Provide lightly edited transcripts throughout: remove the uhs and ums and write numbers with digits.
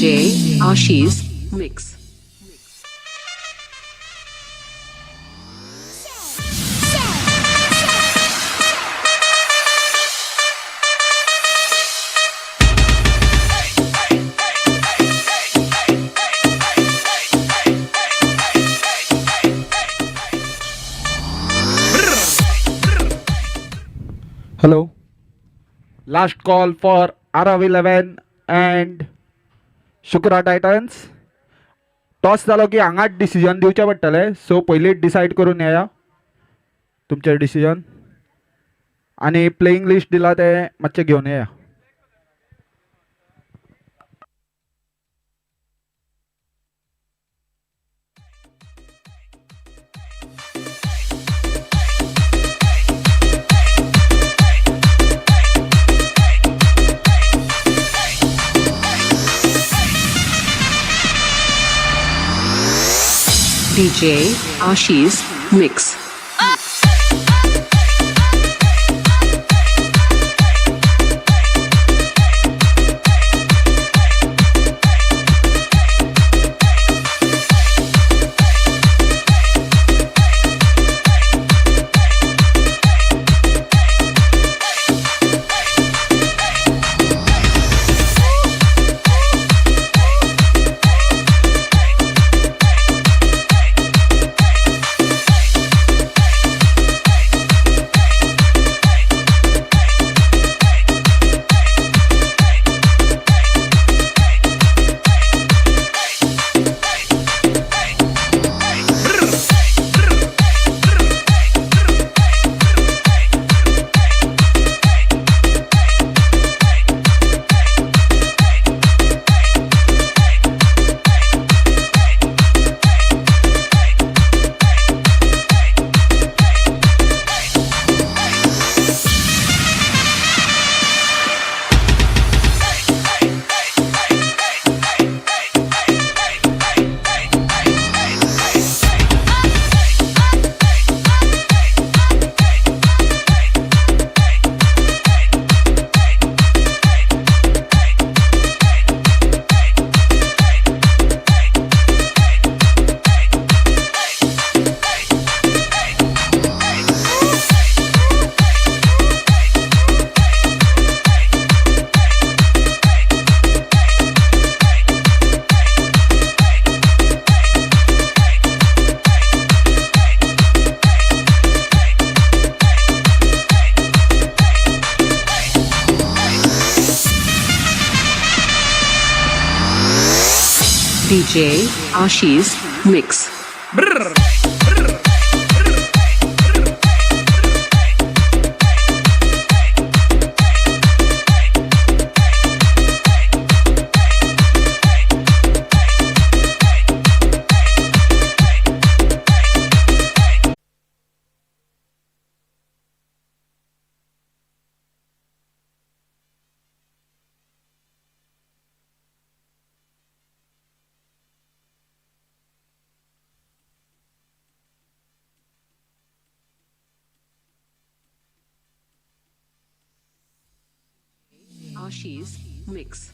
DJ Ashi's Mix. Hello. Last call for RV11 and Shukra Titans. Toss जालो की हांगाच decision दिवचे पडटले सो पयलींच डिसायड करून येया तुमचें डिसिजन आनी प्लेइंग लिस्ट दिला ते मातशें घेवन येया. DJ Ashi's Mix. DJ Ashi's Mix. Ashi's Mix.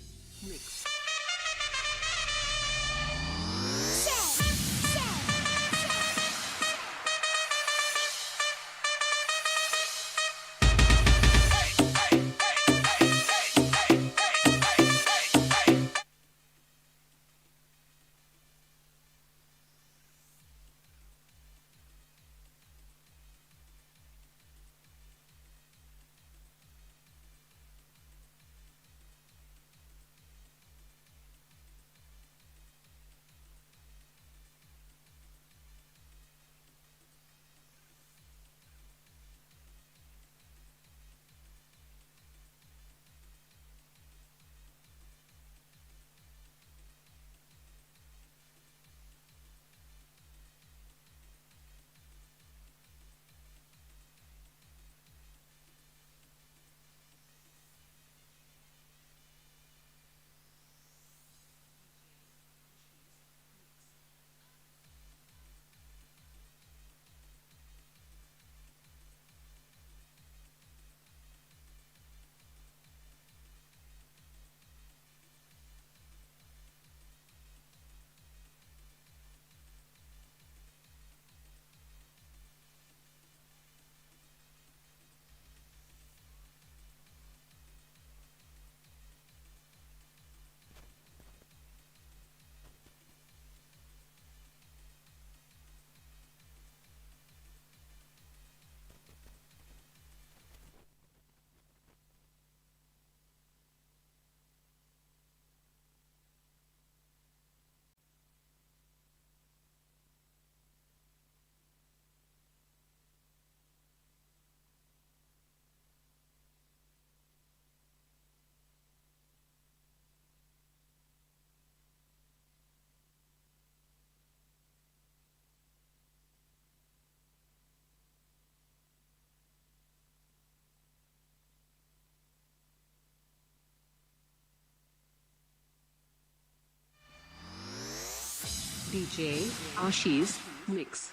DJ Ashi's Mix.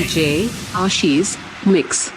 DJ Ashi's Mix.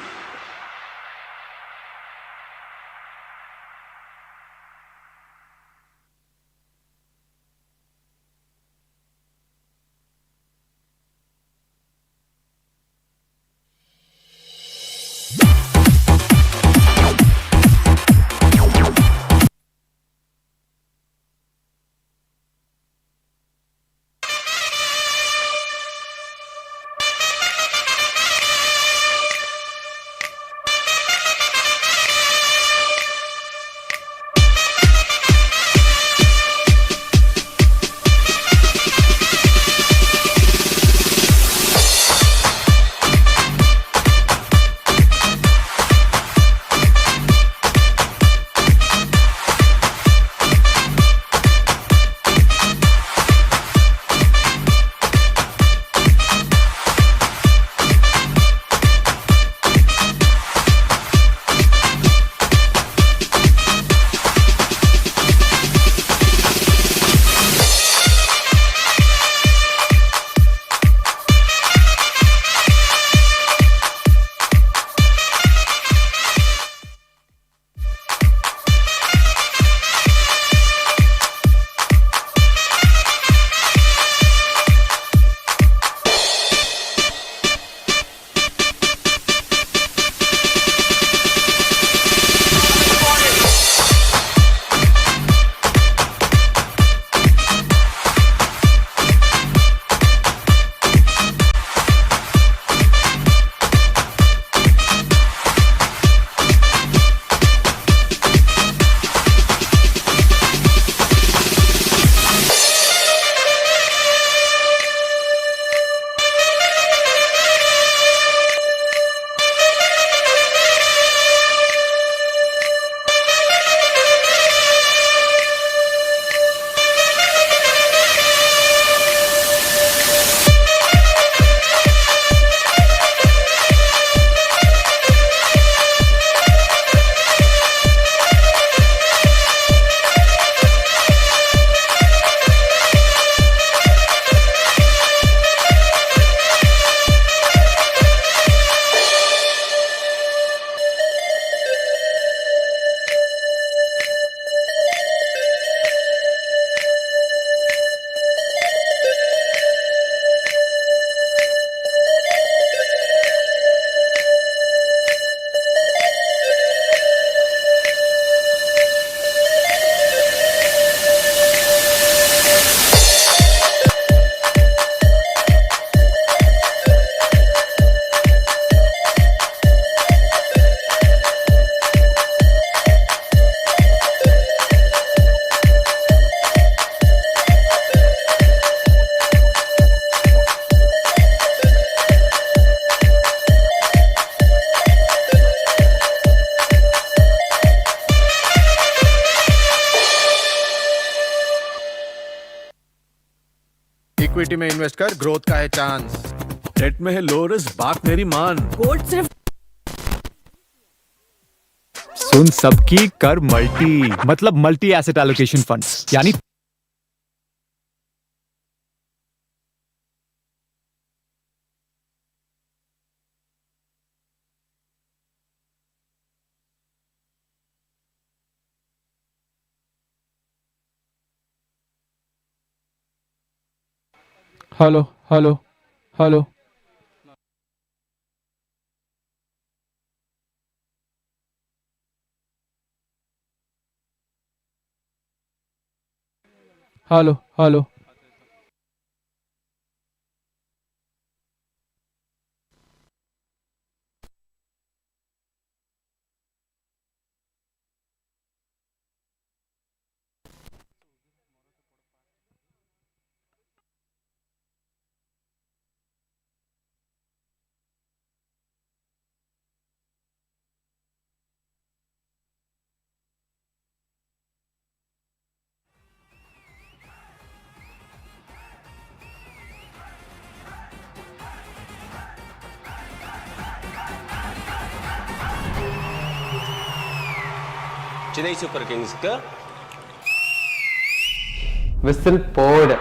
Equity में इन्वेस्ट कर, ग्रोथ का है चांस। डेट में है लो रिस्क, बात मेरी मान। गोल्ड सिर्फ सुन सबकी कर मल्टी, मतलब मल्टी एसेट एलोकेशन फंड्स, यानी hello hello hello hello hello Chennai Super Kings க்கு whistle poured.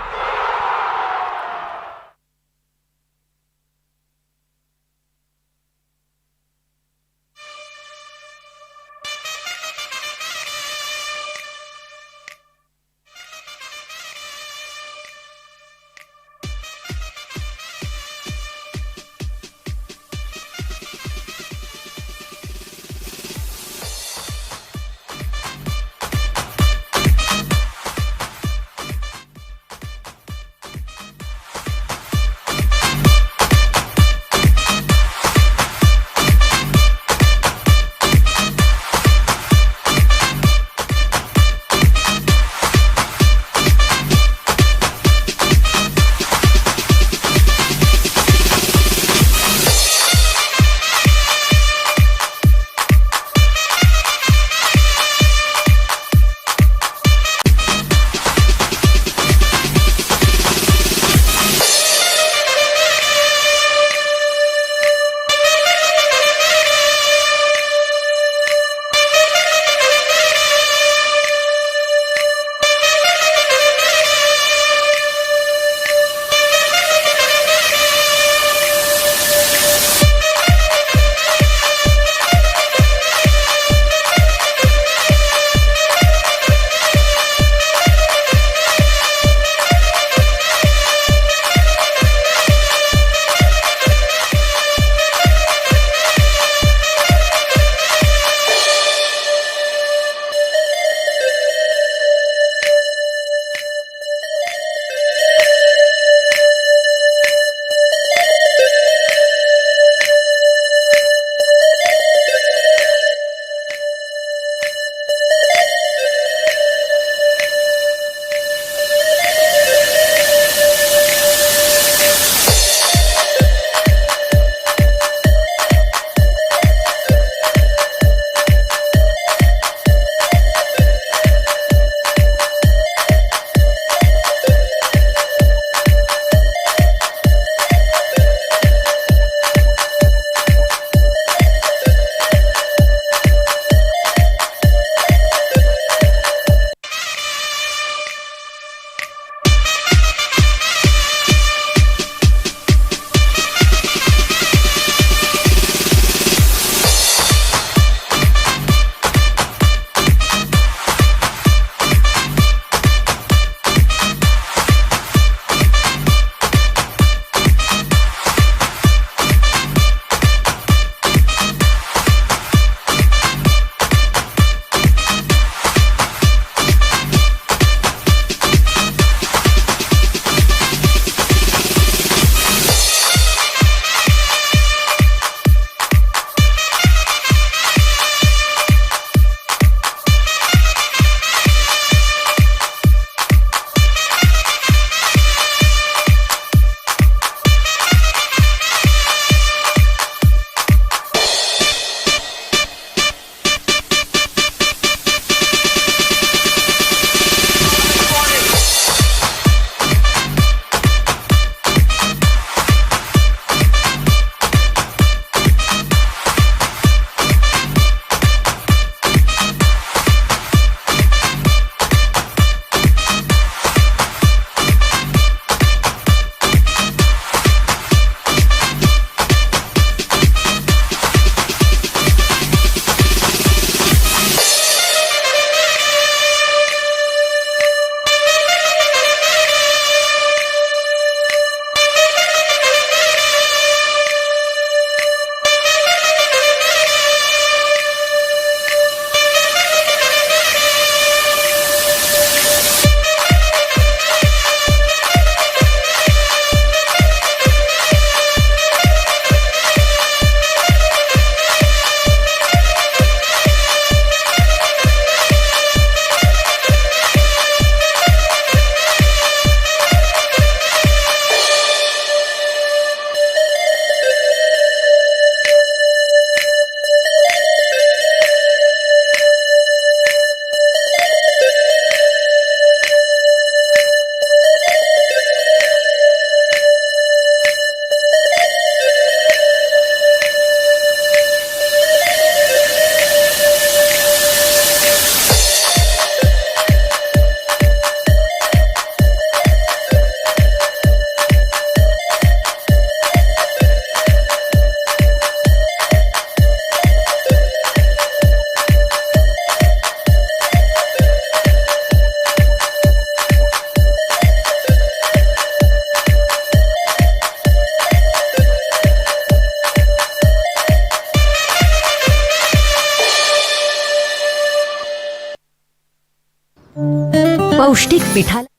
पौष्टिक पिठाला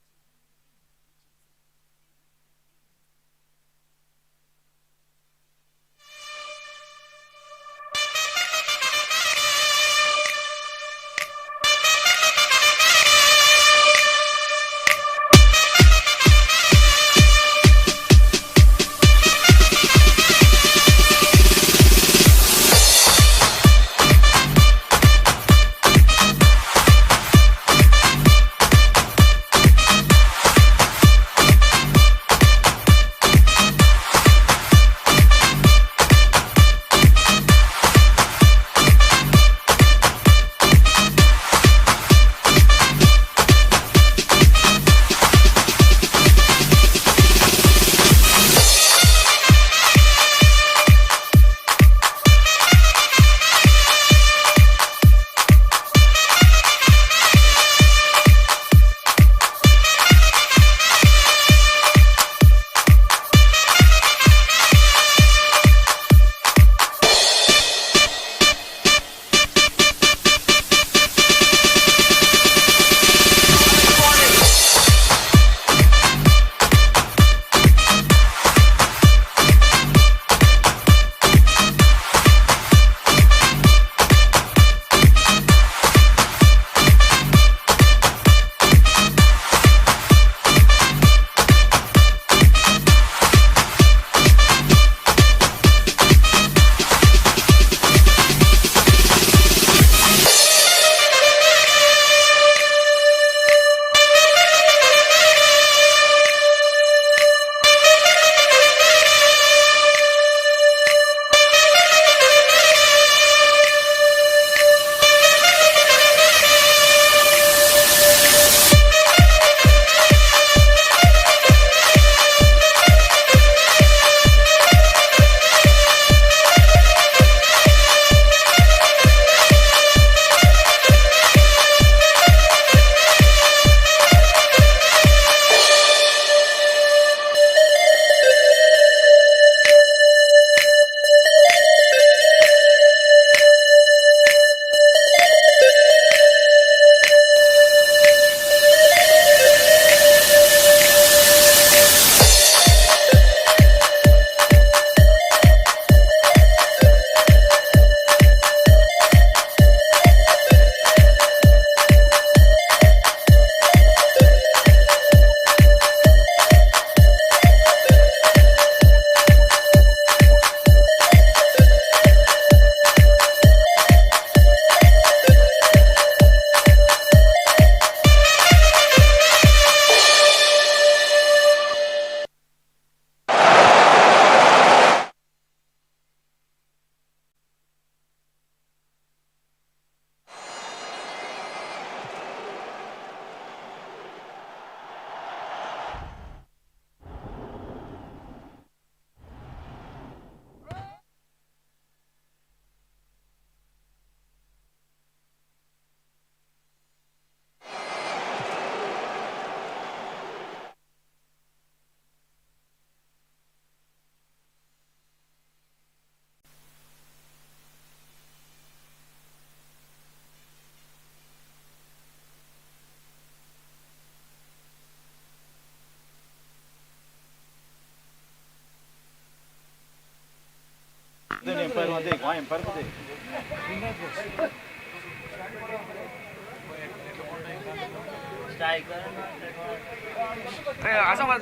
असं मला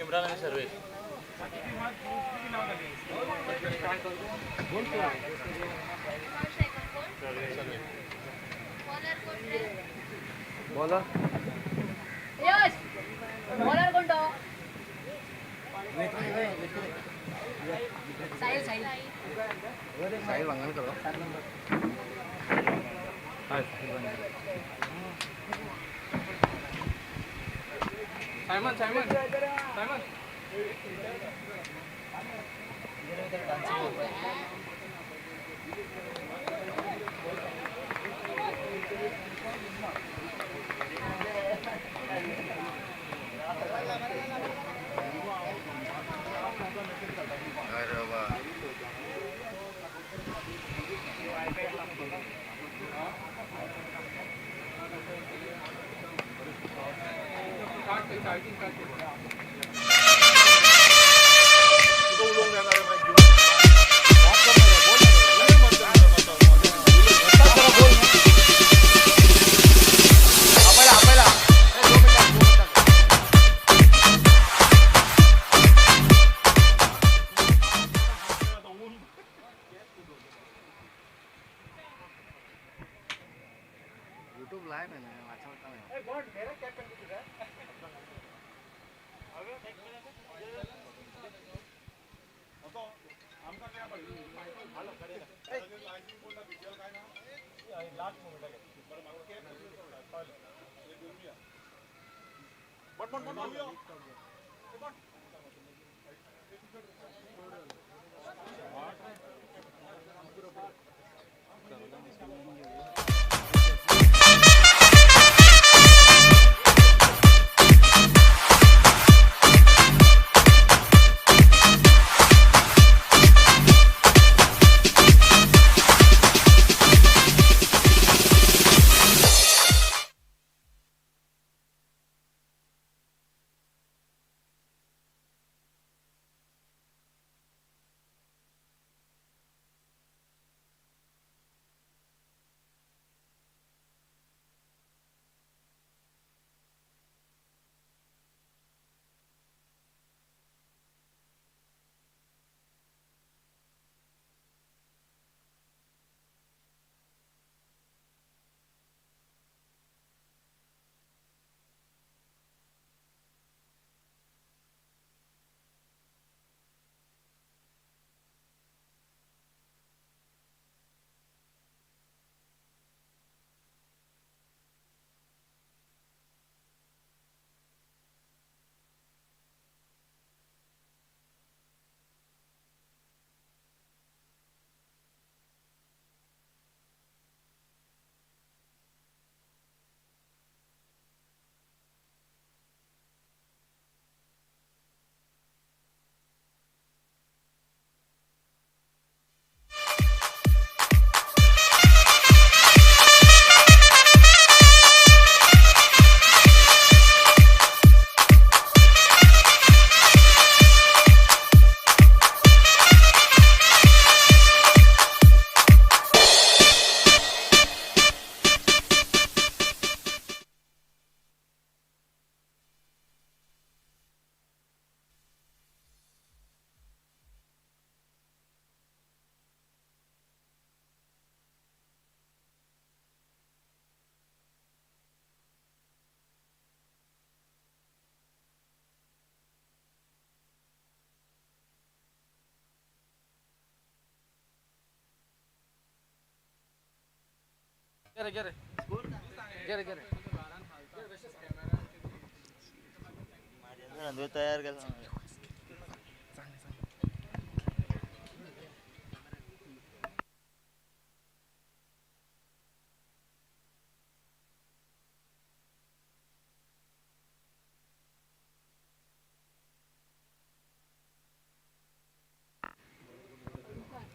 इम्रान आणि सर्वेश बोला बॉलर कोणतो साहिल साहिल साहिल वांगण करो Simon Simon Simon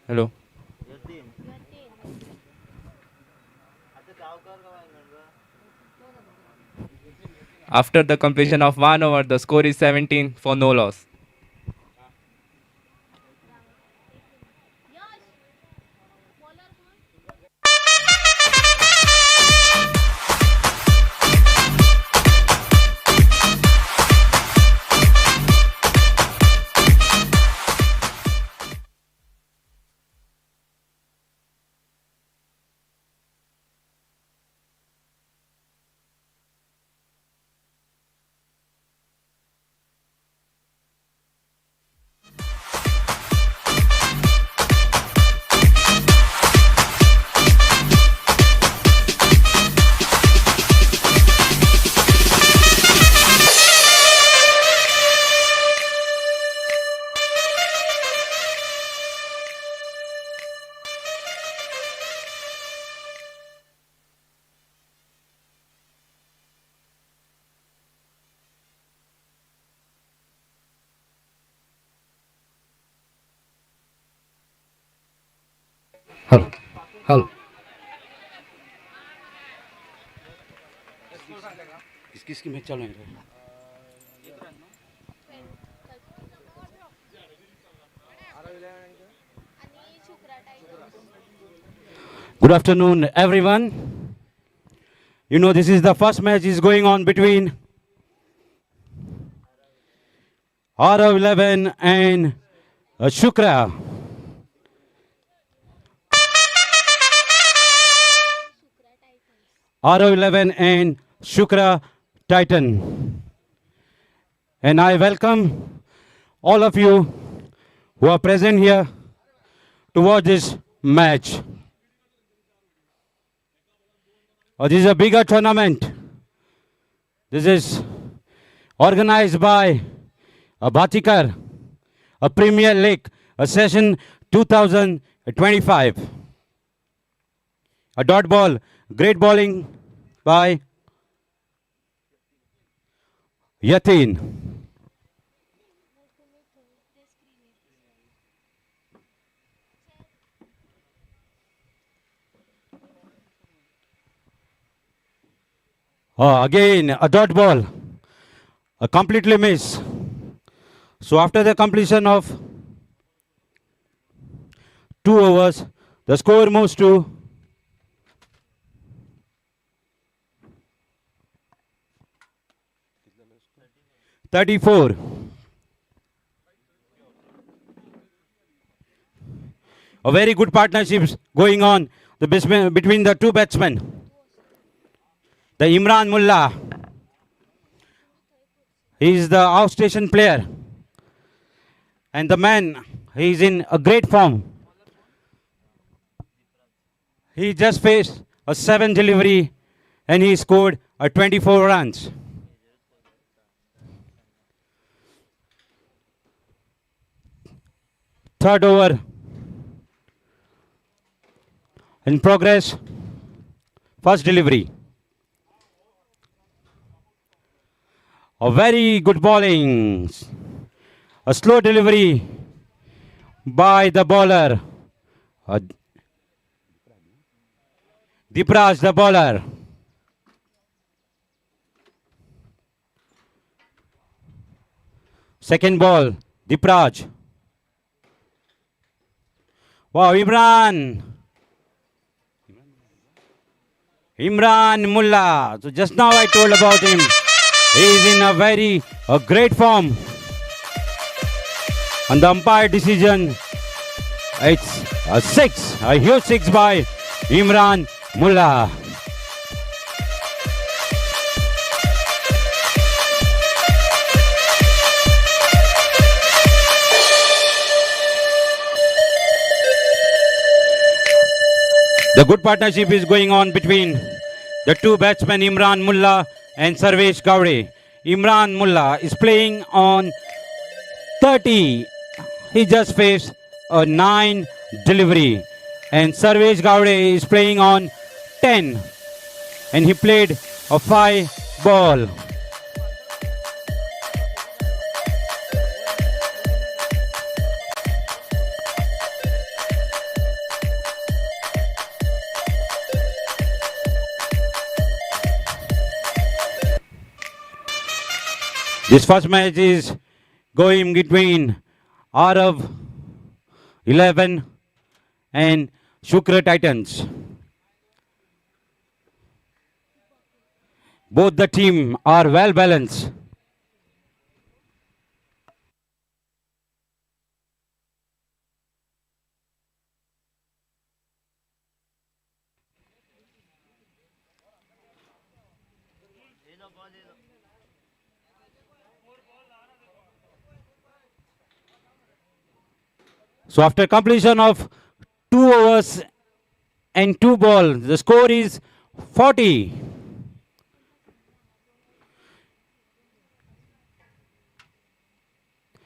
Hello. After the completion of 1 over, the score is 17 for no loss. हल हल किस किस की मैच चल रही है? Good afternoon, everyone. You know, this is the first match is going on between R11 and Shukra. R11 and Shukra Titan. And I welcome all of you who are present here to watch this match. This is a bigger tournament. This is organized by Bhatikar, a Premier League, a session 2025. A dot ball, great bowling by Yatin. Again, a dot ball, a completely miss. So after the completion of 2 overs, the score moves to 34. A very good partnership going on between the two batsmen. The Imran Mullah, he is the outstation player. And the man, he is in a great form. He just faced a 7 delivery and he scored a 24 runs. Third over in progress. First delivery. A very good bowling. A slow delivery by the bowler. Dipraj, the bowler. Second ball, Dipraj. Wow, Imran Mullah. So just now I told about him. He is in a great form. And the umpire decision, it's a 6, a huge 6 by Imran Mullah. The good partnership is going on between the two batsmen, Imran Mullah and Sarvesh Gowde. Imran Mullah is playing on 30. He just faced a 9 delivery. And Sarvesh Gowde is playing on 10. And he played a 5 ball. This first match is going between Arab 11 and Shukra Titans. Both the team are well balanced. So after completion of 2 overs and 2 balls, the score is 40.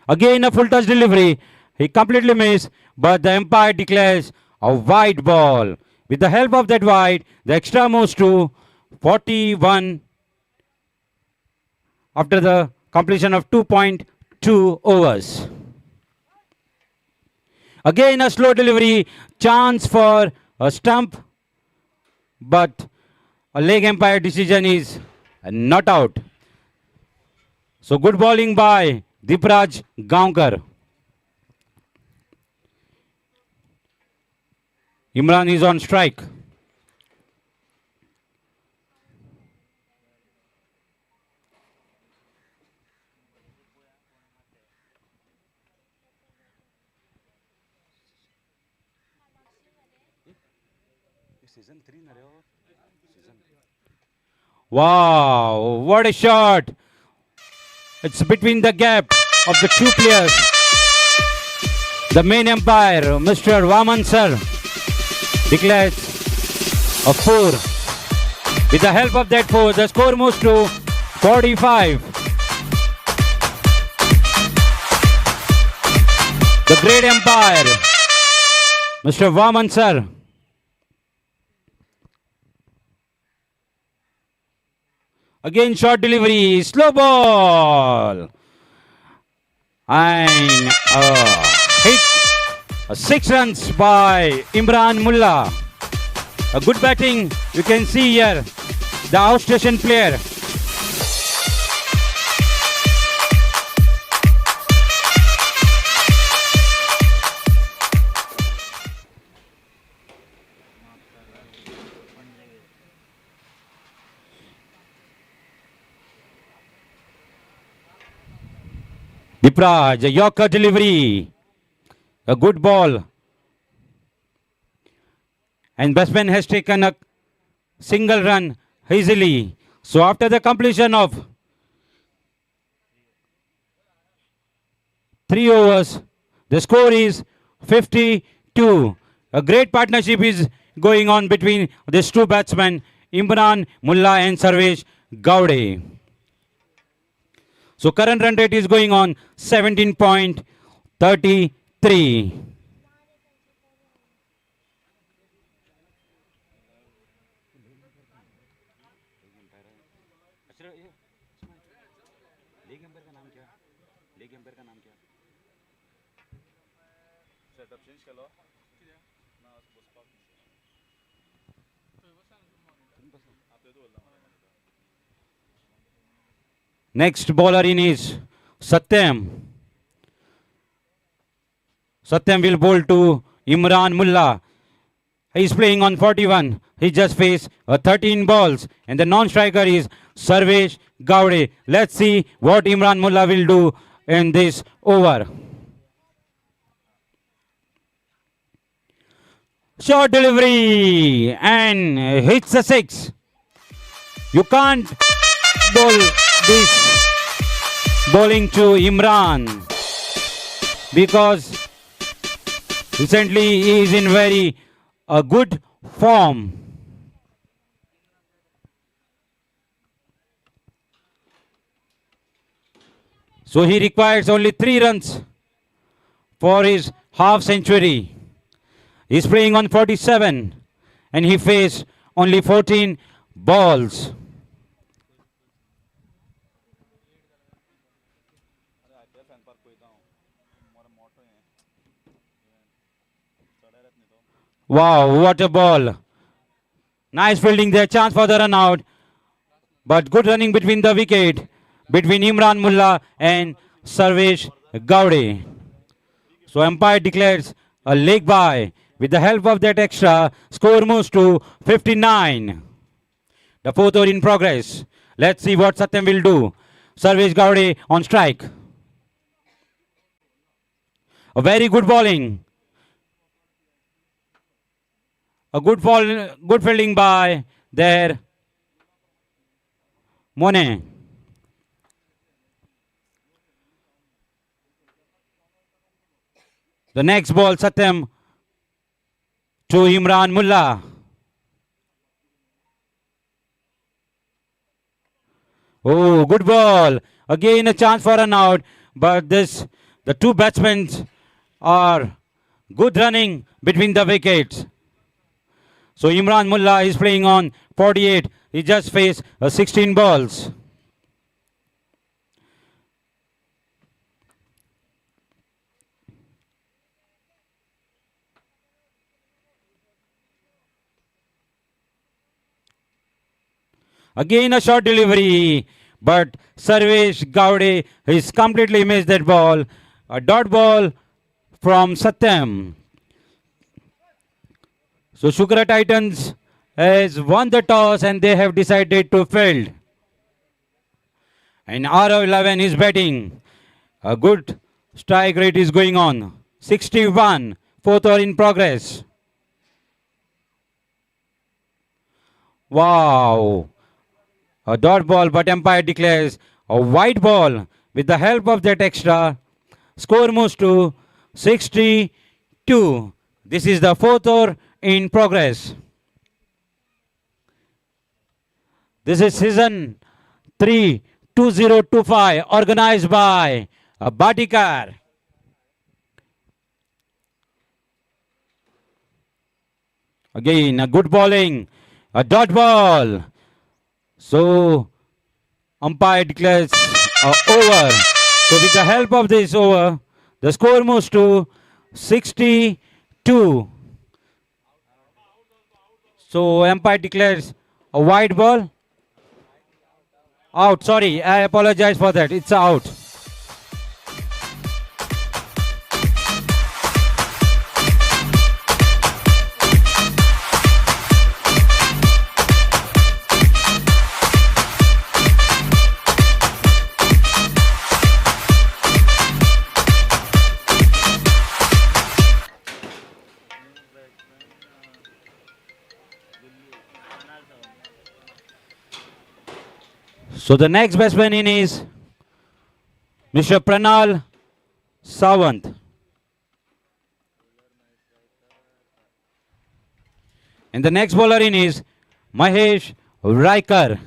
Again a full touch delivery. He completely missed, but the umpire declares a wide ball. With the help of that wide, the extra moves to 41 after the completion of 2.2 overs. Again a slow delivery, chance for a stump, but a leg umpire decision is not out. So good bowling by Dipraj Gaonkar. Imran is on strike. Wow, what a shot! It's between the gap of the two players. The main umpire, Mr. Vaman sir, declares a 4. With the help of that 4, the score moves to 45. The great umpire, Mr. Vaman sir. Again short delivery, slow ball. And hit 6 runs by Imran Mullah. A good batting, you can see here, the outstation player. Dipraj, a Yorker delivery. A good ball. And batsman has taken a single run easily. So after the completion of 3 overs, the score is 52. A great partnership is going on between these two batsmen, Imran Mullah and Sarvesh Gowde. So current run rate is going on 17.33. Next bowler in is Satyam. Satyam will bowl to Imran Mullah. He is playing on 41. He just faced 13 balls. And the non-striker is Sarvesh Gowde. Let's see what Imran Mullah will do in this over. Short delivery and hits a 6. You can't bowl this bowling to Imran because recently he is in very good form. So he requires only 3 runs for his half century. He is playing on 47 and he faced only 14 balls. Wow, what a ball. Nice fielding there, chance for the run out. But good running between the wicket, between Imran Mullah and Sarvesh Gowde. So umpire declares a leg bye. With the help of that extra, score moves to 59. The 4th over in progress. Let's see what Satyam will do. Sarvesh Gowde on strike. A very good bowling. A good fielding by their Mone. The next ball, Satyam to Imran Mullah. Oh, good ball. Again a chance for an out, but the two batsmen are good running between the wickets. So Imran Mullah is playing on 48. He just faced 16 balls. Again a short delivery, but Sarvesh Gowde has completely missed that ball. A dot ball from Satyam. So Shukra Titans has won the toss and they have decided to field. And R11 is batting. A good strike rate is going on. 61, 4th over in progress. Wow. A dot ball, but umpire declares a white ball. With the help of that extra, score moves to 62. This is the fourth over in progress. This is season 3 2025 organized by Bhatikar. Again, a good bowling, a dot ball. So, umpire declares over. So, with the help of this over, the score moves to 62. So, umpire declares a white ball. Out, sorry, I apologize for that. It's out. So the next batsman in is Mr. Pranal Sawant. And the next bowler in is Mahesh Raikar.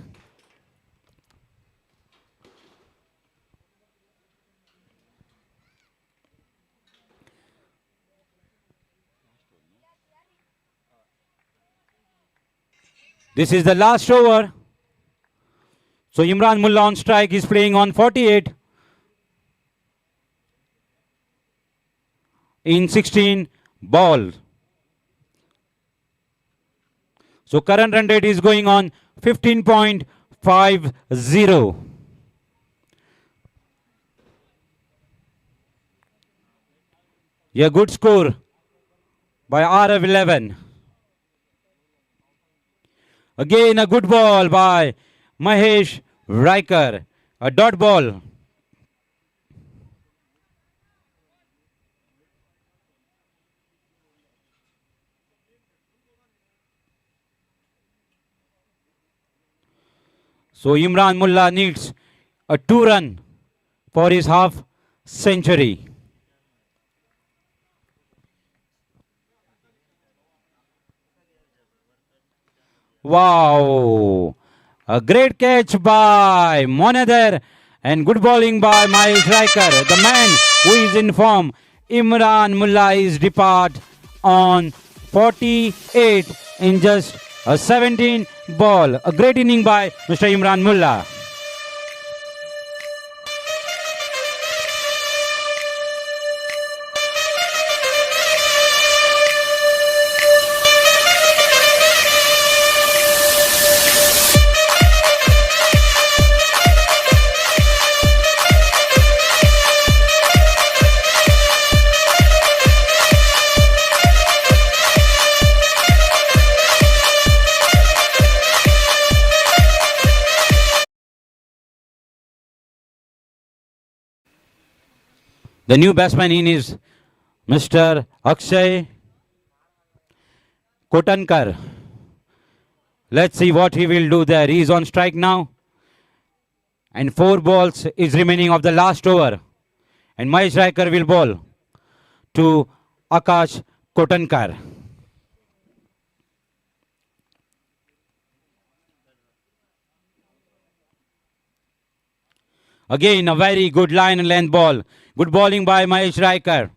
This is the last over. So Imran Mullah on strike is playing on 48 in 16 balls. So current run rate is going on 15.50. A good score by RF11. Again a good ball by Mahesh Raikar, a dot ball. So Imran Mullah needs a 2-run for his half century. Wow! A great catch by Monadher and good bowling by Mahesh Raikar. The man who is in form, Imran Mullah, is depart on 48 in just a 17 ball. A great inning by Mr. Imran Mullah. The new batsman in is Mr. Akshay Kotankar. Let's see what he will do there. He is on strike now. And 4 balls is remaining of the last over. And Mahesh Raikar will bowl to Akash Kotankar. Again, a very good line and length ball. Good bowling by Mahesh Raikar.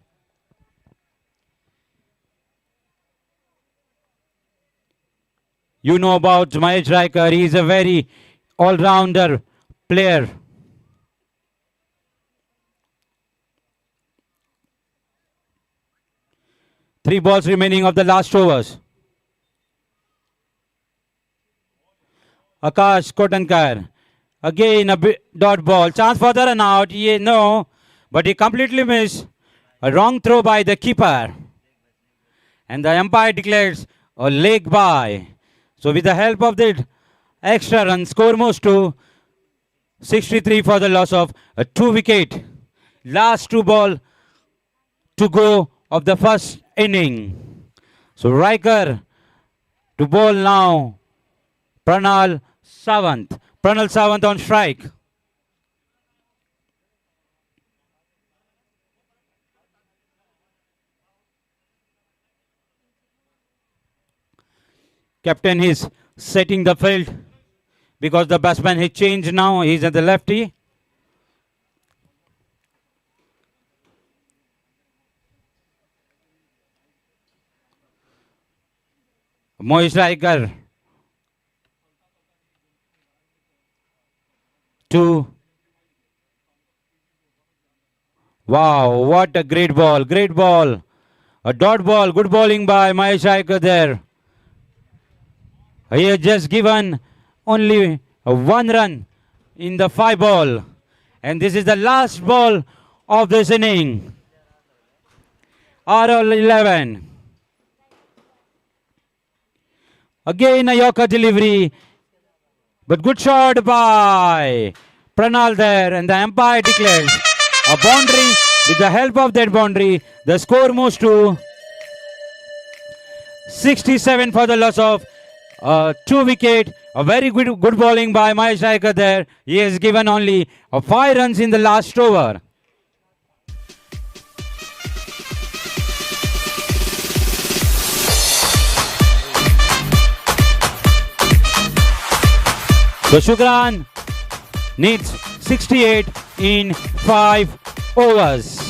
You know about Mahesh Raikar. He is a very all-rounder player. Three balls remaining of the last overs. Akash Kotankar. Again a dot ball. Chance for the run out. Yeah, no. But he completely missed. A wrong throw by the keeper. And the umpire declares a leg by. So with the help of the extra run, score moves to 63 for the loss of a 2 wicket. Last 2 ball to go of the first inning. So Raikar to bowl now Pranal Sawant. Pranal Sawant on strike. Captain is setting the field because the batsman has changed now. He's at the lefty. Moish Raikar. 2. Wow, what a great ball, great ball. A dot ball, good bowling by Mahesh Raikar there. He has just given only 1 run in the 5 ball. And this is the last ball of this inning. RL 11. Again a Yorker delivery. But good shot by Pranal there. And the umpire declares a boundary. With the help of that boundary, the score moves to 67 for the loss of 2 wicket. A very good bowling by Mahesh Raikar there. He has given only 5 runs in the last over. So Shukran needs 68 in 5 overs.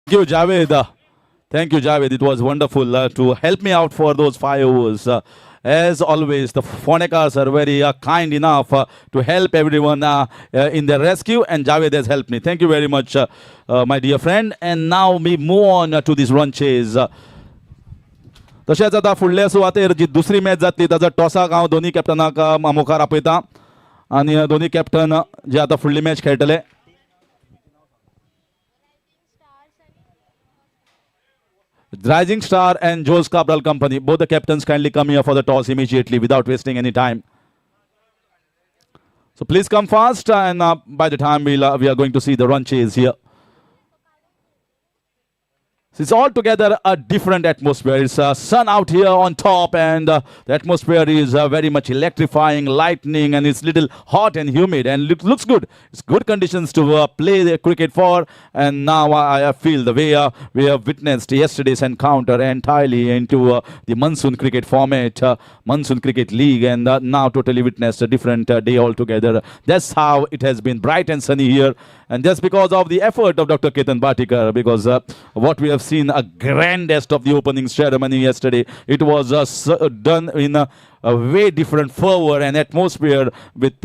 Thank you, Javed. Thank you, Javed. It was wonderful to help me out for those 5 overs. As always, the Phonekars are very kind enough to help everyone in their rescue, and Javed has helped me. Thank you very much, my dear friend. And now we move on to this run chase. तशेंच आतां फुडल्या सुवातेर जी दुसरी match जातली ताचो टॉसाक हांव दोनी कॅप्टनाक मुखार आपयतां आनी दोनी कॅप्टन जे आतां फुडली match खेळटले. Rising Star and Jose Cabral Company, both the captains kindly come here for the toss immediately without wasting any time. So please come fast, and by the time we are going to see the run chase here. It's altogether a different atmosphere. It's sun out here on top, and the atmosphere is very much electrifying, lightning, and it's little hot and humid, and it looks good. It's good conditions to play the cricket for, and now I feel the way we have witnessed yesterday's encounter entirely into the monsoon cricket format, monsoon cricket league, and now totally witnessed a different day altogether. That's how it has been bright and sunny here, and just because of the effort of Dr. Ketan Bhatikar, because what we have seen a grandest of the opening ceremony yesterday. It was done in a way different fervor and atmosphere with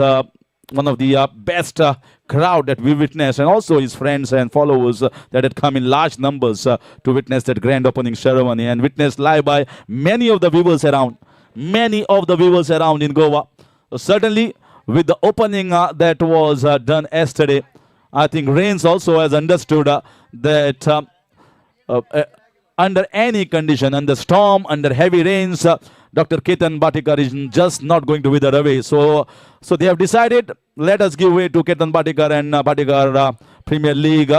one of the best crowd that we witnessed, and also his friends and followers that had come in large numbers to witness that grand opening ceremony, and witnessed live by many of the viewers around in Goa. So certainly, with the opening that was done yesterday, I think Reigns also has understood that under any condition, under storm, under heavy rains, Dr. Ketan Bhatikar is just not going to wither away. So they have decided, let us give way to Ketan Bhatikar and Bhatikar Premier League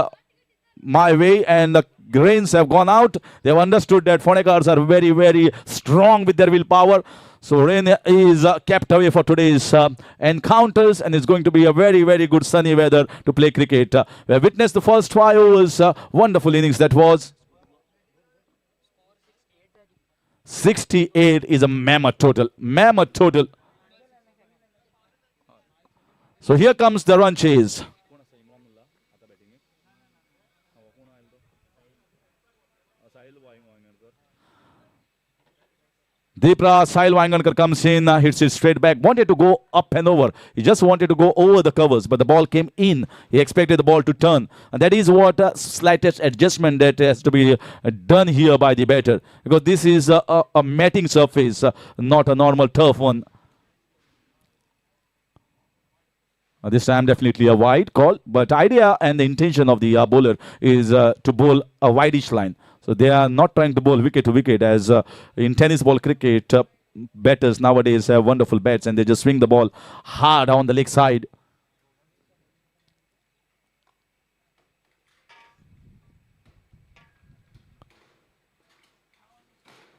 my way, and the Grains have gone out. They have understood that Phonekars are very, very strong with their willpower. So rain is kept away for today's encounters, and it's going to be a very, very good sunny weather to play cricket. We have witnessed the first 5 overs, wonderful innings that was. 68 is a mammoth total. So here comes the run chase. Deepra Sahil Wangankar comes in, hits it straight back, wanted to go up and over. He just wanted to go over the covers, but the ball came in. He expected the ball to turn. And that is what slightest adjustment that has to be done here by the batter. Because this is a matting surface, not a normal turf one. This time definitely a wide call, but idea and the intention of the bowler is to bowl a wideish line. So they are not trying to bowl wicket to wicket, as in tennis ball cricket, batters nowadays have wonderful bats and they just swing the ball hard on the leg side.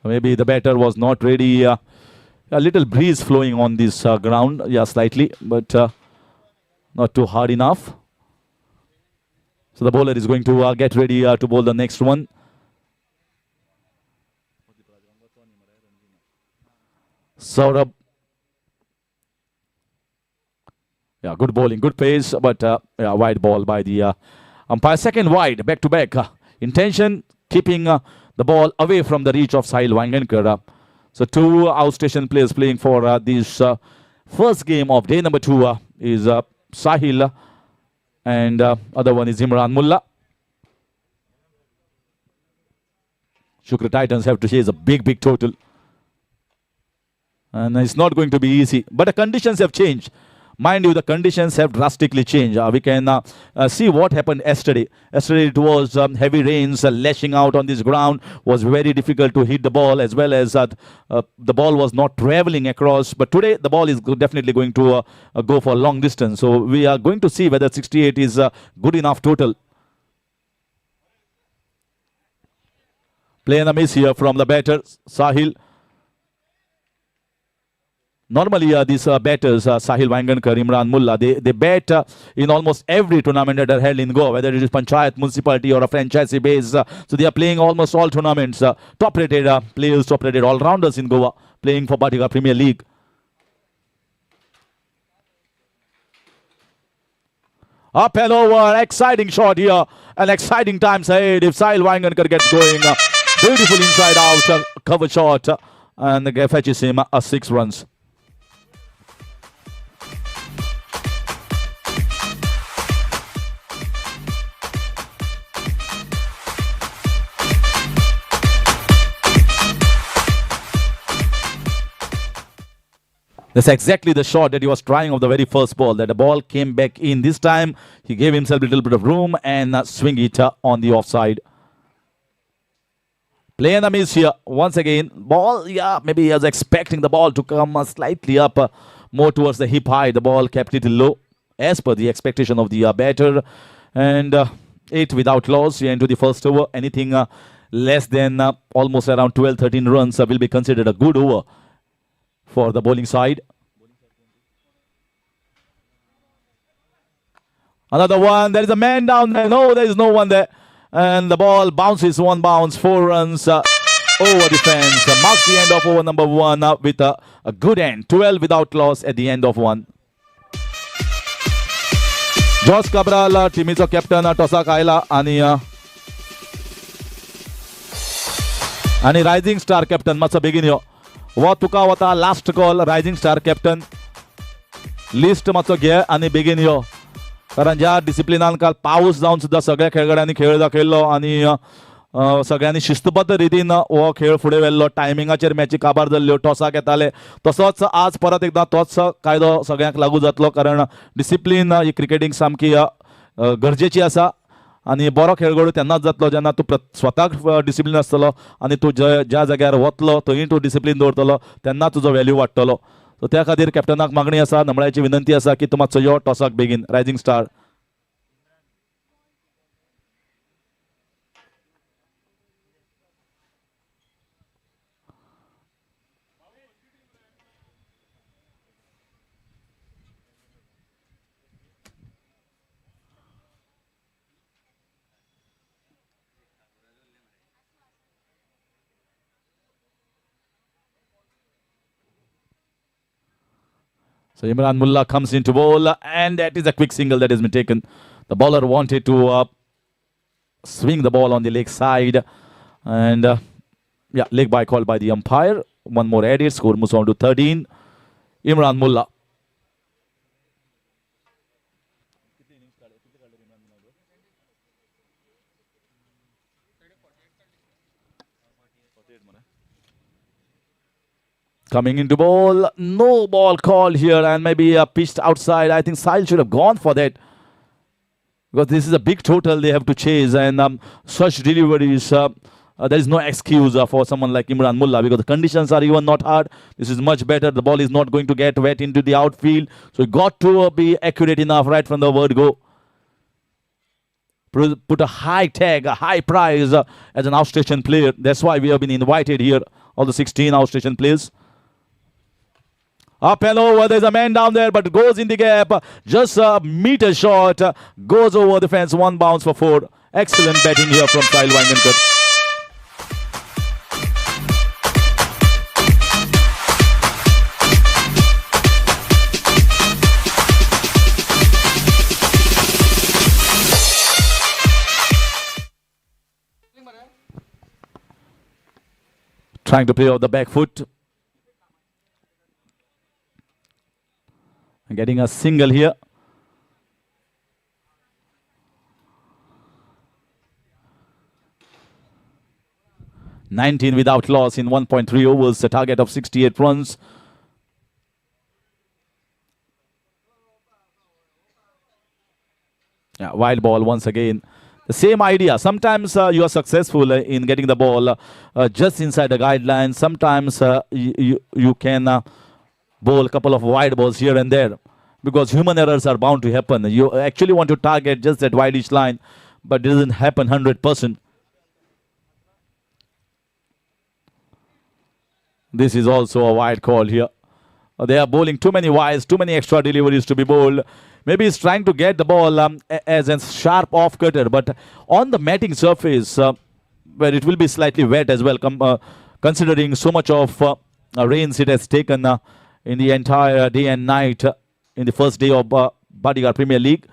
Maybe the batter was not ready. A little breeze flowing on this ground, yeah, slightly, but not too hard enough. So the bowler is going to get ready to bowl the next one. Saurabh. Yeah, good bowling, good pace, but yeah, wide ball by the umpire. Second wide, back to back. Intention, keeping the ball away from the reach of Sahil Wangankar. So 2 outstation players playing for this first game of day number 2 is Sahil, and other one is Imran Mullah. Shukra Titans have to chase a big total. And it's not going to be easy. But the conditions have changed. Mind you, the conditions have drastically changed. We can see what happened yesterday. Yesterday it was heavy rains lashing out on this ground. Was very difficult to hit the ball, as well as the ball was not traveling across. But today the ball is definitely going to go for a long distance. So we are going to see whether 68 is good enough total. Play and a miss here from the batter, Sahil. Normally, these batters, Sahil Wangankar, Imran Mullah, they bat in almost every tournament that are held in Goa, whether it is Panchayat, Municipality or a franchisee base. So they are playing almost all tournaments. Top-rated players, top-rated all-rounders in Goa, playing for Bhatikar Premier League. Up and over, exciting shot here, and exciting times ahead if Sahil Wangankar gets going. Beautiful inside-out cover shot, and fetches him 6 runs. That's exactly the shot that he was trying of the very first ball, that the ball came back in. This time, he gave himself a little bit of room and swing it on the offside. Play and a miss here. Once again, ball, yeah, maybe he was expecting the ball to come slightly up, more towards the hip high. The ball kept it low, as per the expectation of the batter. And 8 without loss into the first over. Anything less than almost around 12-13 runs will be considered a good over for the bowling side. Another one. There is a man down there. No, there is no one there. And the ball bounces, 1 bounce, 4 runs over the fence. Marks the end of over number 1 with a good end. 12 without loss at the end of 1. Josh Cabral, टीमीचो captain टॉसाक आयला आणि rising star captain मातसो बेगीन यो. वो तुका वता last call, rising star captain. List मातसो घे आनी बेगीन यो, कारण ज्या डिसिप्लिनान काल पावस जावन सुद्दां सगळ्या खेळगड्यांनी खेळ दाखयलो आनी सगळ्यांनी शिस्तबद्ध रितीन हो खेळ फुडें व्हेल्लो. टायमिंगाचेर मॅची काबार जाल्ल्यो, टॉसाक येताले. तसोच आज परत एकदां तोच कायदो सगळ्यांक लागू जातलो, कारण डिसिप्लीन ही क्रिकेटींग सामकी गरजेची आसा. आनी बरो खेळगडो तेन्नाच जातलो जेन्ना तूं स्वताक डिसिप्लीन आसतलो आनी तूं ज्या जाग्यार वतलो थंय तूं डिसिप्लीन दवरतलो, तेन्ना तुजो व्हॅल्यू वाडटलो. सो त्या खातीर कॅप्टनाक मागणी आसा, नमळाची विनंती आसा की तूं मातसो यो टॉसाक बेगीन. Rising star. So Imran Mullah comes into bowl and that is a quick single that has been taken. The bowler wanted to swing the ball on the leg side and yeah, leg by called by the umpire. One more added, score moves on to 13. Imran Mullah. Coming into bowl, no ball called here and maybe pitched outside. I think Sahil should have gone for that because this is a big total they have to chase and such deliveries, there is no excuse for someone like Imran Mullah because the conditions are even not hard. This is much better. The ball is not going to get wet into the outfield. So you got to be accurate enough right from the word go. Put a high tag, a high prize as an outstation player. That's why we have been invited here, all the 16 outstation players. Up and over, there's a man down there, but goes in the gap. Just a meter short, goes over the fence, one bounce for 4. Excellent batting here from Sahil Wangankar. Trying to play off the back foot. Getting a single here. (19) without loss in 1.3 overs, a target of 68 runs. Yeah, wild ball once again. The same idea. Sometimes you are successful in getting the ball just inside the guideline. Sometimes you can bowl a couple of wide balls here and there because human errors are bound to happen. You actually want to target just that wideish line, but it doesn't happen 100%. This is also a wide call here. They are bowling too many wides, too many extra deliveries to be bowled. Maybe he's trying to get the ball as a sharp off cutter, but on the matting surface where it will be slightly wet as well, considering so much of rains it has taken in the entire day and night in the first day of Bhatikar Premier League.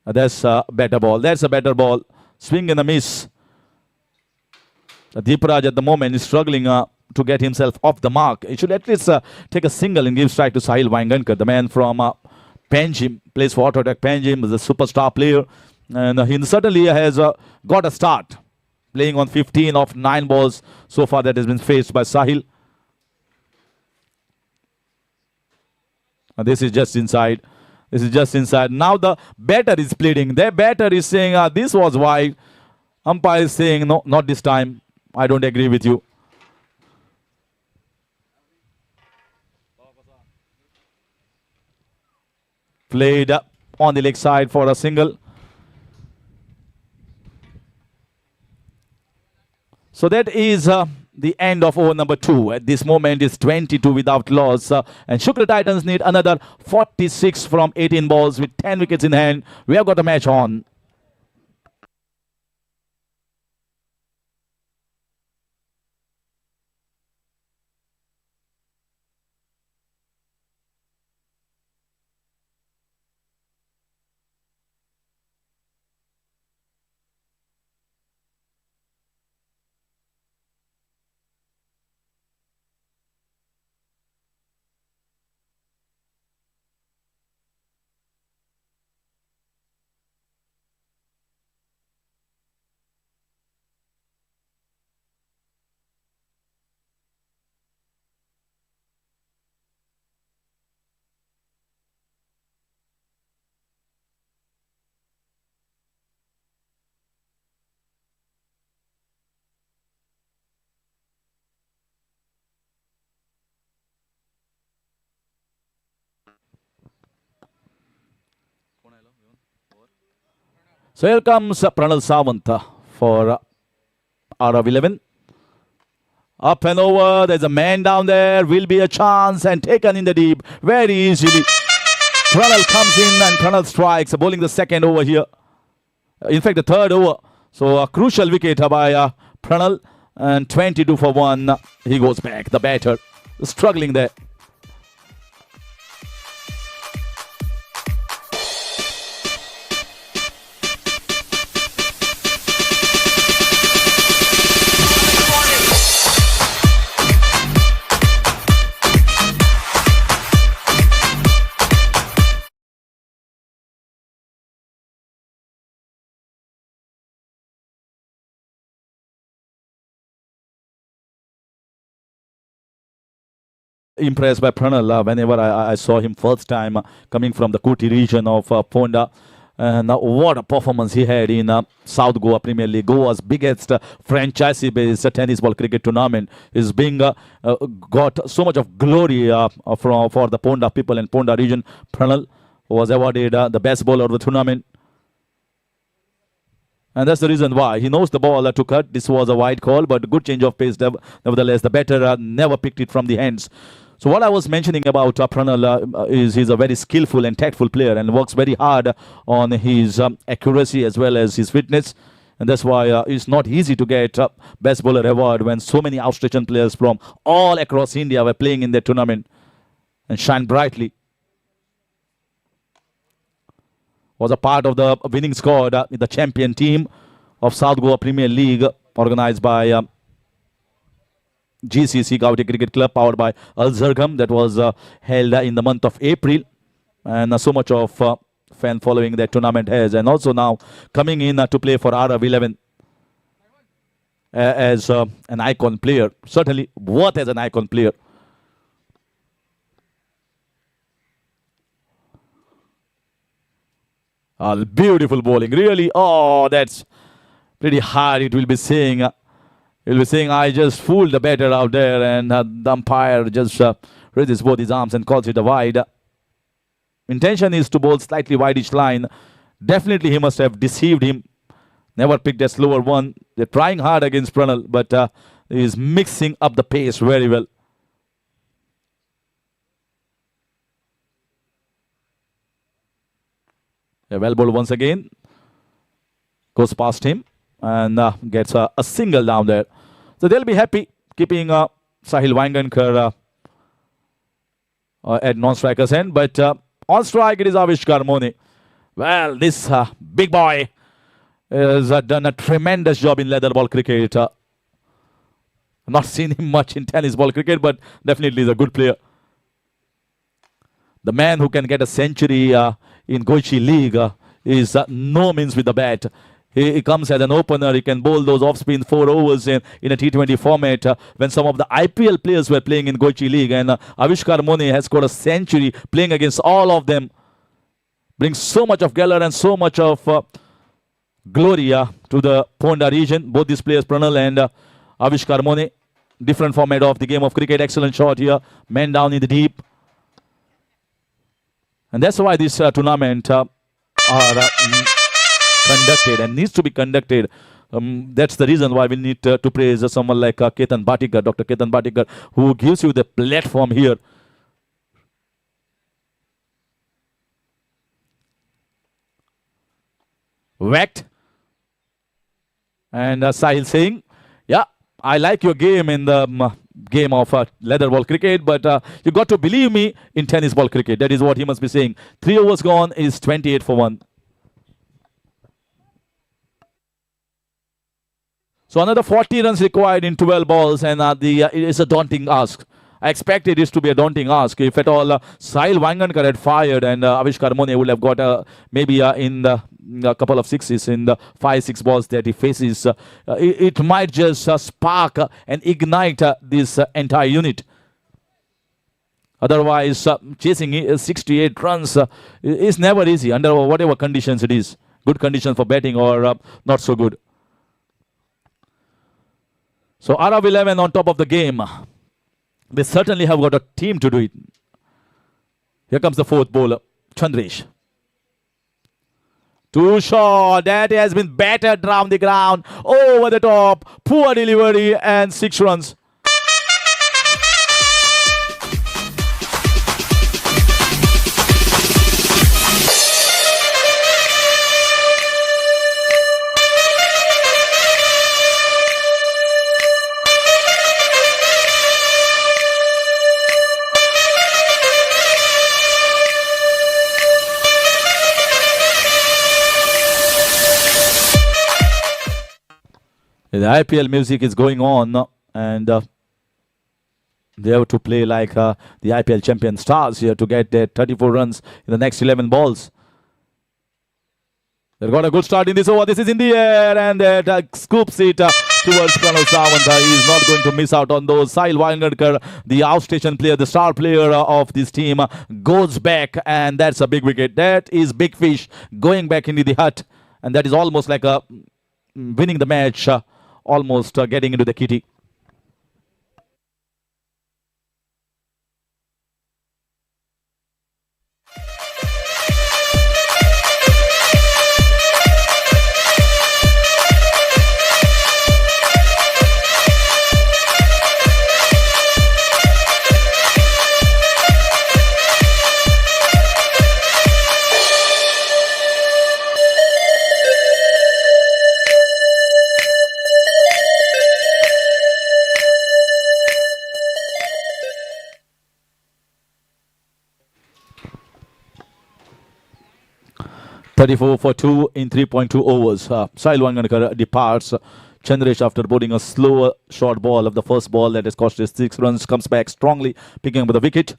That's a better ball. That's a better ball. Swing and a miss. Deepraj at the moment is struggling to get himself off the mark. He should at least take a single and give strike to Sahil Wangankar, the man from Panjim, plays for Auto Attack Panjim, is a superstar player. And he certainly has got a start, playing on 15 of 9 balls so far that has been faced by Sahil. This is just inside. This is just inside. Now the batter is pleading. Their batter is saying this was wide. Umpire is saying no, not this time. I don't agree with you. Played on the leg side for a single. So that is the end of over number 2. At this moment is 22 without loss. And Shukla Titans need another 46 from 18 balls with 10 wickets in hand. We have got a match on. So here comes Pranal Sawant for RF11. Up and over. There's a man down there. Will be a chance and taken in the deep very easily. Pranal comes in and Pranal strikes, bowling the second over here. In fact, the third over. So a crucial wicket by Pranal, and 22 for 1. He goes back. The batter struggling there. Impressed by Pranal whenever I saw him first time coming from the Kuti region of Ponda. And what a performance he had in South Goa Premier League. Goa's biggest franchise-based tennis ball cricket tournament is being got so much of glory for the Ponda people and Ponda region. Pranal was awarded the best bowler of the tournament. And that's the reason why. He knows the ball to cut. This was a wide call, but good change of pace. Nevertheless, the batter never picked it from the hands. So what I was mentioning about Pranal is he's a very skillful and tactful player and works very hard on his accuracy as well as his fitness. And that's why it's not easy to get Best Bowler award when so many outstation players from all across India were playing in the tournament and shine brightly. Was a part of the winning squad in the champion team of South Goa Premier League organized by GCC Gauti Cricket Club, powered by Al Zargham, that was held in the month of April. And so much of fan following that tournament has. And also now coming in to play for RF11 as an icon player. Certainly worth as an icon player. Beautiful bowling. Really, oh, that's pretty hard. It will be saying, I just fooled the batter out there, and the umpire just raises both his arms and calls it a wide. Intention is to bowl slightly wideish line. Definitely he must have deceived him. Never picked a slower one. They're trying hard against Pranal, but he's mixing up the pace very well. Well bowled once again. Goes past him and gets a single down there. So they'll be happy keeping Sahil Wangankar at non-striker's end. But on strike, it is Avishkar Mone. Well, this big boy has done a tremendous job in leather ball cricket. Not seen him much in tennis ball cricket, but definitely is a good player. The man who can get a century in Goichi League is no means with the bat. He comes as an opener. He can bowl those off-spin 4 overs in a T20 format when some of the IPL players were playing in Goichi League. And Avishkar Mone has scored a century playing against all of them. Brings so much of galore and so much of glory to the Ponda region. Both these players, Pranal and Avishkar Mone. Different format of the game of cricket. Excellent shot here. Man down in the deep. And that's why this tournament are conducted and needs to be conducted. That's the reason why we need to praise someone like Ketan Bhatikar, Dr. Ketan Bhatikar, who gives you the platform here. Whacked. And Sahil saying, yeah, I like your game in the game of leather ball cricket, but you got to believe me in tennis ball cricket. That is what he must be saying. 3 overs gone is 28 for 1. So another 40 runs required in 12 balls, and it is a daunting ask. I expected this to be a daunting ask. If at all Sahil Wangankar had fired and Avishkar Mone would have got maybe in a couple of sixes in the 5-6 balls that he faces, it might just spark and ignite this entire unit. Otherwise, chasing 68 runs is never easy under whatever conditions it is. Good conditions for batting or not so good. So RF11 on top of the game. They certainly have got a team to do it. Here comes the fourth bowler, Chandresh. Too short. That has been battered down the ground. Over the top. Poor delivery and 6 runs. The IPL music is going on, and they have to play like the IPL champion stars here to get their 34 runs in the next 11 balls. They've got a good start in this over. This is in the air, and that scoops it towards Pranav Sawant. He is not going to miss out on those. Sahil Wangadkar, the outstation player, the star player of this team, goes back, and that's a big wicket. That is big fish going back into the hut, and that is almost like a winning the match. Almost getting into the kitty. .34 for 2 in 3.2 overs. Sahil Wangadkar departs. Chandresh, after bowling a slower short ball of the first ball that has cost us 6 runs, comes back strongly, picking up the wicket.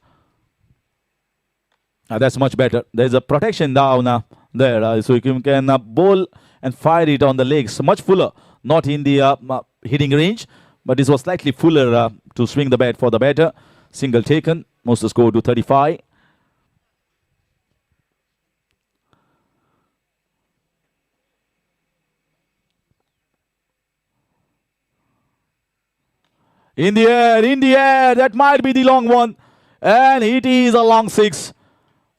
That's much better. There's a protection down there, so you can bowl and fire it on the legs. Much fuller, not in the hitting range, but this was slightly fuller to swing the bat for the batter. Single taken, most of the score to 35. In the air, that might be the long one. And it is a long 6.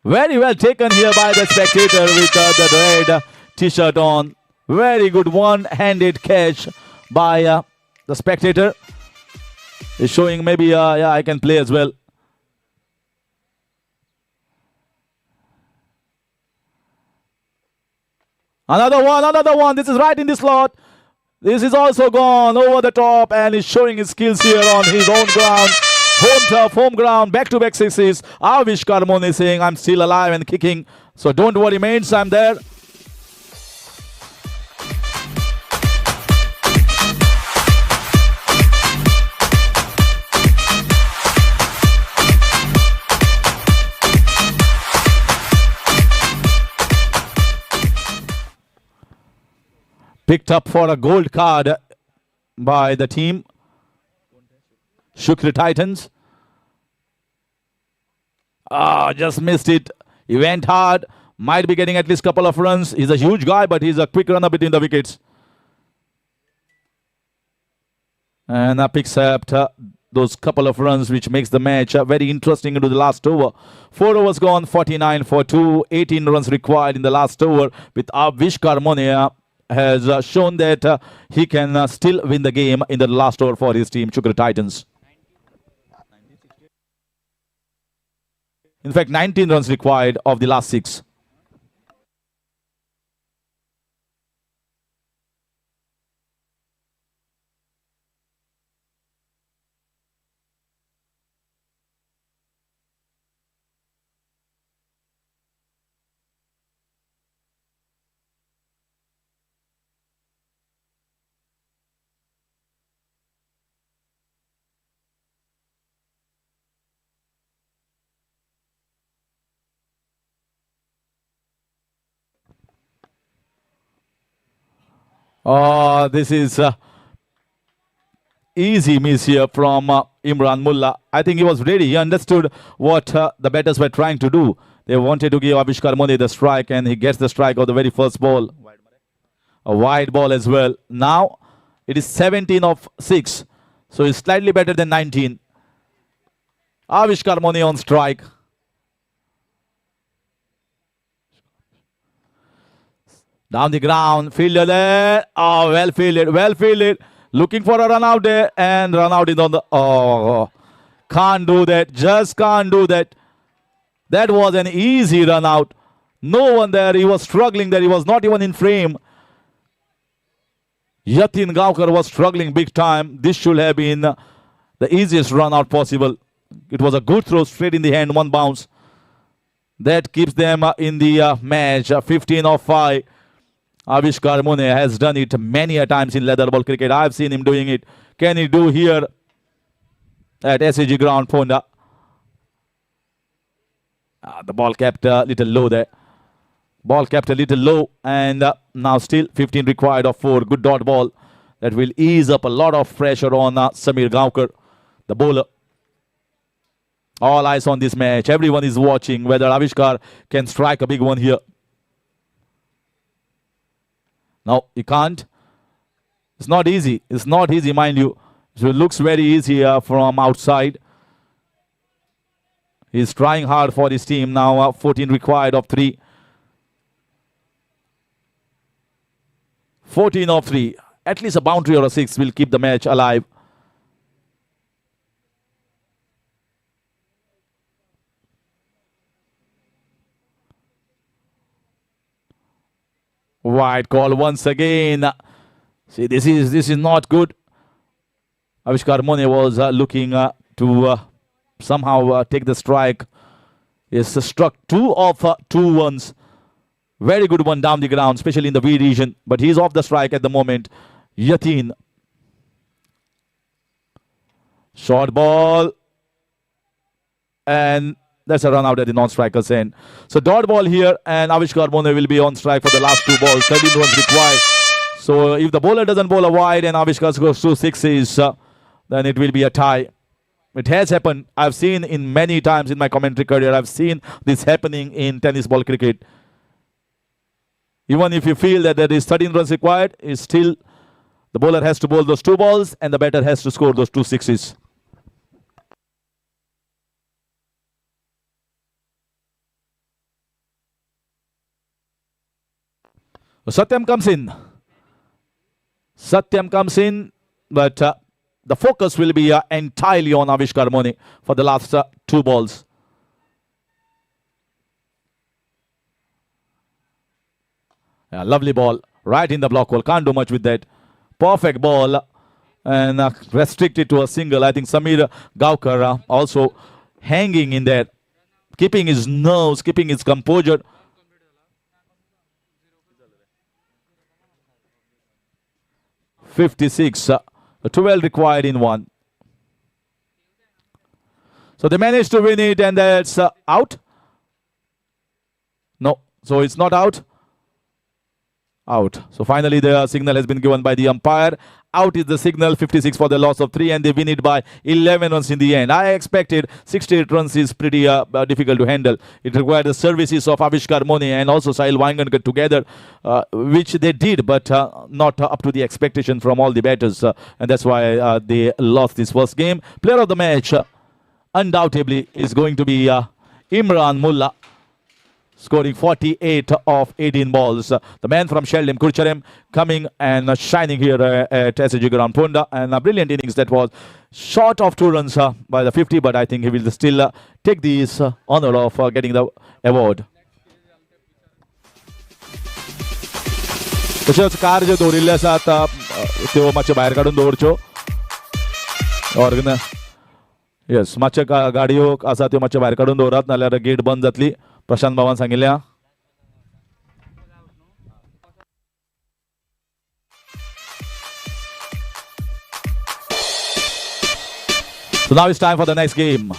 Very well taken here by the spectator with the red t-shirt on. Very good one-handed catch by the spectator. He's showing maybe, yeah, I can play as well. Another one. This is right in the slot. This is also gone over the top, and he's showing his skills here on his own ground. Home turf, home ground, back-to-back 6s. Avishkar Mone saying, I'm still alive and kicking. So don't worry, mates, I'm there. Picked up for a gold card by the team. Shukri Titans. Just missed it. He went hard. Might be getting at least a couple of runs. He's a huge guy, but he's a quick runner between the wickets. And picks up those couple of runs, which makes the match very interesting into the last over. 4 overs gone, 49 for 2. 18 runs required in the last over, with Avishkar Mone has shown that he can still win the game in the last over for his team, Shukri Titans. In fact, 19 runs required of the last 6. This is easy miss here from Imran Mullah. I think he was ready. He understood what the batters were trying to do. They wanted to give Avishkar Mone the strike, and he gets the strike of the very first ball. A wide ball as well. Now it is 17 of 6. So it's slightly better than 19. Avishkar Mone on strike. Down the ground, fielder there. Oh, well fielded, well fielded. Looking for a run out there, and run out is on the. Oh, can't do that. Just can't do that. That was an easy run out. No one there. He was struggling there. He was not even in frame. Yatin Gaukar was struggling big time. This should have been the easiest run out possible. It was a good throw, straight in the hand, one bounce. That keeps them in the match. 15 of 5. Avishkar Mune has done it many a times in leather ball cricket. I've seen him doing it. Can he do here at SAG ground, Ponda? The ball kept a little low there. Ball kept a little low, and now still 15 required of 4. Good dot ball. That will ease up a lot of pressure on Samir Gaukar, the bowler. All eyes on this match. Everyone is watching whether Avishkar can strike a big one here. No, he can't. It's not easy. It's not easy, mind you. So it looks very easy from outside. He's trying hard for his team now. 14 required of 3. 14 of 3. At least a boundary or a 6 will keep the match alive. Wide call once again. See, this is not good. Avishkar Mone was looking to somehow take the strike. He's struck 2 of 2 ones. Very good one down the ground, especially in the V region. But he's off the strike at the moment. Yatin. Short ball. And that's a run out at the non-striker's end. So dot ball here, and Avishkar Mone will be on strike for the last 2 balls. 13 runs required. So if the bowler doesn't bowl a wide and Avishkar goes 2 6s, then it will be a tie. It has happened. I've seen in many times in my commentary career. I've seen this happening in tennis ball cricket. Even if you feel that there is 13 runs required, it's still the bowler has to bowl those 2 balls and the batter has to score those 2 6s. Satyam comes in. Satyam comes in, but the focus will be entirely on Avishkar Mone for the last 2 balls. Yeah, lovely ball. Right in the block hole. Can't do much with that. Perfect ball. And restricted to a single. I think Samir Gaukar also hanging in there. Keeping his nerves, keeping his composure. .56. 12 required in 1. So they managed to win it, and that's out. No, so it's not out. Out. So finally the signal has been given by the umpire. Out is the signal. 56 for the loss of 3, and they win it by 11 runs in the end. I expected 68 runs is pretty difficult to handle. It required the services of Avishkar Mone and also Sahil Wangankar together, which they did, but not up to the expectation from all the batters. And that's why they lost this first game. Player of the match, undoubtedly, is going to be Imran Mullah, scoring 48 of 18 balls. The man from Sheldon, Kurcharem, coming and shining here at SAG Ground Ponda. And a brilliant innings that was short of 2 runs by the 50, but I think he will still take this honor of getting the award. तशेंच car ज्यो दवरिल्ल्यो आसात त्यो मातशे भायर काडून दवरच्यो. Yes, मातशे गाडयो आसा त्यो मातशे भायर काडून दवरात, नाल्यार गेट बंद जातली. प्रशांत बाबान सांगिल्ल्या. So now it's time for the next game.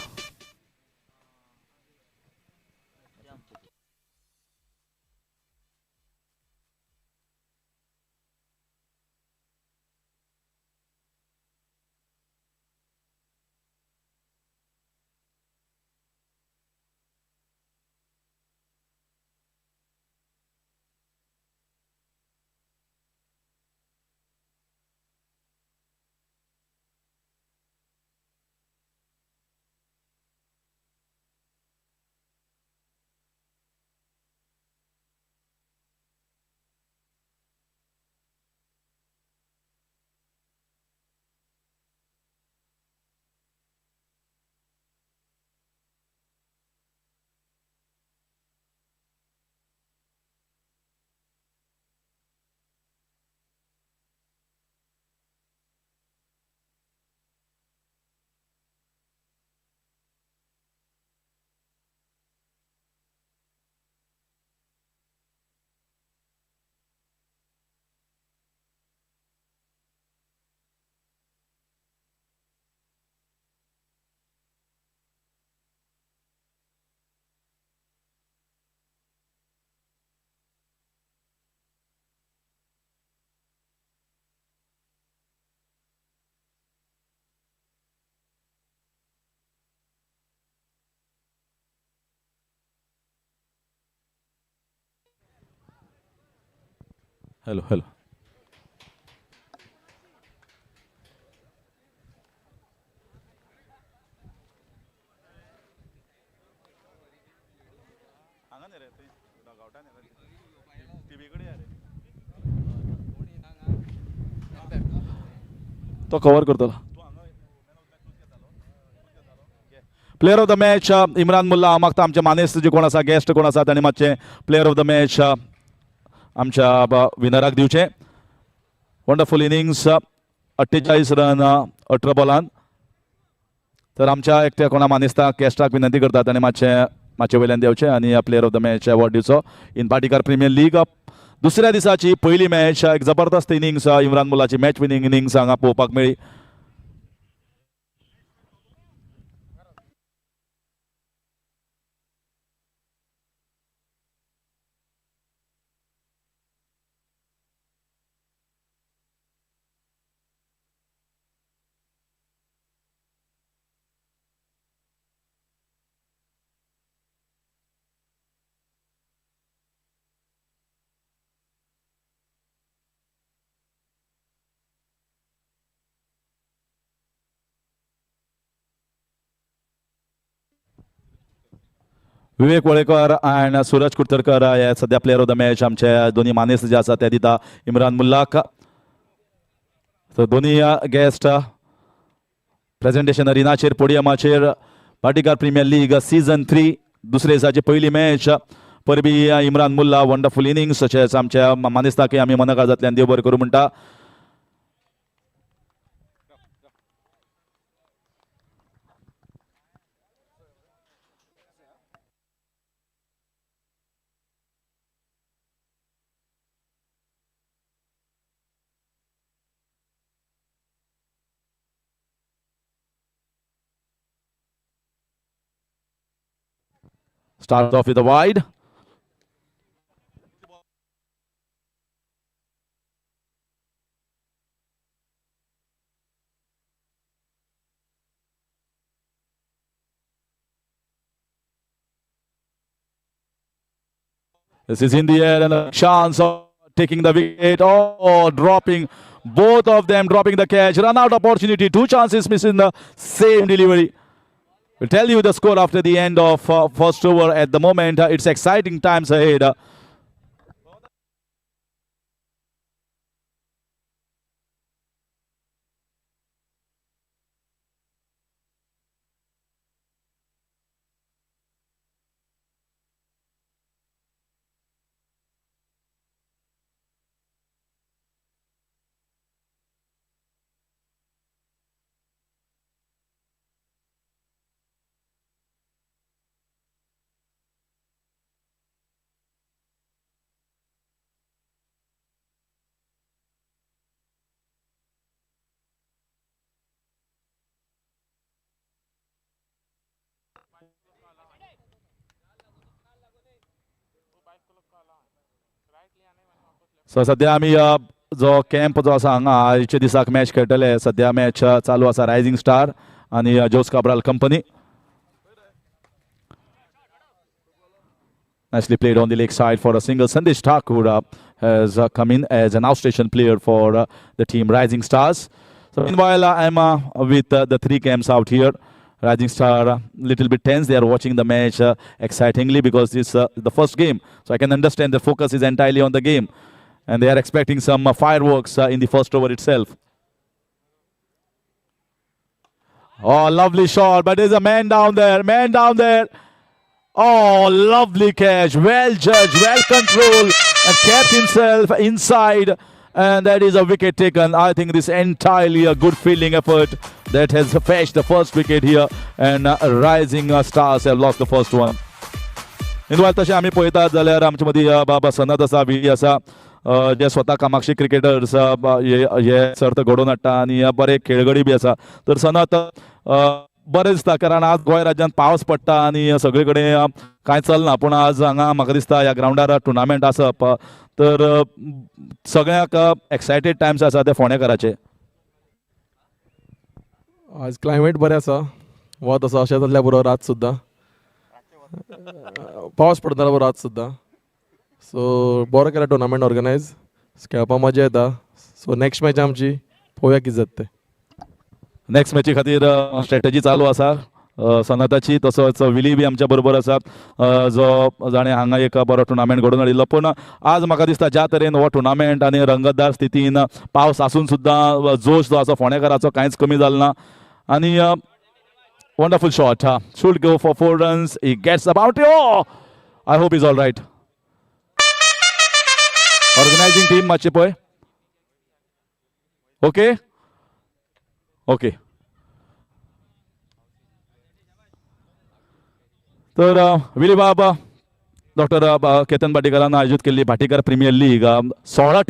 Hello, hello. तो कव्हर करतलो. Player of the match Imran Mulla. हांव मागता आमचे मानेस्त जे कोण आसा, गेस्ट कोण आसा, तांणी मातशें प्लेयर ऑफ द मॅच आमच्या विनराक दिवचे. Wonderful innings, 48 run 18 बॉलान. तर आमच्या एकट्या कोणा मानेस्ताक गेस्टाक विनंती करता ताणें मातशें वयल्यान देंवचें आनी player of the match award दिवचो. इन भाटीकार प्रिमियर लीग दुसऱ्या दिसाची पयली मॅच. एक जबरदस्त इनिंग्स इम्रान मुल्लाची मॅच विनींग इनिंग्स हांगा पळोवपाक मेळ्ळी. विवेक वळेकर आणि सूरज कुडतरकर हे सध्या प्लेयर ऑफ द मॅच आमचे दोन्ही मानेस्त जे आसा ते दिता इम्रान मुल्लाक. तर दोन्ही गेस्ट प्रेझेंटेशन अरिनाचेर पोडियमाचेर भाटीकार प्रिमियर लीग सीझन 3 दुसरे दिसाची पयली मॅच. परबी इम्रान मुल्ला वंडरफूल इनिंग्स. तशेंच आमच्या मानेस्ताकय आमी मनकाळजांतल्यान देव बरें करूं म्हणटा. Starts off with a wide. This is in the air and a chance of taking the wicket. Oh, dropping. Both of them dropping the catch. Run out opportunity. 2 chances missing the same delivery. We'll tell you the score after the end of first over. At the moment, it's exciting times ahead. सो सध्या आमी जो camp जो आसा हांगा आयच्या दिसाक match खेळटले. सध्या match चालू आसा रायझिंग स्टार आनी Jose Cabral company. Nicely played on the leg side for a single. Sandesh Thakur has come in as an outstation player for the team Rising Stars. So meanwhile, I'm with the 3 camps out here. Rising Star little bit tense. They are watching the match excitingly because this is the first game. So I can understand the focus is entirely on the game. And they are expecting some fireworks in the first over itself. Oh, lovely shot. But there's a man down there. Man down there. Oh, lovely catch. Well judged, well controlled, and kept himself inside. And that is a wicket taken. I think this entirely a good fielding effort that has fetched the first wicket here. And Rising Stars have lost the first one. Meanwhile, तशें आमी पळयतात जाल्यार आमचे मदीं बाबा सनत आसा, we आसा, जे स्वता Kamakshi cricketers हे सर्त घडोवन हाडटा आनी बरे खेळगडी बी आसा. तर सनत बरें दिसता कारण आज गोंय राज्यांत पावस पडटा आनी सगळे कडेन कांय चलना, पूण आज हांगा म्हाका दिसता ह्या ग्रावंडार टुर्नामेंट आसप, तर सगळ्यांक एक्सायटेड टायम्स आसा ते फोंडेकाराचे. आज क्लायमेट बरें आसा, वत आसा, अशें जाल्ल्या बरोबर रात सुद्दां पावस पडटलो बरो रात सुद्दां. सो बरो केला टुर्नामेंट ऑर्गनायज खेळपाक मजा येता. सो नेक्स्ट मॅच आमची पळोवया कितें जाता तें. नेक्स्ट मॅची खातीर स्ट्रॅटजी चालू आसा सनताची, तसोच विली बी आमच्या बरोबर आसात, जो जाणें हांगा एक बरो टुर्नामेंट घडोवन हाडिल्लो. पूण आज म्हाका दिसता ज्या तरेन हो टुर्नामेंट आनी रंगतदार स्थितीन पावस आसून सुद्दां जोश जो आसा फोंडेकाराचो कांयच कमी जालो ना. आनी wonderful shot, should go for 4 runs. He gets the boundary. Oh, I hope he's all right. Organizing team मातशें पळय. ओके. तर विली बाबा डॉक्टर केतन भाटीकारान आयोजीत केल्ली भाटीकार प्रिमियर लीग 16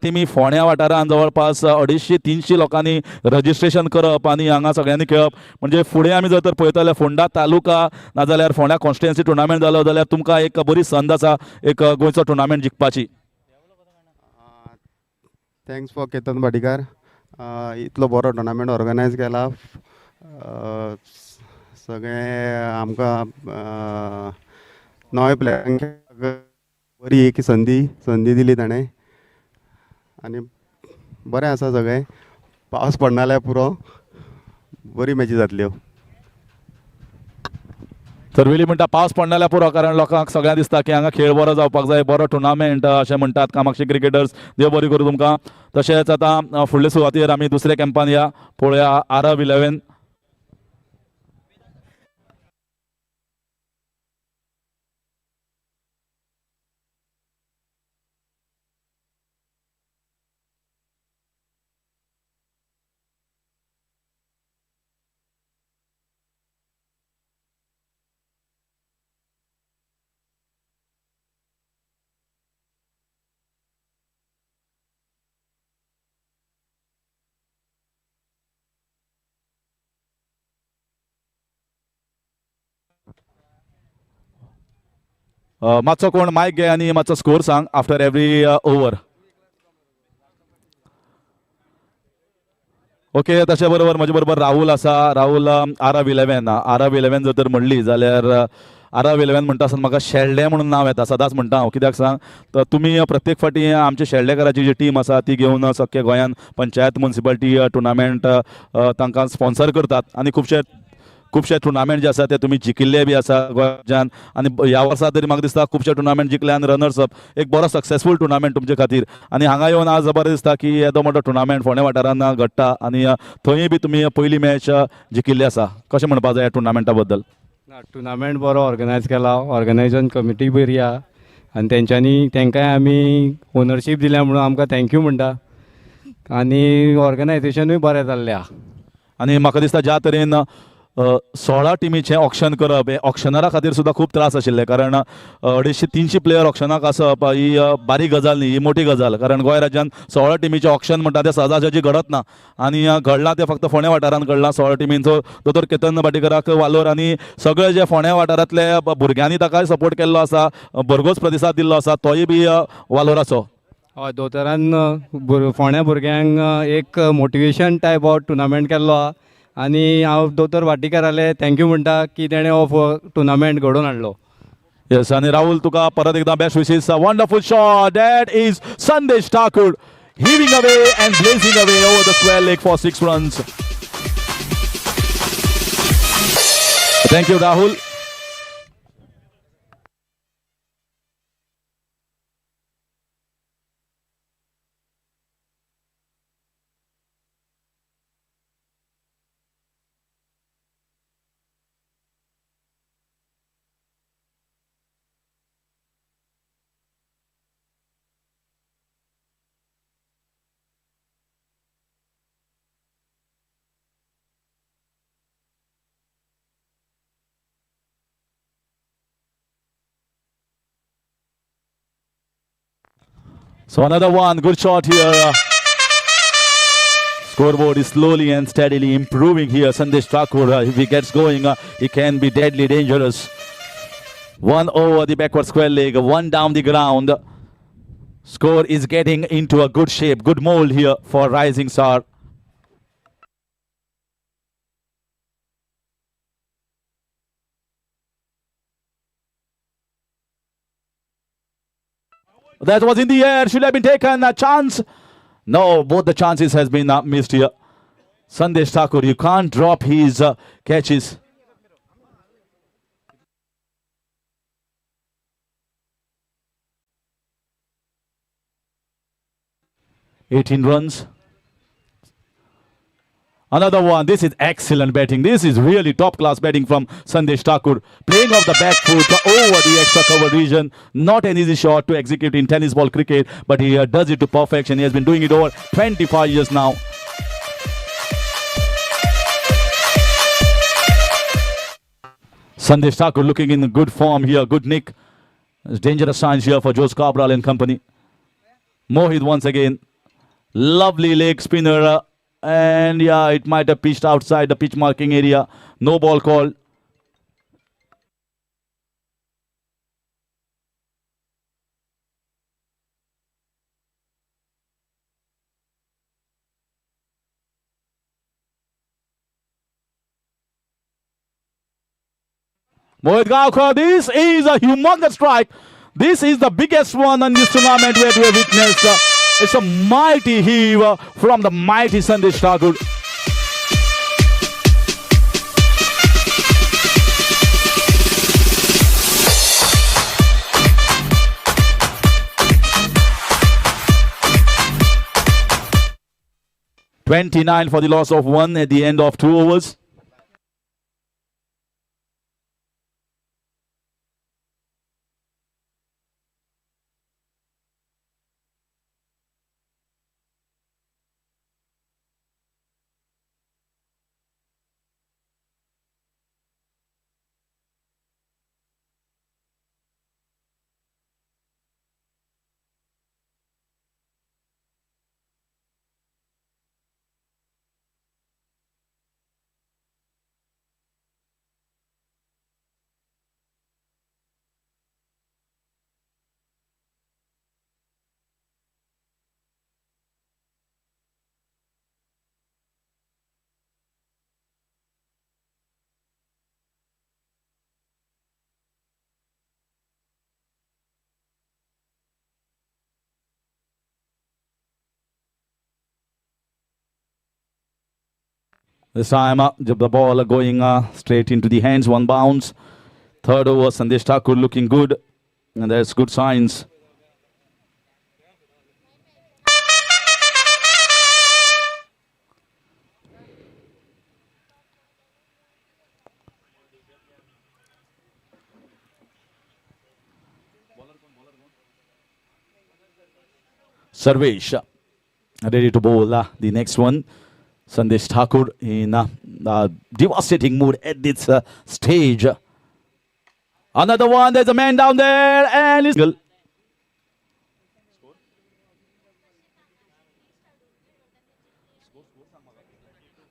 टिमी फोंड्या वाठारांत जवळपास 250-300 लोकांनी रजिस्ट्रेशन करप आनी हांगा सगळ्यांनी खेळप. म्हणजे फुडें आमी जर तर पळयता जाल्यार फोंडा तालुका नाजाल्यार फोंड्या कॉन्स्टिट्युएन्सी टुर्नामेंट जालो जाल्यार तुमकां एक बरी संद आसा एक गोंयचो टुर्नामेंट जिखपाची. थँक्स फॉर केतन भाटीकार, इतलो बरो टुर्नामेंट ऑर्गनायज केला. सगळे आमकां नवे प्लेयरांक बरी एक संदी दिली ताणें आनी बरें आसा सगळें. पावस पडना जाल्यार पुरो बरी मॅची जातल्यो. तर विली म्हणटा पावस पडना जाल्यार पुरो, कारण लोकांक सगळ्यांक दिसता की हांगा खेळ बरो जावपाक जाय, बरो टुर्नामेंट अशें म्हणटात कामाक्षी क्रिकेटर्स. देव बरी करूं तुमकां. तशेंच आतां फुडले सुवातेर आमी दुसऱ्या कॅम्पान या पळोवया RF11. मातसो कोण मायक घे आनी मातसो स्कोर सांग आफ्टर एवरी ओवर. ओके, तशे बरोबर म्हजे बरोबर राहुल आसा. राहुल RF11 जर तर म्हणली जाल्यार RF11 म्हणटा आसतना म्हाका शेळडे म्हणून नांव येता, सदांच म्हणटा हांव. कित्याक सांग, तर तुमी प्रत्येक फावटी आमच्या शेळडेकाराची जी टीम आसा ती घेवन सख्या गोंयान पंचायत म्युनिसिपालिटी टुर्नामेंट तांकां स्पॉन्सर करतात आनी खुबशे टुर्नामेंट जे आसा ते तुमी जिखिल्ले बी आसा गोंयान. आनी ह्या वर्सा तरी म्हाका दिसता खुबशे टुर्नामेंट जिखले आनी रनर्स अप, एक बरो सक्सेसफूल टुर्नामेंट तुमचे खातीर. आनी हांगा येवन आज बरें दिसता की येदो मोठो टुर्नामेंट फोंड्या वाठारांत घडटा आनी थंय बी तुमी पयली मॅच जिखिल्ली आसा. कशें म्हणपाक जाय ह्या टुर्नामेंटा बद्दल? टुर्नामेंट बरो ऑर्गनायज केला, ऑर्गनायझेशन कमिटी बरी आहा आनी तेंकांय आमी ओनरशीप दिल्या म्हणून आमकां थँक्यू म्हणटा. आनी ऑर्गनायझेशनूय बरें जाल्लें आहा. आनी म्हाका दिसता ज्या तरेन 16 टिमीचें ऑक्शन करप हे ऑक्शनरा खातीर सुद्दां खूब त्रास आशिल्ले, कारण 250-300 प्लेयर ऑक्शनाक आसप ही बारीक गजाल न्ही, ही मोठी गजाल. कारण गोंय राज्यान 16 टिमीचें ऑक्शन म्हणटा तें सहजासहजी घडत ना आनी घडलां तें फक्त फोंड्या वाठारांत घडलां 16 टिमींचो. दोतोर केतन भाटीकाराक वालोर आनी सगळे जे फोंड्या वाठारांतले भुरग्यांनी ताकाय सपोर्ट केल्लो आसा, भरघोस प्रतिसाद दिल्लो आसा, तोय बी वालोराचो. हय, दोतोरान फोंड्या भुरग्यांक एक मोटिवेशन टायप ऑफ टुर्नामेंट केल्लो आहा आनी हांव दोतोर भाटीकाराले थँक्यू म्हणटा की तेणें हो टुर्नामेंट घडोवन हाडलो. येस, आनी राहुल तुका परत एकदा best wishes. Wonderful shot, that is संदेश Thakur heaving away and blazing away over the square leg for 6 runs. Thank you, Rahul. So another one, good shot here. Scoreboard is slowly and steadily improving here. Sandesh Thakur, if he gets going, he can be deadly dangerous. One over the backward square leg, one down the ground. Score is getting into a good shape, good mold here for Rising Star. That was in the air. Should have been taken. A chance. No, both the chances has been missed here. Sandesh Thakur, you can't drop his catches. "18 runs. Another one. This is excellent batting. This is really top-class batting from Sandesh Thakur. Playing off the back foot over the extra cover region. Not an easy shot to execute in tennis ball cricket, but he does it to perfection. He has been doing it over 25 years now. Sandesh Thakur looking in good form here. Good nick. There's dangerous signs here for Jose Cabral and company. Mohit once again. Lovely leg spinner. And yeah, it might have pitched outside the pitch marking area. No ball called. Mohit Gaonkar, this is a humongous strike. This is the biggest one on this tournament where we have witnessed. It's a mighty heave from the mighty Sandesh Thakur. "29 for the loss of 1 at the end of 2 overs. This time, the ball going straight into the hands, 1 bounce. 3rd over, Sandesh Thakur looking good. And there's good signs. Sarvesh ready to bowl the next one. Sandesh Thakur in devastating mood at this stage. Another one, there's a man down there and it's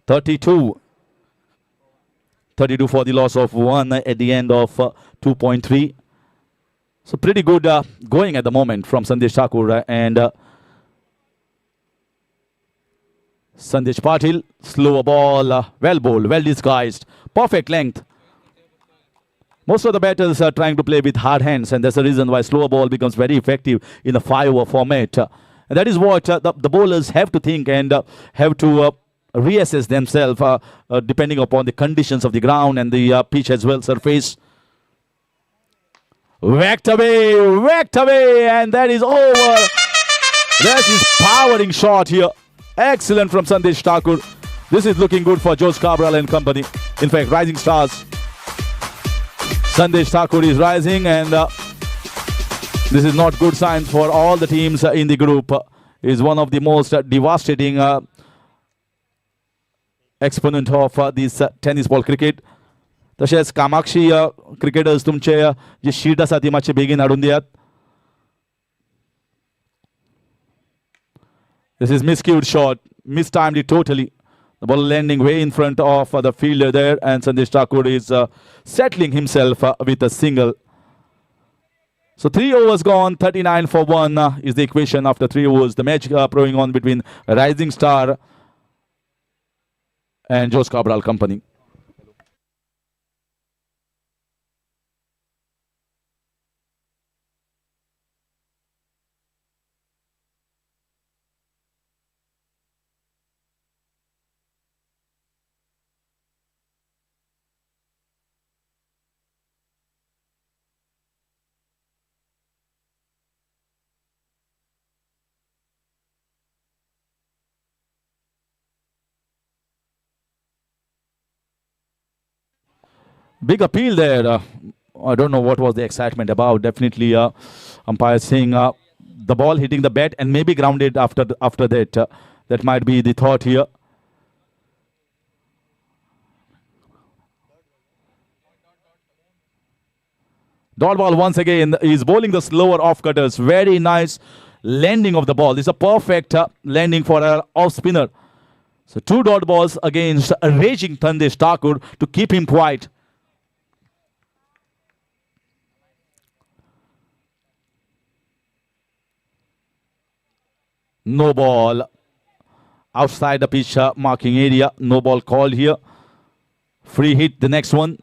32. 32 for the loss of 1 at the end of 2.3. So pretty good going at the moment from Sandesh Thakur and Sandesh Patil. Slower ball, well bowled, well disguised, perfect length. Most of the batters are trying to play with hard hands, and that's the reason why slower ball becomes very effective in a 5-over format. And that is what the bowlers have to think and have to reassess themselves depending upon the conditions of the ground and the pitch as well, surface. Whacked away, and that is over. That's his powering shot here. Excellent from Sandesh Thakur. This is looking good for Jose Cabral and company. In fact, rising stars. Sandesh Thakur is rising, and this is not good signs for all the teams in the group. Is one of the most devastating exponent of this tennis ball cricket. तशेंच Kamakshi cricketers तुमचे जे sheet आसा ती मातशी बेगीन हाडून दियात. This is miscued shot, mistimed it totally. The ball landing way in front of the fielder there, and Sandesh Thakur is settling himself with a single. So 3 overs gone, 39 for 1 is the equation after 3 overs. The match going on between Rising Star and Jose Cabral company. Big appeal there. I don't know what was the excitement about. Definitely, umpire saying the ball hitting the bat and maybe grounded after that. That might be the thought here. Dot ball once again. He's bowling the slower off cutters. Very nice landing of the ball. This is a perfect landing for an off spinner. So 2 dot balls against a raging Sandesh Thakur to keep him quiet. No ball outside the pitch marking area. No ball called here. Free hit the next one.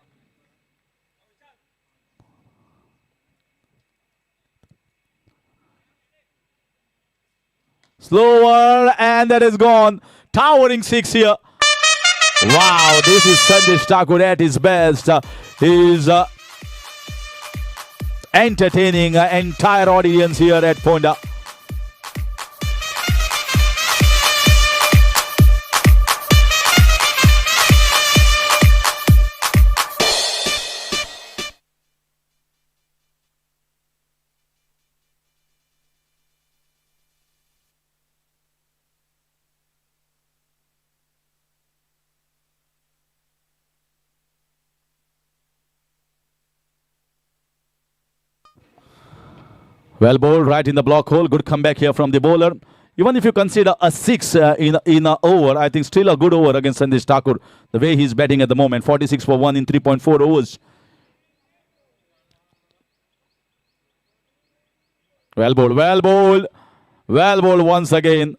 Slower, and that is gone. Towering 6 here. Wow, this is Sandesh Thakur at his best. He's entertaining an entire audience here at Ponda. Well bowled right in the block hole. Good comeback here from the bowler. Even if you consider a 6 in an over, I think still a good over against Sandesh Thakur. The way he's batting at the moment, 46 for 1 in 3.4 overs. Well bowled, well bowled. Well bowled once again.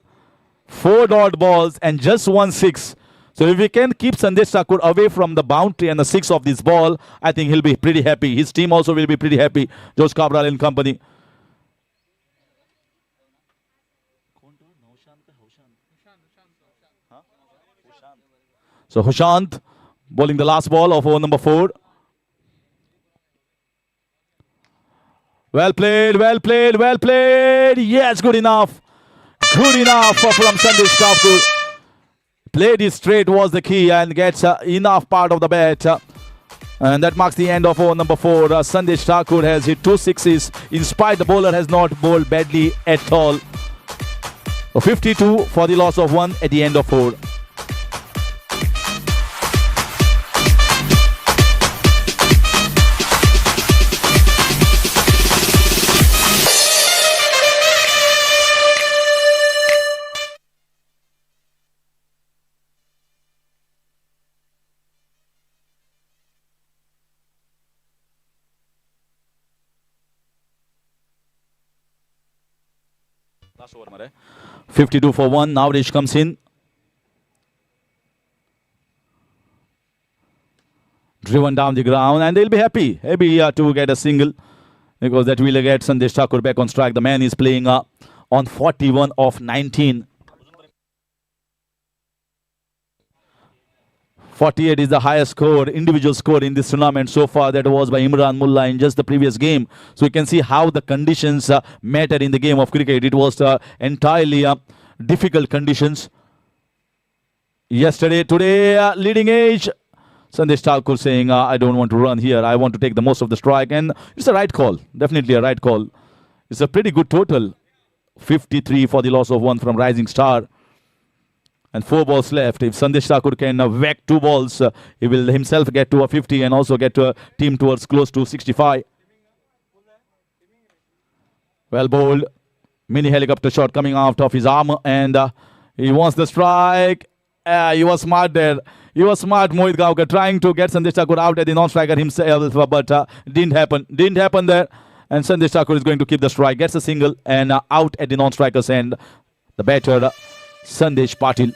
4 dot balls and just 1 6. So if we can keep Sandesh Thakur away from the boundary and the 6 of this ball, I think he'll be pretty happy. His team also will be pretty happy. Jose Cabral and company. So Hushant bowling the last ball of over number 4. Well played, well played, well played. Yes, good enough. Good enough from Sandesh Thakur. Played it straight was the key and gets enough part of the bat. And that marks the end of over number 4. Sandesh Thakur has hit 2 sixes. In spite the bowler has not bowled badly at all. So 52 for the loss of 1 at the end of 4. Last over, Mare. 52 for 1. Now Rish comes in. Driven down the ground, and they'll be happy. Happy to get a single because that will get Sandesh Thakur back on strike. The man is playing on 41 of 19. 48 is the highest score, individual score in this tournament so far. That was by Imran Mullah in just the previous game. So you can see how the conditions matter in the game of cricket. It was entirely difficult conditions yesterday. Today, leading age. Sandesh Thakur saying, I don't want to run here. I want to take the most of the strike. And it's a right call. Definitely a right call. It's a pretty good total. 53 for the loss of 1 from Rising Star. And 4 balls left. If Sandesh Thakur can whack 2 balls, he will himself get to a 50 and also get to a team towards close to 65. Well bowled. Mini helicopter shot coming out of his arm. And he wants the strike. He was smart there. He was smart, Mohit Gavkar, trying to get Sandesh Thakur out at the non-striker himself. But didn't happen. Didn't happen there. And Sandesh Thakur is going to keep the strike. Gets a single and out at the non-striker's end. The batter, Sandesh Patil.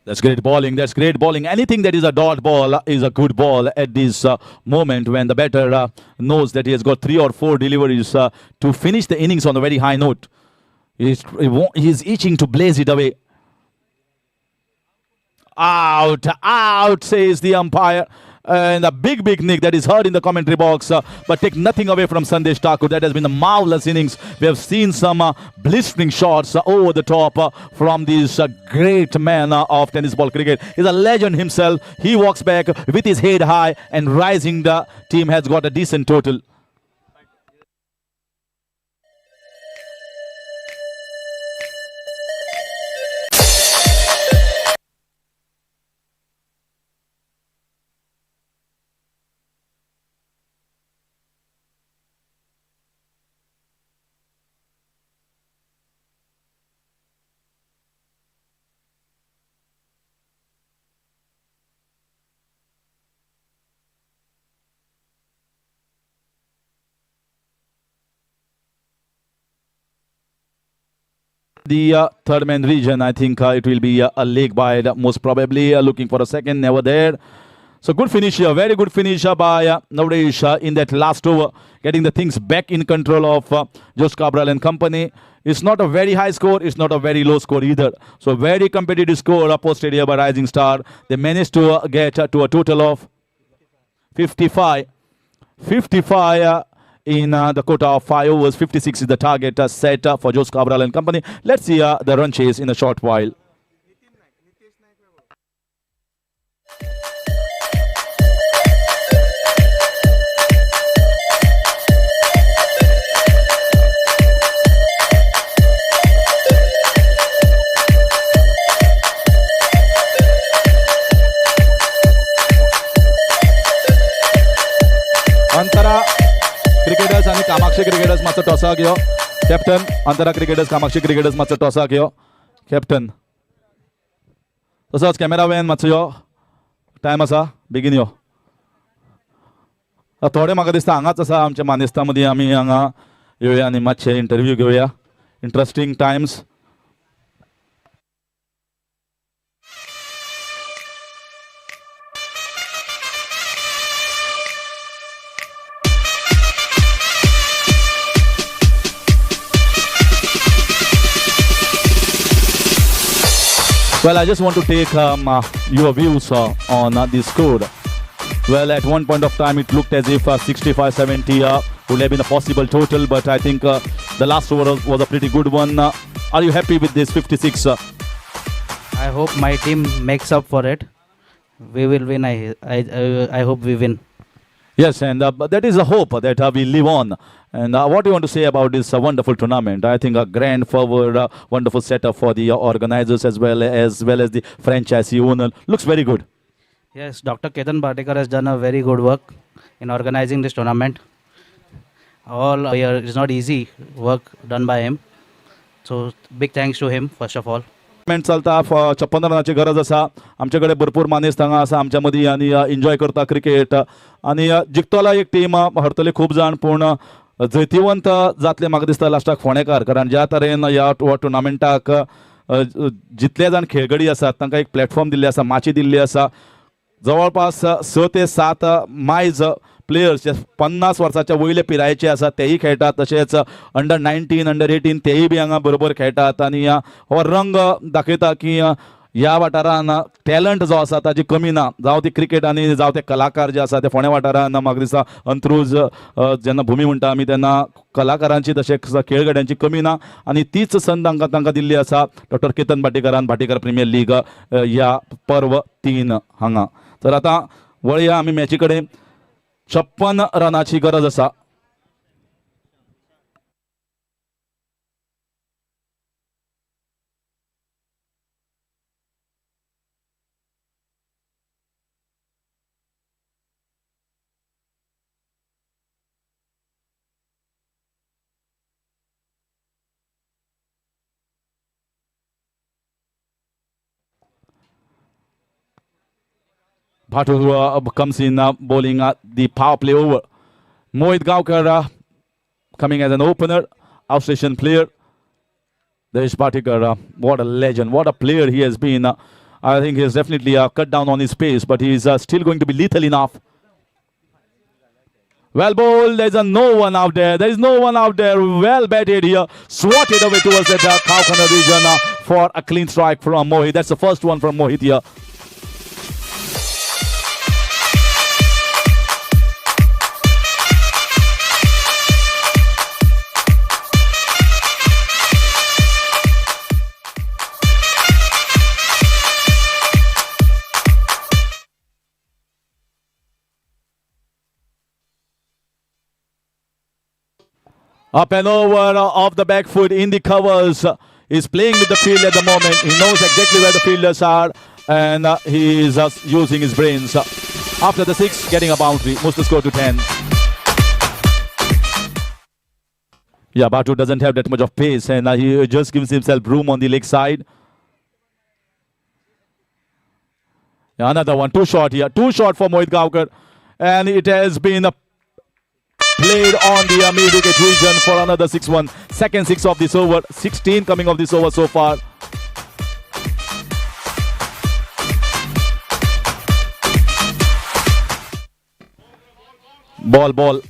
That's great bowling. That's great bowling. Anything that is a dot ball is a good ball at this moment when the batter knows that he has got 3 or 4 deliveries to finish the innings on a very high note. He's itching to blaze it away. Out, out, says the umpire. And a big nick that is heard in the commentary box. But take nothing away from Sandesh Thakur. That has been a marvelous innings. We have seen some blistering shots over the top from this great man of tennis ball cricket. He's a legend himself. He walks back with his head high and rising. The team has got a decent total. The third man region, I think it will be a leg by most probably looking for a second, never there. So good finish here, very good finish by Navresh in that last over, getting the things back in control of Jose Cabral and company. It's not a very high score, it's not a very low score either. So very competitive score posted here by Rising Star. They managed to get to a total of 55. 55 in the quota of 5 overs. 56 is the target set for Jose Cabral and company. Let's see the run chase in a short while. Antara cricketers and Kamakshi cricketers must toss agyo. Captain, Antara cricketers, Kamakshi cricketers must toss agyo. Captain. Toss camera when must yo. Time asa begin yo. थोडे म्हाका दिसता हांगाच आसा आमच्या मानेस्ता मदीं आमी हांगा येवया आनी मातशे इंटरव्यू घेवया. Interesting Times. Well, I just want to take your views on this score. Well, at one point of time, it looked as if 65-70 would have been a possible total, but I think the last over was a pretty good one. Are you happy with this 56? I hope my team makes up for it. We will win. I hope we win. Yes, and that is a hope that we live on. And what do you want to say about this wonderful tournament? I think a grand forward, wonderful setup for the organizers as well as the franchisee owner. Looks very good. Yes, Dr. Ketan Bhatikar has done a very good work in organizing this tournament. All year is not easy work done by him. So big thanks to him first of all. चलता 56 रनाची गरज आसा. आमच्याकडे भरपूर मानेस्त हांगा आसा आमच्या मदीं आनी एन्जॉय करता क्रिकेट आनी जिखतलो एक टीम हरतले खूब जाण पूण जैतिवंत जातले म्हाका दिसता लास्टाक फोंडेकार कारण ज्या तरेन ह्या टुर्नामेंटाक जितले जाण खेळगडी आसात तांकां एक प्लॅटफॉर्म दिल्ले आसा माची दिल्ली आसा जवळपास 6 ते 7 मायज प्लेयर्स जे 50 वर्साच्या वयले पिरायेचे आसात तेही खेळटात तशेंच अंडर 19 अंडर 18 तेही बी हांगा बरोबर खेळटात आनी हो रंग दाखयता की ह्या वाठारान टॅलंट जो आसा ताची कमी ना जावं ती क्रिकेट आनी जावं ते कलाकार जे आसा ते फोंड्या वाठारान म्हाका दिसता अंत्रूज जेन्ना भुमी म्हणटा आमी तेन्ना कलाकारांची तशेंच खेळगड्यांची कमी ना आनी तीच संद तांकां दिल्ली आसा डॉक्टर केतन भाटीकारान भाटीकार प्रिमियर लीग ह्या पर्व 3 हांगा. तर आतां वळया आमी मॅची कडेन. 56 रनाची गरज आसा. Bhatu comes in bowling the power play over. Mohit Gaonkar coming as an opener, outstation player. There is Bhatikar, what a legend, what a player he has been. I think he has definitely cut down on his pace, but he is still going to be lethal enough. Well bowled, there's no one out there. There is no one out there. Well batted here. Swatted away towards the cow corner region for a clean strike from Mohit. That's the first one from Mohit here. Up and over off the back foot in the covers. He's playing with the field at the moment. He knows exactly where the fielders are, and he is using his brains. After the 6, getting a boundary, moves the score to 10. Yeah, Batu doesn't have that much of pace, and he just gives himself room on the leg side. Yeah, another one, too short here. Too short for Mohit Gavkar, and it has been played on the mid-wicket region for another 6-1. Second 6 of this over. 16 coming of this over so far. Ball.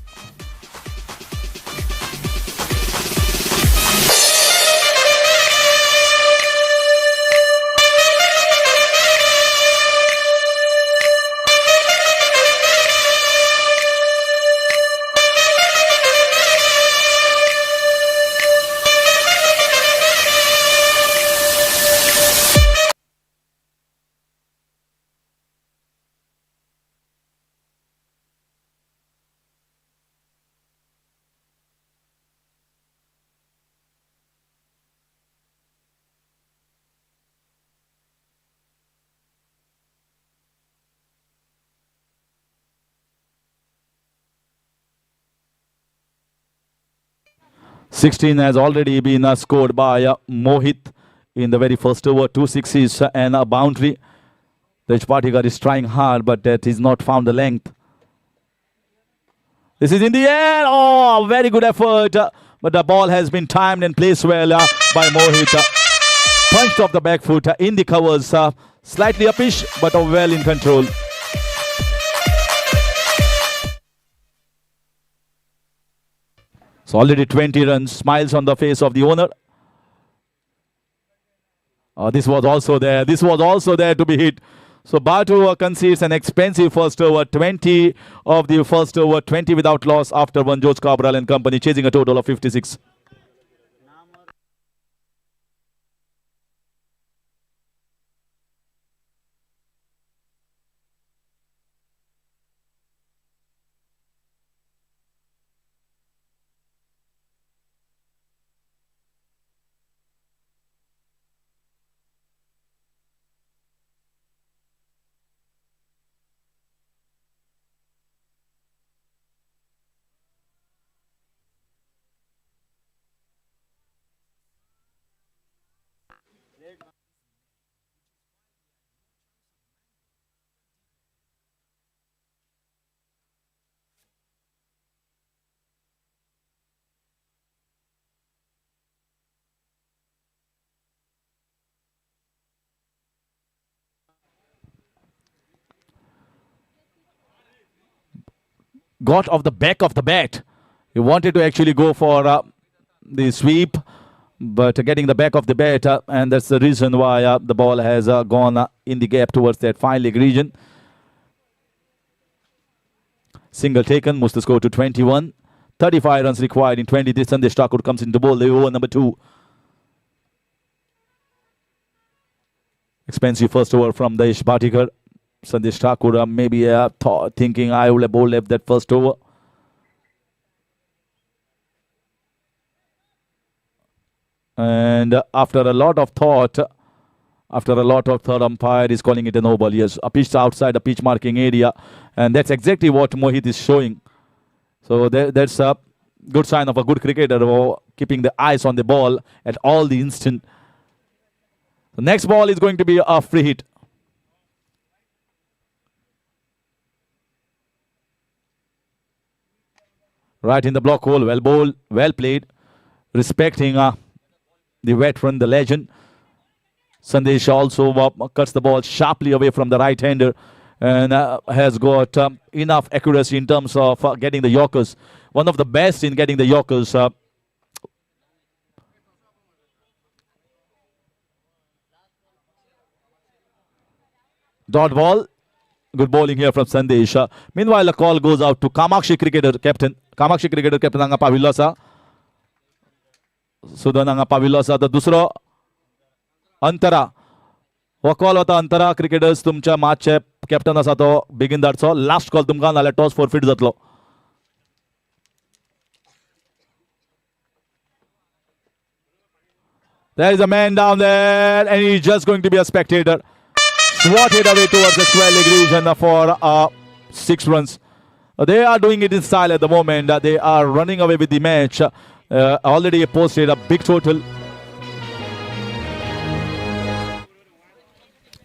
Sixteen has already been scored by Mohit in the very first over. 2 sixes and a boundary. Bhatikar is trying hard, but that is not found the length. This is in the air. Oh, very good effort. But the ball has been timed and placed well by Mohit. Punched off the back foot in the covers. Slightly uppish, but well in control. So already 20 runs. Smiles on the face of the owner. This was also there. This was also there to be hit. So Batu concedes an expensive first over. 20 of the first over. 20 without loss after one. George Cabral and company chasing a total of 56. Got off the back of the bat. He wanted to actually go for the sweep, but getting the back of the bat, and that's the reason why the ball has gone in the gap towards that fine leg region. Single taken, moves the score to 21. 35 runs required in 20. This Sandesh Thakur comes into bowl, the over number 2. Expensive first over from Desh Bhatikar. Sandesh Thakur maybe thinking I would have bowled left that first over. And after a lot of thought, umpire is calling it a no ball. Yes, a pitch outside the pitch marking area. And that's exactly what Mohit is showing. So that's a good sign of a good cricketer, keeping the eyes on the ball at all the instant. The next ball is going to be a free hit. Right in the block hole, well bowled, well played, respecting the veteran, the legend. Sandesh also cuts the ball sharply away from the right-hander and has got enough accuracy in terms of getting the Yorkers. One of the best in getting the Yorkers. Dot ball. Good bowling here from Sandesh. Meanwhile, the call goes out to Kamakshi cricketer captain. Kamakshi cricketer captain anga pavilasa. Sudan anga pavilasa. The dusro Antara. Ho call hota Antara cricketers tumcha match captain asa to begin that so last call tumka nale toss forfeit zatlo. There is a man down there and he's just going to be a spectator. Swatted away towards the square leg region for 6 runs. They are doing it in style at the moment. They are running away with the match. Already posted a big total.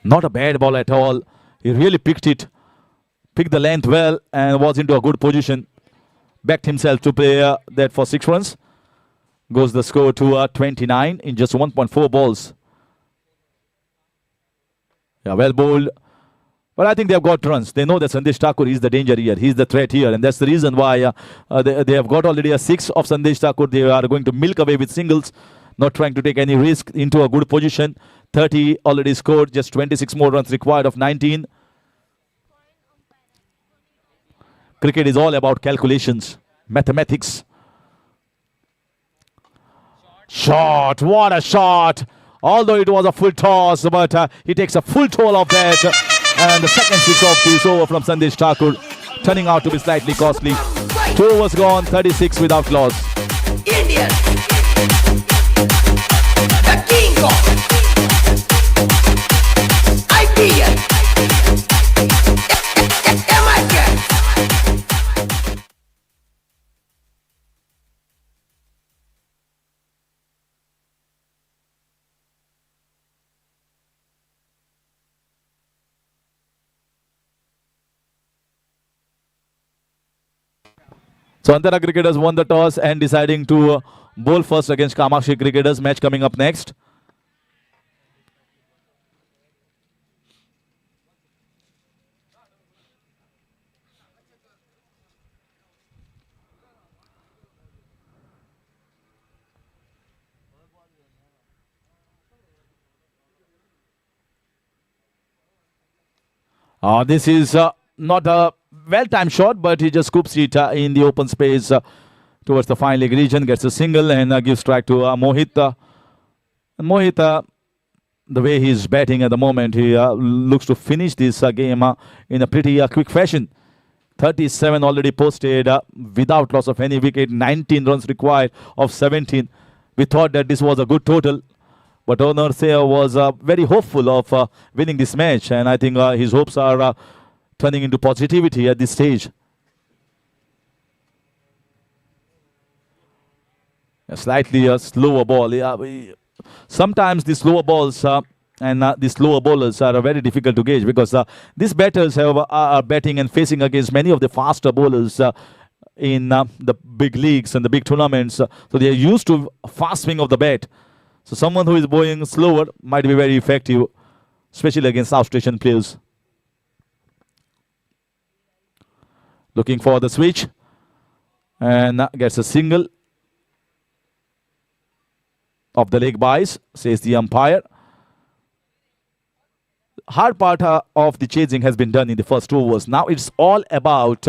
Not a bad ball at all. He really picked it. Picked the length well and was into a good position. Backed himself to play that for 6 runs. Goes the score to 29 in just 1.4 balls. Yeah, well bowled. But I think they have got runs. They know that Sandesh Thakur is the danger here. He's the threat here. And that's the reason why they have got already a 6 of Sandesh Thakur. They are going to milk away with singles. Not trying to take any risk into a good position. 30 already scored. Just 26 more runs required of 19. Cricket is all about calculations. Mathematics. Shot. What a shot. Although it was a full toss, but he takes a full toll of that. And the second 6 of this over from Sandesh Thakur, turning out to be slightly costly. 2 overs gone, 36 without loss. Indian, the king of IPL, American. So Antara cricketers won the toss and deciding to bowl first against Kamakshi cricketers. Match coming up next. This is not a well-timed shot, but he just scoops it in the open space towards the fine leg region, gets a single and gives strike to Mohit. Mohit, the way he's batting at the moment, he looks to finish this game in a pretty quick fashion. 37 already posted without loss of any wicket, 19 runs required of 17. We thought that this was a good total, but owner Sayer was very hopeful of winning this match, and I think his hopes are turning into positivity at this stage. A slightly slower ball. Sometimes the slower balls and the slower bowlers are very difficult to gauge because these batters are batting and facing against many of the faster bowlers in the big leagues and the big tournaments. So they are used to fast swing of the bat. So someone who is bowling slower might be very effective, especially against South Asian players. Looking for the switch and gets a single. Of the leg buys, says the umpire. Hard part of the chasing has been done in the first 2 overs. Now it's all about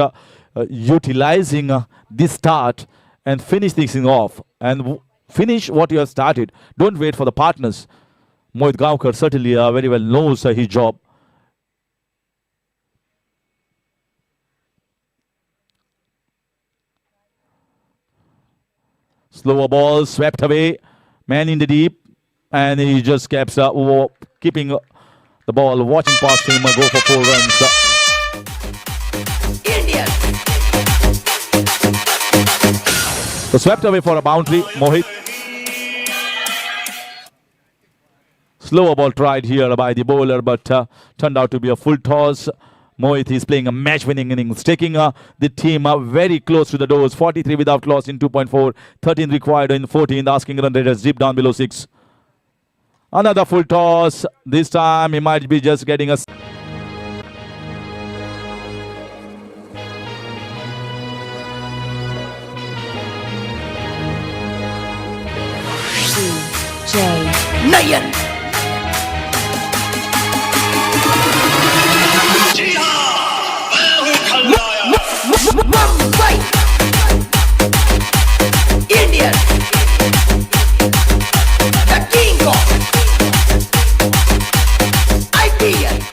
utilizing this start and finish this thing off. And finish what you have started. Don't wait for the partners. Mohit Gaonkar certainly very well knows his job. Slower ball swept away. Man in the deep. And he just keeps keeping the ball, watching past him go for 4 runs. Indian. So swept away for a boundary. Mohit. Slower ball tried here by the bowler, but turned out to be a full toss. Mohit is playing a match-winning innings, taking the team very close to the doors. 43 without loss in 2.4, 13 required in 14. The asking run rate has dipped down below 6. Another full toss. This time he might be just getting a... Nayan. Mumbai. Indian. The king of IPL.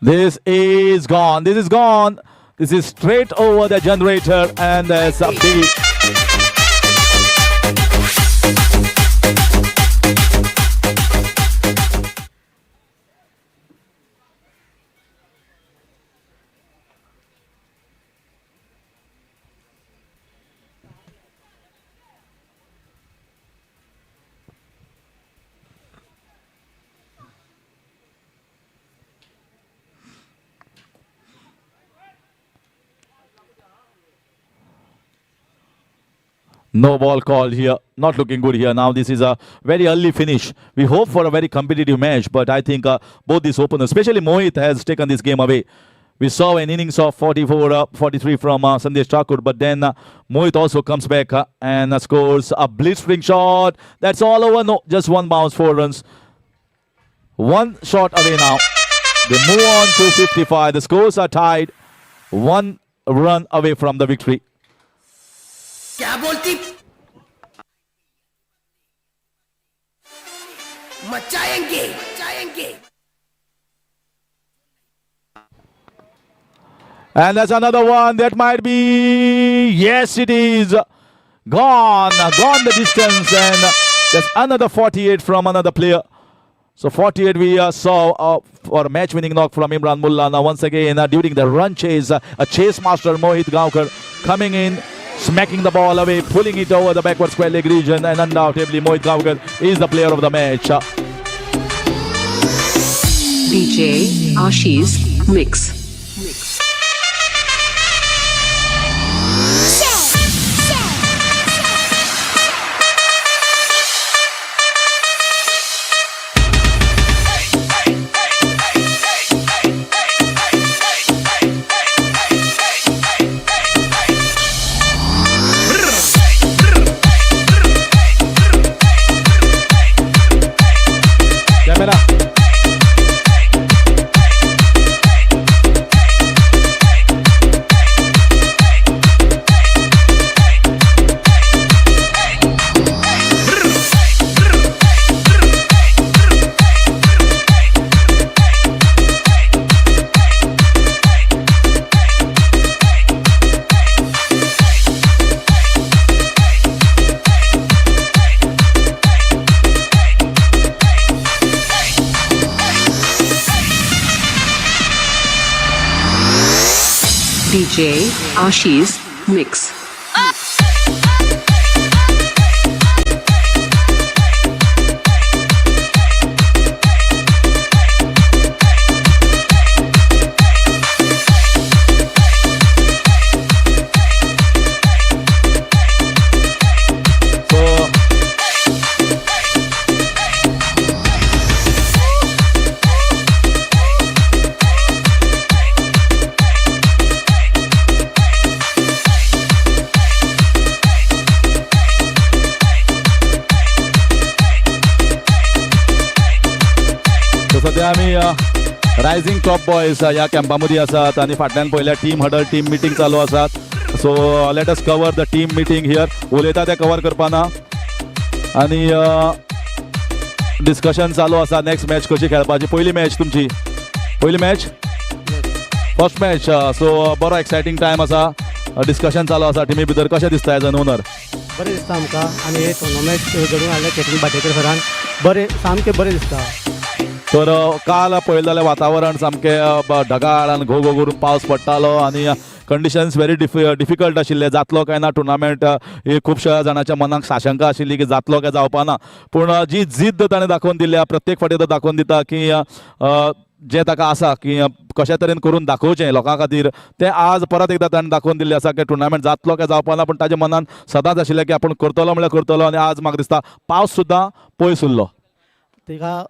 This is gone. This is gone. This is straight over the generator, and there's a big... No ball called here. Not looking good here. Now this is a very early finish. We hope for a very competitive match, but I think both these openers, especially Mohit, has taken this game away. We saw an innings of 43 from Sandesh Thakur, but then Mohit also comes back and scores a blitzing shot. That's all over. No, just one bounce, 4 runs. One shot away now. They move on to 55. The scores are tied. 1 run away from the victory. क्या बोलती मचाएंगे मचाएंगे. And that's another one. That might be... Yes, it is. Gone the distance. And there's another 48 from another player. So 48 we saw for a match-winning knock from Imran Mullah. Now once again during the run chase, a chase master Mohit Gaonkar coming in, smacking the ball away, pulling it over the backward square leg region, and undoubtedly Mohit Gaonkar is the player of the match. DJ Ashi's Mix. DJ Ashi's Mix. सध्या आम्ही rising top boys या कॅम्पामध्ये आसात आणि फाटल्यान पयल्या team huddle team meeting चालू आसात. So let us cover the team meeting here. उलयता ते कवर करपाना आणि डिस्कशन चालू आसा नेक्स्ट मॅच कशी खेळपाची. पहिली मॅच तुमची पहिली मॅच फर्स्ट मॅच. सो बरो एक्सायटींग टायम आसा. डिस्कशन चालू आसा टिमी भितर. कशें दिसता एज अन ओनर? बरें दिसता आमकां आनी हे टुर्नामेंट घडोवन हाडलें केतन भाटेकर सरान. बरें सामकें बरें दिसता. तर काल पळयलें जाल्यार वातावरण सामकें ढगाळ आनी घोव घोव करून पावस पडटालो आनी कंडिशन्स व्हेरी डिफिकल्ट आशिल्ले. जातलो काय ना टुर्नामेंट ही खुबश्या जाणांच्या मनाक साशंका आशिल्ली की जातलो काय जावपा ना. पूण जी जिद्द ताणें दाखोवन दिल्या प्रत्येक फावटी तो दाखोवन दिता की जें ताका आसा की कशा तरेन करून दाखोवचें लोकां खातीर तें आज परत एकदां ताणें दाखोवन दिल्लें आसा की टुर्नामेंट जातलो काय जावपा ना. पूण ताच्या मनान सदांच आशिल्लें की आपूण करतलो म्हळ्यार करतलो. आनी आज म्हाका दिसता पावस सुद्दां पयस उरलो. तेका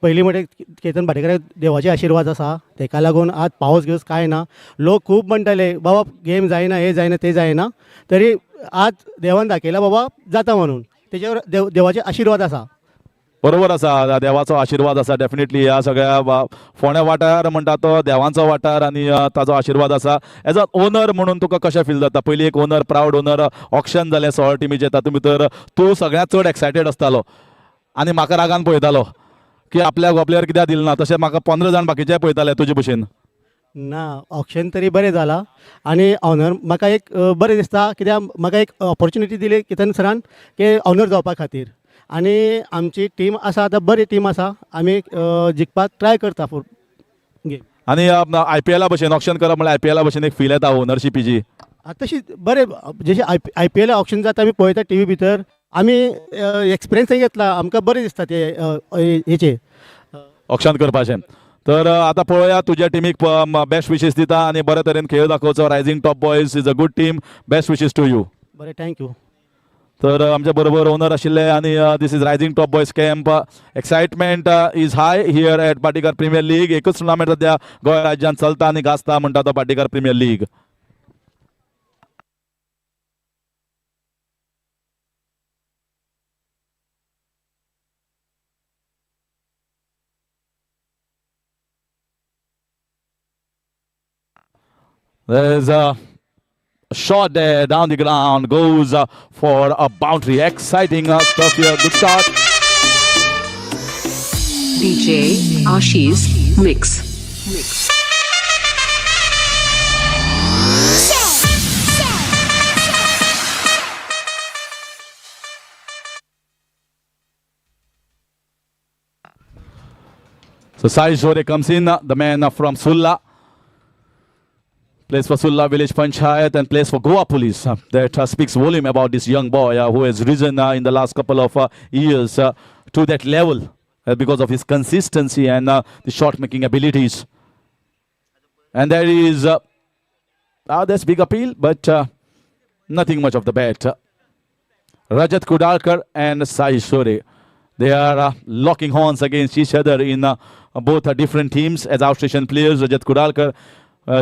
पयलीं म्हणटा केतन भाटेकर देवाचे आशिर्वाद आसा. तेका लागून आज पावस घेवस कांय ना. लोक खूब म्हणटाले बाबा गेम जायना हे जायना ते जायना. तरी आज देवान दाखयला बाबा जाता म्हणून. तेजेवर देवाचे आशिर्वाद आसा. बरोबर आसा. देवाचो आशिर्वाद आसा डेफिनेटली. ह्या सगळ्या फोंड्या वाठार म्हणटा तो देवांचो वाठार आनी ताचो आशिर्वाद आसा. एज अ ओनर म्हणून तुका कशें फील जाता? पयलीं एक ओनर प्रावड ओनर ऑक्शन जालें 16 टिमीचें. तातूंत भितर तूं सगळ्यांत चड एक्सायटेड आसतालो आनी म्हाका रागान पळयतालो की आपल्या गोपल्यार कित्याक दिलें ना. तशें म्हाका 15 जाण बाकीचे पळयताले तुजे भशेन. ना ऑप्शन तरी बरें जाला आनी ऑनर म्हाका एक बरें दिसता कित्याक म्हाका एक ऑपॉर्च्युनिटी दिली केतन सरान की ऑनर जावपा खातीर. आनी आमची टीम आसा आतां बरी टीम आसा. आमी जिखपाक ट्राय करता फॉर गेम. आनी IPL भशेन ऑक्शन करप म्हळ्यार IPL भशेन एक फील येता ओनरशिपीची. तशी बरें जशें IPL ऑक्शन जाता आमी पळयता टी व्ही भितर. आमी एक्सपिरियन्स घेतला. आमकां बरें दिसता ते हेचे ऑक्शन करपाचें. तर आतां पळोवया तुज्या टीमीक बेस्ट विशीस दिता आनी बरे तरेन खेळ दाखोवचो. Rising top boys is a good team. Best wishes to you. बरें थँक्यू. तर आमच्या बरोबर ओनर आशिल्ले आनी this is rising top boys camp. Excitement is high here at Bhatikar premier league. एकूच टुर्नामेंट सद्या गोंय राज्यांत चलता आनी गाजता म्हणटा तो Bhatikar premier league. There's a shot there down the ground, goes for a boundary. Exciting stuff here. Good start. DJ Ashish Mix. So Sai Jore comes in, the man from Sulla. Plays for Sulla Village Panchayat and plays for Goa Police. That speaks volume about this young boy who has risen in the last couple of years to that level because of his consistency and the shot-making abilities. And there is there's big appeal, but nothing much of the bat. Rajat Kudalkar and Sai Shore. They are locking horns against each other in both different teams as outstation players. Rajat Kudalkar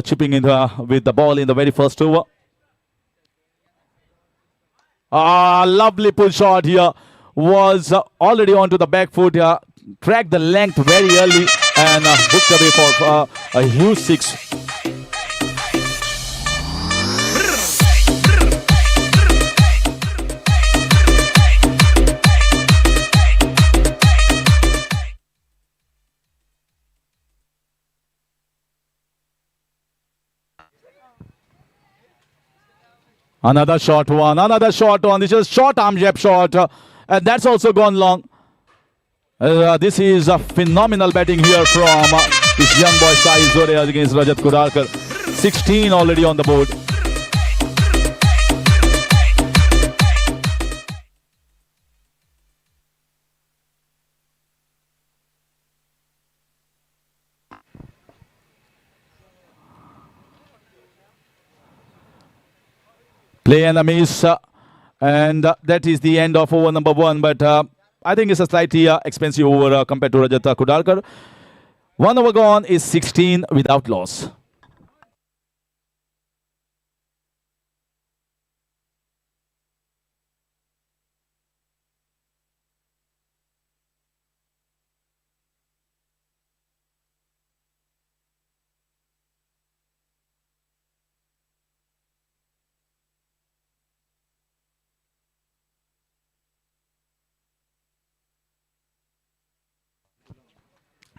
chipping in with the ball in the very first over. Lovely pull shot here. Was already onto the back foot here. Cracked the length very early and hooked away for a huge six. Another short one. This is short arm jab shot. And that's also gone long. This is a phenomenal batting here from this young boy Sai Zore against Rajat Kudalkar. 16 already on the board. Play and a miss, and that is the end of over number 1. But I think it's a slightly expensive over compared to Rajat Kudalkar. 1 over gone is 16 without loss.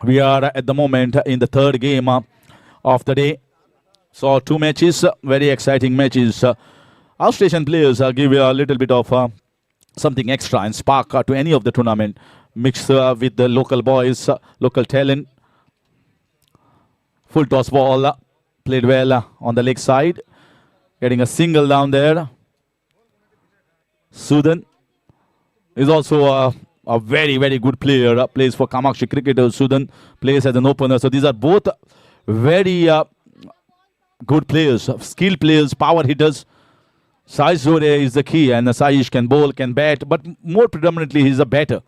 We are at the moment in the third game of the day. Saw two matches, very exciting matches. Our station players give you a little bit of something extra and spark to any of the tournament. Mix with the local boys, local talent. Full toss ball, played well on the leg side. Getting a single down there. Sudan is also a very, very good player. Plays for Kamakshi Cricketers. Sudan plays as an opener. So these are both very good players, skilled players, power hitters. Sai Zore is the key, and Saish can bowl, can bat, but more predominantly he's a batter.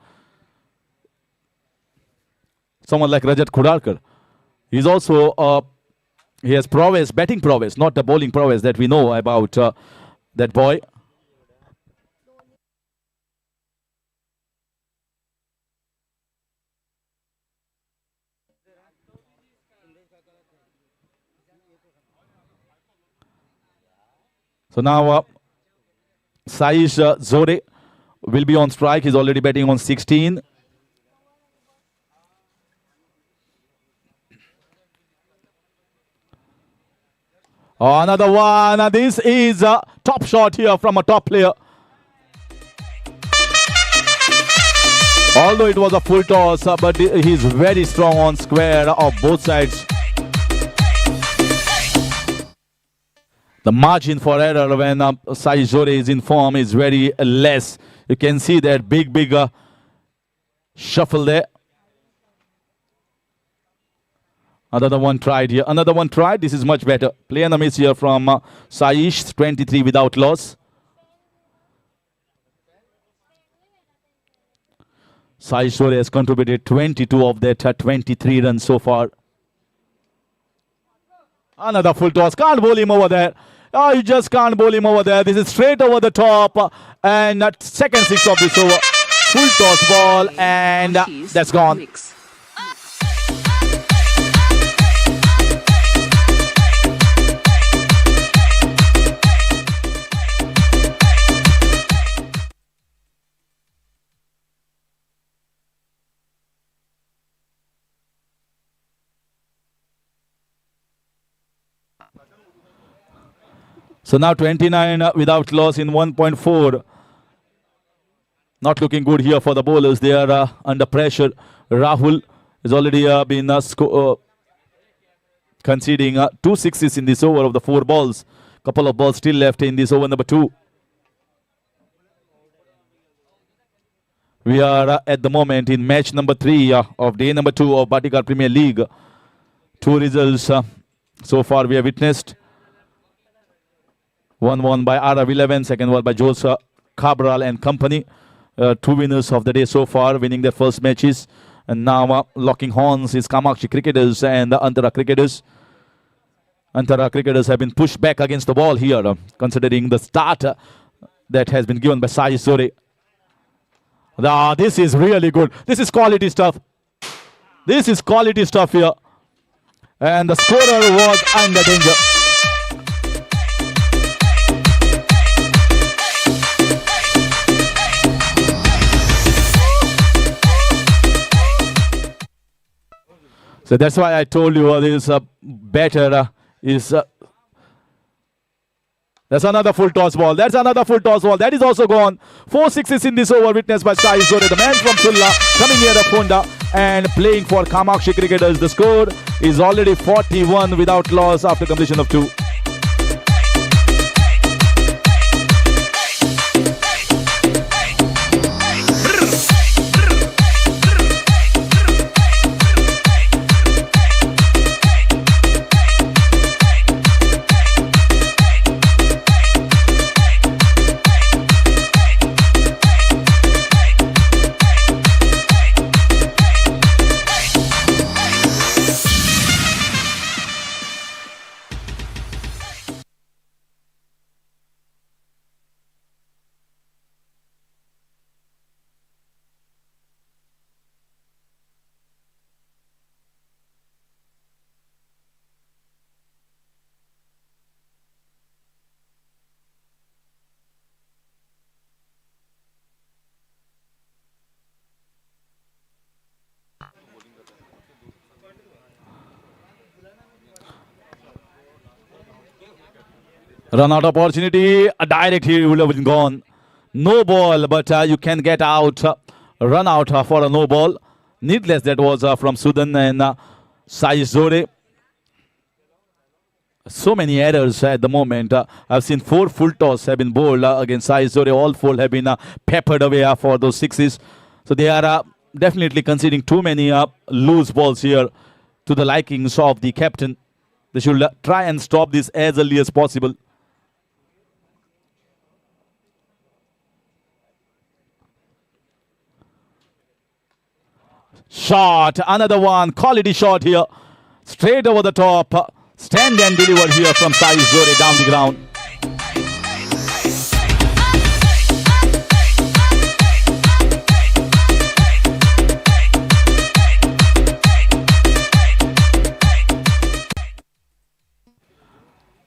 Someone like Rajat Khudarkar. He's also, he has prowess, batting prowess, not the bowling prowess that we know about that boy. So now Saish Zore will be on strike. He's already batting on 16. Oh, another one. This is a top shot here from a top player. Although it was a full toss, but he's very strong on square of both sides. The margin for error when Sai Zore is in form is very less. You can see that big shuffle there. Another one tried here. Another one tried. This is much better. Play and a miss here from Saish. 23 without loss. Sai Zore has contributed 22 of that 23 runs so far. Another full toss. Can't bowl him over there. Oh, you just can't bowl him over there. This is straight over the top. And second six of this over. Full toss ball. And that's gone. So now 29 without loss in 1.4. Not looking good here for the bowlers. They are under pressure. Rahul has already been conceding 2 sixes in this over of the 4 balls. Couple of balls still left in this over number 2. We are at the moment in match number 3 of day number 2 of Bhatikar Premier League. 2 results so far we have witnessed. One won by RW11, second one by Jose Cabral and company. 2 winners of the day so far, winning their first matches. And now locking horns is Kamakshi Cricketers and the Antara Cricketers. Antara Cricketers have been pushed back against the wall here, considering the start that has been given by Sai Zore. This is really good. This is quality stuff. This is quality stuff here. And the scorer was under danger. So that's why I told you this better is... that's another full toss ball. That's another full toss ball. That is also gone. 4 sixes in this over witnessed by Sai Zore. The man from Sulla coming here at Fonda and playing for Kamakshi Cricketers. The score is already 41 without loss after completion of 2. Run out opportunity. A direct here would have been gone. No ball, but you can get out. Run out for a no ball. Needless that was from Sudan and Sai Zore. So many errors at the moment. I've seen 4 full toss have been bowled against Sai Zore. All 4 have been peppered away for those 6s. So they are definitely conceding too many loose balls here to the likings of the captain. They should try and stop this as early as possible. Shot, another one, quality shot here. Straight over the top. Stand and deliver here from Sai Zore down the ground.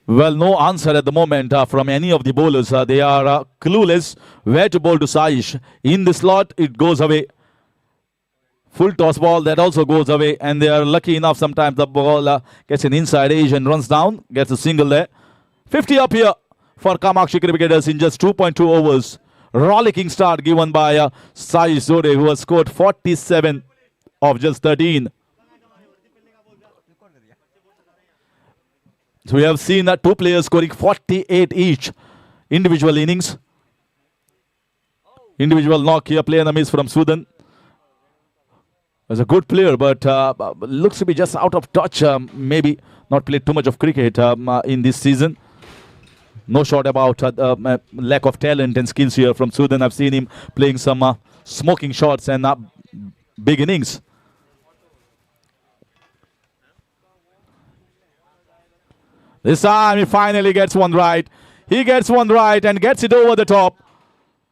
Well, no answer at the moment from any of the bowlers. They are clueless where to bowl to Saish. In the slot, it goes away. Full toss ball, that also goes away. And they are lucky enough sometimes the ball gets an inside edge and runs down. Gets a single there. 50 up here for Kamakshi Cricketers in just 2.2 overs. Rollicking start given by Sai Zore, who has scored 47 of just 13. So we have seen 2 players scoring 48 each. Individual innings. Individual knock here, play and a miss from Sudan. Was a good player, but looks to be just out of touch. Maybe not played too much of cricket in this season. No shot about lack of talent and skills here from Sudan. I've seen him playing some smoking shots and big innings. This time he finally gets one right. He gets one right and gets it over the top.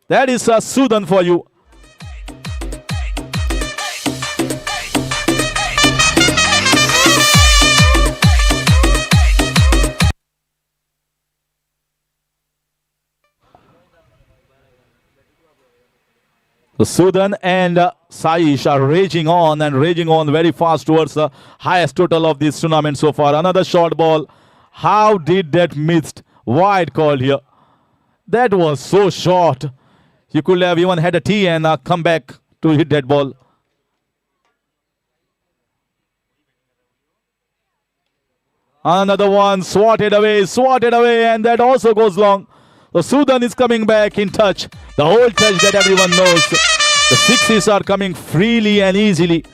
That is Sudan for you. So Sudan and Saish are raging on very fast towards the highest total of this tournament so far. Another short ball. How did that missed? Wide call here. That was so short. You could have even had a tee and come back to hit that ball. Another one swatted away, and that also goes long. So Sudan is coming back in touch. The whole touch that everyone knows. The 6s are coming freely and easily.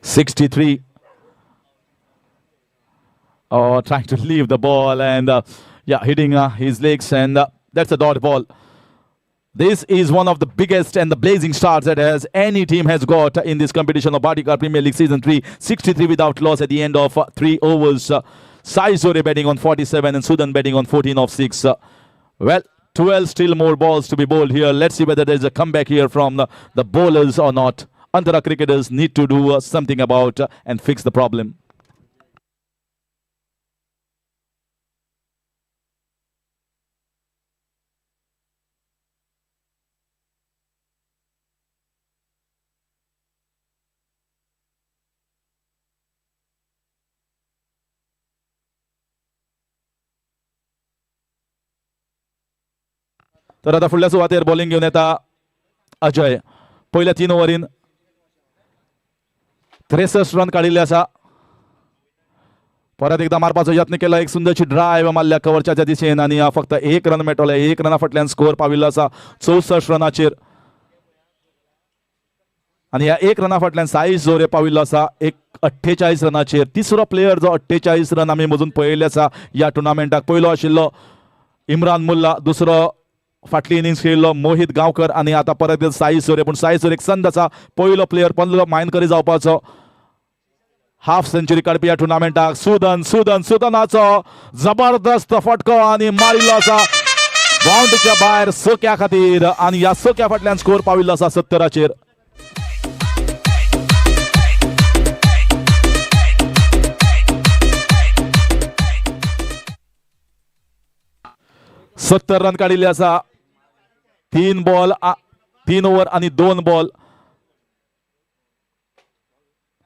.63. Oh, trying to leave the ball and hitting his legs, and that's a dot ball. This is one of the biggest and the blazing starts that any team has got in this competition of Bhatikar Premier League Season 3. 63 without loss at the end of 3 overs. Sai Zore betting on 47 and Sudan betting on 14 of 6. Well, 12 still more balls to be bowled here. Let's see whether there's a comeback here from the bowlers or not. Antara cricketers need to do something about and fix the problem. तर आता फुडल्या सुवातेर bowling घेऊन येता अजय. पहिल्या 3 ovarian 63 run काढिल्ले आसा. परत एकदा मारपाचो यत्न केला. एक सुंदरशी ड्रायव्ह मारल्या कव्हरच्या दिशेन आणि फक्त 1 रन मेळटले. 1 रना फाटल्यान स्कोर पाविल्लो आसा 64 रनाचेर. आणि ह्या 1 रना फाटल्यान साई जोरे पाविल्लो आसा 48 रनाचेर. तिसरो प्लेयर जो 48 रन आमी मोजून पळयल्ले आसा या टुर्नामेंटाक. पयलो आशिल्लो इम्रान मुल्ला, दुसरो फाटली इनिंग्स खेळिल्लो मोहित गांवकर आणि आता परत साई जोरे. पण साई जोरे एक संद आसा पयलो प्लेयर 15 मायनकरी जावपाचो. हाफ सेंचुरी काडपी या टुर्नामेंटाक. सुदनाचो जबरदस्त फटको आणि मारिल्लो आसा बाउंड्रीच्या भायर सोक्या खातीर. आणि ह्या सोक्या फाटल्यान स्कोर पाविल्लो आसा 70चेर. 70 रन काढिल्ले आसा. 3 बॉल 3 ओव्हर आणि 2 बॉल.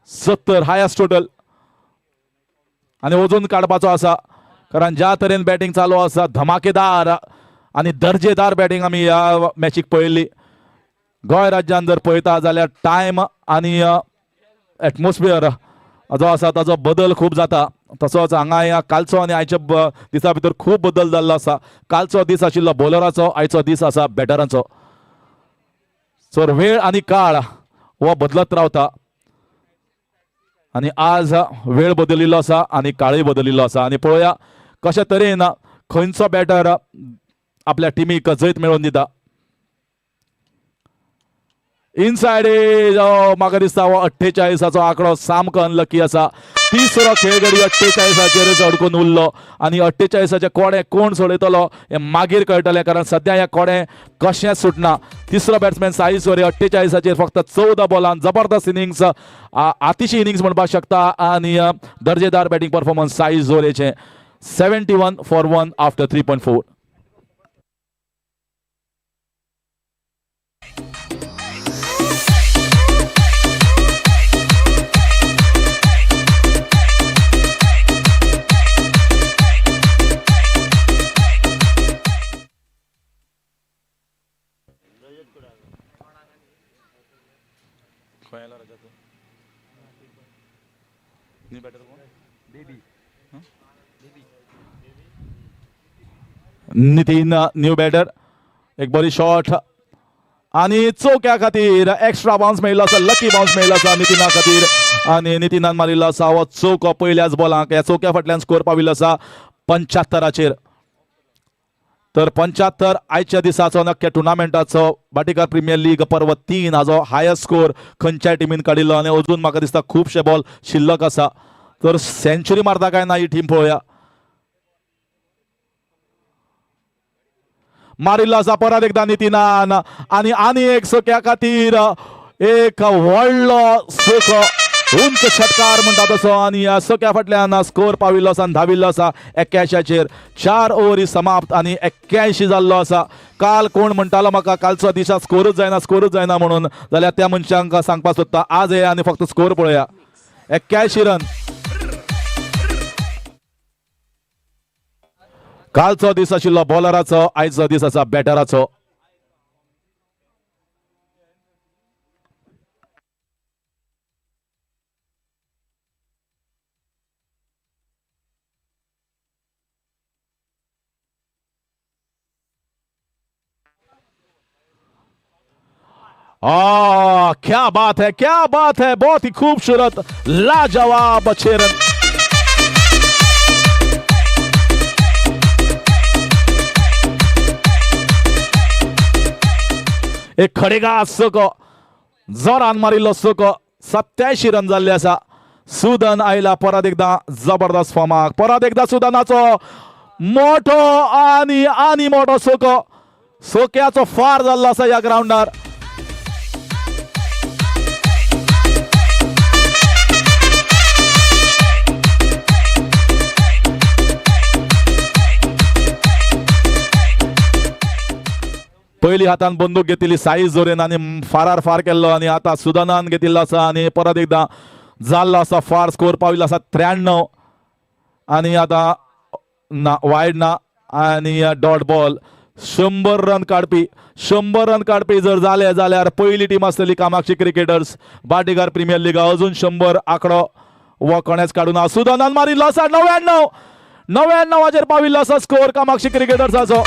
70 highest total. आणि अजून काढपाचो आसा कारण ज्या तरेन बॅटिंग चालू आसा धमाकेदार आणि दर्जेदार बॅटिंग आमी ह्या मॅचीक पळयल्ली. गोंय राज्यान जर पळयता जाल्यार टायम आणि एटमॉस्फियर जो आसा ताचो बदल खूब जाता. तसोच हांगा ह्या कालचो आनी आयच्या दिसा भितर खूब बदल जाल्लो आसा. कालचो दीस आशिल्लो बॉलराचो, आयचो दीस आसा बॅटरांचो. सो वेळ आणि काळ हो बदलत रावता आणि आज वेळ बदलिल्लो आसा आणि काळय बदलिल्लो आसा. आणि पळोवया कशा तरेन खंयचो बॅटर आपल्या टिमीक जैत मेळोवन दिता. इनसाइड एज म्हाका दिसता हो 48 आंकडो सामको अनलकी आसा. तिसरो खेळगडी 48 अडकून उरलो आणि 48 कोडे कोण सोडयतलो हे मागीर कळटलें कारण सध्या हे कोडे कशेंच सुटना. तिसरो बॅट्समॅन साई सोरे 48 फक्त 14 बॉलान जबरदस्त इनिंग्स, आतिशी इनिंग्स म्हणपाक शकता आणि दर्जेदार बॅटिंग परफॉर्मन्स साई जोरेचे. 71 for 1 after 3.4. Nitin new batter. एक बरी शॉट आणि चौक्या खातीर एक्स्ट्रा बाउन्स मेळिल्लो आसा. लकी बाउन्स मेळिल्लो आसा नितीना खातीर आणि नितीनान मारिल्लो आसा हो चौको पयल्याच बॉलांक. ह्या चौक्या फाटल्यान स्कोर पाविल्लो आसा 75. तर 75 आयच्या दिसाचो नक्की टुर्नामेंटाचो भाटीकार प्रीमियर लीग पर्व 3 हाजो हायस्ट स्कोर खंयच्याय टिमीन काडिल्लो आणि अजून म्हाका दिसता खुबशे बॉल शिल्लक आसा. तर सेंचुरी मारता काय ना ही टीम पळोवया. मारिल्लो आसा परत एकदा नितीनान आणि एक सोक्या खातीर एक व्हडलो सोको उंच षटकार म्हणटा तसो आणि ह्या सोक्या फाटल्यान स्कोर पाविल्लो आसा धाविल्लो आसा 81. 4 ओव्हरी समाप्त आणि 81 जाल्लो आसा. काल कोण म्हणटालो म्हाका कालचो दिसा स्कोरूच जायना म्हणून, जाल्यार त्या मनशांक सांगपाक सोदता आज हे आनी फक्त स्कोर पळोवया. 81 रन. कालचो दीस आशिल्लो बॉलराचो, आयचो दीस आसा बॅटराचो. क्या बात है, क्या बात है, बहुत ही खूबसूरत लाजवाब 6 रन. एक खडेगा सोको जोरान मारिल्लो सोको 87 रन जाल्ले आसा. सुदन आयला परत एकदा जबरदस्त फॉर्माक. परत एकदा सुदनाचो मोठो आनी मोठो सोको. सोक्याचो फार जाल्लो आसा ह्या ग्राउंडार. पहिली हातान बंदूक घेतिल्ली साई जोरेन आणि फारार फार केल्लो आणि आता सुदानान घेतिल्लो आसा आणि परत एकदा जाल्लो आसा फार. स्कोर पाविल्लो आसा 93 आणि आता ना वायड ना आणि डॉट बॉल. 100 रन काडपी जर जाले जाल्यार पहिली टीम आसतली Kamakshi cricketers Bhatikar premier league. अजून 100 आंकडो वो कोणेच काडूना. सुदानान मारिल्लो आसा 99 पाविल्लो आसा स्कोर कामाक्षी क्रिकेटर्साचो.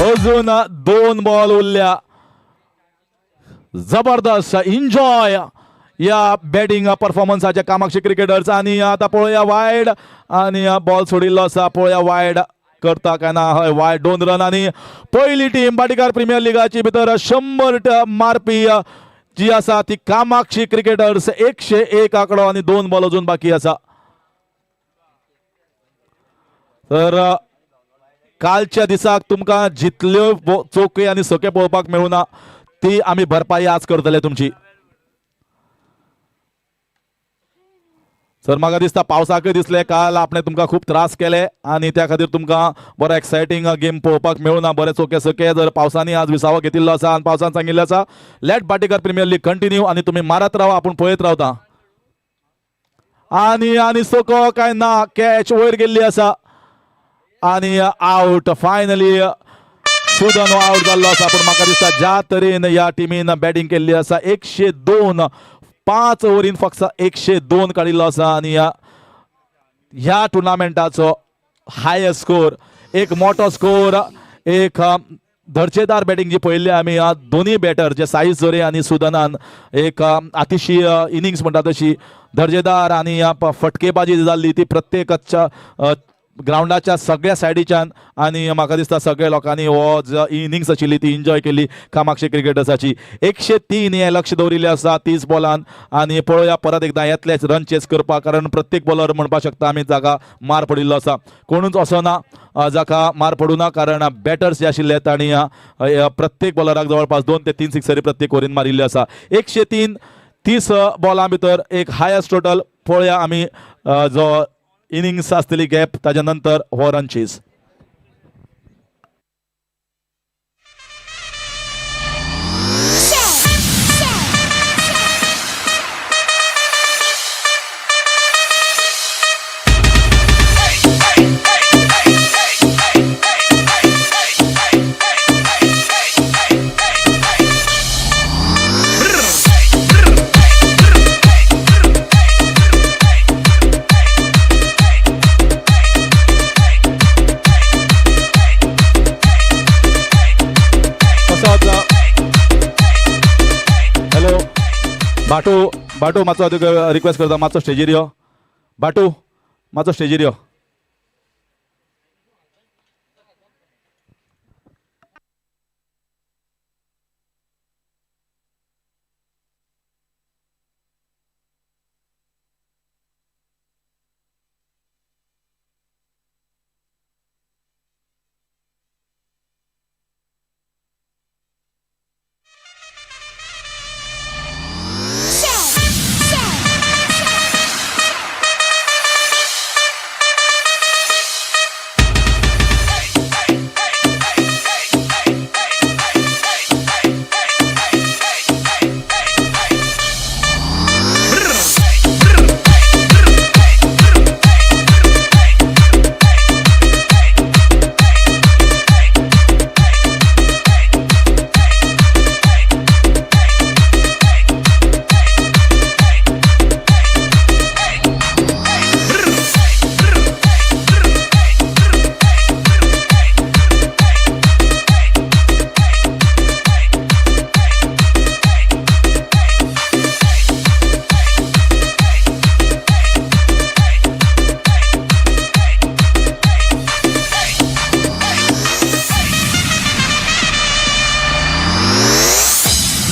अजून 2 बॉल उरल्या. जबरदस्त एन्जॉय या बॅटिंग परफॉर्मन्साचे कामाक्षी क्रिकेटर्स. आणि आता पळोवया वायड आणि बॉल सोडिल्लो आसा. पळोवया वायड करता काय ना. हय वायड 2 रन. आणि पहिली टीम भाटीकार प्रीमियर लीगाची भितर 100 मारपी जी आसा ती कामाक्षी क्रिकेटर्स. 101 आंकडो आणि 2 बॉल अजून बाकी आसा. तर कालच्या दिसाक तुमकां जितल्यो चौके आणि सोके पळोवपाक मेळूना ती आमी भरपाई आज करतले तुमची. सर म्हाका दिसता पावसाकय दिसले काल आपणे तुमकां खूब त्रास केले आनी त्या खातीर तुमकां बरो एक्सायटींग गेम पळोवपाक मेळूना बरे चोके सके जर पावसांनी आज विसावो घेतिल्लो आसा आनी पावसान सांगिल्लें आसा late Bhatikar premier league continue आनी तुमी मारत रावा आपूण पळयत रावता आनी सोको काय ना कॅच वयर गेल्ली आसा आनी आउट फायनली सुदन आउट जाल्लो आसा पूण म्हाका दिसता ज्या तरेन ह्या टिमीन बॅटिंग केल्ली आसा 102 5 ओव्हरीन फक्त 102 काडिल्लो आसा आनी ह्या टुर्नामेंटाचो हायस्ट स्कोर एक मोठो स्कोर एक दर्जेदार बॅटिंग जी पळयल्ली आमी दोन्ही बॅटर जे साईज जोरे आनी सुदनान एक अतिशय इनिंग्स म्हणटा तशी दर्जेदार आनी फटकेबाजी जाल्ली ती प्रत्येकाच्या ग्राउंडाच्या सगळ्या सायडीच्यान आनी म्हाका दिसता सगळ्या लोकांनी हो इनिंग्स आशिल्ली ती एन्जॉय केली कामाक्षी क्रिकेटर्साची 103 हे लक्ष दवरिल्ले आसा 30 बॉलान आनी पळोवया परत एकदां येतलेच रन चेस करपाक कारण प्रत्येक बॉलर म्हणपाक शकता आमी जाका मार पडिल्लो आसा कोणूच असो ना जाका मार पडूं ना कारण बॅटर्स जे आशिल्ले तांणी प्रत्येक बॉलराक जवळपास 2 ते 3 सिक्सरी प्रत्येक ओव्हरीन मारिल्ले आसा 103 30 बॉलां भितर एक हायस्ट टोटल पळोवया आमी जो इनिंग्स आसतली गॅप ताच्या नंतर हो रन चेस बाटू मातसो रिक्वेस्ट करता मातसो स्टेजीर यो बाटू मातसो स्टेजीर यो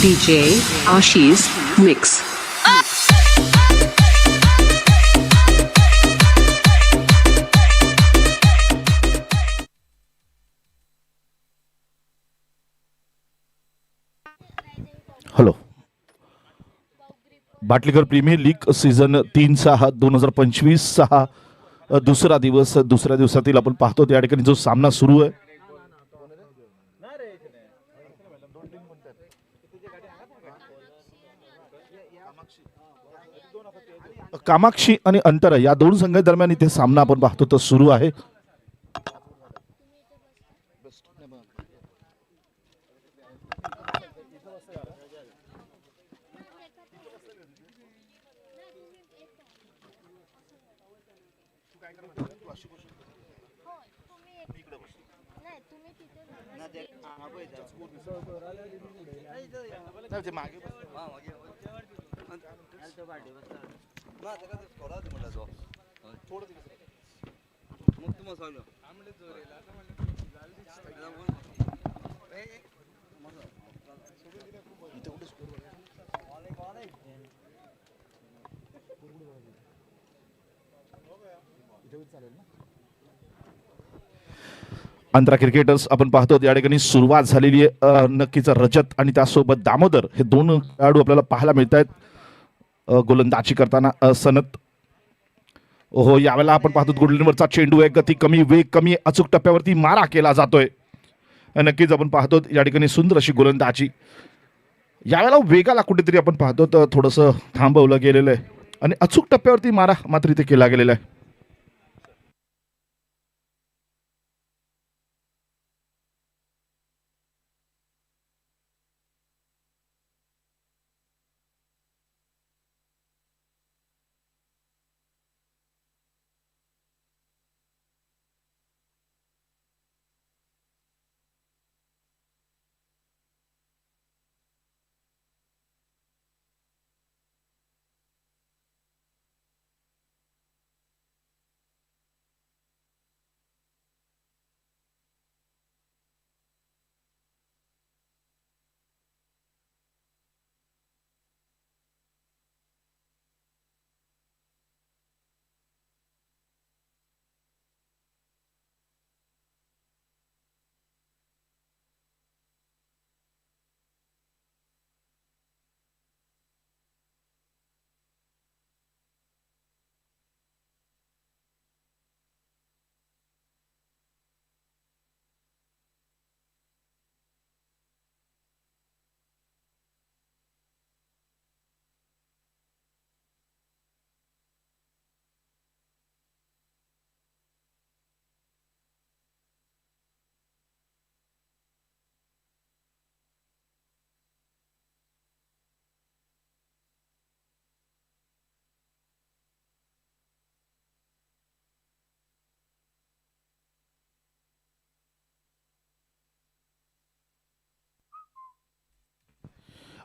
DJ Ashi's Mix. Hello Bhatikar premier league season 3 हा 2025 हा दुसरा दिवस दुसऱ्या दिवसातील आपण पाहतो त्या ठिकाणी जो सामना सुरू आहे कामाक्षी आणि अंतर या दोन संघादरम्यान इथे सामना आपण पाहतो तो सुरू आहे अंतरा क्रिकेटर्स आपण पाहतो या ठिकाणी सुरुवात झालेली आहे नक्कीच रजत आणि त्यासोबत दामोदर हे दोन खेळाडू आपल्याला पाहायला मिळत आहेत गोलंदाजी करताना सनत ओहो, यावेळेला आपण पाहतो गुडलीवरचा चेंडू आहे, गती कमी, वेग कमी, अचूक टप्प्यावरती मारा केला जातोय. नक्कीच आपण पाहतो या ठिकाणी सुंदर अशी गोलंदाजी. यावेळेला वेगाला कुठेतरी आपण पाहतो तर थोडंसं थांबवलं गेलेलं आहे आणि अचूक टप्प्यावरती मारा मात्र इथे केला गेलेला आहे.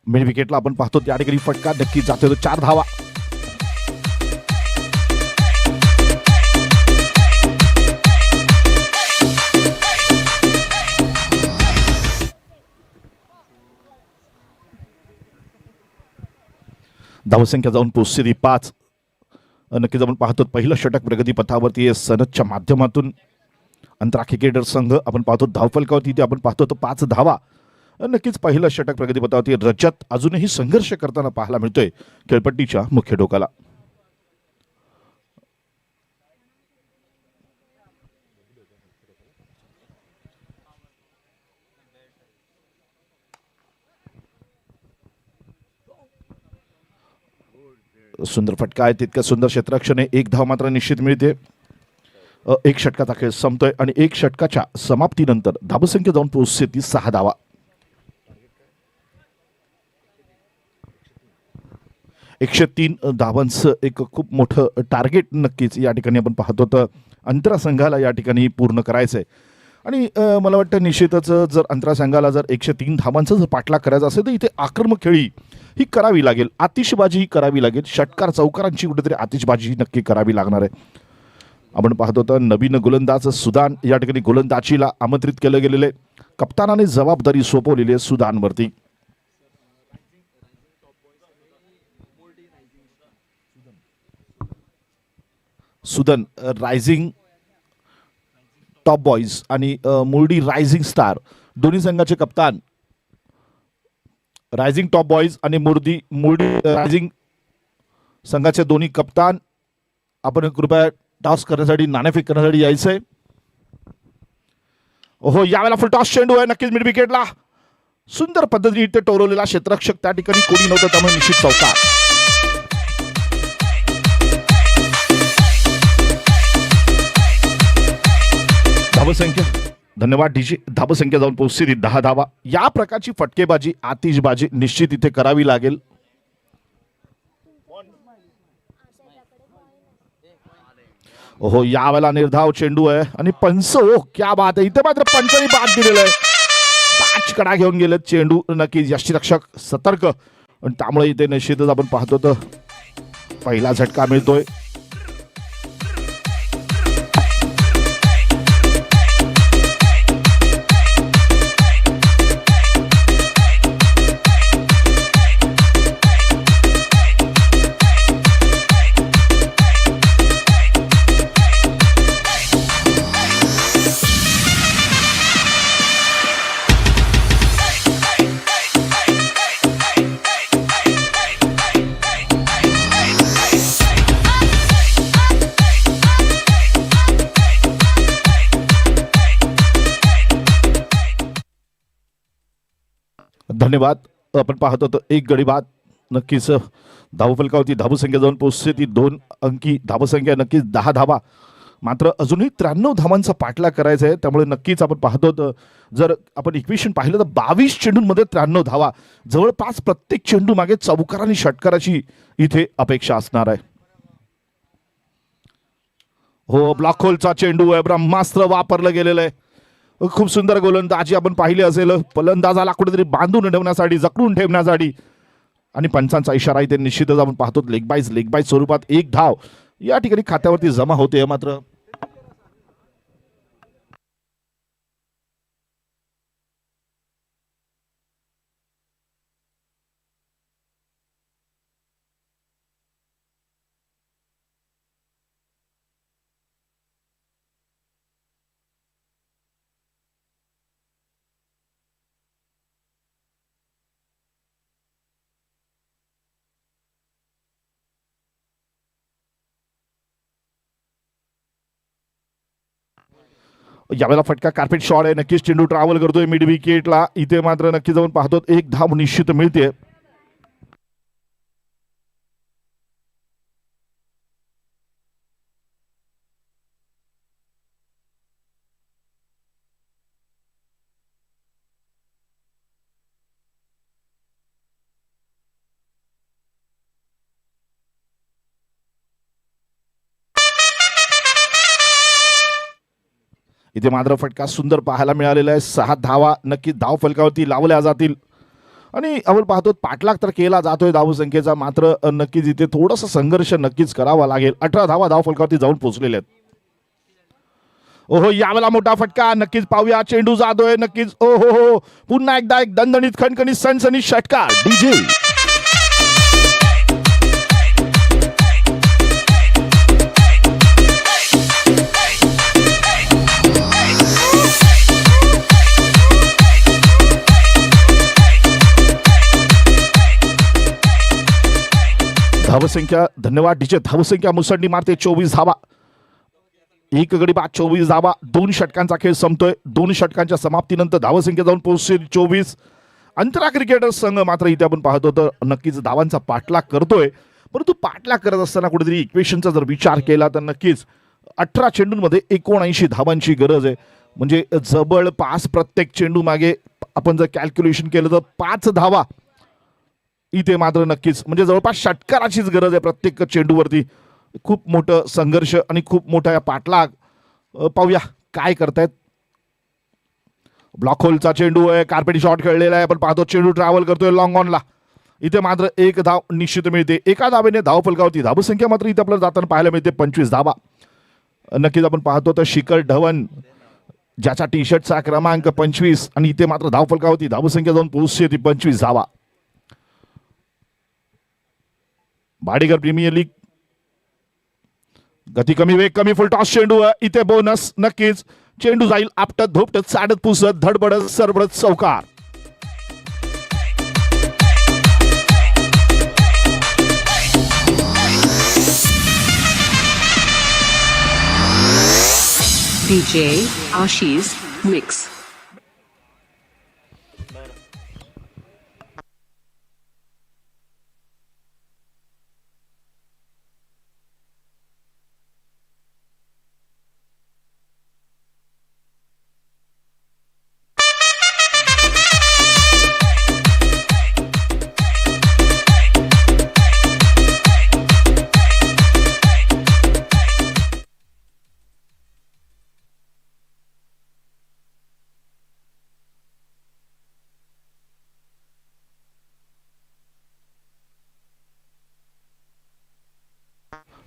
मिड विकेटला आपण पाहतो त्या ठिकाणी फटका नक्की जातोय 4 धावा. धावसंख्या जाऊन पोहोचली 5. नक्कीच आपण पाहतो पहिलं षटक प्रगतीपथावरती सनदच्या माध्यमातून अंतरा क्रिकेटर संघ आपण पाहतो धावफलकावरती ते आपण पाहतो 5 धावा. नक्कीच पहिलं षटक प्रगतीपथावरती रजत अजूनही संघर्ष करताना पाहायला मिळतोय खेळपट्टीच्या मुख्य टोकाला. सुंदर फटका आहे, तितकं सुंदर क्षेत्ररक्षण आहे. 1 धाव मात्र निश्चित मिळते. 1 षटकाचा खेळ संपतोय आणि 1 षटकाच्या समाप्तीनंतर धावसंख्या जाऊन पोहोचते 6 धावा. 103 धावांचं एक खूप मोठं टार्गेट नक्कीच या ठिकाणी आपण पाहतो तर अंतरा संघाला या ठिकाणी पूर्ण करायचं आहे. आणि मला वाटतं निश्चितच जर अंतरा संघाला जर 103 धावांचा जर पाठलाग करायचा असेल तर इथे आक्रमक खेळी ही करावी लागेल, आतिषबाजी ही करावी लागेल, षटकार चौकारांची कुठेतरी आतिषबाजी नक्की करावी लागणार आहे. आपण पाहतो तर नवीन गोलंदाज सुदान या ठिकाणी गोलंदाजीला आमंत्रित केलं गेलेलं आहे. कप्तानाने जबाबदारी सोपवलेली आहे सुदानवरती. सुदन रायझिंग टॉप बॉईज आणि मुर्डी रायझिंग स्टार दोन्ही संघाचे कप्तान. रायझिंग टॉप बॉईज आणि मुर्डी रायझिंग संघाचे दोन्ही कप्तान आपण कृपया टॉस करण्यासाठी नाणेफेक करण्यासाठी यायचंय. ओहो, यावेळेला फुल टॉस चेंडू आहे नक्कीच मिड विकेटला. सुंदर पद्धतीने इथे टोरवलेला क्षेत्ररक्षक त्या ठिकाणी कोणी नव्हतं त्यामुळे निश्चित चौकार. धावसंख्या धन्यवाद डीजे. धावसंख्या जाऊन पोहोचली 10 धावा. या प्रकारची फटकेबाजी आतिषबाजी निश्चित इथे करावी लागेल. ओहो, यावेळेला निर्धाव चेंडू आहे आणि पंच. ओ क्या बात आहे, इथे मात्र पंचांनी बाद दिलेलं आहे. पाच कडा घेऊन गेले चेंडू. नक्कीच यष्टीरक्षक सतर्क आणि त्यामुळे इथे निश्चितच आपण पाहतो तर पहिला झटका मिळतोय. धन्यवाद. आपण पाहतो तर एक गडी बाद. नक्कीच धावफलकावरती धावसंख्या जाऊन पोहोचते ती 2 अंकी धावसंख्या, नक्कीच 10 धावा. मात्र अजूनही 93 धावांचा पाठलाग करायचा आहे. त्यामुळे नक्कीच आपण पाहतो तर जर आपण इक्वेशन पाहिलं तर 22 चेंडूंमध्ये 93 धावा, जवळपास प्रत्येक चेंडू मागे चौकार आणि षटकाराची इथे अपेक्षा असणार आहे. हो, ब्लॉक होलचा चेंडू आहे, ब्रह्मास्त्र वापरलं गेलेलं आहे. खूप सुंदर गोलंदाजी आपण पाहिली असेल. फलंदाजाला कुठेतरी बांधून ठेवण्यासाठी, जखडून ठेवण्यासाठी, आणि पंचांचा इशारा इथे निश्चितच आपण पाहतो. लेग बाय स्वरूपात 1 धाव या ठिकाणी खात्यावरती जमा होते. मात्र यावेळेला फटका कार्पेट शॉट आहे. नक्कीच चेंडू ट्रॅव्हल करतोय मिड विकेटला. इथे मात्र नक्की जाऊन पाहतो 1 धाव निश्चित मिळते. इथे मात्र फटका सुंदर पाहायला मिळालेला आहे. 6 धावा नक्की धाव फलकावरती लावल्या जातील. आणि आपण पाहतो पाठलाग तर केला जातोय धावसंख्येचा, मात्र नक्कीच इथे थोडासा संघर्ष नक्कीच करावा लागेल. 18 धावा धाव फलकावरती जाऊन पोहोचलेले आहेत. ओहो, यावेळेला मोठा फटका. नक्कीच पाहूया, चेंडू जातोय. नक्कीच ओहो, पुन्हा एकदा एक दणदणीत खणखणीत सणसणीत षटकार. डीजे धावसंख्या, धन्यवाद डीजे. धावसंख्या मुसंडी मारते. 24 धावा, 1 गडी बाद, 24 धावा. 2 षटकांचा खेळ संपतोय. 2 षटकांच्या समाप्तीनंतर धावसंख्या जाऊन पोहोचते 24. अंतरा क्रिकेटर्स संघ मात्र इथे आपण पाहतो तर नक्कीच धावांचा पाठलाग करतोय. परंतु पाठलाग करत असताना कुठेतरी इक्वेशनचा जर विचार केला तर नक्कीच 18 चेंडूंमध्ये 79 धावांची गरज आहे. म्हणजे जवळपास प्रत्येक चेंडू मागे आपण जर कॅल्क्युलेशन केलं तर 5 धावा इथे मात्र नक्कीच, म्हणजे जवळपास षटकाराचीच गरज आहे प्रत्येक चेंडूवरती. खूप मोठं संघर्ष आणि खूप मोठा पाठलाग. पाहूया काय करतायत. ब्लॉक होलचा चेंडू आहे, कार्पेट शॉट खेळलेला आहे. आपण पाहतो चेंडू ट्रॅव्हल करतोय लॉंग ऑनला. इथे मात्र 1 धाव निश्चित मिळते. एका धावेने धाव फलकावरती धावसंख्या मात्र इथे आपल्याला जाताना पाहायला मिळते 25 धावा. नक्कीच आपण पाहतो तर शिखर धवन, ज्याचा टी शर्टचा क्रमांक 25, आणि इथे मात्र धाव फलकावरती धावसंख्या जाऊन पोहोचते ती 25 धावा. Bhadekar premiere league. गती कमी, वेग कमी, फुल टॉस चेंडू इथे बोनस. नक्कीच चेंडू जाईल आपटत धोपटत साडत पुसत धडपडत सरबडत चौकार. DJ Ashi's Mix.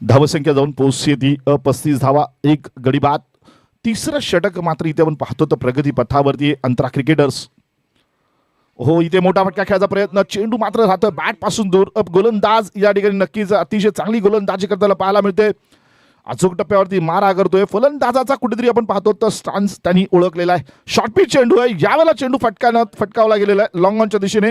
धावसंख्या जाऊन पोहोचते ती 35 धावा, 1 गडी बाद. 3रं षटक मात्र इथे आपण पाहतो तर प्रगती पथावरती अंतरा क्रिकेटर्स. हो, इथे मोठा फटका खेळायचा प्रयत्न. चेंडू मात्र राहतो बॅट पासून दूर. गोलंदाज या ठिकाणी नक्कीच अतिशय चांगली गोलंदाजी करताना पाहायला मिळते. अचूक टप्प्यावरती मारा करतोय. फलंदाजाचा कुठेतरी आपण पाहतो तर स्टान्स त्यांनी ओळखलेला आहे. शॉर्ट पिच चेंडू आहे. यावेळेला चेंडू फटकावला गेलेला आहे लॉंग ऑनच्या दिशेने.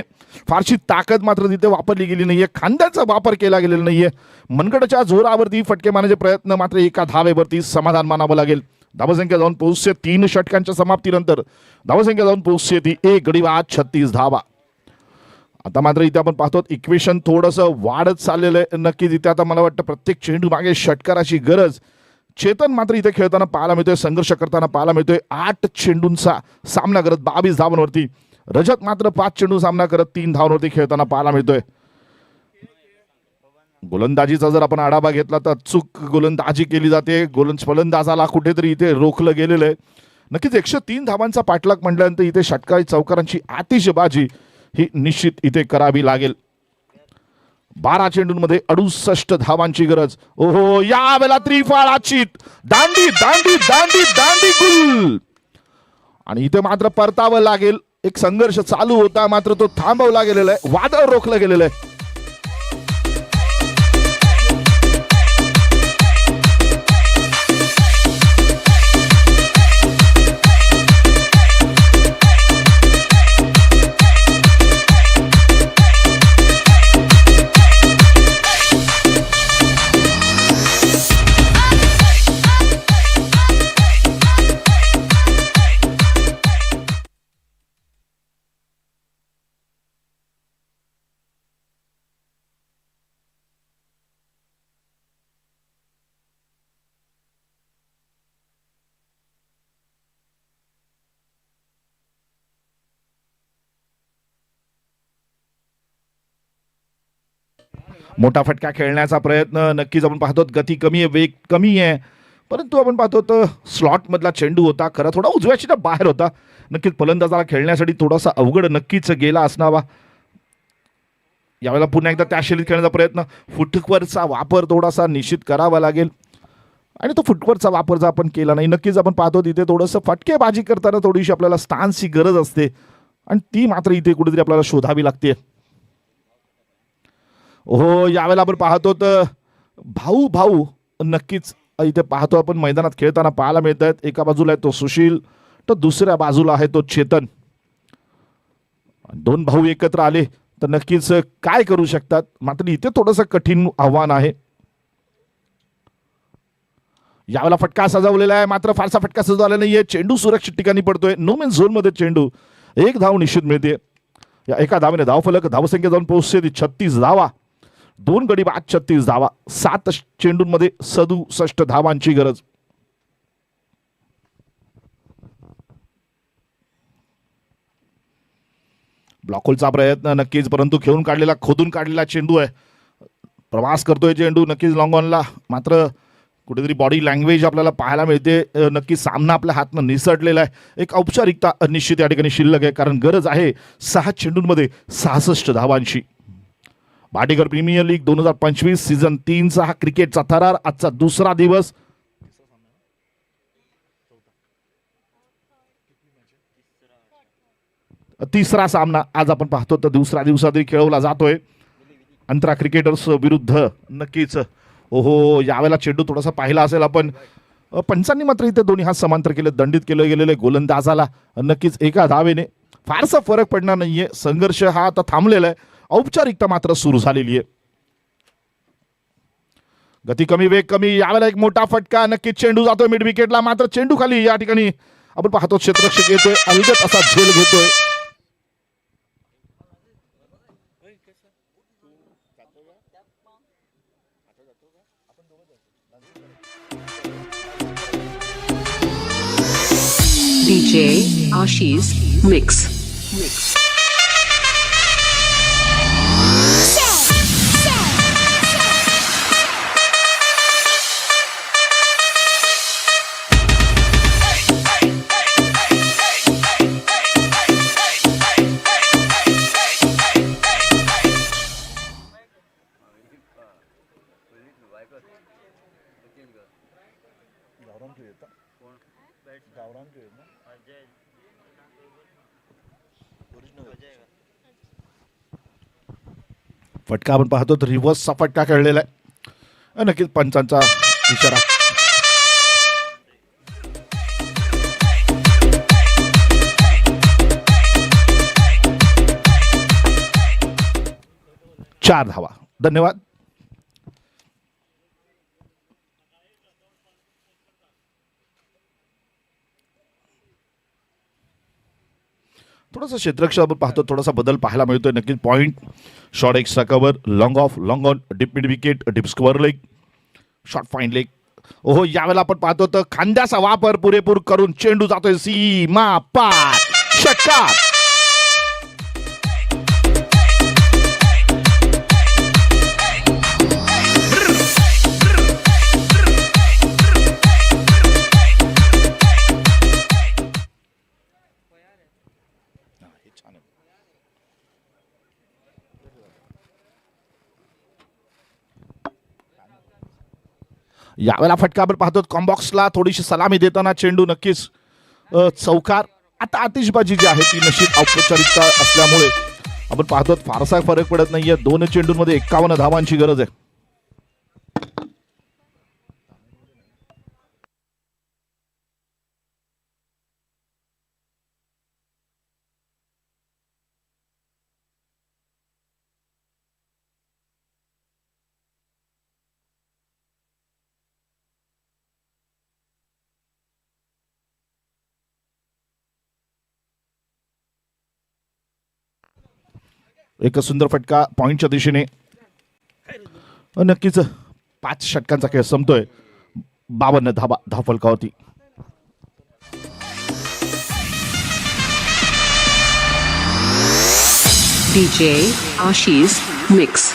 फारशी ताकद मात्र तिथे वापरली गेली नाहीये. खांद्याचा वापर केला गेलेला नाहीये. मनगटाच्या जोरावरती फटके मारण्याचे प्रयत्न मात्र एका धावेवरती समाधान मानावं लागेल. धावसंख्या जाऊन पोहोचते 3 षटकांच्या समाप्तीनंतर. धावसंख्या जाऊन पोहोचते ती 1 गडी बाद, 36 धावा. आता मात्र इथे आपण पाहतो इक्वेशन थोडंसं वाढत चाललेलं आहे. नक्कीच इथे आता मला वाटतं प्रत्येक चेंडू मागे षटकाराची गरज. चेतन मात्र इथे खेळताना पाहायला मिळतोय, संघर्ष करताना पाहायला मिळतोय. 8 चेंडूंचा सामना करत 22 धावांवरती. रजत मात्र 5 चेंडू सामना करत 3 धावांवरती खेळताना पाहायला मिळतोय. गोलंदाजीचा जर आपण आढावा घेतला तर चूक गोलंदाजी केली जाते. फलंदाजाला कुठेतरी इथे रोखलं गेलेलं आहे. नक्कीच 103 धावांचा पाठलाग म्हटल्यानंतर इथे षटकारी चौकारांची आतिषबाजी ही निश्चित इथे करावी लागेल. 12 चेंडूंमध्ये 68 धावांची गरज. ओहो, यावेळेला त्रिफळाचीत दांडी दांडी दांडी दांडी गुल. आणि इथे मात्र परतावं लागेल. एक संघर्ष चालू होता मात्र तो थांबवला गेलेला आहे. वादळ रोखलं गेलेलं आहे. मोठा फटका खेळण्याचा प्रयत्न. नक्कीच आपण पाहतो गती कमी आहे, वेग कमी आहे, परंतु आपण पाहतो तर स्लॉटमधला चेंडू होता. खरं थोडा उजव्याच्या बाहेर होता. नक्कीच फलंदाजाला खेळण्यासाठी थोडासा अवघड नक्कीच गेला असणावा. यावेळेला पुन्हा एकदा त्या शैलीत खेळण्याचा प्रयत्न. फुटवर्कचा वापर थोडासा निश्चित करावा लागेल आणि तो फुटवर्कचा वापर जर आपण केला नाही, नक्कीच आपण पाहतो तिथे थोडंसं फटकेबाजी करताना थोडीशी आपल्याला स्टान्सची गरज असते आणि ती मात्र इथे कुठेतरी आपल्याला शोधावी लागते. हो, यावेळेला आपण पाहतो तर भाऊ नक्कीच इथे पाहतो आपण मैदानात खेळताना पाहायला मिळत आहेत. एका बाजूला आहे तो सुशील, तर दुसऱ्या बाजूला आहे तो चेतन. 2 भाऊ एकत्र आले तर नक्कीच काय करू शकतात, मात्र इथे थोडंसं कठीण आव्हान आहे. यावेळेला फटका सजवलेला आहे, मात्र फारसा फटका सजवलेला नाहीये. चेंडू सुरक्षित ठिकाणी पडतोय. नो मेन झोन मध्ये चेंडू. 1 धाव निश्चित मिळते. या एका धावेने धावफलक धावसंख्या जाऊन पोहोचते ती 36 धावा. 2 गडी बाद 36 धावा. 7 चेंडूंमध्ये 67 धावांची गरज. ब्लॉकहोलचा प्रयत्न नक्कीच, परंतु खेळून काढलेला, खोदून काढलेला चेंडू आहे. प्रवास करतोय चेंडू नक्कीच लॉंग ऑनला, मात्र कुठेतरी बॉडी लँग्वेज आपल्याला पाहायला मिळते. नक्कीच सामना आपल्या हातनं निसटलेला आहे. एक औपचारिकता निश्चित या ठिकाणी शिल्लक आहे, कारण गरज आहे 6 चेंडूंमध्ये 66 धावांची. भाटीकर प्रीमियर लीग 2025 सीझन 3चा हा क्रिकेटचा थरार. आजचा दुसरा दिवस. तिसरा सामना आज आपण पाहतो तर दुसऱ्या दिवसातही खेळवला जातोय. अंतरा क्रिकेटर्स विरुद्ध नक्कीच. ओहो, यावेळेला चेंडू थोडासा पाहिला असेल आपण. पंचांनी मात्र इथे दोन्ही हात समांतर केले. दंडित केले गेलेले गोलंदाजाला नक्कीच एका धावेने फारसा फरक पडणार नाहीये. संघर्ष हा आता थांबलेला आहे. औपचारिकता मात्र सुरू झालेली आहे. गती कमी, वेग कमी. यावेळेला एक मोठा फटका. नक्कीच चेंडू जातोय मिड विकेटला, मात्र चेंडू खाली. या ठिकाणी आपण पाहतो क्षेत्ररक्षक येतोय, अलगद असा झेल घेतोय. DJ Ashi's Mix. फटका आपण पाहतो तर रिव्हर्सचा फटका खेळलेला आहे. नक्कीच पंचांचा इशारा. चार धावा. धन्यवाद. थोडंसं क्षेत्ररक्षण आपण पाहतो, थोडासा बदल पाहायला मिळतोय नक्कीच. Point, short extra cover, long off, long on, deep mid wicket, deep square leg, short fine leg. ओहो, यावेळेला आपण पाहतो तर खांद्याचा वापर पुरेपूर करून चेंडू जातोय सीमा पार, षटकार. यावेळेला फटका आपण पाहतो कॉम्बॉक्सला थोडीशी सलामी देताना चेंडू नक्कीच चौकार. आता आतिषबाजी जी आहे ती नशीब औपचारिकता असल्यामुळे आपण पाहतो फारसा फरक पडत नाहीये. 2 चेंडूंमध्ये 51 धावांची गरज आहे. एक सुंदर फटका पॉइंटच्या दिशेने. नक्कीच 5 षटकांचा खेळ संपतोय. 52 धावा धावफलकावरती. DJ Ashish Mix.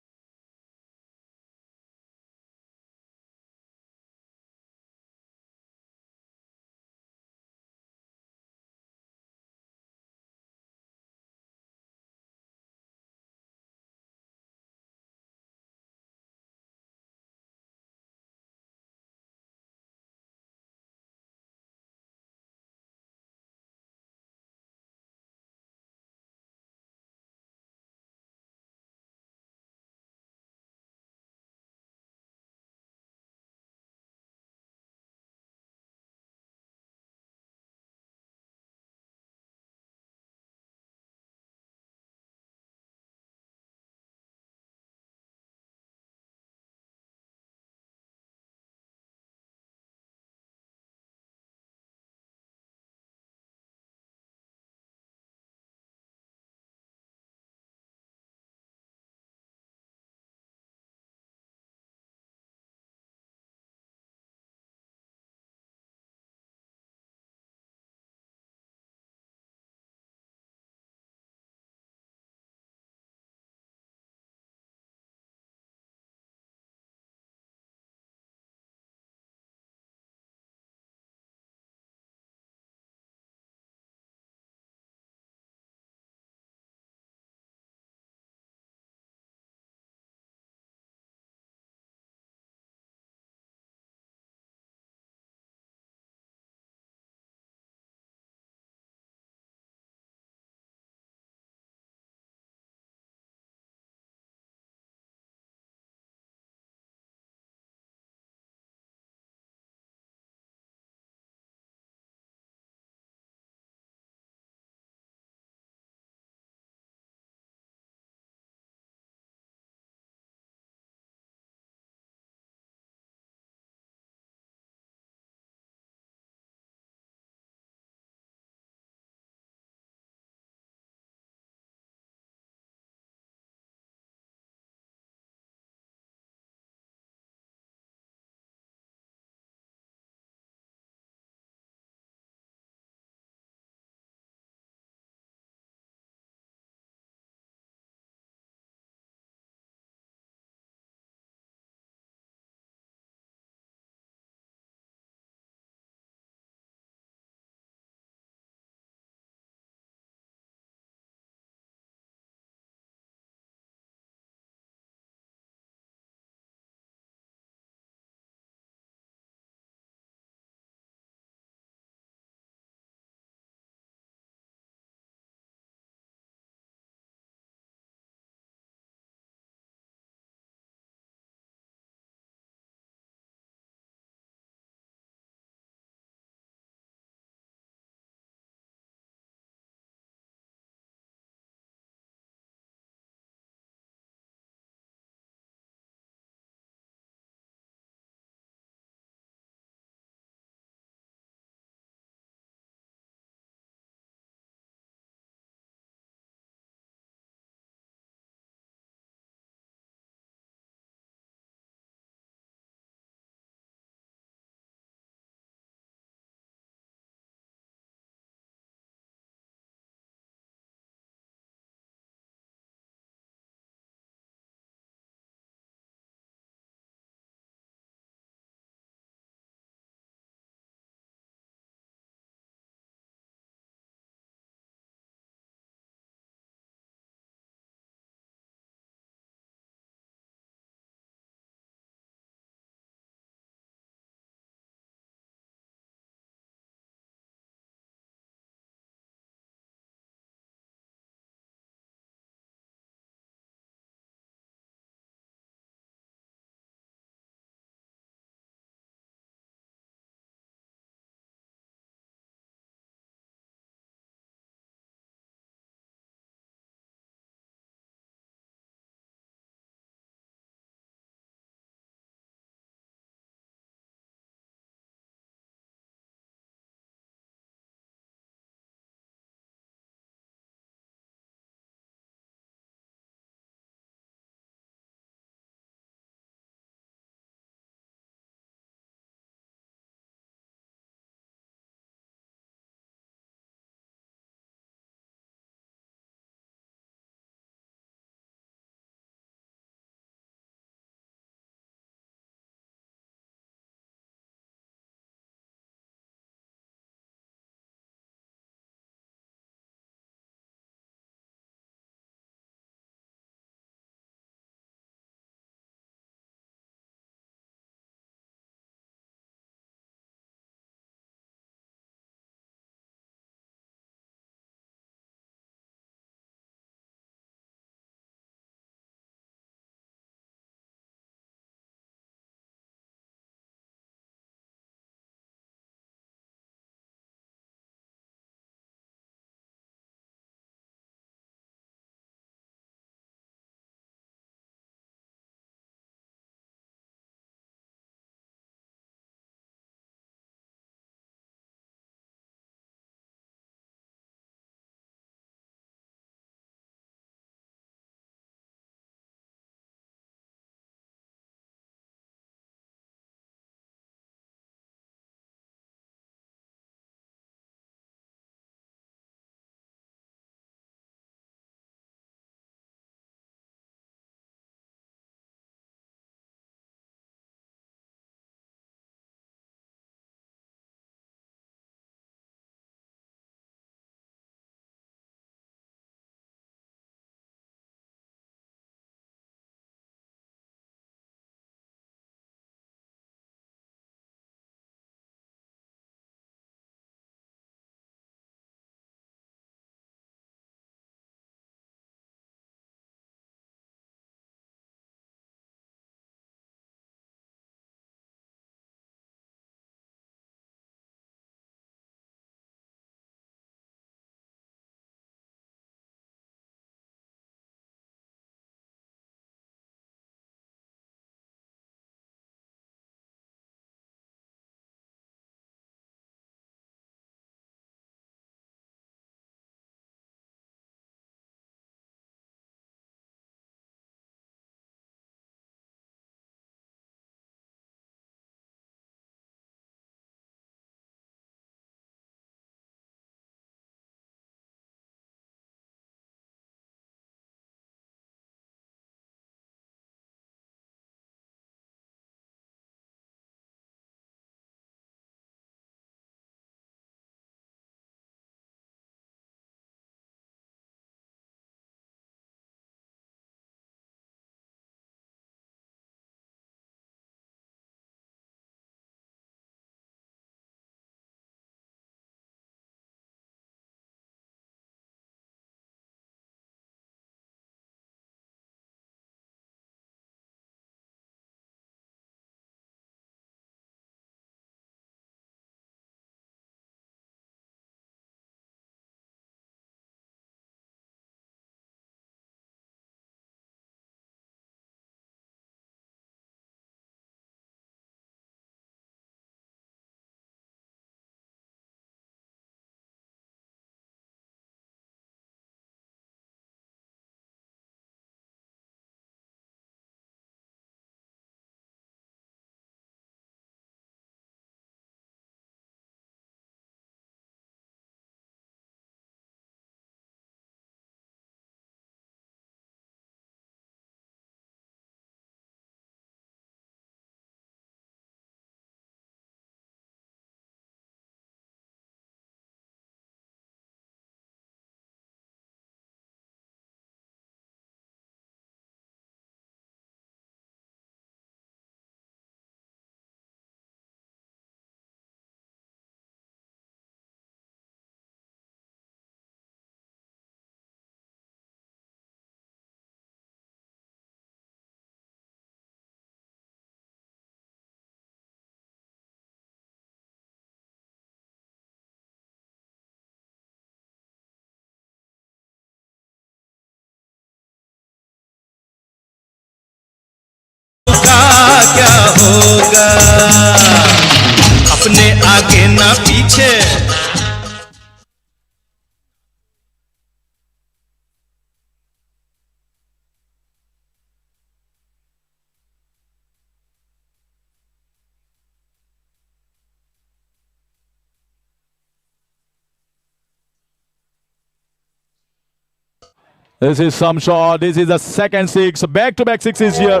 This is some shot. This is the second six. Back-to-back sixes here.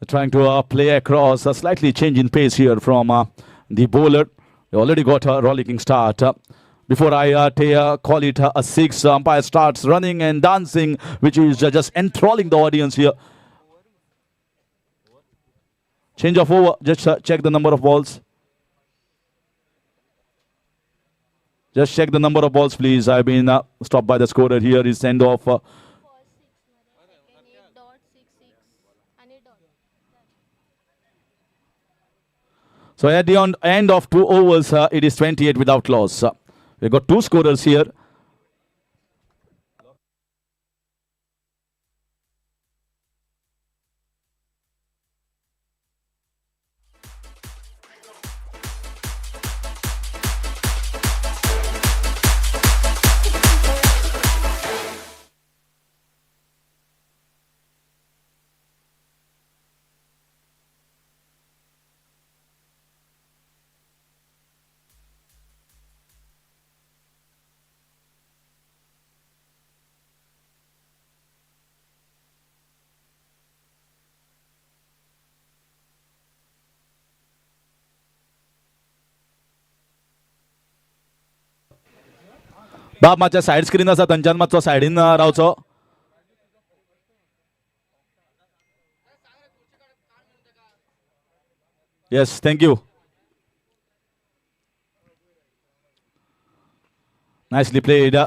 Trying to play across, a slightly change in pace here from the bowler. They already got a rollicking start. Before I call it a six, umpire starts running and dancing, which is just enthralling the audience here. Change of over. Just check the number of balls. Just check the number of balls, please. I've been stopped by the scorer here. Is send off. So at the end of 2 overs, it is 28 without loss. We've got 2 scorers here. बाब मातशें side screen आसा थंयच्यान मातसो सायडीन रावचो. Yes, thank you. Nicely played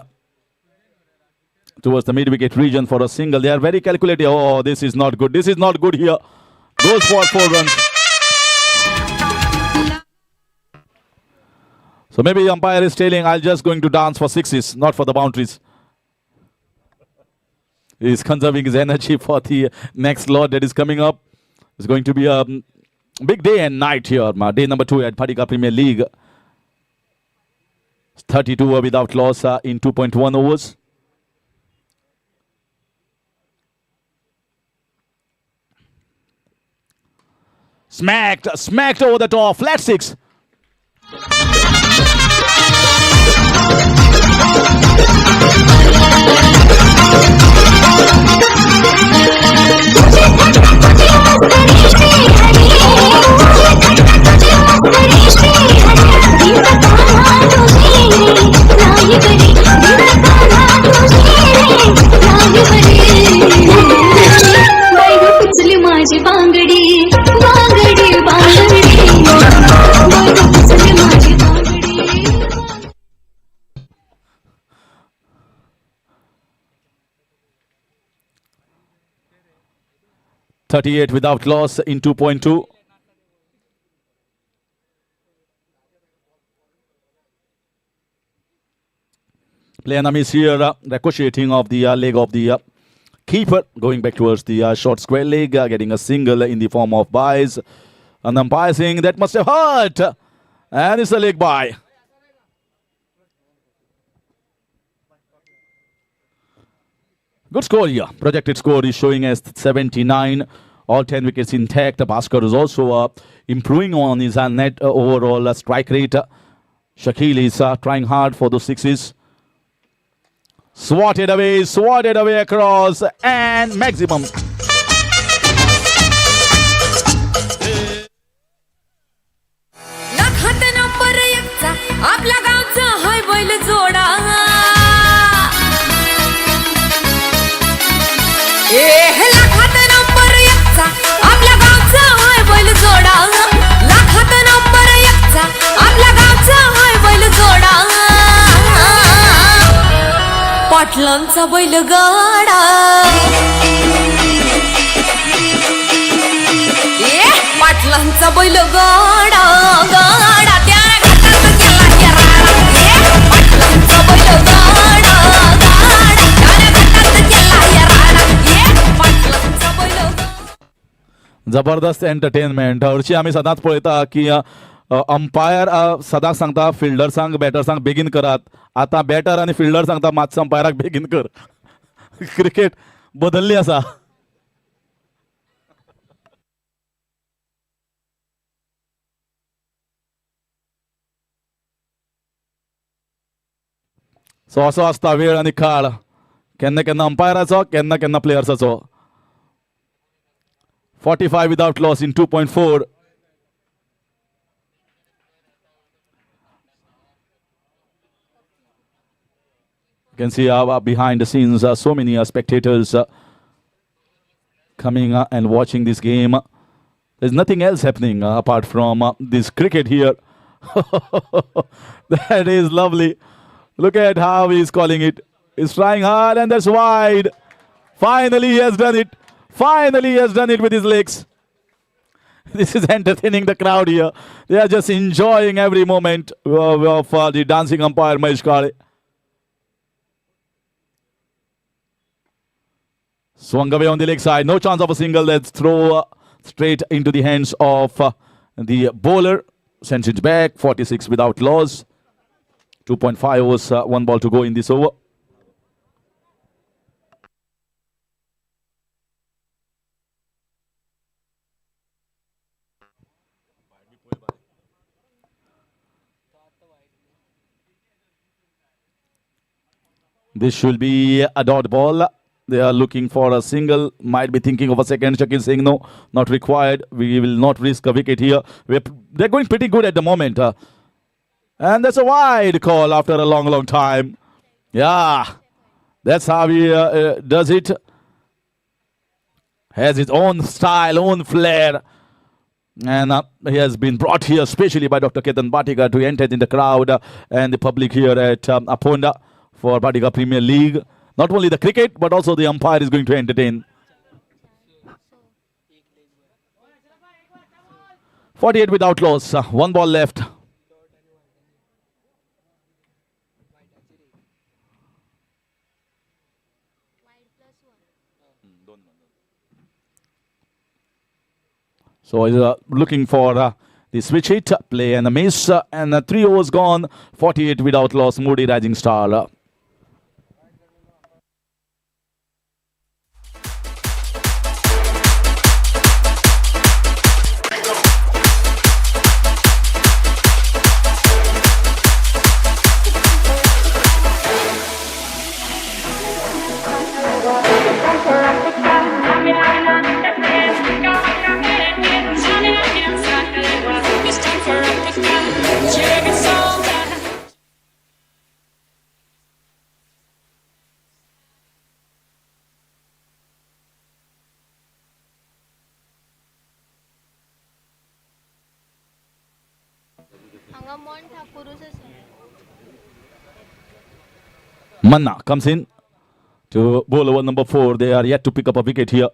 towards the mid-wicket region for a single. They are very calculated. Oh, this is not good. This is not good here. Goes for 4 runs. So maybe the umpire is telling, I'm just going to dance for sixes, not for the boundaries. He's conserving his energy for the next lot that is coming up. It's going to be a big day and night here. Day number 2 at Bhatikar Premier League. 32 without loss in 2.1 overs. Smacked over the top. Flat 6. .38 without loss in 2.2. Play an miss here, ricocheting off the leg of the keeper, going back towards the short square leg, getting a single in the form of byes. And umpire saying that must have hurt. And it's a leg bye. Good score here. Projected score is showing as 79. All 10 wickets intact. Bhaskar is also improving on his net overall strike rate. Shakil is trying hard for those sixes. Swatted away across, and maximum. Number 1 आपल्या गावचा पाटलांचा बैलगाडा पाटलांचा बैलगाडा गाडा त्या घाटात गेला येराडा पाटलांचा बैलगाडा गाडा त्या घाटात गेला येराडा पाटलांचा बैलगाडा. जबरदस्त एंटरटेनमेंट. हरशीं आमी सदांच पळयता की अंपायर सदांच सांगता फिल्डर्सांक बॅटर्सांक बेगीन करात. आतां बॅटर आनी फिल्डर सांगता मातसो अंपायराक बेगीन कर. क्रिकेट बदल्ली आसा. सो असो आसता वेळ आनी काळ. केन्ना केन्ना अंपायराचो केन्ना केन्ना प्लेयर्साचो. 45 without loss in 2.4. You can see behind the scenes so many spectators coming and watching this game. There's nothing else happening apart from this cricket here. That is lovely. Look at how he's calling it. He's trying hard and that's wide. Finally he has done it. Finally he has done it with his legs. This is entertaining the crowd here. They are just enjoying every moment of the dancing umpire Mahesh Kale. Swung away on the leg side. No chance of a single. Let's throw straight into the hands of the bowler. Sends it back. 46 without loss. 2.5 overs, 1 ball to go in this over. This should be a dot ball. They are looking for a single. Might be thinking of a second. Shakil saying no, not required. We will not risk a wicket here. They're going pretty good at the moment. And that's a wide call after a long, long time. Yeah, that's how he does it. Has his own style, own flair. And he has been brought here specially by Dr. Ketan Bhatikar to enter in the crowd and the public here at Aponda for Bhatikar Premier League. Not only the cricket, but also the umpire is going to entertain. 48 without loss. 1 ball left. So he's looking for the switch hit, play and a miss. And 3 overs gone. 48 without loss. Moody Rising Star. Manna comes in to bowl over number 4. They are yet to pick up a wicket here.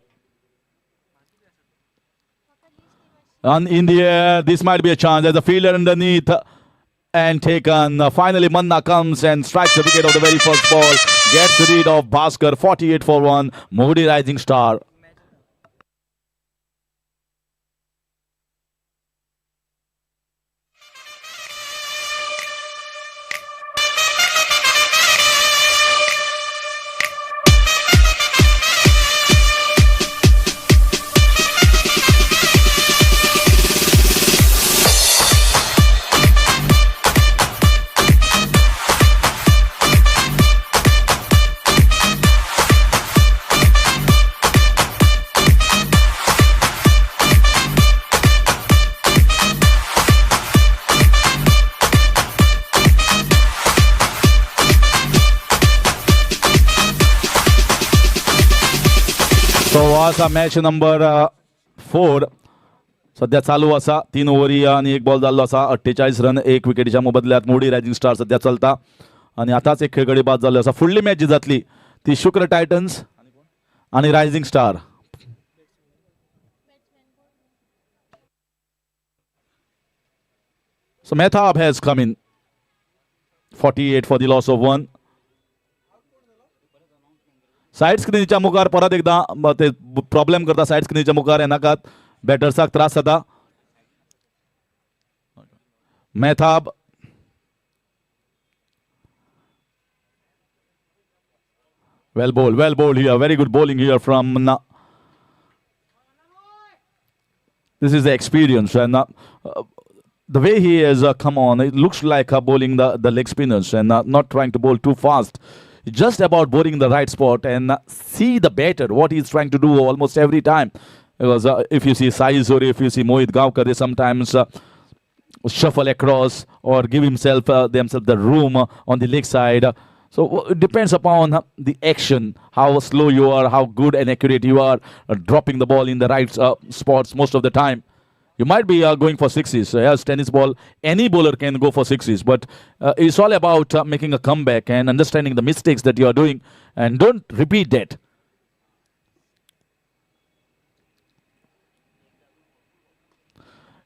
And in the air, this might be a chance. There's a fielder underneath and taken. Finally, Manna comes and strikes the wicket of the very first ball. Gets rid of Bhaskar. 48 for 1. Moody Rising Star. असा match number 4 सध्या चालू असा 3 ovary आणि 1 ball जाल्लो असा 48 run 1 विकेटीच्या मोबदल्यात मोडी rising star सध्या चलता आणि आताच एक खेळगडी बाद झालो आसा. फुडली मॅच जी जातली ती शुक्र टायटन्स आणि rising star. So Mehtab has come in. 48 for the loss of 1. Side स्क्रीनच्या मुखार परत एकदा ते प्रॉब्लेम करता. साइड स्क्रीनच्या मुखार नाकात बॅटर्साक त्रास जाता. Mehtab well bowled here. Very good bowling here from Manna. This is the experience, and the way he has come on, it looks like bowling the leg spinners and not trying to bowl too fast. Just about bowling the right spot and see the batter, what he's trying to do almost every time. Because if you see Saiz or if you see Mohit Gavkar, they sometimes shuffle across or give themselves the room on the leg side. So it depends upon the action, how slow you are, how good and accurate you are, dropping the ball in the right spots most of the time. You might be going for sixes. Yes, tennis ball, any bowler can go for sixes. But it's all about making a comeback and understanding the mistakes that you are doing. And don't repeat that.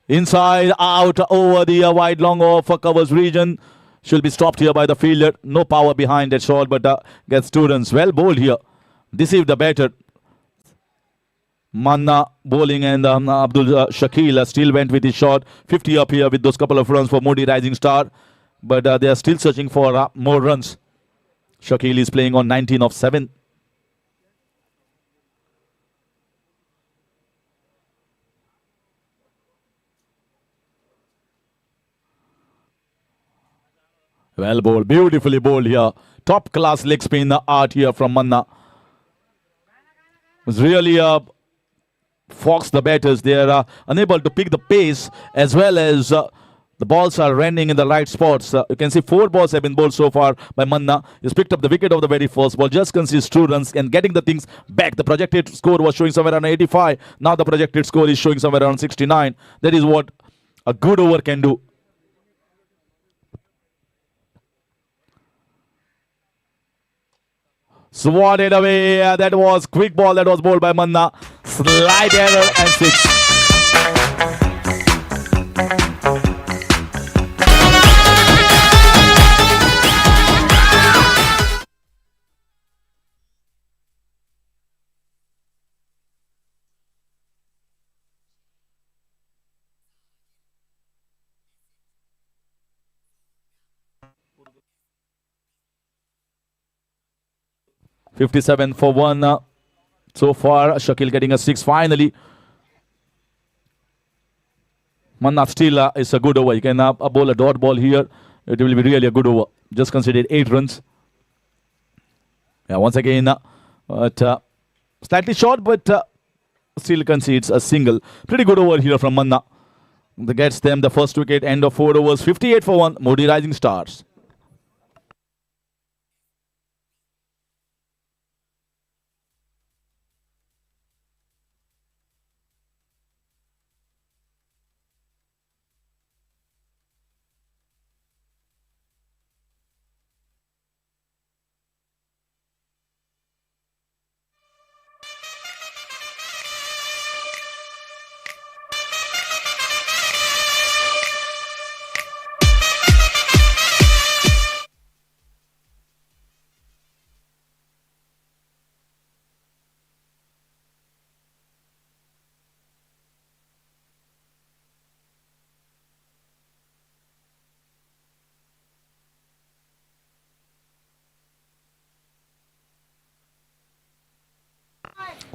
Inside, out, over the wide long off covers region. She'll be stopped here by the fielder. No power behind that shot, but gets two runs. Well bowled here. Deceived the batter. Manna bowling and Abdul Shakil still went with his shot. 50 up here with those couple of runs for Modi Rising Star. But they are still searching for more runs. Shakil is playing on 19 of 7. Well bowled, beautifully bowled here. Top class leg spin art here from Manna. Was really fox the batters. They are unable to pick the pace as well as the balls are landing in the right spots. You can see 4 balls have been bowled so far by Manna. He's picked up the wicket of the very first ball. Just concedes 2 runs and getting the things back. The projected score was showing somewhere around 85. Now the projected score is showing somewhere around 69. That is what a good over can do. Swatted away. That was quick ball that was bowled by Manna. Slight error and 6. $57 for 1 so far. Shakil getting a 6 finally. Manna still is a good over. You can bowl a dot ball here. It will be really a good over. Just considered 8 runs. Yeah, once again, slightly short, but still concedes a single. Pretty good over here from Manna. That gets them the first wicket. End of 4 overs. 58 for 1. Modi Rising Stars.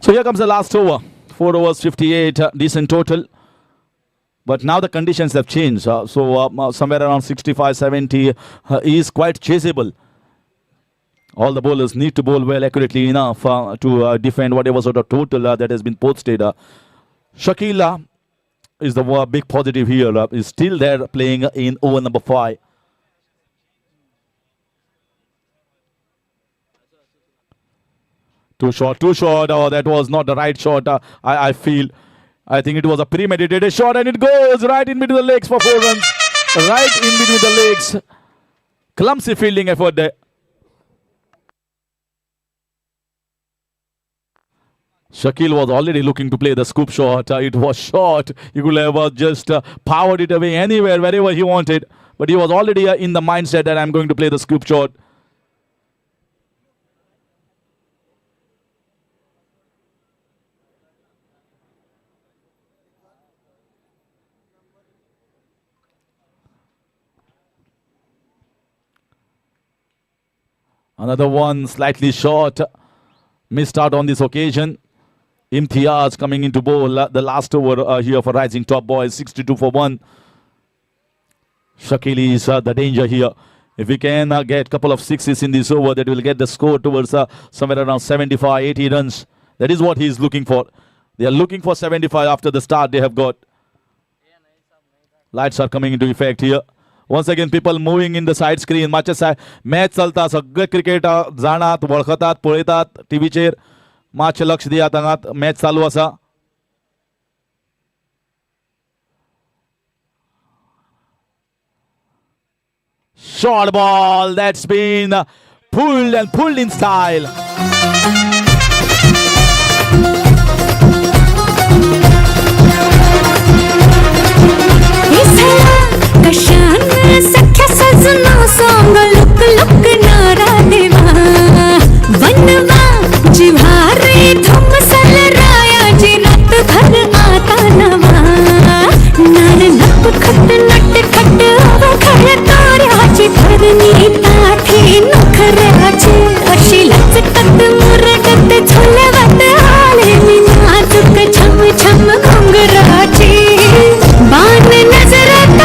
So here comes the last over. 4 overs, 58, decent total. But now the conditions have changed. So somewhere around 65, 70 is quite chaseable. All the bowlers need to bowl well accurately enough to defend whatever sort of total that has been posted. Shakila is the big positive here. Is still there playing in over number 5. Too short. Oh, that was not the right shot. I think it was a premeditated shot and it goes right in between the legs for 4 runs. Right in between the legs. Clumsy fielding effort there. Shakil was already looking to play the scoop shot. It was short. He could have just powered it away anywhere, wherever he wanted. But he was already in the mindset that I'm going to play the scoop shot. Another one slightly short. Missed out on this occasion. Imtiaz coming into bowl. The last over here for Rising Top Boys. 62 for 1. Shakil is the danger here. If we can get a couple of sixes in this over, that will get the score towards somewhere around 75, 80 runs. That is what he is looking for. They are looking for 75 after the start they have got. Lights are coming into effect here. Once again, people moving in the side screen. Match चलता सगळे cricket जाणात वळखतात पळयतात टीव्हीचेर मातशें लक्ष दियात हांगात match चालू आसा. Short ball that's been pulled in style. सख्या सजना सोंग लुक लुक नारा देवा वनवा जिव्हारे धुमसल राया जी रात भर आता नवा नार नप खट नट खट अवघड ताऱ्याची भरणी ताठी नखऱ्याची अशी लचकत मुरडत झुलवत आले मी नाजूक छम छम घुंगराची बाण नजरात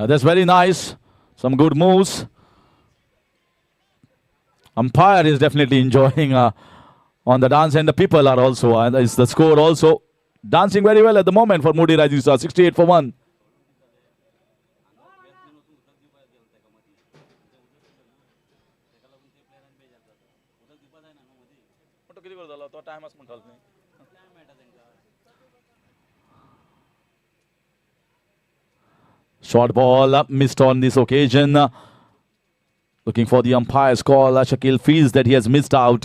That's very nice. Some good moves. Umpire is definitely enjoying on the dance, and the people are also. And it's the score also dancing very well at the moment for Moody Rising Star. 68 for 1. Short ball missed on this occasion. Looking for the umpire's call. Shakil feels that he has missed out.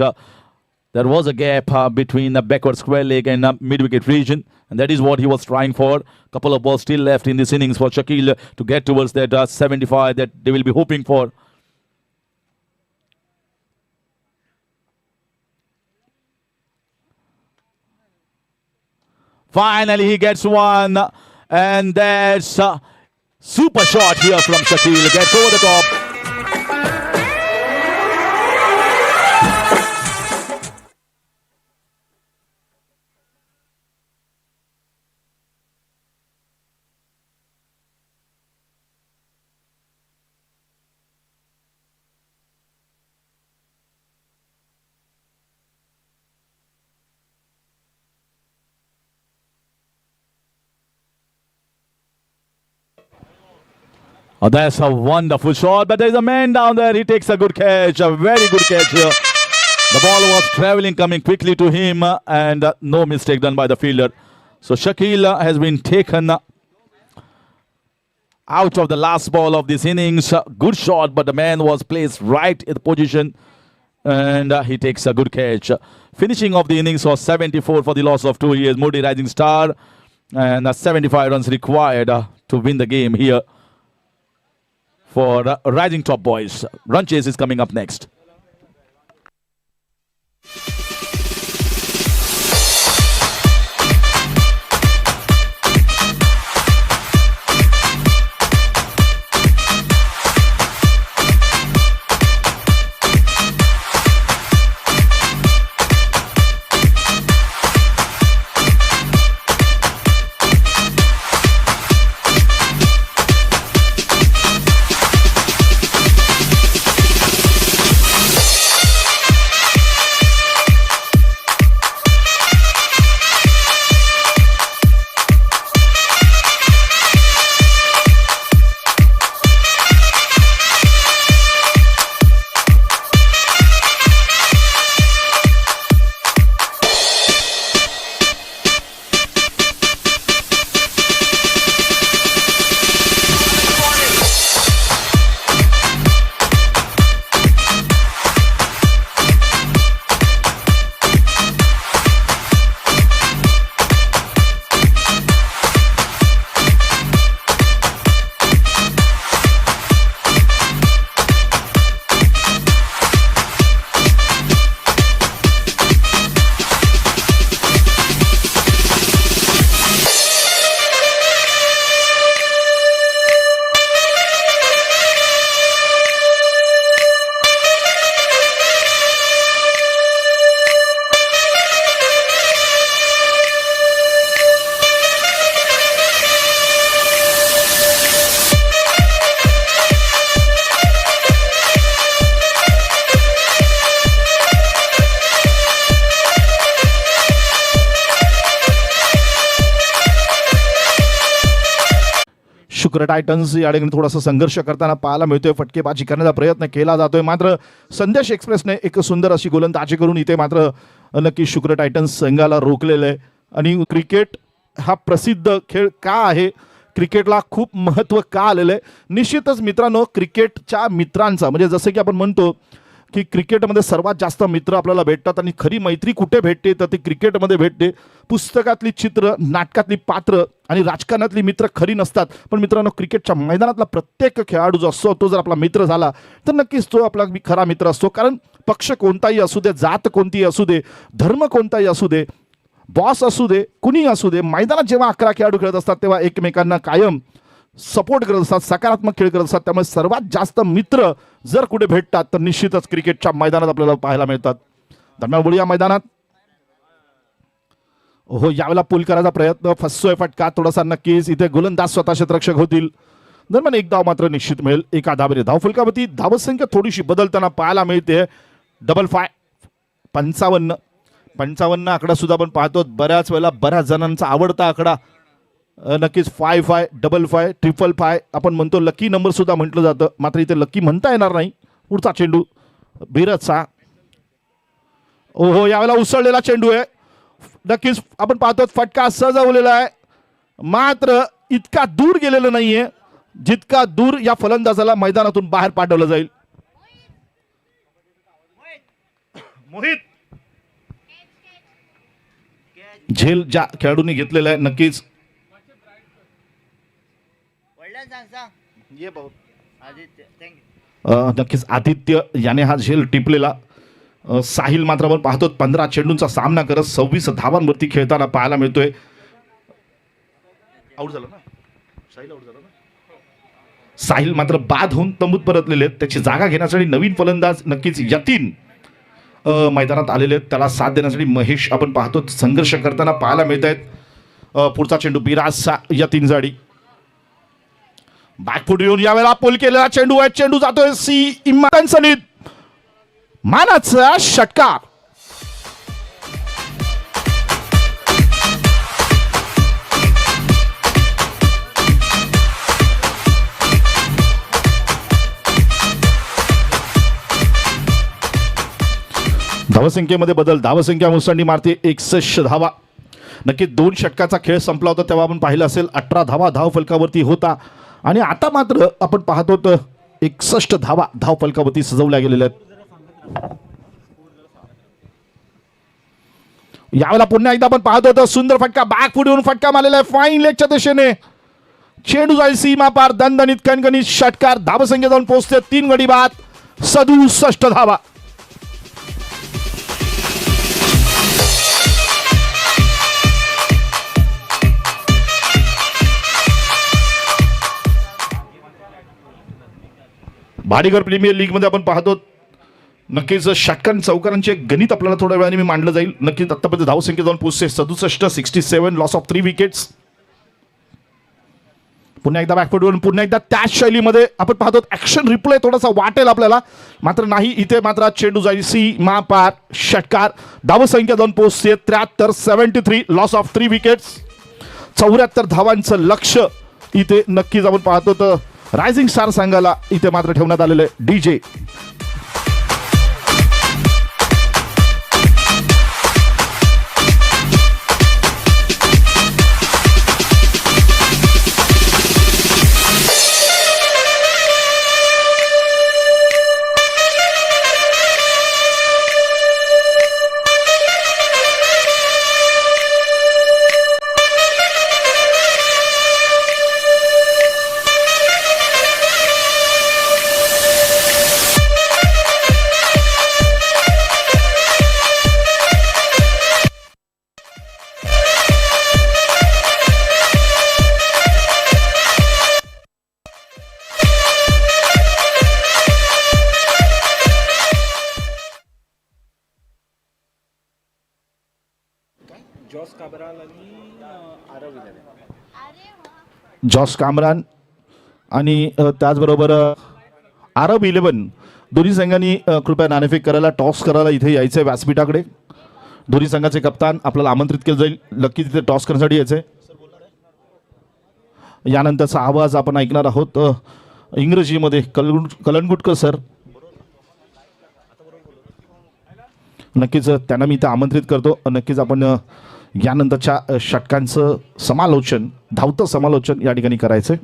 There was a gap between the backward square leg and mid-wicket region, and that is what he was trying for. Couple of balls still left in this innings for Shakil to get towards that 75 that they will be hoping for. Finally, he gets one, and that's a super shot here from Shakil. Gets over the top. Oh, that's a wonderful shot, but there's a man down there. He takes a good catch, a very good catch here. The ball was traveling, coming quickly to him, and no mistake done by the fielder. So Shakil has been taken out of the last ball of this innings. Good shot, but the man was placed right in the position, and he takes a good catch. Finishing of the innings was 74 for the loss of 2 years. Moody Rising Star, and 75 runs required to win the game here for Rising Top Boys. Run chase is coming up next. शुक्र Titans या ठिकाणी थोडासा संघर्ष करताना पाहायला मिळतोय. फटकेबाजी करण्याचा प्रयत्न केला जातोय, मात्र संदेश एक्सप्रेसने एक सुंदर अशी गोलंदाजी करून इथे मात्र नक्की शुक्र टायटन्स संघाला रोखलेलं आहे. आणि क्रिकेट हा प्रसिद्ध खेळ का आहे, क्रिकेटला खूप महत्त्व का आलेलं आहे, निश्चितच मित्रांनो क्रिकेटच्या मित्रांचा म्हणजे जसं की आपण म्हणतो की क्रिकेटमध्ये सर्वात जास्त मित्र आपल्याला भेटतात आणि खरी मैत्री कुठे भेटते तर ती क्रिकेटमध्ये भेटते. पुस्तकातली चित्र, नाटकातली पात्र आणि राजकारणातली मित्र खरी नसतात, पण मित्रांनो क्रिकेटच्या मैदानातला प्रत्येक खेळाडू जो असतो तो जर आपला मित्र झाला तर नक्कीच तो आपला खरा मित्र असतो. कारण पक्ष कोणताही असू दे, जात कोणतीही असू दे, धर्म कोणताही असू दे, बॉस असू दे, कुणीही असू दे, मैदानात जेव्हा 11 खेळाडू खेळत असतात तेव्हा एकमेकांना कायम सपोर्ट करत असतात, सकारात्मक खेळ करत असतात. त्यामुळे सर्वात जास्त मित्र जर कुठे भेटतात तर निश्चितच क्रिकेटच्या मैदानात आपल्याला पाहायला मिळतात. दरम्यान बोलूया मैदानात. हो, यावेळेला पूल करायचा प्रयत्न, फसतोय फटका थोडासा, नक्कीच इथे गोलंदाज स्वतः क्षेत्ररक्षक होतील. दरम्यान एक धाव मात्र निश्चित मिळेल. एका धावेने धावफलकावरती धावसंख्या थोडीशी बदलताना पाहायला मिळते. 55 आकडा सुद्धा आपण पाहतो बऱ्याच वेळेला, बऱ्याच जणांचा आवडता आकडा. नक्कीच 5-5, 5-5, 5-5 आपण म्हणतो, लकी नंबर सुद्धा म्हटलं जातं, मात्र इथे लकी म्हणता येणार नाही. पुढचा चेंडू बिरजचा. ओहो, यावेळेला उसळलेला चेंडू आहे. नक्कीच आपण पाहतो फटका सजवलेला आहे, मात्र इतका दूर गेलेलं नाहीये जितका दूर या फलंदाजाला मैदानातून बाहेर पाठवलं जाईल. मोहित झेल ज्या खेळाडूंनी घेतलेला आहे नक्कीच नक्कीच आदित्य याने हा झेल टिपलेला. साहिल मात्र आपण पाहतो 15 चेंडूंचा सामना करत 26 धावांवरती खेळताना पाहायला मिळतोय. आउट झाला ना साहिल, आउट झाला ना. साहिल मात्र बाद होऊन तंबूत परतलेले आहेत. त्याची जागा घेण्यासाठी नवीन फलंदाज नक्कीच यतीन मैदानात आलेले आहेत. त्याला साथ देण्यासाठी महेश आपण पाहतो संघर्ष करताना पाहायला मिळत आहेत. पुढचा चेंडू बिराजचा यतीन जाडी. बॅकफूट येऊन यावेळेला पोल केलेला चेंडू आहे. चेंडू जातोय सनसनीत मानाचा षटकार. धावसंख्येमध्ये बदल, धावसंख्या मुसंडी मारते 61 धावा. नक्की 2 षटकाचा खेळ संपला होता तेव्हा आपण पाहिलं असेल 18 धावा धाव फलकावरती होता आणि आता मात्र आपण पाहतो तर 61 धावा धाव फलकावरती सजवल्या गेलेल्या आहेत. यावेळेला पुन्हा एकदा आपण पाहतो तर सुंदर फटका, बॅक फुट येऊन फटका मारलेला आहे फाईन लेगच्या दिशेने. चेंडू जाईल सीमा पार, दणदणीत कणकणीत षटकार. धावसंख्या जाऊन पोहोचते 3 गडी बाद 67 धावा. भाडीकर प्रीमियर लीग मध्ये आपण पाहतो नक्कीच षटकां चौकारांचे गणित आपल्याला थोड्या वेळाने मी मांडलं जाईल. नक्कीच आतापर्यंत धावसंख्या जाऊन पोहोचते 67, 67, लॉस ऑफ 3 विकेट्स. पुन्हा एकदा बॅकफुटवरून पुन्हा एकदा त्याच शैलीमध्ये आपण पाहतो ऍक्शन रिप्ले थोडासा वाटेल आपल्याला, मात्र नाही. इथे मात्र चेंडू जाईल सीमा पार षटकार. धावसंख्या जाऊन पोहोचते 73, 73, लॉस ऑफ 3 विकेट्स. 74 धावांचं लक्ष इथे नक्कीच आपण पाहतो तर रायझिंग स्टार संघाला इथे मात्र ठेवण्यात आलेलं आहे. डीजे जॉस कामरान आणि त्याचबरोबर आरब 11 दोन्ही संघांनी कृपया नाणेफेक करायला, टॉस करायला इथे यायचं आहे व्यासपीठाकडे. दोन्ही संघाचे कप्तान आपल्याला आमंत्रित केलं जाईल. नक्की तिथे टॉस करण्यासाठी यायचं आहे. यानंतरचा आवाज आपण ऐकणार आहोत इंग्रजीमध्ये. कलंगुटकर सर, नक्कीच त्यांना मी इथं आमंत्रित करतो. नक्कीच आपण यानंतरच्या षटकांचं समालोचन, धावतं समालोचन या ठिकाणी करायचं.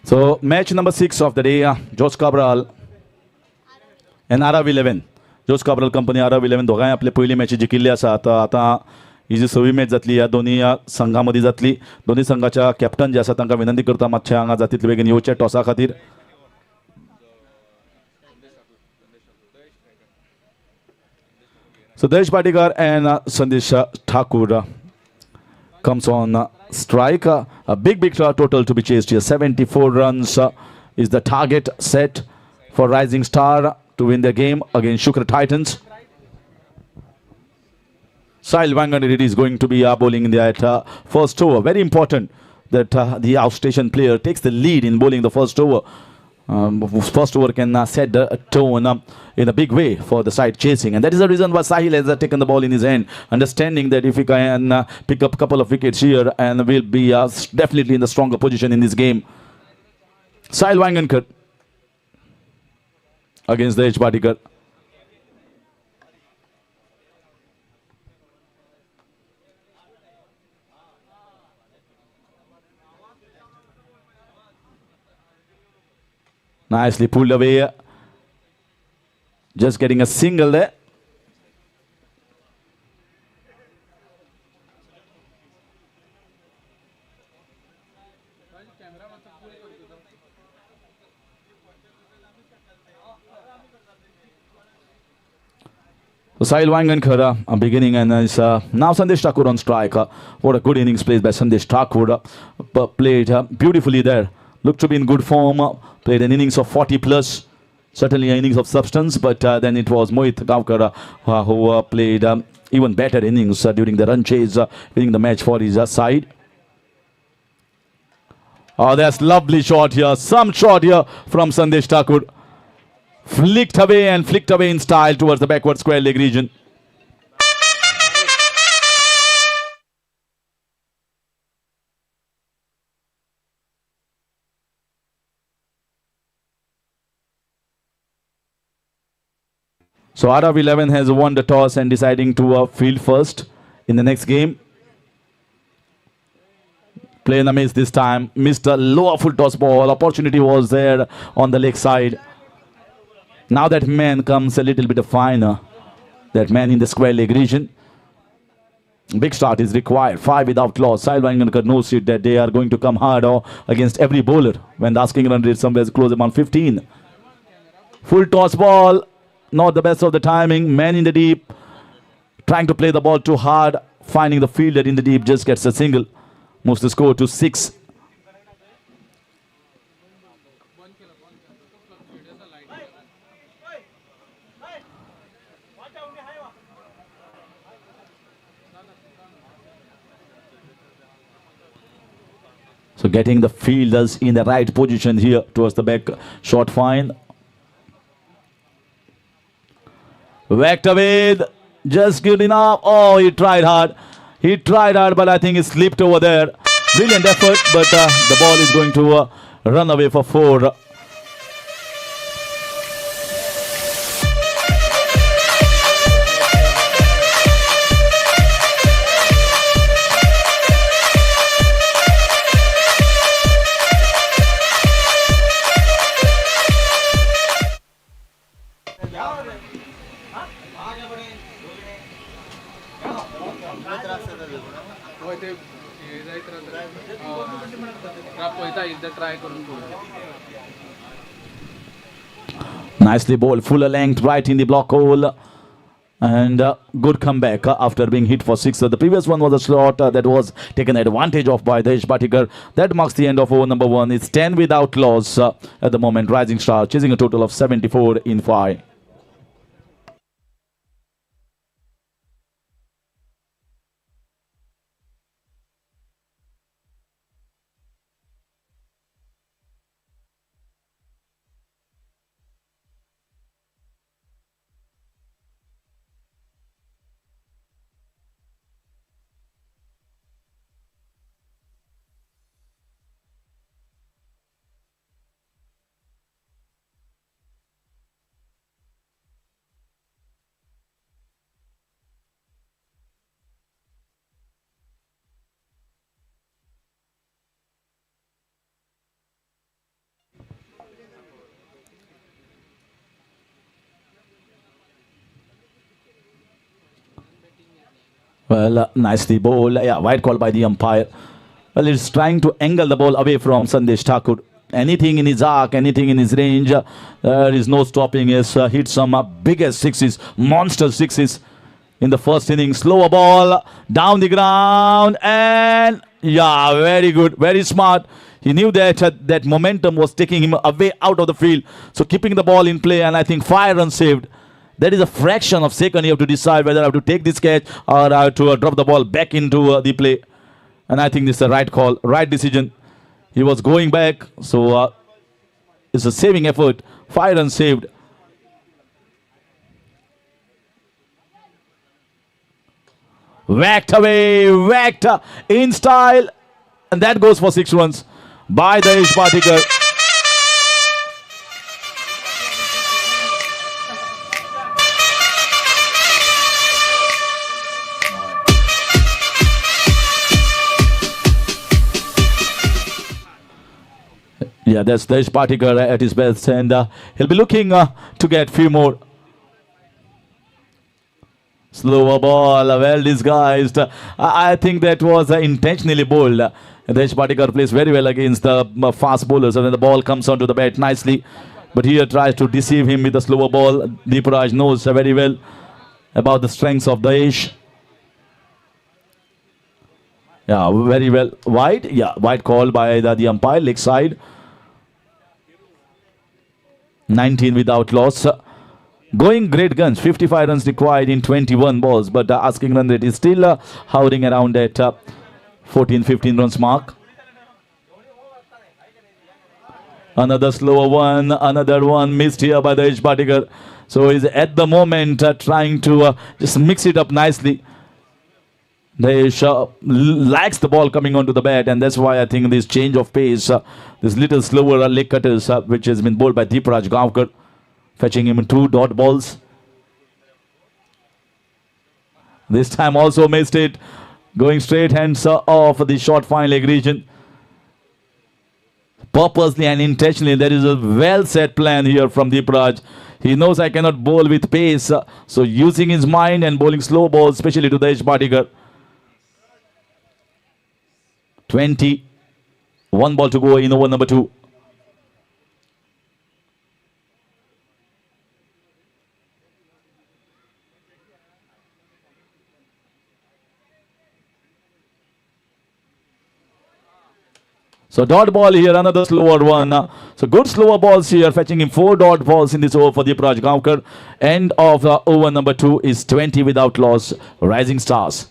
So match number 6 of the day, Jose Cabral and Arab 11. Jose Cabral company Arab 11 दोघांनी आपले पहिली मॅच जिंकली असा. आता ही जी 6वी मॅच जातली या दोन्ही संघांमध्ये जातली. दोन्ही संघाच्या कॅप्टन जे आसा तांकां विनंती करता मातशें हांगा जातीत बेगीन येवचे टॉसा खातीर. So Desh Bhatikar and Sandesh Thakur comes on strike. A big total to be chased here. 74 runs is the target set for Rising Star to win the game against Shukra Titans. Sahil Wanganir is going to be bowling in that first over. Very important that the outstation player takes the lead in bowling the first over. First over can set the tone in a big way for the side chasing, and that is the reason why Sahil has taken the ball in his hand, understanding that if he can pick up a couple of wickets here and will be definitely in the stronger position in this game. Sahil Wangankar against Desh Bhatikar. Nicely pulled away. Just getting a single there. So Sahil Wangankar beginning, and is now Sandesh Thakur on strike. What a good innings played by Sandesh Thakur. Played beautifully there. Looked to be in good form. Played an innings of 40 plus. Certainly an innings of substance, but then it was Mohit Gavkar who played even better innings during the run chase, winning the match for his side. Oh, that's lovely shot here. Some shot here from Sandesh Thakur. Flicked away in style towards the backward square leg region. So Arab 11 has won the toss and deciding to field first in the next game. Play in the miss this time. Missed a lower full toss ball. Opportunity was there on the leg side. Now that man comes a little bit finer. That man in the square leg region. Big start is required. 5 without loss. Sahil Wangankar knows it that they are going to come hard against every bowler. When the asking run rate somewhere close around 15. Full toss ball. Not the best of the timing. Man in the deep. Trying to play the ball too hard. Finding the fielder in the deep. Just gets a single. Moves the score to 6. So getting the fielders in the right position here towards the back. Short fine. Whacked away. Just good enough. Oh, he tried hard. He tried hard, but I think he slipped over there. Brilliant effort, but the ball is going to run away for 4. Try करून बघू. Nicely bowled, fuller length right in the block hole. And good comeback after being hit for six. The previous one was a shot that was taken advantage of by Desh Bhatikar. That marks the end of over number 1. It's 10 without loss at the moment. Rising Star chasing a total of 74 in 5. Well, nicely bowled. Yeah, wide call by the umpire. Well, it's trying to angle the ball away from Sandesh Thakur. Anything in his arc, anything in his range, there is no stopping. He has hit some biggest sixes, monster sixes in the first inning. Slower ball down the ground, and yeah, very good, very smart. He knew that that momentum was taking him away out of the field. So keeping the ball in play, and I think 5 runs saved. That is a fraction of second. You have to decide whether I have to take this catch or I have to drop the ball back into the play. And I think this is the right call, right decision. He was going back, so it's a saving effort. 5 runs saved. Whacked away, whacked in style. And that goes for 6 runs by Desh Bhatikar. Yeah, that's Desh Bhatikar at his best, and he'll be looking to get few more. Slower ball, well disguised. I think that was intentionally bowled. Desh Bhatikar plays very well against the fast bowlers, and then the ball comes onto the bat nicely. But here tries to deceive him with the slower ball. Deepraj knows very well about the strengths of Desh. Yeah, very well. Wide, yeah, wide call by the umpire, leg side. 19 without loss. Going great guns, 55 runs required in 21 balls, but the asking run rate is still hovering around at 14-15 runs mark. Another slower one, another one missed here by Desh Bhatikar. So he's at the moment trying to just mix it up nicely. Desh likes the ball coming onto the bat, and that's why I think this change of pace, this little slower leg cutters, which has been bowled by Deepraj Gavkar, fetching him 2 dot balls. This time also missed it, going straight hands off the short fine leg region. Purposely and intentionally, there is a well set plan here from Deepraj. He knows I cannot bowl with pace, so using his mind and bowling slow balls, especially to Desh Bhatikar. 20, 1 ball to go in over number 2. So dot ball here, another slower one. So good slower balls here, fetching him 4 dot balls in this over for Deepraj Gavkar. End of over number 2 is 20 without loss. Rising Stars.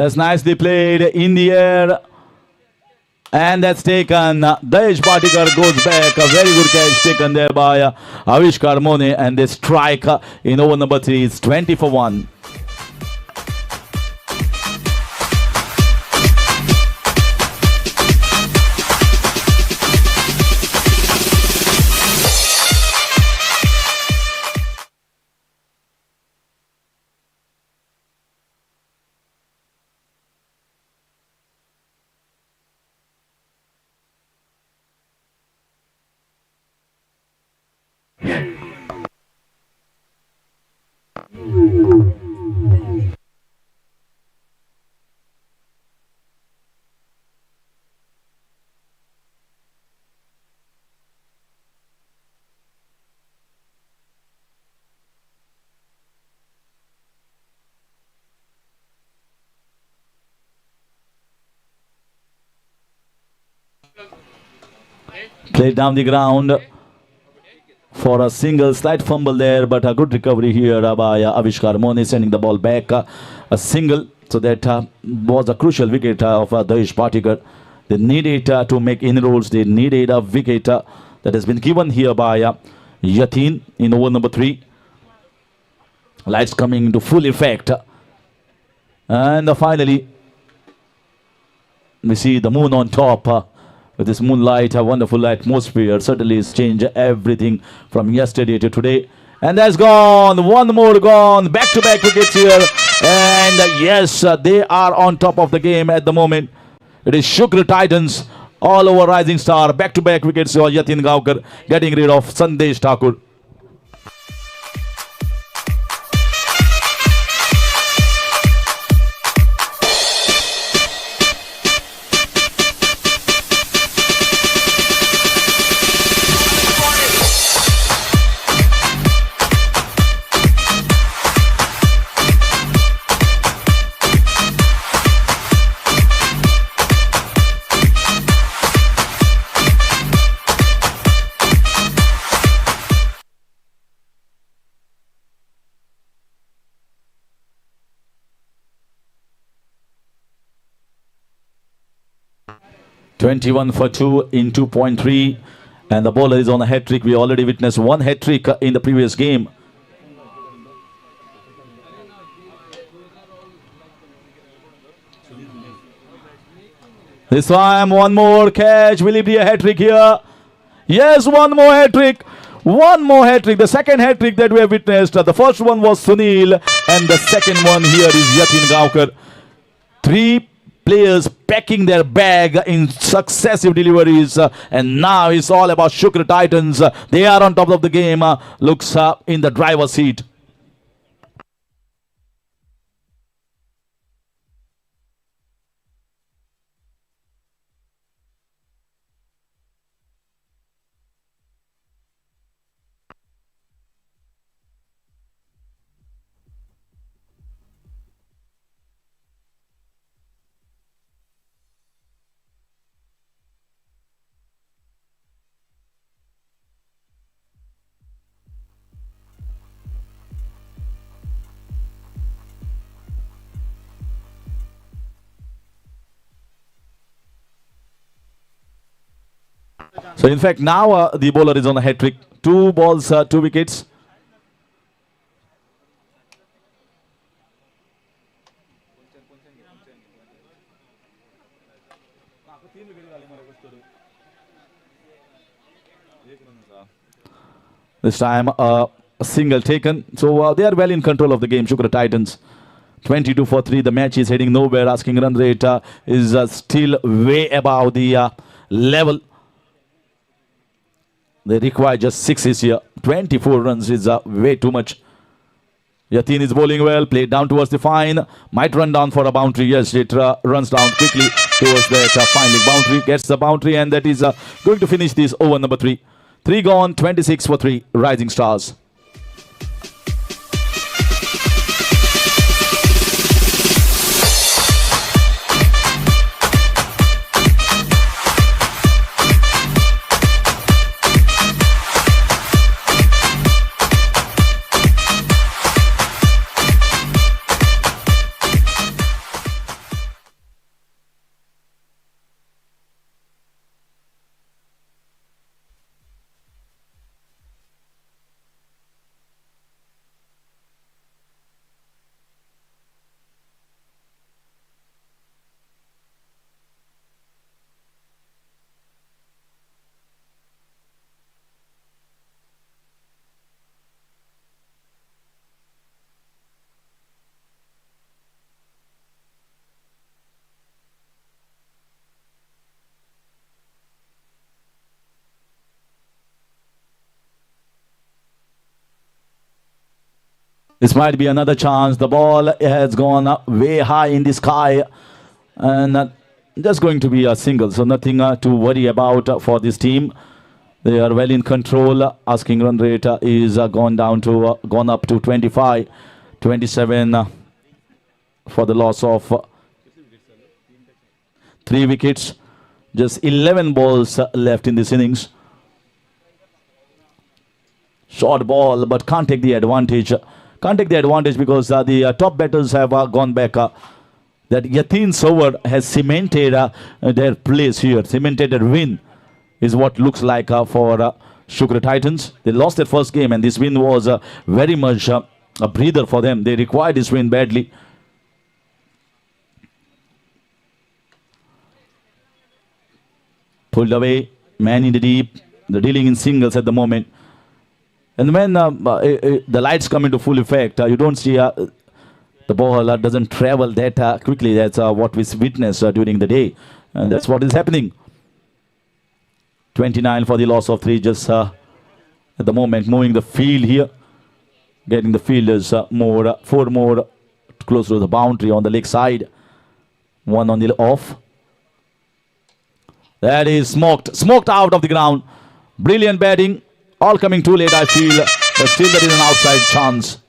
That's nicely played in the air. And that's taken. Dayesh Bhatikar goes back. A very good catch taken there by Avishkar Mone. And they strike in over number 3. It's 20 for 1. Played down the ground for a single, slight fumble there, but a good recovery here by Avishkar Mone, sending the ball back. A single, so that was a crucial wicket of Dayesh Bhatikar. They needed to make inroads. They needed a wicket that has been given here by Yatin in over number 3. Lights coming into full effect. And finally, we see the moon on top. With this moonlight, a wonderful atmosphere, certainly has changed everything from yesterday to today. And that's gone. One more gone. Back-to-back wickets here. And yes, they are on top of the game at the moment. It is Shukra Titans all over Rising Star. Back-to-back wickets for Yatin Gaukar, getting rid of Sandesh Thakur. .21 for 2 in 2.3, and the bowler is on a hat trick. We already witnessed one hat trick in the previous game. This time one more catch. Will it be a hat trick here? Yes, one more hat trick. One more hat trick. The second hat trick that we have witnessed. The first one was Sunil, and the second one here is Yatin Gaukar. 3 players packing their bag in successive deliveries, and now it's all about Shukra Titans. They are on top of the game. Looks in the driver's seat. So in fact now the bowler is on a hat trick. 2 balls, 2 wickets. This time a single taken. So they are well in control of the game, Shukra Titans. 22 for 3. The match is heading nowhere. Asking run rate is still way above the level. They require just 6 here. 24 runs is way too much. Yatin is bowling well. Played down towards the fine. Might run down for a boundary. Yes, it runs down quickly towards that fine leg boundary. Gets the boundary, and that is going to finish this over number 3. 3 gone, 26 for 3. Rising Stars. This might be another chance. The ball has gone up way high in the sky, and just going to be a single. So nothing to worry about for this team. They are well in control. Asking run rate is gone up to 25, 27 for the loss of 3 wickets. Just 11 balls left in this innings. Short ball, but can't take the advantage. Can't take the advantage because the top batters have gone back. That Yatin's over has cemented their place here. Cemented their win is what looks like for Shukra Titans. They lost their first game, and this win was very much a breather for them. They required this win badly. Pulled away, man in the deep. They're dealing in singles at the moment. And when the lights come into full effect, you don't see the ball doesn't travel that quickly. That's what we witness during the day. And that's what is happening. 29 for the loss of 3, just at the moment moving the field here. Getting the fielders 4 more close to the boundary on the leg side. 1 on the off. That is smoked out of the ground. Brilliant batting. All coming too late, I feel. But still there is an outside chance.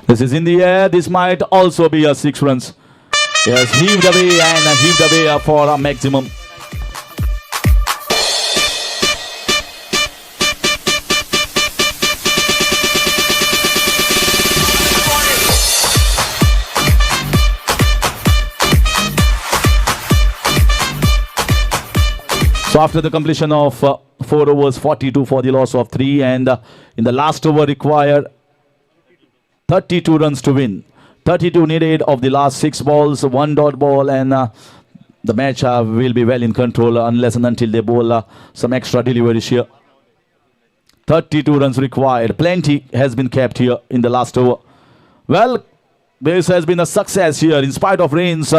This is in the air. This might also be a 6 runs. Yes, heaved away for a maximum. So after the completion of 4 overs, 42 for the loss of 3, and in the last over required 32 runs to win. 32 needed of the last 6 balls, 1 dot ball, and the match will be well in control unless and until they bowl some extra deliveries here. 32 runs required. Plenty has been kept here in the last over. Well, this has been a success here. In spite of rains,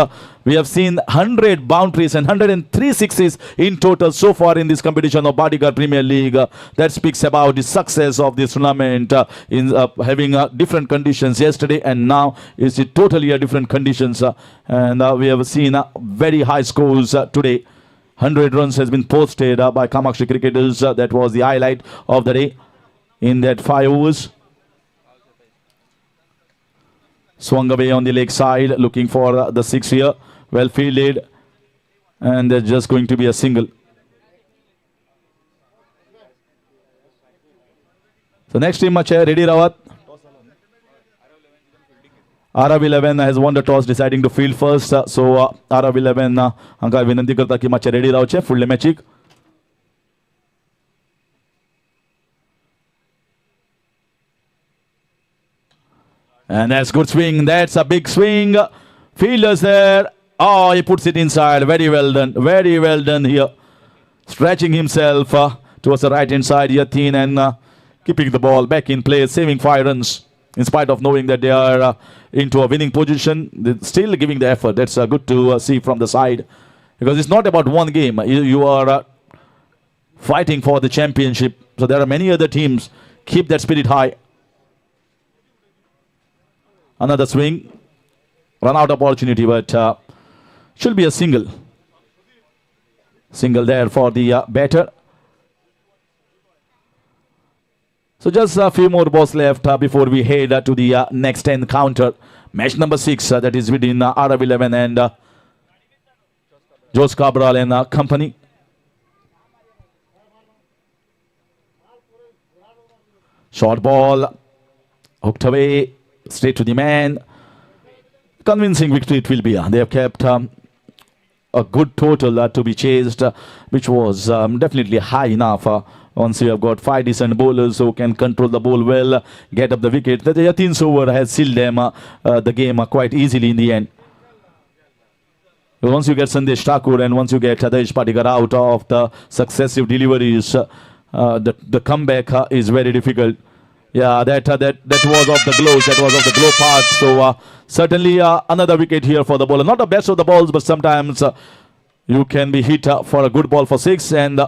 we have seen 100 boundaries and 103 sixes in total so far in this competition of Bhatikar Premier League. That speaks about the success of this tournament in having different conditions yesterday, and now it's totally different conditions. And we have seen very high scores today. 100 runs has been posted by Kamakshi cricketers. That was the highlight of the day in that 5 overs. Swung away on the leg side, looking for the 6 here. Well fielded, and there's just going to be a single. So next team match, ready Rawat. Arab 11 has won the toss, deciding to field first. So Arab 11 hanga vinanti karta ki match ready raho che full match. And that's good swing. That's a big swing. Fielders there. Oh, he puts it inside. Very well done. Very well done here. Stretching himself towards the right hand side. Yatin and keeping the ball back in play. Saving 5 runs. In spite of knowing that they are into a winning position, they're still giving the effort. That's good to see from the side. Because it's not about one game. You are fighting for the championship. So there are many other teams. Keep that spirit high. Another swing. Run out opportunity, but should be a single. Single there for the batter. So just a few more balls left before we head to the next encounter. Match number 6, that is within Arab 11 and Jos Cabral and company. Short ball, hooked away, straight to the man. Convincing victory it will be. They have kept a good total to be chased, which was definitely high enough. Once you have got 5 decent bowlers who can control the ball well, get up the wicket, the Yatin's over has sealed them the game quite easily in the end. Once you get Sandesh Thakur and once you get Ketan Bhatikar out of the successive deliveries, the comeback is very difficult. Yeah, that was off the gloves. That was off the glove part. So certainly another wicket here for the bowler. Not the best of the balls, but sometimes you can be hit for a good ball for 6 and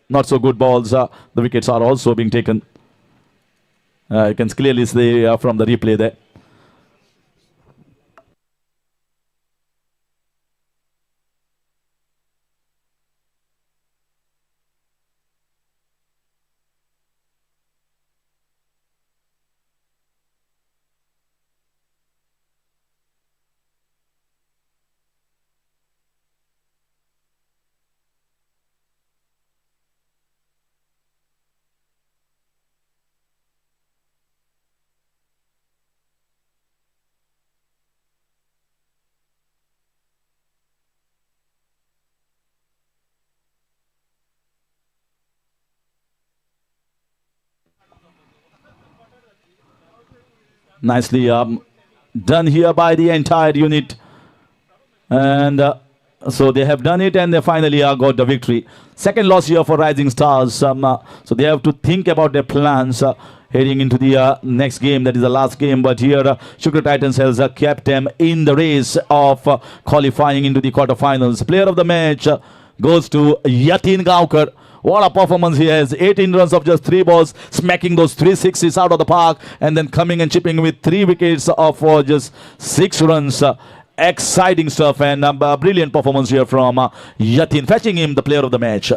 not so good balls. The wickets are also being taken. You can clearly see from the replay there. Nicely done here by the entire unit. And so they have done it and they finally got the victory. Second loss here for Rising Stars. So they have to think about their plans heading into the next game. That is the last game. But here Shukra Titans has kept them in the race of qualifying into the quarterfinals. Player of the match goes to Yatin Gaukar. What a performance he has. 18 runs of just 3 balls, smacking those 3 sixes out of the park and then coming and chipping with 3 wickets for just 6 runs. Exciting stuff and a brilliant performance here from Yatin, fetching him the player of the match.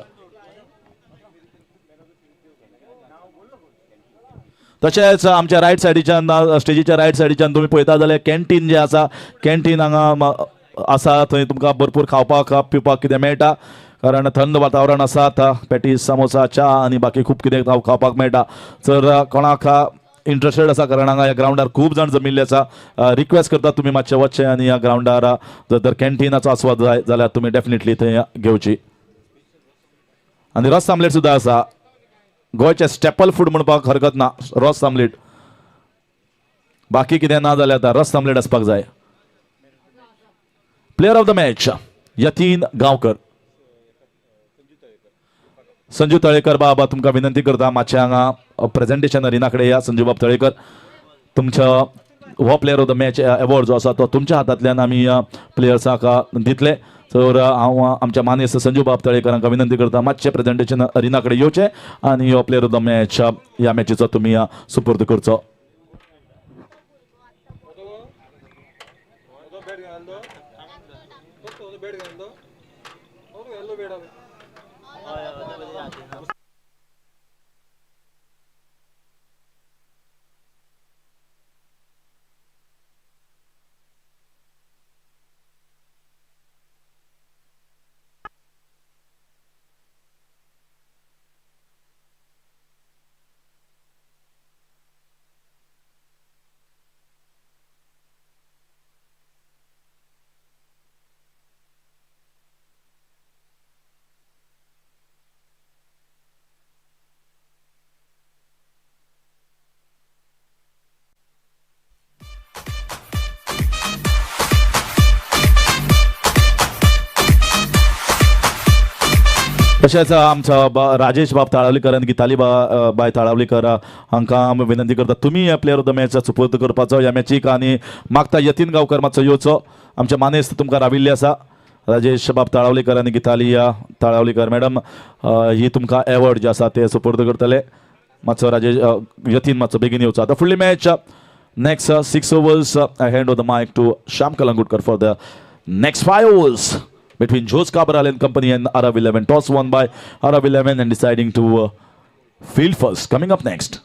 तशेंच आमच्या riot सायडीच्यान स्टेजीच्या riot सायडीच्यान तुम्ही पळयता जाल्यार canteen जे आसा canteen हांगा आसा थंय तुमकां भरपूर खावपाक पिवपाक कितें मेळटा कारण थंड वातावरण आसा पॅटीस समोसा च्या आनी बाकी खूब कितें खावपाक मेळटा जर कोणाक इंट्रस्टेड आसा कारण हांगा ह्या ग्राउंडार खूब जाण जमिल्ले आसा रिक्वेस्ट करता तुमी मातशें वचचें आनी ह्या ग्राउंडार जर कॅन्टीनाचो आस्वाद जाय जाल्यार तुमी डेफिनेटली थंय घेवची आनी रस आमलेट सुद्दां आसा गोंयचें स्टेपल फूड म्हणपाक हरकत ना रस आमलेट बाकी कितें ना जाल्यार आतां रस आमलेट आसपाक जाय player of the match Yatin Gaonkar Sanju Talekar बाबा तुमकां विनंती करता मातशें हांगा प्रेझेंटेशन अरिना कडेन या संजू बाब तळेकर तुमच्या हो player of the match award जो आसा तो तुमच्या हातांतल्यान आमी प्लेयर्सांक दितले तर हांव आमच्या मानेस्त संजू बाब तळेकरांक विनंती करता मातशें प्रेझेंटेशन अरिना कडेन येवचें आनी हो प्लेयर ऑफ द मॅच ह्या मॅचीचो तुमी सुपूर्द करचो तशेंच आमचो राजेश बाब ताळावलीकर आनी गिताली बाय ताळावलीकर हांकां विनंती करता तुमी ह्या प्लेयर ऑफ द मॅच सुपूर्द करपाचो ह्या मॅचीक आनी मागता यतीन गांवकर मातसो येवचो आमचे मानेस्त तुमकां राविल्ली आसा राजेश बाब ताळावलीकर आनी गिताली ताळावलीकर मॅडम ही तुमकां एवॉर्ड जे आसा ते सुपूर्द करतले मातसो राजेश यतीन मातसो बेगीन येवचो आतां फुडली match next 6 overs I hand over the mic to Shyam Kalangutकर for the next 5 overs between Jose Cabral and company and Arav 11. Toss won by Arav 11 and deciding to field first. Coming up next.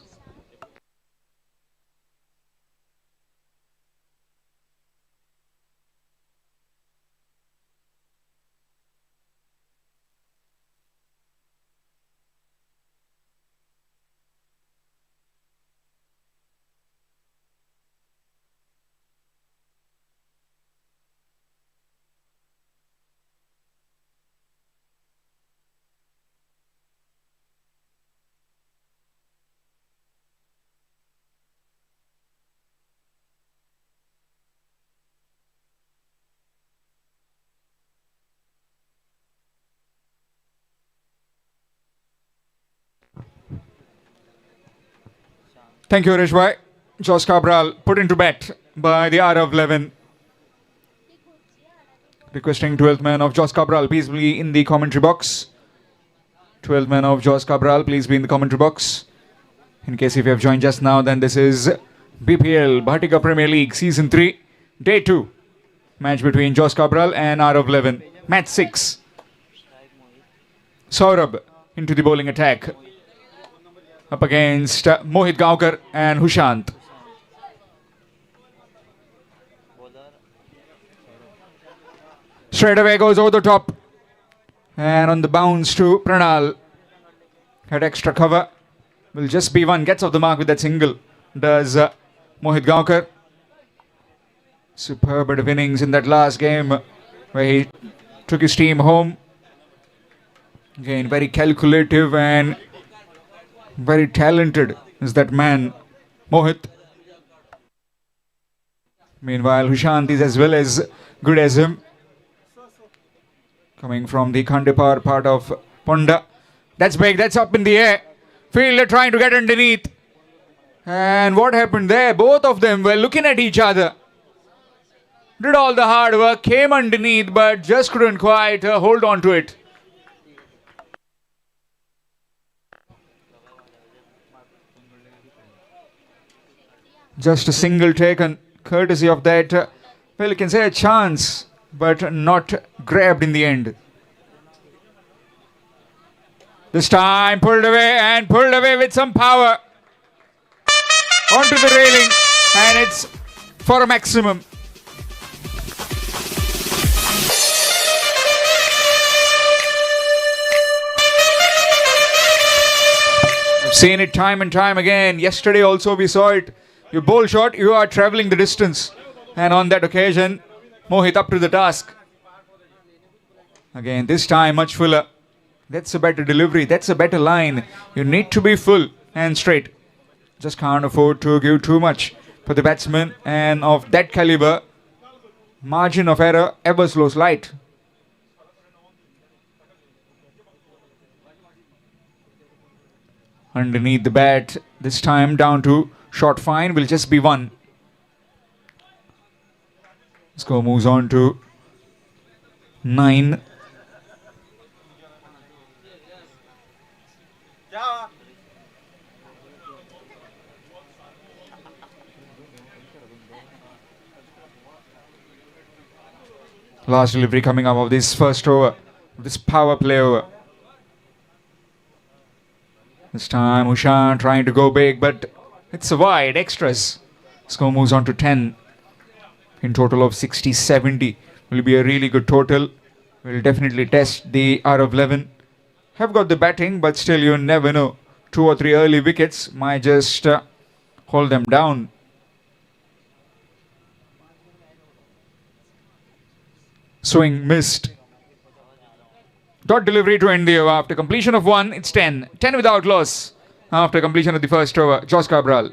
Thank you, Rishbhai. Jos Cabral put into bet by the R of 11. Requesting 12th man of Jos Cabral, please be in the commentary box. 12th man of Jos Cabral, please be in the commentary box. In case if you have joined just now, then this is BPL Bhatikar Premier League Season 3, Day 2. Match between Jos Cabral and R of 11. Match 6. Saurabh into the bowling attack. Up against Mohit Gaonkar and Hushant. Straight away goes over the top. And on the bounce to Pranal. Had extra cover. Will just be one. Gets off the mark with that single. Does Mohit Gaonkar. Superb bit of innings in that last game where he took his team home. Again, very calculative and very talented is that man, Mohit. Meanwhile, Hushant is as well as good as him. Coming from the Khandepar part of Ponda. That's big, that's up in the air. Fielder trying to get underneath. And what happened there? Both of them were looking at each other. Did all the hard work, came underneath, but just couldn't quite hold on to it. Just a single taken, courtesy of that, well, you can say a chance, but not grabbed in the end. This time pulled away with some power. Onto the railing, and it's for a maximum. I've seen it time and time again. Yesterday also we saw it. You bowl shot, you are travelling the distance. And on that occasion, Mohit up to the task. Again, this time much fuller. That's a better delivery. That's a better line. You need to be full and straight. Just can't afford to give too much for the batsman. And of that caliber, margin of error ever so slight. Underneath the bat, this time down to short fine, will just be one. Score moves on to 9. Last delivery coming up of this first over, this power play over. This time Ushan trying to go big, but it's a wide, extras. Score moves on to 10. In total of 60-70 will be a really good total. Will definitely test the R of 11. Have got the batting, but still you never know. 2 or 3 early wickets might just hold them down. Swing missed. Dot delivery to end the over. After completion of 1, it's 10. 10 without loss. After completion of the first over, Jos Cabral.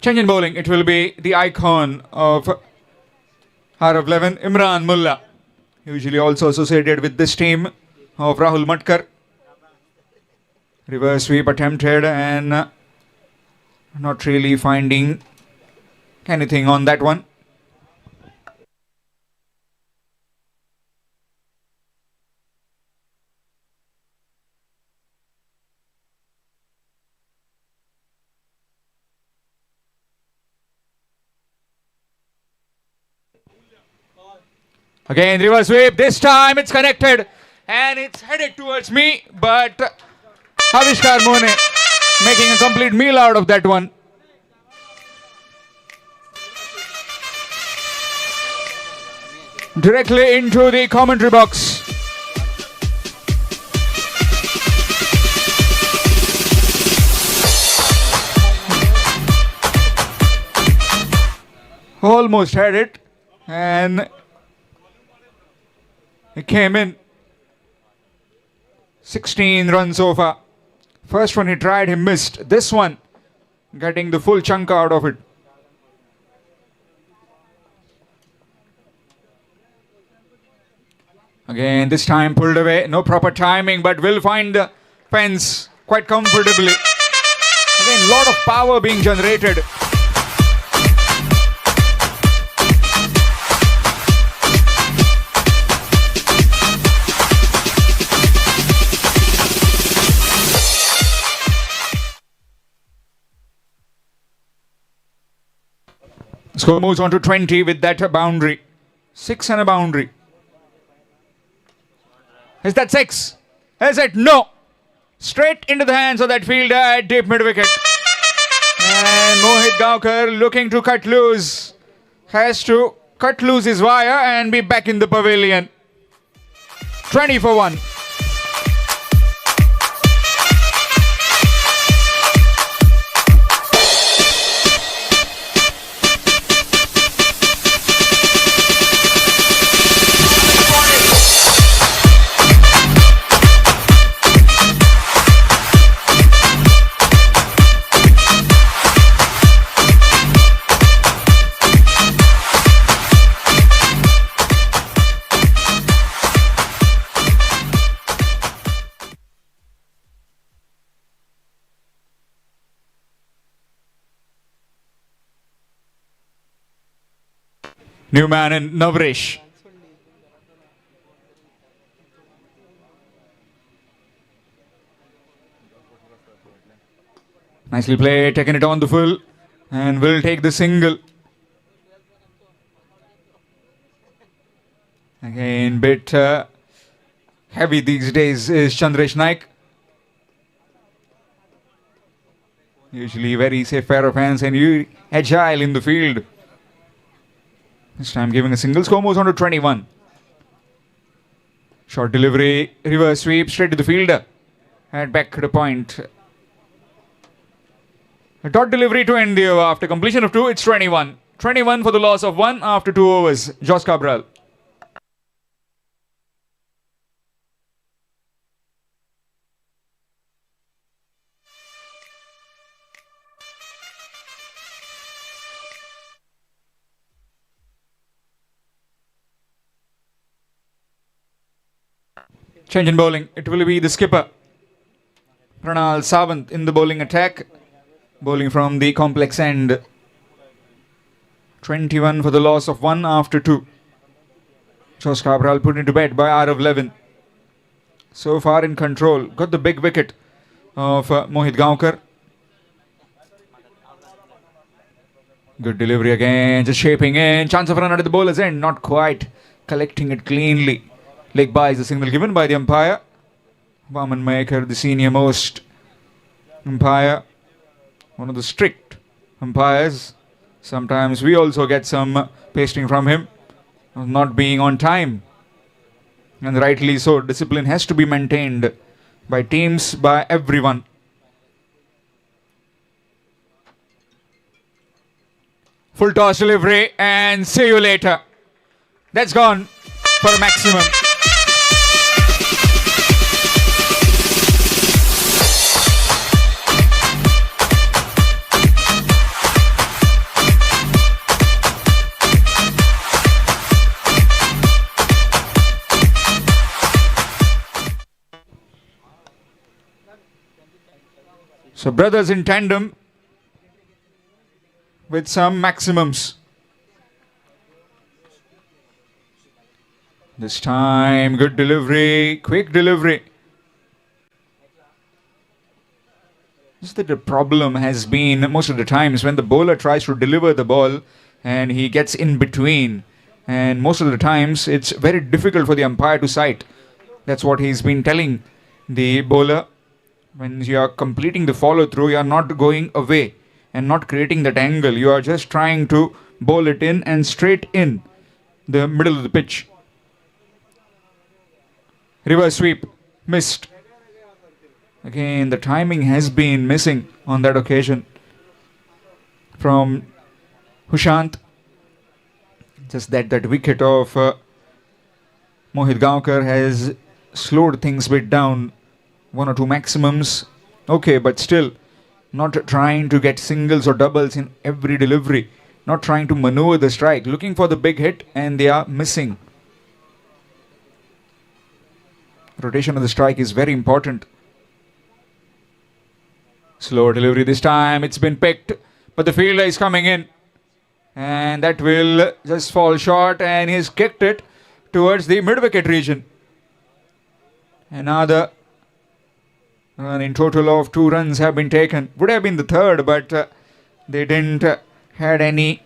Change in bowling, it will be the icon of R of 11, Imran Mullah. Usually also associated with this team of Rahul Matkar. Reverse sweep attempted and not really finding anything on that one. Again, reverse sweep. This time it's connected and it's headed towards me, but Avishkar Mone making a complete meal out of that one. Directly into the commentary box. Almost had it, and it came in. 16 runs so far. First one he tried, he missed. This one, getting the full chunk out of it. Again, this time pulled away. No proper timing, but will find the fence quite comfortably. Again, lot of power being generated. Score moves on to 20 with that boundary. 6 and a boundary. Is that 6? Is it? No. Straight into the hands of that fielder at deep mid wicket. And Mohit Gaonkar looking to cut loose. Has to cut loose his wire and be back in the pavilion. 20 for 1. New man in Navresh. Nicely played, taking it on the full, and will take the single. Again, bit heavy these days is Chandresh Naik. Usually very safe pair of hands and agile in the field. This time giving a single. Score moves on to 21. Short delivery, reverse sweep, straight to the fielder. And back to the point. A dot delivery to end the over. After completion of 2, it's 21. 21 for the loss of 1 after 2 overs. Jos Cabral. Change in bowling. It will be the skipper, Pranal Sawant, in the bowling attack. Bowling from the complex end. 21 for the loss of 1 after 2. Jos Cabral put into bed by Arav Levin. So far in control. Got the big wicket of Mohit Gaonkar. Good delivery again. Just shaping in. Chance of run at the bowler's end. Not quite collecting it cleanly. Leg by is the signal given by the umpire. Vaman Maker, the senior most umpire. One of the strict umpires. Sometimes we also get some pasting from him of not being on time. And rightly so. Discipline has to be maintained by teams, by everyone. Full toss delivery and see you later. That's gone for a maximum. So brothers in tandem with some maximums. This time, good delivery, quick delivery. Just that the problem has been most of the times when the bowler tries to deliver the ball and he gets in between And most of the times, it's very difficult for the umpire to sight. That's what he's been telling the bowler. When you are completing the follow through, you are not going away and not creating that angle. You are just trying to bowl it in and straight in the middle of the pitch. Reverse sweep, missed. Again, the timing has been missing on that occasion from Hushant. Just that wicket of Mohit Gaonkar has slowed things a bit down. 1 or 2 maximums. Okay, but still not trying to get singles or doubles in every delivery. Not trying to maneuver the strike. Looking for the big hit and they are missing. Rotation of the strike is very important. Slow delivery this time. It's been picked. But the fielder is coming in. And that will just fall short. And he's kicked it towards the mid-wicket region. Another run in total of 2 runs have been taken. Would have been the third, but they didn't had any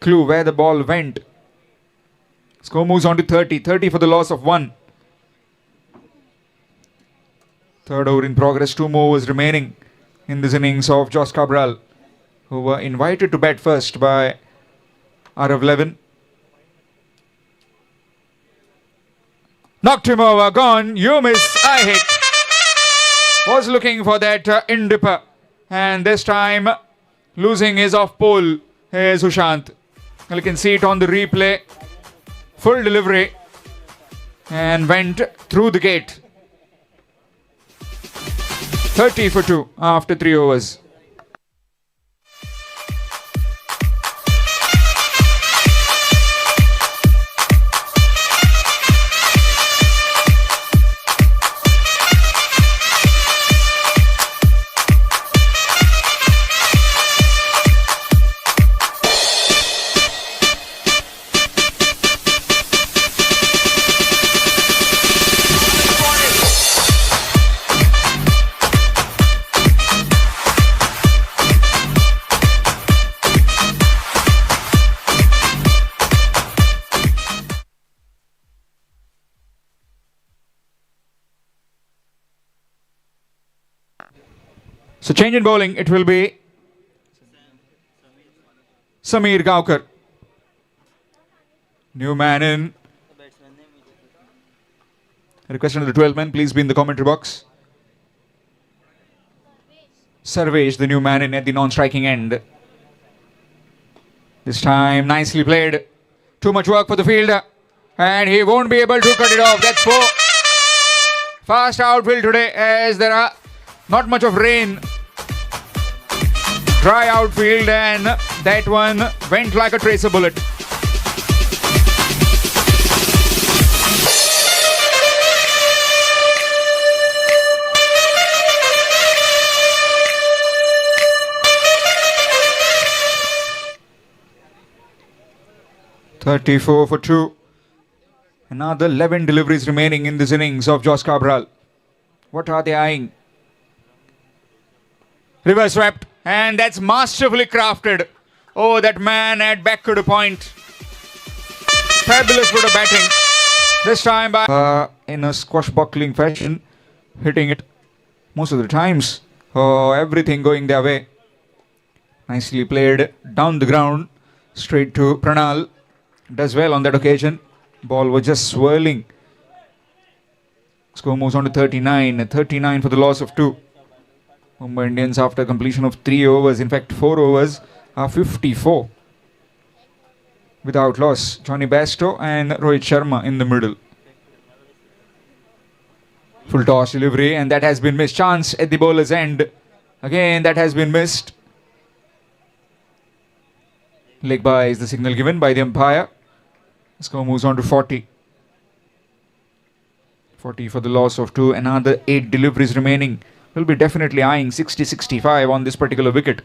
clue where the ball went. Score moves on to 30. 30 for the loss of 1. Third over in progress. 2 more overs remaining in this innings of Jos Cabral, who were invited to bat first by Arav Levin. Knocked him over, gone, you miss, I hit. Was looking for that in-dipper. And this time, losing his off-pole. Here's Hushant. You can see it on the replay. Full delivery. And went through the gate. 30 for 2 after 3 overs. So change in bowling, it will be Sameer Gaonkar. New man in. Request under the 12 men, please be in the commentary box. Sarvesh, the new man in at the non-striking end. This time, nicely played. Too much work for the fielder. And he won't be able to cut it off. That's 4. Fast outfield today as there are not much of rain. Dry outfield and that one went like a tracer bullet. (34 for 2). Another 11 deliveries remaining in this innings of Jos Cabral. What are they eyeing? Reverse swept. And that's masterfully crafted. Oh, that man at back to the point. Fabulous bit of batting. This time by in a squashbuckling fashion. Hitting it most of the times. Oh, everything going their way. Nicely played down the ground. Straight to Pranal. Does well on that occasion. Ball was just swirling. Score moves on to 39. 39 for the loss of 2. Mumbai Indians after completion of 3 overs, in fact 4 overs, are 54 without loss. Johnny Bairstow and Rohit Sharma in the middle. Full toss delivery and that has been missed. Chance at the bowler's end. Again that has been missed. Leg by is the signal given by the umpire. Score moves on to 40. 40 for the loss of 2. Another 8 deliveries remaining. Will be definitely eyeing 60-65 on this particular wicket.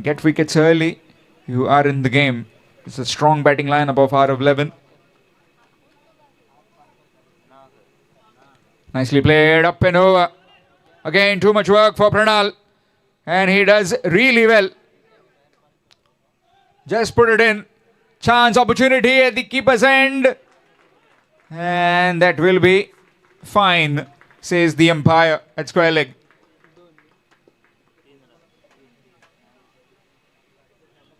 Get wickets early, you are in the game. It's a strong batting lineup of Arav Levin. Nicely played, up and over. Again, too much work for Pranal. And he does really well. Just put it in. Chance opportunity at the keeper's end. And that will be fine, says the umpire at square leg.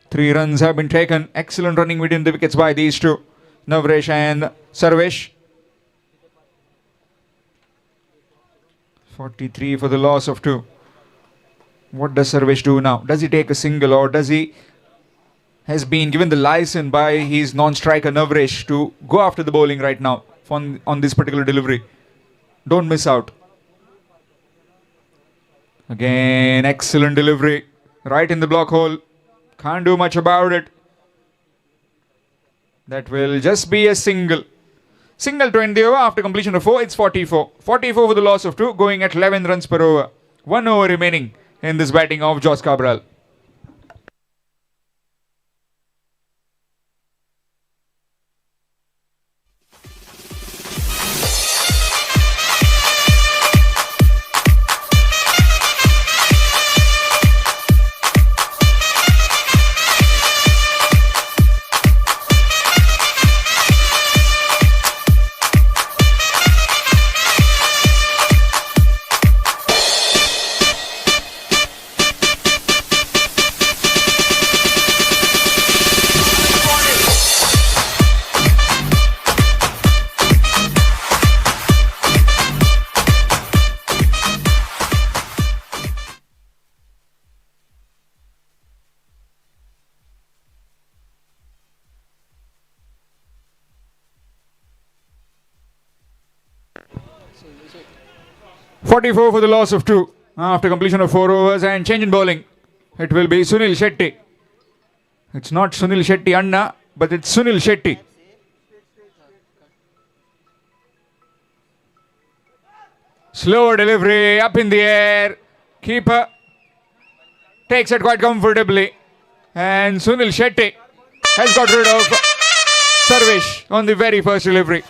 Three runs have been taken. Excellent running between the wickets by these two, Navresh and Sarvesh. 43 for the loss of 2. What does Sarvesh do now? Does he take a single, or does he has been given the license by his non-striker Navresh to go after the bowling right now on this particular delivery? Don't miss out. Again, excellent delivery. Right in the block hole. Can't do much about it. That will just be a single. Single to end the over after completion of 4. It's 44. 44 for the loss of 2, going at 11 runs per over. 1 over remaining in this batting of Jos Cabral. .44 for the loss of 2 after completion of 4 overs, and change in bowling. It will be Sunil Shetty. It's not Sunil Shetty Anna, but it's Sunil Shetty. Slow delivery up in the air. Keeper takes it quite comfortably, and Sunil Shetty has got rid of Sarvesh on the very first delivery.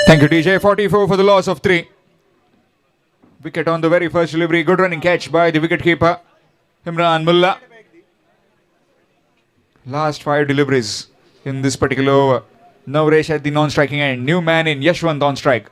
Thank you, DJ. 44 for the loss of 3. Wicket on the very first delivery. Good running catch by the wicketkeeper, Imran Mullah. Last 5 deliveries in this particular over. Navresh at the non-striking end. New man in, Yashwant on strike.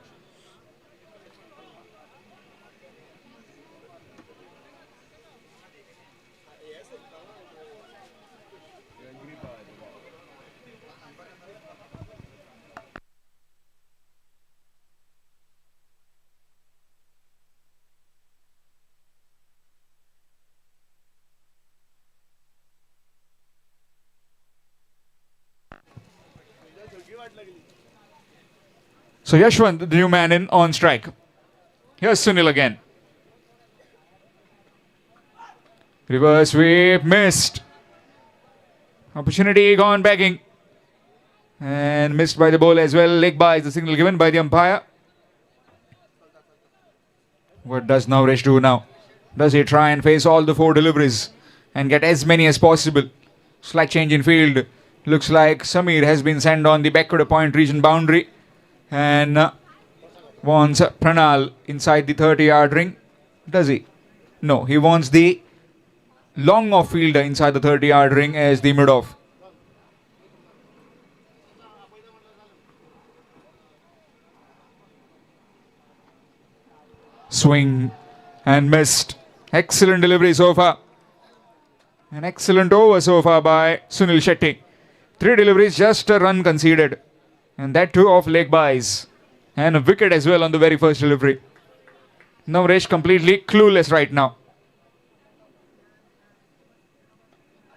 So Yashwant, the new man in, on strike. Here's Sunil again. Reverse sweep, missed. Opportunity gone begging. And missed by the bowler as well. Leg by is the signal given by the umpire. What does Navresh do now? Does he try and face all the 4 deliveries and get as many as possible? Slight change in field. Looks like Samir has been sent on the backward point region boundary and wants Pranal inside the 30-yard ring. Does he? No, he wants the long off fielder inside the 30-yard ring as the mid-off. Swing and missed. Excellent delivery so far. An excellent over so far by Sunil Shetty. 3 deliveries, just a run conceded. And that too off leg buys. And a wicket as well on the very first delivery. Navresh completely clueless right now.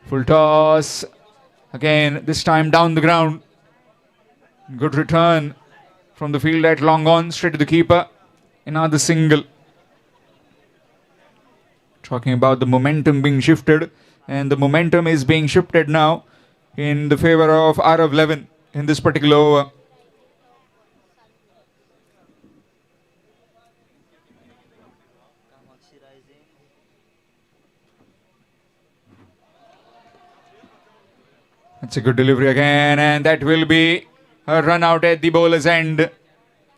Full toss. Again, this time down the ground. Good return from the field at long on, straight to the keeper. Another single. Talking about the momentum being shifted. And the momentum is being shifted now in the favor of Arav 11 in this particular over. That's a good delivery again, and that will be a run out at the bowler's end,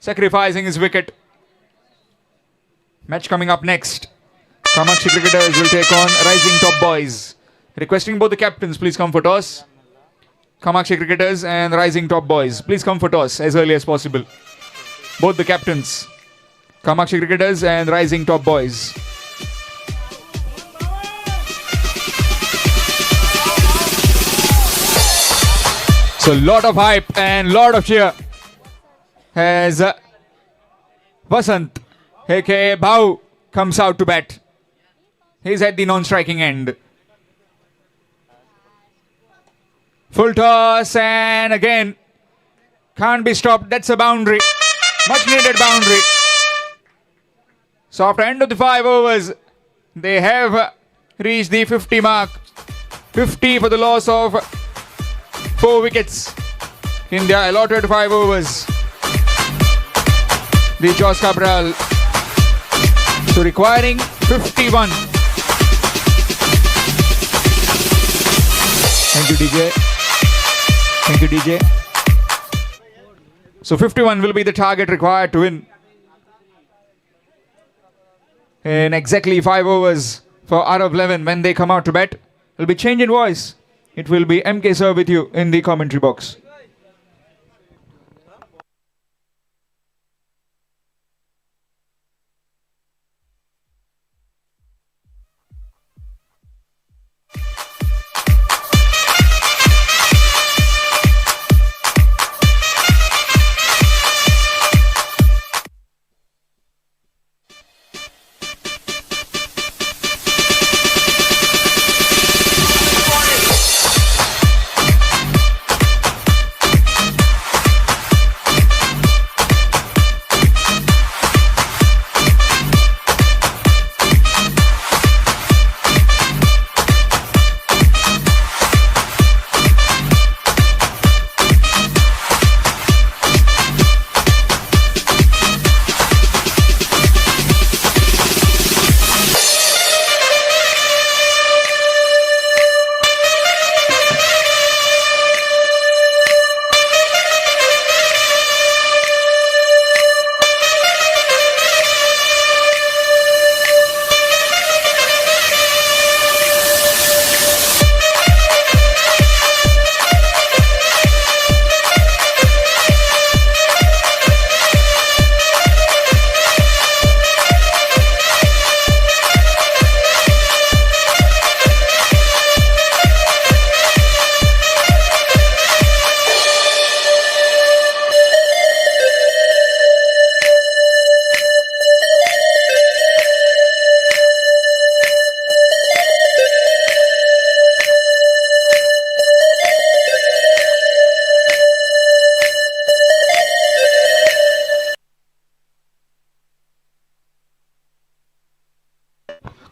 sacrificing his wicket. Match coming up next. Kamakshi cricketers will take on Rising Top Boys. Requesting both the captains, please come for toss. Kamakshi cricketers and Rising Top Boys, please come for toss as early as possible. Both the captains, Kamakshi cricketers and Rising Top Boys. So lot of hype and lot of cheer as Vasant, aka Bhau, comes out to bat. He's at the non-striking end. Full toss and again can't be stopped. That's a boundary, much needed boundary. So after end of the 5 overs, they have reached the 50 mark. 50 for the loss of 4 wickets in their allotted 5 overs. The Jos Cabral, so requiring 51. Thank you, DJ. Thank you, DJ. So 51 will be the target required to win. In exactly 5 overs for Arav 11 when they come out to bat. Will be change in voice. It will be MK sir with you in the commentary box.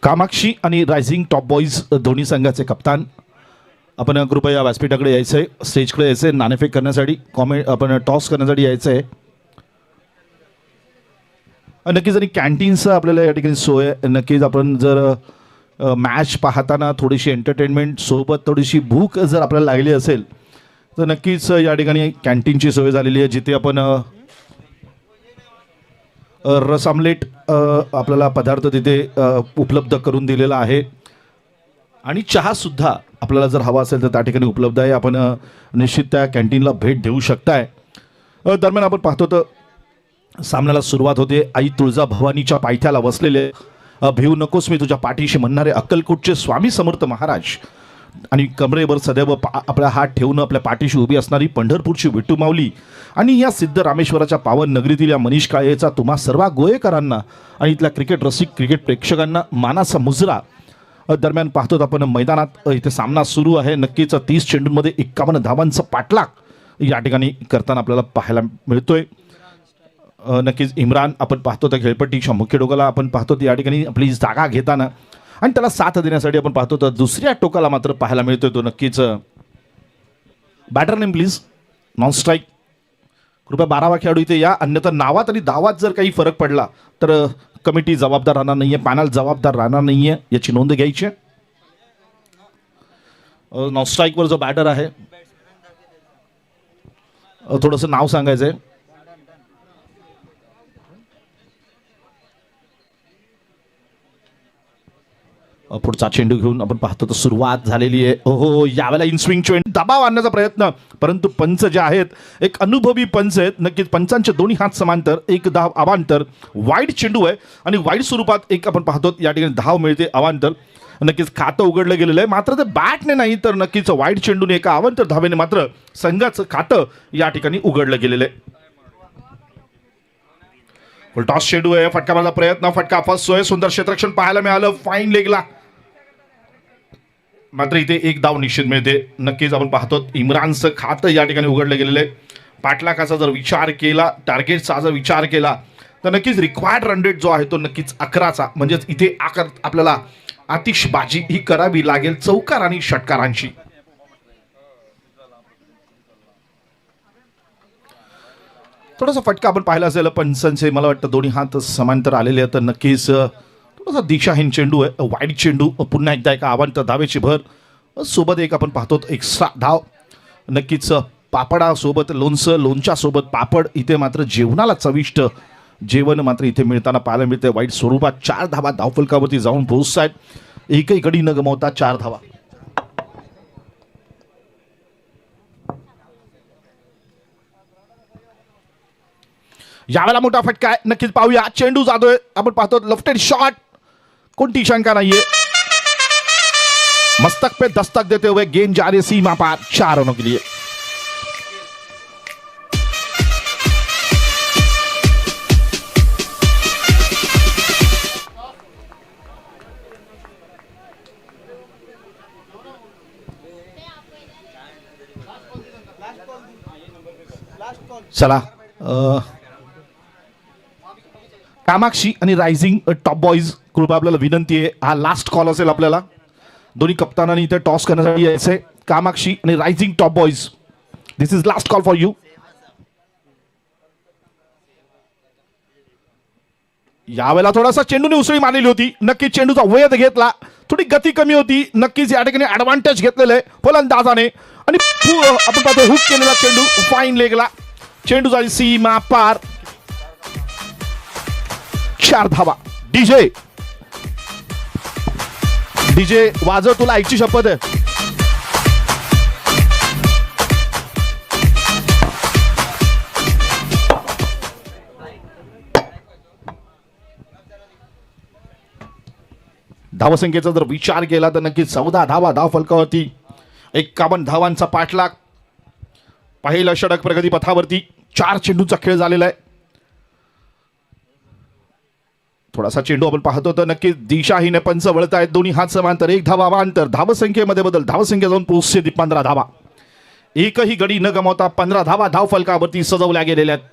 Kamakshi आणि rising top boys दोन्ही संघाचे कप्तान आपण कृपया व्यासपीठाकडे यायचं आहे, स्टेजकडे यायचं आहे, नाणेफेक करण्यासाठी आपण टॉस करण्यासाठी यायचं आहे. नक्कीच आणि कॅन्टीनचं आपल्याला या ठिकाणी सोय आहे. नक्कीच आपण जर मॅच पाहताना थोडीशी एंटरटेनमेंट सोबत थोडीशी भूक जर आपल्याला लागली असेल तर नक्कीच या ठिकाणी कॅन्टीनची सोय झालेली आहे, जिथे आपण रस आमलेट आपल्याला पदार्थ तिथे उपलब्ध करून दिलेला आहे आणि चहासुद्धा आपल्याला जर हवा असेल तर त्या ठिकाणी उपलब्ध आहे. आपण निश्चित त्या कॅन्टीनला भेट देऊ शकताय. दरम्यान आपण पाहतो तर सामन्याला सुरुवात होते. आई तुळजा भवानीच्या पायथ्याला बसलेले भिवू नकोस मी तुझ्या पाठीशी म्हणणारे अक्कलकोटचे स्वामी समर्थ महाराज आणि कमरेवर सदैव आपला हात ठेवून आपल्या पाठीशी उभी असणारी पंढरपूरची विठू माऊली आणि या सिद्ध रामेश्वराच्या पावन नगरीतील या मनीष काळेचा तुम्हा सर्व गोयेकरांना आणि इथल्या क्रिकेट रसिक क्रिकेट प्रेक्षकांना मानाचा मुजरा. दरम्यान पाहतो आपण मैदानात इथे सामना सुरू आहे. नक्कीच 30 चेंडूंमध्ये 51 धावांचा पाठलाग या ठिकाणी करताना आपल्याला पाहायला मिळतोय. नक्कीच इम्रान आपण पाहतो त्या खेळपट्टीच्या मुख्य टोकाला आपण पाहतो या ठिकाणी आपली जागा घेताना आणि त्याला साथ देण्यासाठी आपण पाहतो तर दुसऱ्या टोकाला मात्र पाहायला मिळतोय तो नक्कीच batter name please non strike. कृपया 12वा खेळाडू इथे या, अन्यथा नावात आणि धावात जर काही फरक पडला तर कमिटी जबाबदार राहणार नाहीये, पॅनल जबाबदार राहणार नाहीये, याची नोंद घ्यायची आहे. नॉन स्ट्राईकवर जो बॅटर आहे थोडंसं नाव सांगायचंय. पुढचा चेंडू घेऊन आपण पाहतो तर सुरुवात झालेली आहे. हो, यावेळेला इनस्विंग चेंडू दबाव आणण्याचा प्रयत्न, परंतु पंच जे आहेत एक अनुभवी पंच आहेत. नक्कीच पंचांचे दोन्ही हात समांतर, एक धाव अवांतर. वाईड चेंडू आहे आणि वाईड स्वरूपात एक आपण पाहतो या ठिकाणी धाव मिळते अवांतर. नक्कीच खातं उघडलं गेलेलं आहे, मात्र ते बॅटने नाही तर नक्कीच वाईड चेंडूने एका अवांतर धावेने मात्र संघाचं खातं या ठिकाणी उघडलं गेलेलं आहे. फुल टॉस चेंडू आहे, फटका मारण्याचा प्रयत्न, फटका फसतोय. सुंदर क्षेत्ररक्षण पाहायला मिळालं, फाईन लेगला, मात्र इथे एक धाव निश्चित मिळते. नक्कीच आपण पाहतो इम्रानचं खातं या ठिकाणी उघडलं गेलेलं आहे. पाठलाखाचा जर विचार केला, टार्गेटचा जर विचार केला तर नक्कीच रिक्वायर्ड रन रेट जो आहे तो नक्कीच 11चा, म्हणजेच इथे आपल्याला आतिषबाजी ही करावी लागेल चौकार आणि षटकारांची. थोडासा फटका आपण पाहिला असेल पंचांचे, मला वाटतं दोन्ही हात समांतर आलेले आहेत. तर नक्कीच थोडासा दिशाहीन चेंडू आहे, वाईड चेंडू. पुन्हा एकदा एका अवांतर धावेची भर, सोबत एक आपण पाहतो एक्स्ट्रा धाव. नक्कीच पापडासोबत लोणचं, लोणच्यासोबत पापड, इथे मात्र जेवणाला चविष्ट जेवण मात्र इथे मिळताना पाहायला मिळते. वाईट स्वरूपात 4 धावा धावफलकावरती जाऊन पोहोचत आहेत. एकही गडी न गमावता 4 धावा. यावेळेला मोठा फटका आहे, नक्कीच पाहूया. चेंडू जातोय, आपण पाहतो लेफ्टेड शॉट, कोणती शंका नाहीये. मस्तक पे दस्तक देते हुए गेंद जा रही सीमा पार 4 रनों के लिए. चला, कामाक्षी आणि रायझिंग टॉप बॉईज कृपया आपल्याला विनंती आहे, हा लास्ट कॉल असेल आपल्याला. दोन्ही कप्तानांनी इथे टॉस करण्यासाठी यायचंय. कामाक्षी आणि rising top boys, this is last call for you. यावेळेला थोडासा चेंडूने उसळी मारलेली होती, नक्कीच चेंडूचा वेध घेतला, थोडी गती कमी होती, नक्कीच या ठिकाणी ऍडव्हान्टेज घेतलेलं आहे फलंदाजाने आणि आपण पाहतो हुक केलेला चेंडू फाईन लेगला. चेंडू झाली सीमा पार, 4 धावा. डीजे वाजव, तुला आईची शपथ आहे. धावसंख्येचा जर विचार केला तर नक्कीच 14 धावा धाव फलकावरती, 51 धावांचा पाठलाग. पहिलं षटक प्रगती पथावरती, 4 चेंडूचा खेळ झालेला आहे. थोडासा चेंडू आपण पाहतो तर नक्कीच दिशाहीने पंच वळत आहेत. दोन्ही हात समांतर, 1 धावा अवांतर. धावसंख्येमध्ये बदल, धावसंख्या जाऊन पोहोचते 15 धावा. एकही गडी न गमावता 15 धावा धाव फलकावरती सजवल्या गेलेल्या आहेत.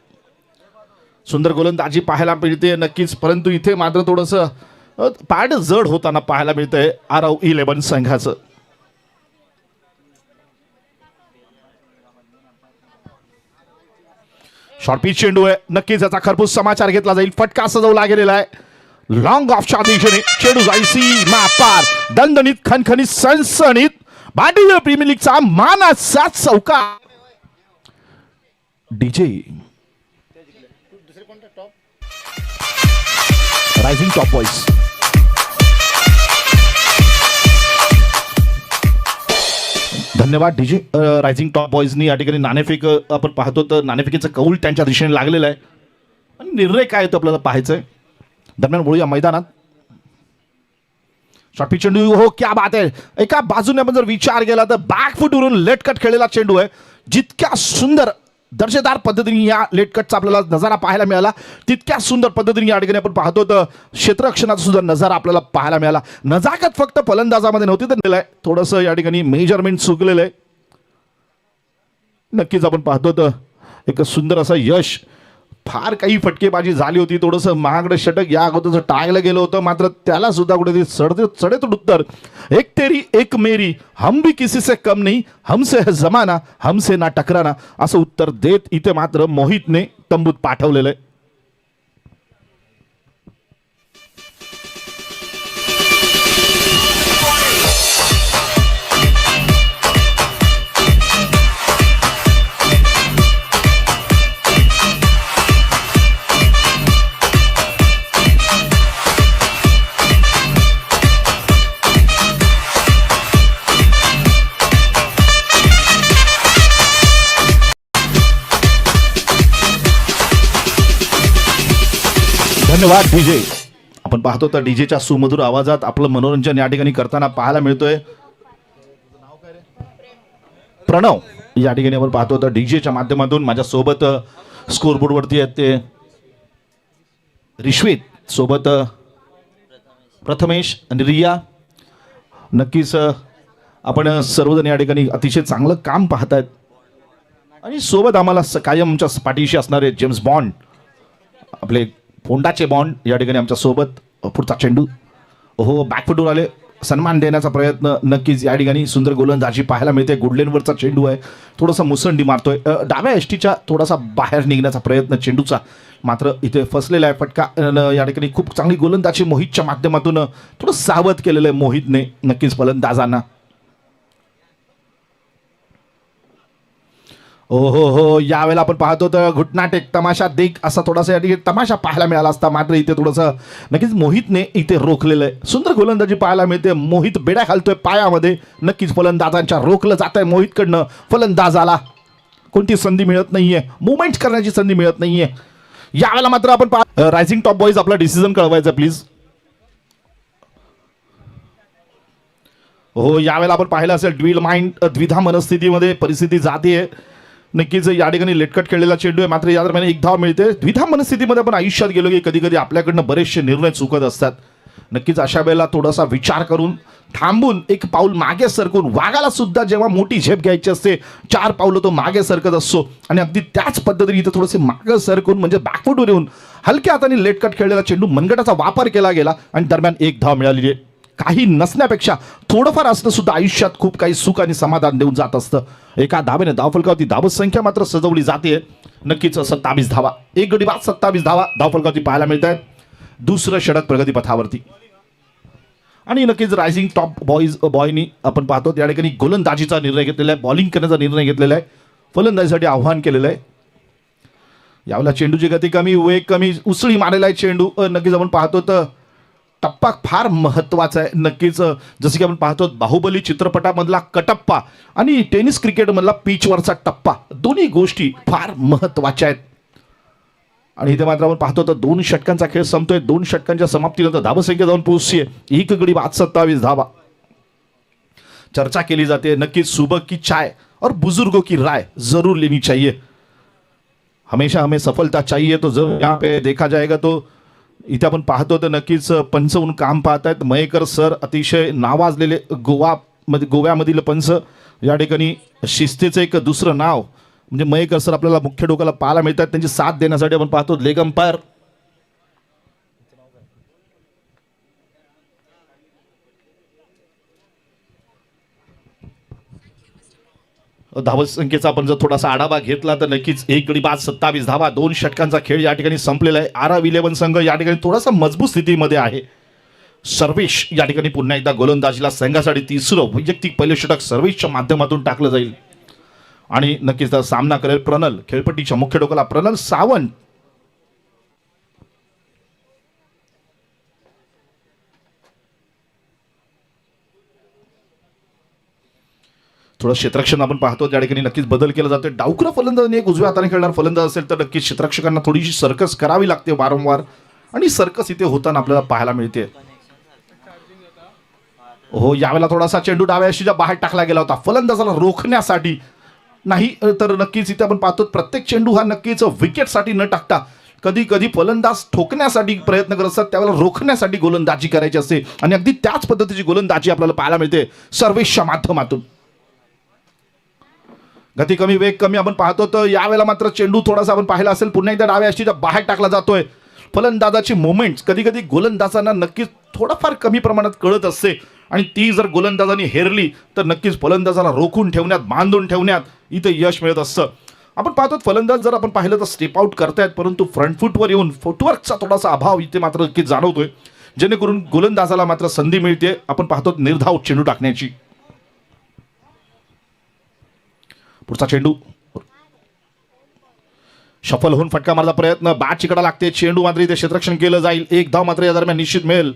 सुंदर गोलंदाजी पाहायला मिळते नक्कीच, परंतु इथे मात्र थोडंसं पाड जड होताना पाहायला मिळतंय आरव 11 संघाचं. शॉर्ट पिच चेंडू आहे, नक्कीच याचा खरपूस समाचार घेतला जाईल. फटका सजवला गेलेला आहे लॉंग ऑफच्या दिशेने. चेंडू जाईल सीमा पार, दणदणीत, खणखणीत, सणसणीत. भारतीय प्रीमियर लीगचा मानाचा चौका. DJ rising top boys. धन्यवाद डीजे. रायझिंग टॉप बॉईजनी या ठिकाणी नाणेफेक आपण पाहतो तर नाणेफेकीचं कौल त्यांच्या दिशेने लागलेलं आहे आणि निर्णय काय तो आपल्याला पाहायचंय. दरम्यान वळूया मैदानात. शॉर्ट पिच चेंडू, हो क्या बात आहे. एका बाजूने आपण जर विचार केला तर बॅकफुटवरून लेट कट खेळलेला चेंडू आहे. जितक्या सुंदर दर्जेदार पद्धतीने या लेट कटचा आपल्याला नजारा पाहायला मिळाला, तितक्या सुंदर पद्धतीने या ठिकाणी आपण पाहतो तर क्षेत्ररक्षणाचा सुद्धा नजारा आपल्याला पाहायला मिळाला. नजाकत फक्त फलंदाजामध्ये नव्हती तर दिलाय, थोडंसं या ठिकाणी मेजरमेंट चुकलेलं आहे. नक्कीच आपण पाहतो तर एक सुंदर असं यश. फार काही फटकेबाजी झाली होती, थोडंसं महागडं षटक या अगोदर टाळलं गेलं होतं, मात्र त्याला सुद्धा कुठेतरी चढेतून उत्तर. एक तेरी एक मेरी, हम भी किसी से कम नहीं, हमसे है जमाना, हमसे ना टकराना, असं उत्तर देत इथे मात्र मोहितने तंबूत पाठवलेलं आहे. धन्यवाद डीजे. आपण पाहतो तर डीजेच्या सुमधुर आवाजात आपलं मनोरंजन या ठिकाणी करताना पाहायला मिळतोय. प्रणव या ठिकाणी आपण पाहतो तर डीजेच्या माध्यमातून माझ्यासोबत स्कोरबोर्ड वरती आहेत ते रिश्वित, सोबत प्रथमेश आणि रिया. नक्कीच आपण सर्वजण या ठिकाणी अतिशय चांगलं काम पाहतायत आणि सोबत आम्हाला कायम आमच्या पाठीशी असणारे जेम्स बॉन्ड, आपले फोंडाचे बॉन्ड या ठिकाणी आमच्या सोबत. पुढचा चेंडू हो बॅकफुटवर आले, सन्मान देण्याचा प्रयत्न. नक्कीच या ठिकाणी सुंदर गोलंदाजी पाहायला मिळते. गुडलेनवरचा चेंडू आहे, थोडासा मुसंडी मारतोय, डाव्या एसटीच्या थोडासा बाहेर निघण्याचा प्रयत्न चेंडूचा, मात्र इथे फसलेला आहे फटका. या ठिकाणी खूप चांगली गोलंदाजी मोहितच्या माध्यमातून थोडं सावध केलेलं आहे मोहितने नक्कीच फलंदाजांना. हो हो हो, यावेळेला आपण पाहतो तर घुटनाटेक तमाशा देख असा थोडासा या ठिकाणी तमाशा पाहायला मिळाला असता, मात्र इथे थोडंसं नक्कीच मोहितने इथे रोखलेलं आहे. सुंदर गोलंदाजी पाहायला मिळते. मोहित बेड्या घालतोय पायामध्ये. नक्कीच फलंदाजांच्या रोखलं जात आहे मोहितकडनं. फलंदाजाला कोणती संधी मिळत नाहीये, मुवमेंट करण्याची संधी मिळत नाहीये. यावेळेला मात्र आपण रायझिंग टॉप बॉईज आपला डिसिजन कळवायचा प्लीज. हो, यावेळेला आपण पाहिलं असेल द्विधा मनस्थितीमध्ये परिस्थिती जाते. नक्कीच या ठिकाणी लेटकट खेळलेला चेंडू आहे, मात्र या दरम्यान एक धाव मिळते. द्विधा मनस्थितीमध्ये आपण आयुष्यात गेलो की कधी कधी आपल्याकडनं बरेचसे निर्णय चुकत असतात. नक्कीच अशा वेळेला थोडासा विचार करून थांबून एक पाऊल मागे सरकून, वाघाला सुद्धा जेव्हा मोठी झेप घ्यायची असते 4 पावलं तो मागे सरकत असतो आणि अगदी त्याच पद्धतीने इथं थोडेसे मागे सरकून म्हणजे बॅकफुटवर येऊन हलक्या हाताने लेटकट खेळलेला चेंडू मनगटाचा वापर केला गेला आणि दरम्यान एक धाव मिळालेली आहे. काही नसण्यापेक्षा थोडंफार असणं सुद्धा आयुष्यात खूप काही सुख आणि समाधान देऊन जात असतं. एका धावेने धावफलकावरती धावसंख्या मात्र सजवली जाते. नक्कीच 27 धावा, एक गडी बाद 27 धावा धावफलकावरती पाहायला मिळत आहेत. दुसरं षटक प्रगतीपथावरती आणि नक्कीच रायझिंग टॉप बॉयनी आपण पाहतो त्या ठिकाणी गोलंदाजीचा निर्णय घेतलेला आहे, बॉलिंग करण्याचा निर्णय घेतलेला आहे, फलंदाजीसाठी आव्हान केलेलं आहे. यावेळेला चेंडूची गती कमी, वेग कमी, उसळी मारलेला आहे चेंडू. नक्कीच आपण पाहतो तर टप्पा फार महत्त्वाचा आहे. नक्कीच जसं की आपण पाहतो बाहुबली चित्रपटामधला कटप्पा आणि टेनिस क्रिकेटमधला पिचवरचा टप्पा, दोन्ही गोष्टी फार महत्त्वाच्या आहेत. आणि इथे मात्र आपण पाहतो तर 2 षटकांचा खेळ संपतोय. 2 षटकांच्या समाप्तीनंतर धावसंख्या जाऊन पोहोचते एक गडी बाद 27 धावा. चर्चा केली जाते नक्कीच सुबह की चाय और बुजुर्गों की राय जरूर लेनी चाहिए. हमेशा हमें सफलता चाहिए. तो जब यहाँ पे देखा जाएगा तो इथे आपण पाहतो तर नक्कीच पंच म्हणून काम पाहत आहेत मयेकर सर, अतिशय नावाजलेले गोव्यामधील पंच. या ठिकाणी शिस्तीचं एक दुसरं नाव म्हणजे मयेकर सर आपल्याला मुख्य डोक्याला पाहायला मिळतात. त्यांची साथ देण्यासाठी आपण पाहतो लेग अंपायर धावसंख्येचा आपण जर थोडासा आढावा घेतला तर नक्कीच एक गडी बाद 27 धावा. 2 षटकांचा खेळ या ठिकाणी संपलेला आहे. RF11 संघ या ठिकाणी थोडासा मजबूत स्थितीमध्ये आहे. सर्वेश या ठिकाणी पुन्हा एकदा गोलंदाजीला संघासाठी तिसरं वैयक्तिक पहिले षटक सर्वेशच्या माध्यमातून टाकलं जाईल आणि नक्कीच सामना करेल प्रणल. खेळपट्टीच्या मुख्य डोक्याला प्रणल सावंत. थोडं क्षेत्ररक्षण आपण पाहतो त्या ठिकाणी नक्कीच बदल केला जातो. डावखुरा फलंदाज एक उजव्या हाताने खेळणार फलंदाज असेल तर नक्कीच क्षेत्ररक्षकांना थोडीशी सर्कस करावी लागते वारंवार आणि सर्कस इथे होताना आपल्याला पाहायला मिळते. हो, यावेळेला थोडासा चेंडू डाव्या यष्टीच्या बाहेर टाकला गेला होता फलंदाजाला रोखण्यासाठी. नाही तर नक्कीच इथे आपण पाहतो प्रत्येक चेंडू हा नक्कीच विकेटसाठी न टाकता कधी कधी फलंदाज ठोकण्यासाठी प्रयत्न करत असतात, त्यावेळेला रोखण्यासाठी गोलंदाजी करायची असते आणि अगदी त्याच पद्धतीची गोलंदाजी आपल्याला पाहायला मिळते सर्वेशच्या माध्यमातून. गती कमी, वेग कमी आपण पाहतो तर यावेळेला मात्र चेंडू थोडासा आपण पाहिला असेल पुन्हा एकदा डाव्या यष्टीच्या बाहेर टाकला जातोय. फलंदाजाची मोमेंट्स कधी कधी गोलंदाजांना नक्कीच थोडाफार कमी प्रमाणात कळत असते आणि ती जर गोलंदाजांनी हेरली तर नक्कीच फलंदाजाला रोखून ठेवण्यात, बांधून ठेवण्यात इथे यश मिळत असतं. आपण पाहतो फलंदाज जर आपण पाहिलं तर स्टेप आउट करतायत, परंतु फ्रंट फूटवर येऊन फुटवर्कचा थोडासा अभाव इथे मात्र नक्कीच जाणवतोय, जेणेकरून गोलंदाजाला मात्र संधी मिळते आपण पाहतो निर्धाव चेंडू टाकण्याची. पुढचा चेंडू सफल होऊन फटका मारला प्रयत्न, बॅट चिकडा लागते, चेंडू मात्र इथे क्षेत्ररक्षण केलं जाईल. एक धाव मात्र या दरम्यान निश्चित मिळेल.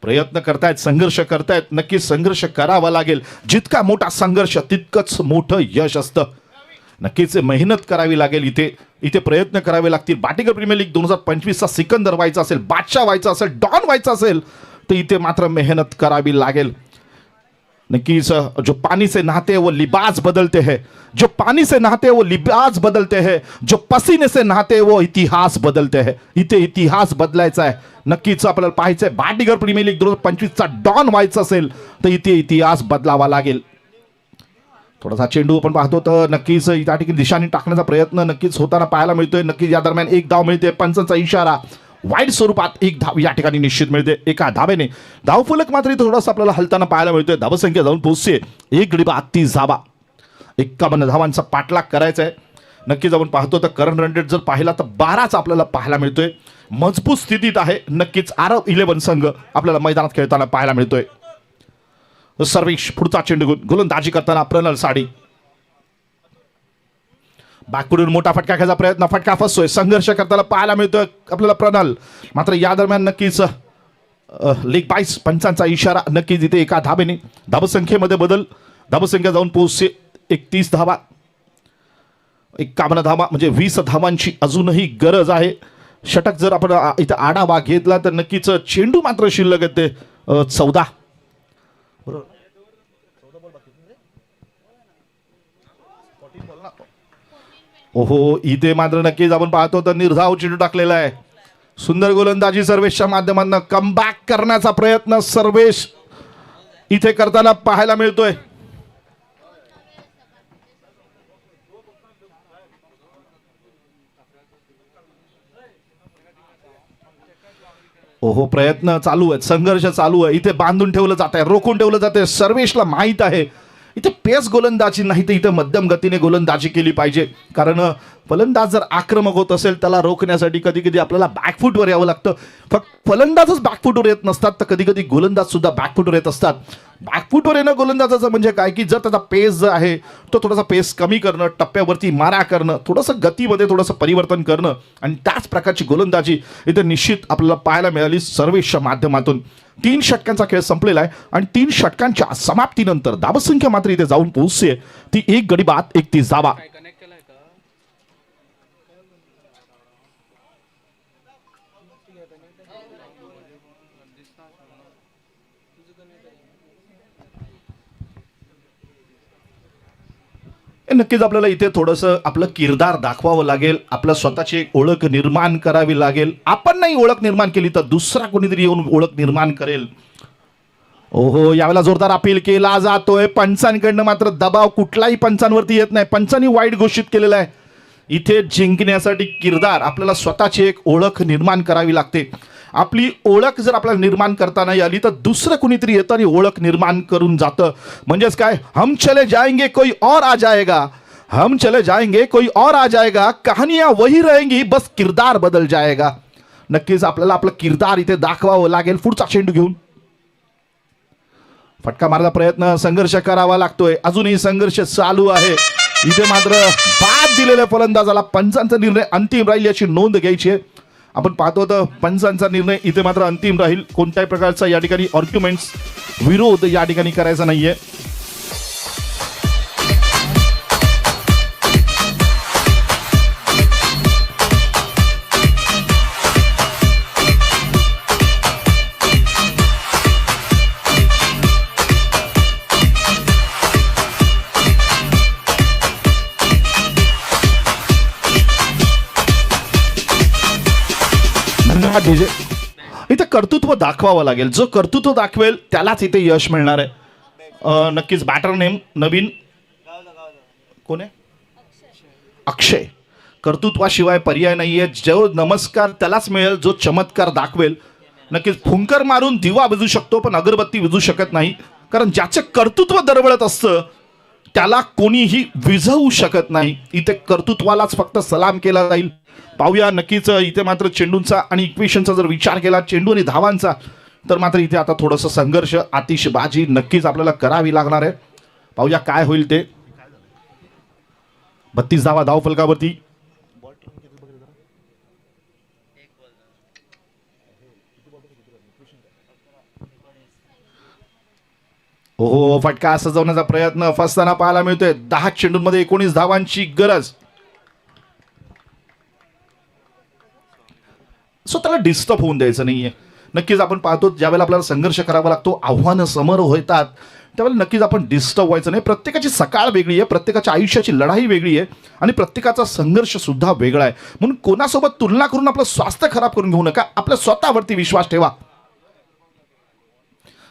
प्रयत्न करतायत, संघर्ष करतायत, नक्कीच संघर्ष करावा लागेल. जितका मोठा संघर्ष तितकंच मोठं यश असतं. नक्कीच मेहनत करावी लागेल, इथे प्रयत्न करावे लागतील. भाटीकर प्रीमियर लीग 2025चा सिकंदर व्हायचा असेल, बादशाह व्हायचा असेल, डॉन व्हायचा असेल तर इथे मात्र मेहनत करावी लागेल. नक्कीच जो पानी से नहाते वो लिबास बदलते हैं, जो पानी से नहाते वो लिबास बदलते हैं, जो पसीने से नहाते वो इतिहास बदलते हैं. इथे इतिहास बदलायचा आहे. नक्कीच आपल्याला पाहायचं आहे, भाटीकर प्रीमियर लीग 2025चा डॉन व्हायचा असेल तर इथे इतिहास बदलावा लागेल. थोडासा चेंडू आपण पाहतो तर नक्कीच त्या ठिकाणी दिशाने टाकण्याचा प्रयत्न नक्कीच होताना पाहायला मिळतोय. नक्कीच या दरम्यान एक धाव मिळते. पंचांचा इशारा, वाईट स्वरूपात एक धाव या ठिकाणी निश्चित मिळते. एका धावेने धावफलक मात्र थोडासा आपल्याला हलताना पाहायला मिळतोय. धावसंख्या जाऊन पोहोचते 1 धावा. 51 धावांचा पाठलाग करायचा आहे. नक्कीच आपण पाहतो तर करंट रन रेट जर पाहिला तर 12च आपल्याला पाहायला मिळतोय. मजबूत स्थितीत आहे. नक्कीच आरब 11 संघ आपल्याला मैदानात खेळताना पाहायला मिळतोय. सर्वेश पुढचा चेंडू गोलंदाजी करताना प्रणल साडी बॅकपुढून मोठा फटका घ्यायचा प्रयत्न, फटका फसतोय. संघर्ष करताना पाहायला मिळतोय आपल्याला प्रणल. मात्र या दरम्यान नक्कीच लेग बाईस पंचांचा इशारा. नक्कीच इथे एका धावेने धावसंख्येमध्ये बदल. धावसंख्या जाऊन पोहोचते 31 धावा. 51 धावा म्हणजे 20 धावांची अजूनही गरज आहे. षटक जर आपण इथं आढावा घेतला तर नक्कीच चेंडू मात्र शिल्लक येते 14. ओहो, इथे मात्र नक्कीच आपण पाहतो तर निर्धाव चेंडू टाकलेला आहे. सुंदर गोलंदाजी सर्वेशच्या माध्यमातून कमबॅक करण्याचा प्रयत्न सर्वेश इथे करताना पाहायला मिळतोय. ओहो, प्रयत्न चालू आहेत, संघर्ष चालू आहे. इथे बांधून ठेवलं जात आहे, रोखून ठेवलं जाते. सर्वेशला माहीत आहे इथे पेस गोलंदाजी नाही तर इथे मध्यम गतीने गोलंदाजी केली पाहिजे. कारण फलंदाज जर आक्रमक होत असेल त्याला रोखण्यासाठी कधी कधी आपल्याला बॅकफुटवर यावं लागतं. फक्त फलंदाजच बॅकफुटवर येत नसतात तर कधी कधी गोलंदाज सुद्धा बॅकफुटवर येत असतात. बॅकफुटवर येणं गोलंदाजाचं म्हणजे काय की जर त्याचा पेस जो आहे तो थोडासा पेस कमी करणं, टप्प्यावरती मारा करणं, थोडंसं गतीमध्ये थोडंसं परिवर्तन करणं आणि त्याच प्रकारची गोलंदाजी इथे निश्चित आपल्याला पाहायला मिळाली सर्वेशच्या माध्यमातून. 3 षटकांचा खेळ संपलेला आहे आणि 3 षटकांच्या समाप्तीनंतर धावसंख्या मात्र इथे जाऊन पोहोचते ती 1 गडी बाद 31 धावा. नक्कीच आपल्याला इथे थोडंसं आपलं किरदार दाखवावं लागेल. आपल्या स्वतःची एक ओळख निर्माण करावी लागेल. आपण नाही ओळख निर्माण केली तर दुसरा कोणीतरी येऊन ओळख निर्माण करेल. ओहो, यावेळेला जोरदार अपील केला जातोय. पंचांकडनं मात्र दबाव कुठलाही पंचांवरती येत नाही. पंचांनी वाईट घोषित केलेला आहे. इथे जिंकण्यासाठी किरदार आपल्याला स्वतःची एक ओळख निर्माण करावी लागते. आपली ओळख जर आपल्याला निर्माण करता नाही आली तर दुसरं कुणीतरी येतं आणि ओळख निर्माण करून जातं. म्हणजेच काय, हम चले जाएंगे कोई और आ जाएगा, हम चले जाएंगे कोई और आ जाएगा, कहानियां वही रहेंगी बस किरदार बदल जाएगा. नक्कीच आपल्याला आपलं किरदार इथे दाखवावं लागेल. पुढचा चेंडू घेऊन फटका मारण्याचा प्रयत्न, संघर्ष करावा लागतोय. अजूनही संघर्ष चालू आहे. इथे मात्र बाद दिलेल्या फलंदाजाला पंचांचा निर्णय अंतिम राहील याची नोंद घ्यायची आहे. आपण पाहतो तर पंचांचा निर्णय इथे मात्र अंतिम राहील. कोणत्याही प्रकारचा या ठिकाणी आर्ग्युमेंट्स, विरोध या ठिकाणी करायचा नाहीये. इथे कर्तृत्व दाखवावं लागेल. जो कर्तृत्व दाखवेल त्यालाच इथे यश मिळणार आहे. नक्कीच बॅटर नेम नवीन कोण आहे? अक्षय. कर्तृत्वाशिवाय पर्याय नाहीये. जो नमस्कार त्यालाच मिळेल जो चमत्कार दाखवेल. नक्कीच फुंकर मारून दिवा विझू शकतो पण अगरबत्ती विझू शकत नाही. कारण ज्याचे कर्तृत्व दरवळत असतं त्याला कोणीही विझवू शकत नाही. इथे कर्तृत्वालाच फक्त सलाम केला जाईल. पाहूया नक्कीच इथे मात्र चेंडूंचा आणि इक्वेशनचा जर विचार केला, चेंडू आणि धावांचा, तर मात्र इथे आता थोडंसं संघर्ष, आतिषबाजी नक्कीच आपल्याला करावी लागणार आहे. पाहूया काय होईल ते. 32 धावा धावफलकावरती. हो, फटका सजवण्याचा प्रयत्न फसताना पाहायला मिळतोय. 10 चेंडूंमध्ये 19 धावांची गरज. स्वतःला डिस्टर्ब होऊन द्यायचं नाहीये. नक्कीच आपण पाहतो ज्यावेळेला आपल्याला संघर्ष करावा लागतो, आव्हानं समोर होतात, त्यावेळेला नक्कीच आपण डिस्टर्ब व्हायचं नाही. प्रत्येकाची सकाळ वेगळी आहे, प्रत्येकाच्या आयुष्याची लढाई वेगळी आहे आणि प्रत्येकाचा संघर्ष सुद्धा वेगळा आहे. म्हणून कोणासोबत तुलना करून आपलं स्वास्थ्य खराब करून घेऊ नका. आपल्या स्वतःवरती विश्वास ठेवा.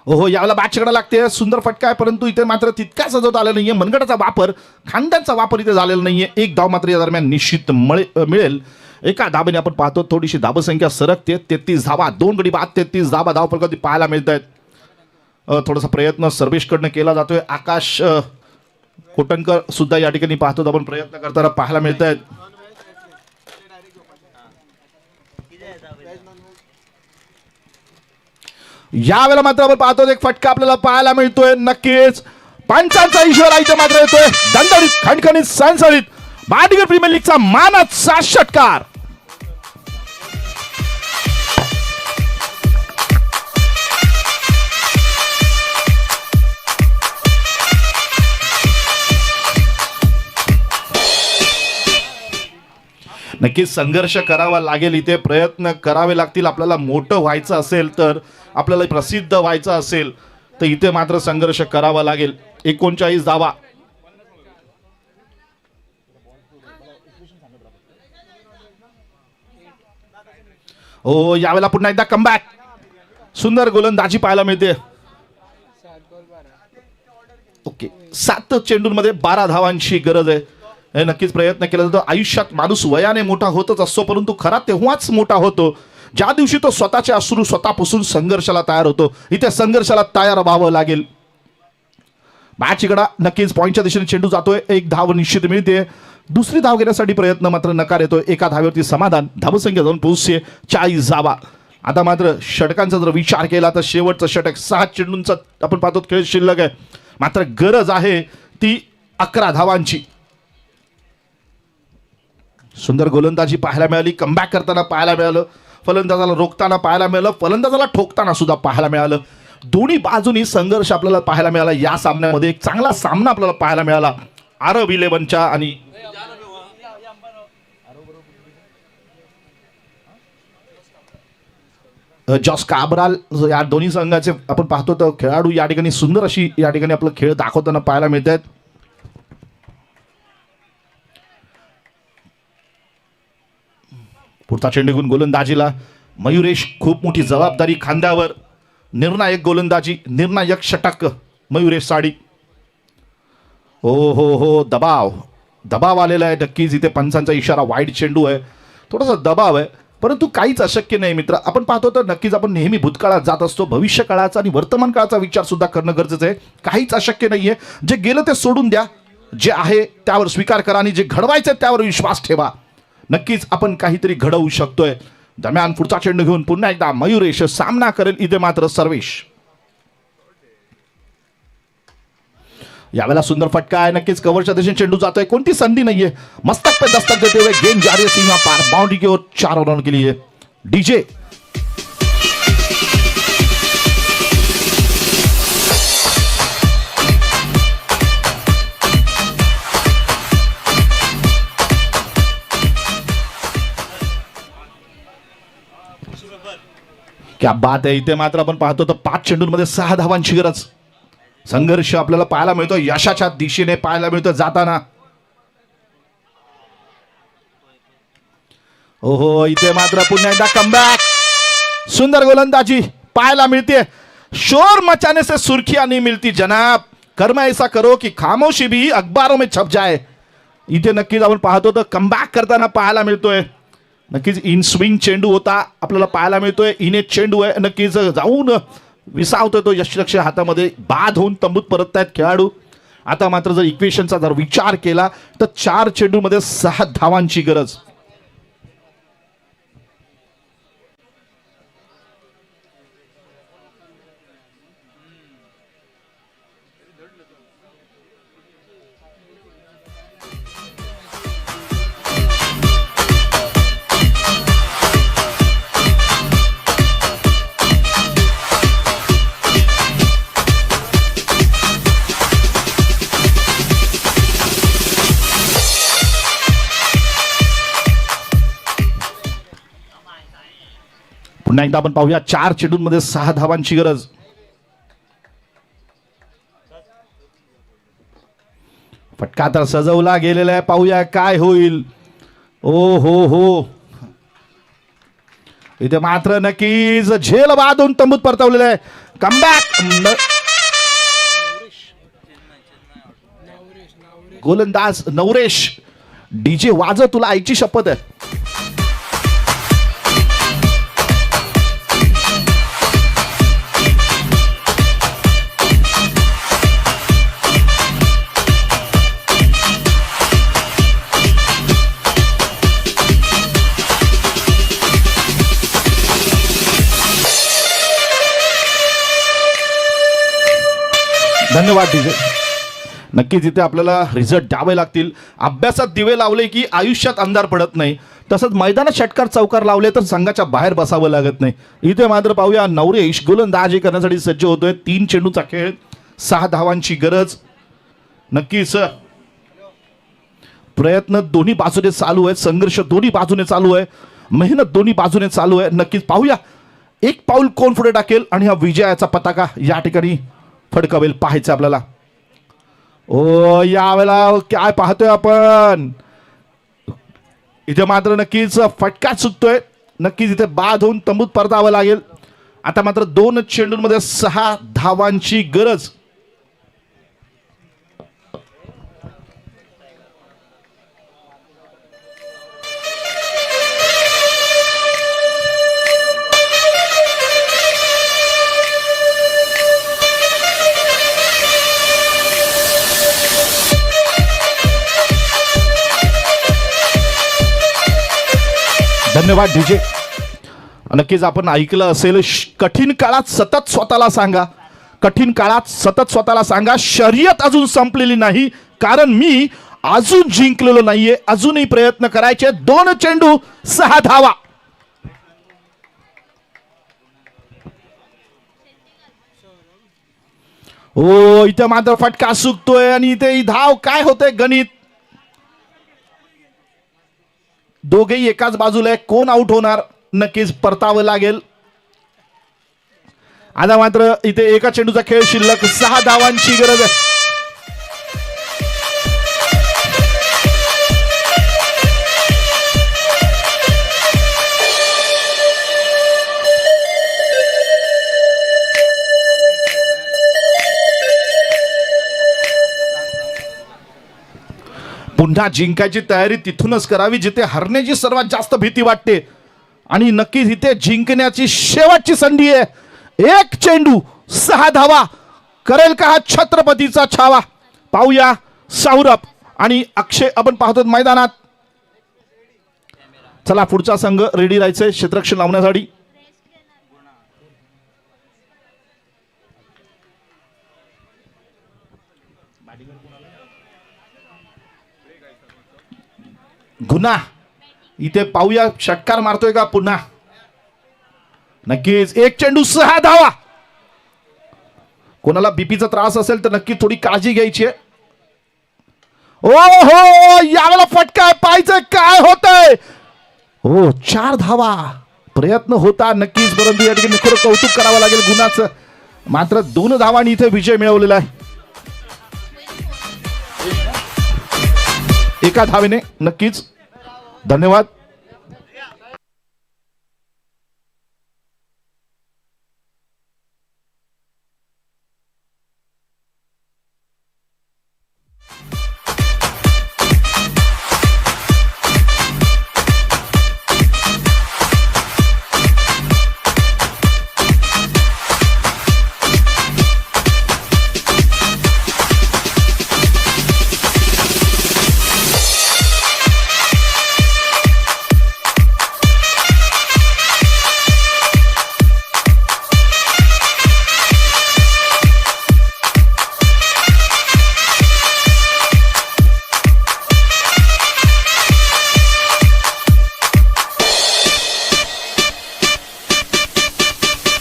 हो, यावेळेला बॅट छकडा लागते. सुंदर फटका आहे, परंतु इथे मात्र तितका सजवता आला नाहीये. मनगटाचा वापर, खांद्यांचा वापर इथे झालेला नाहीये. एक धाव मात्र या दरम्यान निश्चित मिळेल. एका धाबेने आपण पाहतो थोडीशी धाबसंख्या सरकते. 33 धावा, 2 गडी बाद, 33 धावा धाव फलकावरती पाहायला मिळत आहेत. थोडासा प्रयत्न सर्वेशकडनं केला जातोय. आकाश कोटणकर सुद्धा या ठिकाणी पाहतो आपण प्रयत्न करताना पाहायला मिळत आहेत. यावेळेला मात्र आपण पाहतो एक फटका आपल्याला पाहायला मिळतोय. नक्कीच पंचांचा इशारा इथे मात्र येतोय. दणदणीत, खणखणीत, सणसणीत भाटिकर प्रीमियर लीगचा मानाचा षटकार. नक्कीच संघर्ष करावा लागेल, इथे प्रयत्न करावे लागतील. आपल्याला मोठं व्हायचं असेल तर, आपल्याला प्रसिद्ध व्हायचं असेल तर इथे मात्र संघर्ष करावा लागेल. 39 धावा. हो, यावेळेला पुन्हा एकदा कमबॅक. सुंदर गोलंदाजी पाहायला मिळते. ओके, 7 चेंडूंमध्ये 12 धावांची गरज आहे. हे नक्कीच प्रयत्न केला जातो. आयुष्यात माणूस वयाने मोठा होतच असतो, परंतु खरा तेव्हाच मोठा होतो ज्या दिवशी तो स्वतःचे अश्रू स्वतःपासून संघर्षाला तयार होतो. इथे संघर्षाला तयार व्हावं लागेल. मॅच इकडा नक्कीच पॉईंटच्या दिशेने चेंडू जातोय. एक धाव निश्चित मिळते. दुसरी धाव घेण्यासाठी प्रयत्न मात्र नकार येतोय. एका धावेवरती समाधान. धावसंख्या जाऊन पोहोचते 40 धावा. आता मात्र षटकांचा जर विचार केला तर शेवटचं षटक 6 चेंडूंचा आपण पाहतो खेळ शिल्लक आहे. मात्र गरज आहे ती 11 धावांची. सुंदर गोलंदाजी पाहायला मिळाली. कमबॅक करताना पाहायला मिळालं. फलंदाजाला रोखताना पाहायला मिळालं. फलंदाजाला ठोकताना सुद्धा पाहायला मिळालं. दोन्ही बाजूनी संघर्ष आपल्याला पाहायला मिळाला. या सामन्यामध्ये एक चांगला सामना आपल्याला पाहायला मिळाला आरब 11च्या आणि जॉस काब्राल या दोन्ही संघाचे आपण पाहतो तर खेळाडू या ठिकाणी सुंदर अशी या ठिकाणी आपला खेळ दाखवताना पाहायला मिळत आहेत. पुढचा चेंडू घेऊन गोलंदाजीला मयुरेश. खूप मोठी जबाबदारी खांद्यावर. निर्णायक गोलंदाजी, निर्णायक षटक मयुरेश साडी. हो हो हो, दबाव आलेला आहे. नक्कीच इथे पंचांचा इशारा. वाईड चेंडू आहे, थोडासा दबाव आहे, परंतु काहीच अशक्य नाही मित्र. आपण पाहतो तर नक्कीच आपण नेहमी भूतकाळात जात असतो. भविष्य काळाचा आणि वर्तमान काळाचा विचार सुद्धा करणं गरजेचं आहे. काहीच अशक्य नाहीये. जे गेलं ते सोडून द्या. जे आहे त्यावर स्वीकार करा आणि जे घडवायचं त्यावर विश्वास ठेवा. नक्कीच आपण काहीतरी घडवू शकतोय. दरम्यान पुढचा चेंडू घेऊन पुन्हा एकदा मयुरेश सामना करेल. इथे मात्र सर्वेश. यावेळेला सुंदर फटका आहे. नक्कीच कव्हरच्या दिशेने चेंडू जातोय. कोणती संधी नाहीये. मस्तक पे दस्तक देते हुए गेंद जा रही है सीमा पार. बाउंड्री की ओर 4 रन के लिए डीजे. क्या बात आहे. इथे मात्र आपण पाहतो तर 5 चेंडूंमध्ये 6 धावांची गरज. संघर्ष आपल्याला पाहायला मिळतो. यशाच्या दिशेने पाहायला मिळतो जाताना. ओहो, इथे मात्र पुन्हा एकदा कमबॅक. सुंदर गोलंदाजी पाहायला मिळते. शोर मचाने से सुर्खियां नहीं मिलती जनाब. कर्म ऐसा करो कि खामोशी भी अखबारों में छप जाए. इथे नक्कीच आपण पाहतो तर कमबॅक करताना पाहायला मिळतोय. नक्कीच इन स्विंग चेंडू होता आपल्याला पाहायला मिळतोय. इन एक चेंडू आहे. नक्कीच जाऊन विसावतोय तो यशलक्ष्य हातामध्ये. बाद होऊन तंबूत परतत आहेत खेळाडू. आता मात्र जर इक्वेशनचा जर विचार केला तर 4 चेंडूमध्ये 6 धावांची गरज. पुन्हा एकदा आपण पाहूया 4 चेंडूंमध्ये 6 धावांची गरज. फटका तर सजवला गेलेला आहे, पाहूया काय होईल. ओ हो इथे मात्र नक्कीच झेल बांधून तंबूत परतवलेलं आहे. कमबॅक गोलंदाज नवरेश. डीजे वाजव, तुला आईची शपथ आहे. धन्यवाद डीजे. नक्कीच इथे आपल्याला रिझल्ट द्यावे लागतील. अभ्यासात दिवे लावले की आयुष्यात अंधार पडत नाही, तसंच मैदानात षटकार चौकार लावले तर संघाच्या बाहेर बसावं लागत नाही. इथे मात्र पाहूया नवरेश गोलंदाजी करण्यासाठी सज्ज होतोय. 3 चेंडूचा खेळ, 6 धावांची गरज. नक्कीच प्रयत्न दोन्ही बाजूने चालू आहेत, संघर्ष दोन्ही बाजूने चालू आहे, मेहनत दोन्ही बाजूने चालू आहे. नक्कीच पाहूया एक पाऊल कोण पुढे टाकेल आणि हा विजयाचा पताका या ठिकाणी फडकावेल, पाहायचं आपल्याला. ओ यावेळेला काय पाहतोय आपण, इथे मात्र नक्कीच फटका चुकतोय. नक्कीच इथे बाद होऊन तंबूत परतावं लागेल. आता मात्र 2 चेंडूंमध्ये 6 धावांची गरज. धन्यवाद डीजे. नक्कीच आपण ऐकलं असेल, कठीण काळात सतत स्वतःला सांगा, कठीण काळात सतत स्वतःला सांगा, शर्यत अजून संपलेली नाही, कारण मी अजून जिंकलेलो नाहीये, अजूनही प्रयत्न करायचे. 2 चेंडू 6 धावा. ओ इथे मात्र फटका चुकतोय आणि इथे धाव. काय होतंय गणित, दोघेही एकाच बाजूला आहे, कोण आउट होणार. नक्कीच परतावं लागेल. आता मात्र इथे एका चेंडूचा खेळ शिल्लक, 6 धावांची गरज आहे. पुन्हा जिंकायची तयारी तिथूनच करावी जिथे हरण्याची सर्वात जास्त भीती वाटते. आणि नक्कीच इथे जिंकण्याची शेवटची संधी आहे. 1 चेंडू 6 धावा. करेल का हा छत्रपतीचा छावा. पाहूया सौरभ आणि अक्षय आपण पाहतो मैदानात. चला पुढचा संघ रेडी राहायचंय क्षेत्ररक्षण लावण्यासाठी. गुन्हा इथे पाहूया षटकार मारतोय का पुन्हा. नक्कीच 1 चेंडू 6 धावा. कोणाला बीपीचा त्रास असेल तर नक्की थोडी काळजी घ्यायची आहे. ओ हो यावेळेला फटका पाहायचं काय होतंय. हो 4 धावा. प्रयत्न होता नक्कीच, परंतु या ठिकाणी खरं कौतुक करावं लागेल गुन्हाचं. मात्र 2 धावांनी इथे विजय मिळवलेला आहे. एका धावेने. नक्कीच धन्यवाद.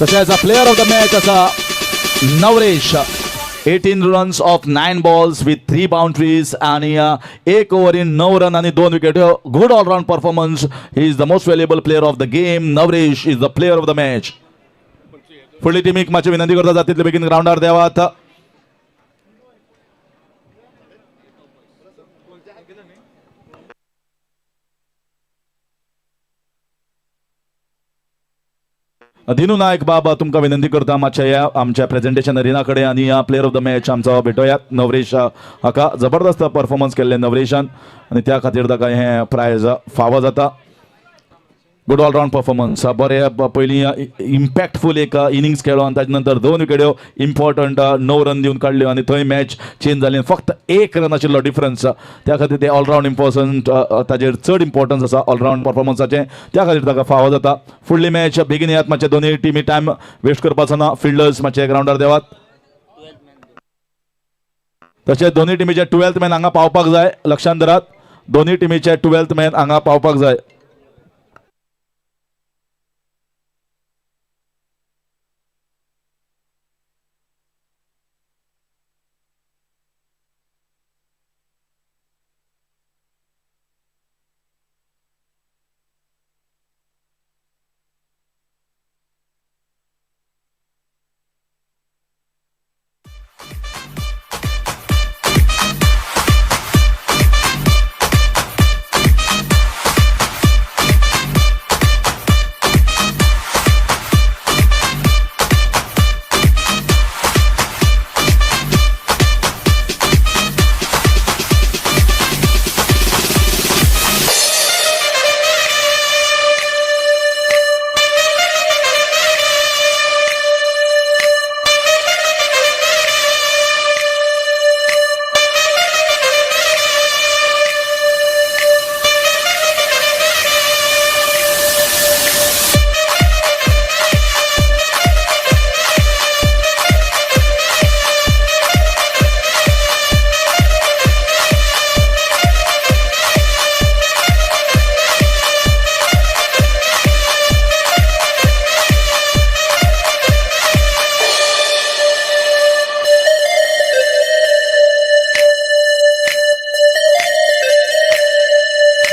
तसेच प्लेअर ऑफ द मॅच असा Navresh 18 runs of 9 balls with 3 boundaries आणि एक ओव्हरीन 9 रन आणि 2 wicket. Good allround performance. He is the most valuable player of the game. Navresh is the player of the match. फुडली टीमीक मातशी विनंती करता जातले बेगीन ग्राउंडार देवात. दिनू नायक बाबा तुमकां विनंती करता मातशें या आमच्या प्रेझेंटेशन अरिना कडेन आनी प्लेयर ऑफ द मॅच आमचो भेटोयात नवरेश हाका. जबरदस्त परफॉर्मन्स केल्ले नवरेशान आनी त्या खातीर ताका हें प्रायज फावो जाता. Good allround performance. बरे पयलीं इम्पॅक्टफूल एक इनिंग्स खेळ्ळो आनी ताजे नंतर 2 विकेट्यो इम्पॉर्टंट 9 रन दिवन काडल्यो आनी थंय मॅच चेंज जाली. फक्त 1 रन आशिल्लो डिफरन्स. त्या खातीर ते ऑलराऊंड इम्पॉर्टंट ताजेर चड इम्पॉर्टन्स आसा ऑलराऊंड परफॉर्मन्साचें. त्या खातीर ताका फावो जाता. फुडली मॅच बेगीन येयात मातशें. दोनूय टिमी टायम वेस्ट करपाचो ना. फिल्डर्स मातशे ग्राउंडार देवात. तशेंच दोनूय टिमीचे 12th मॅन हांगा पावपाक जाय. लक्षांत दरात दोनूय टिमीचे 12th मॅन हांगा पावपाक जाय.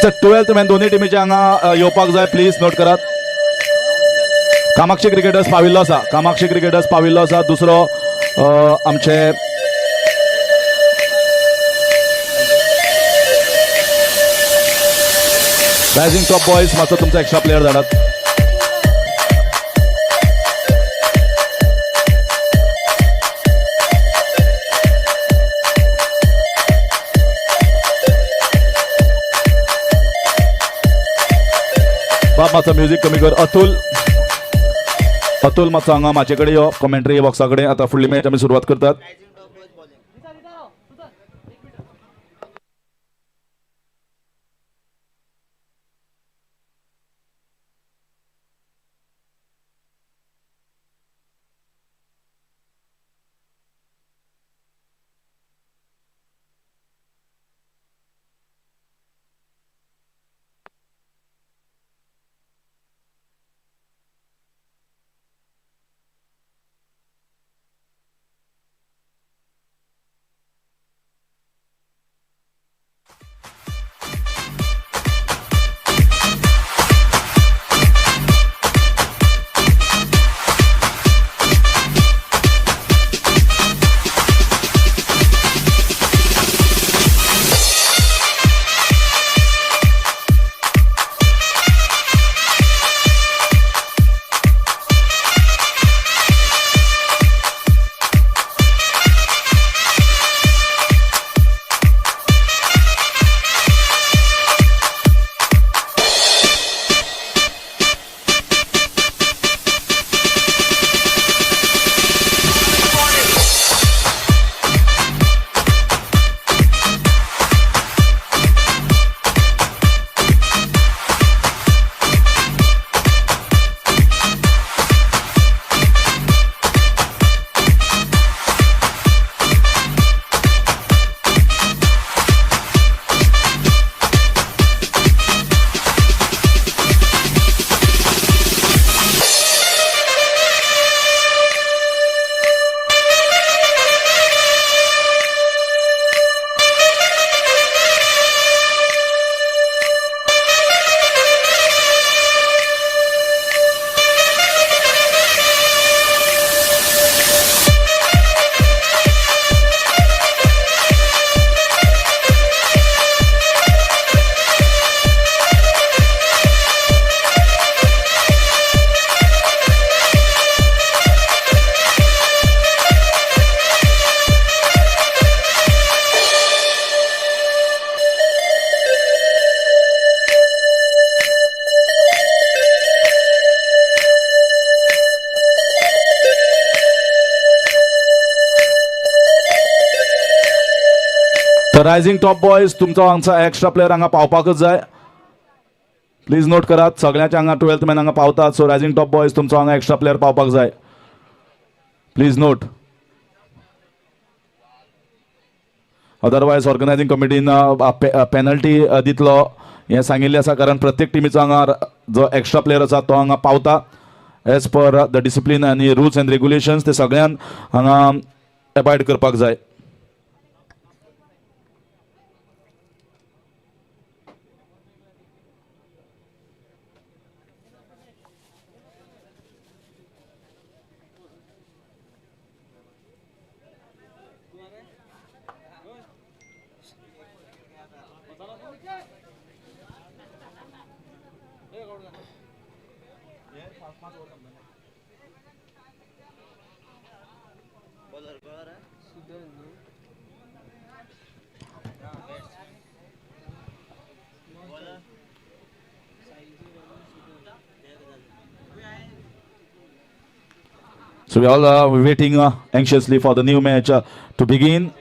तर 12th मॅन दोन्ही टिमीचे हांगा येवपाक जाय. Please note Karat. Kamakshi cricketers पाविल्लो आसा. कामाक्षी क्रिकेटर्स पाविल्लो आसा. दुसरो आमचे रायझिंग टॉप बॉयज मातसो तुमचो एक्स्ट्रा प्लेयर धाडात. बाब मातसो म्युझिक कमी कर. अतुल मातसो हांगा म्हाजे कडेन यो कॉमेंट्री बॉक्सा कडेन. आतां फुडली मॅच आमी सुरवात करतात. So rising top boys, तुमचो हांगचा एक्स्ट्रा प्लेयर हांगा पावपाकच जाय. प्लीज नोट करात सगळ्यांचे हांगा 12th मॅन हांगा पावतात. सो रायझिंग टॉप बॉयज तुमचो हांगा एक्स्ट्रा प्लेयर पावपाक जाय. Please note. अदरवायज ऑर्गनायझिंग कमिटीन पेनल्टी दितलो हें सांगिल्लें आसा, कारण प्रत्येक टिमीचो हांगा जो एक्स्ट्रा प्लेयर आसा तो हांगा पावता एज पर द डिसिप्लीन आनी रुल्स एंड रेग्युलेशन्स ते सगळ्यान हांगा एबायड करपाक जाय. So we all are waiting anxiously for the new match to begin.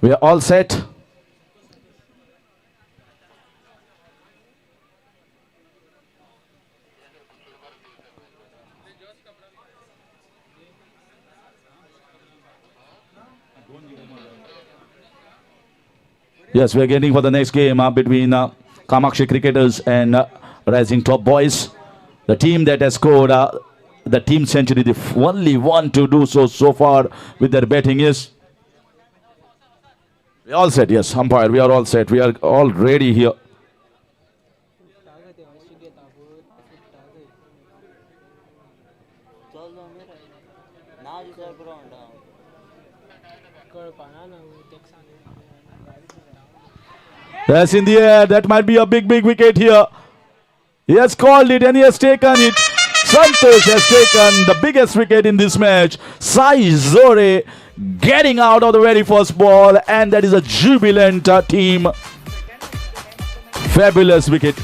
We are all set. Yes, we are getting for the next game between Kamakshi cricketers and Rising Top Boys. The team that has scored the team century, the only one to do so far with their batting is. We all set, yes, umpire. We are all set. We are all ready here. That's in the air. That might be a big wicket here. He has called it and he has taken it. Santosh has taken the biggest wicket in this match. Sai Zore getting out of the very first ball, and that is a jubilant team. Fabulous wicket.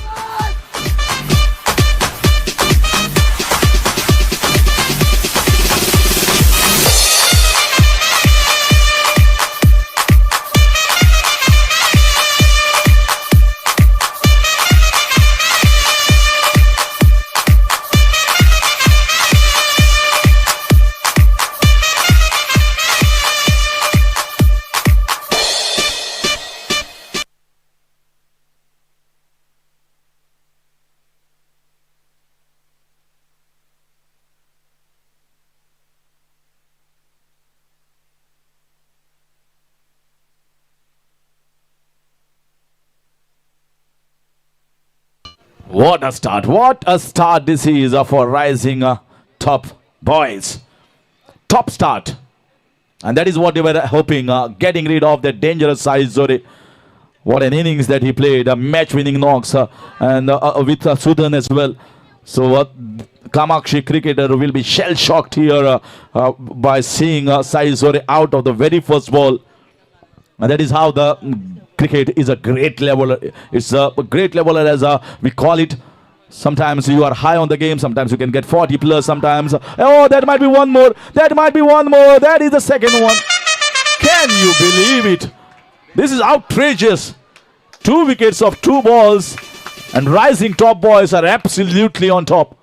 What a start. What a start this is for Rising Top Boys. Top start. And that is what they were hoping, getting rid of that dangerous size Zore. What an innings that he played, a match-winning knocks and with Sudan as well. So Kamakshi cricketer will be shell-shocked here by seeing Sai Zore out of the very first ball. And that is how the cricket is a great leveler. It's a great leveler as we call it. Sometimes you are high on the game. Sometimes you can get 40 plus. Sometimes, oh, that might be one more. That might be one more. That is the second one. Can you believe it? This is outrageous. 2 wickets of 2 balls. And Rising Top Boys are absolutely on top.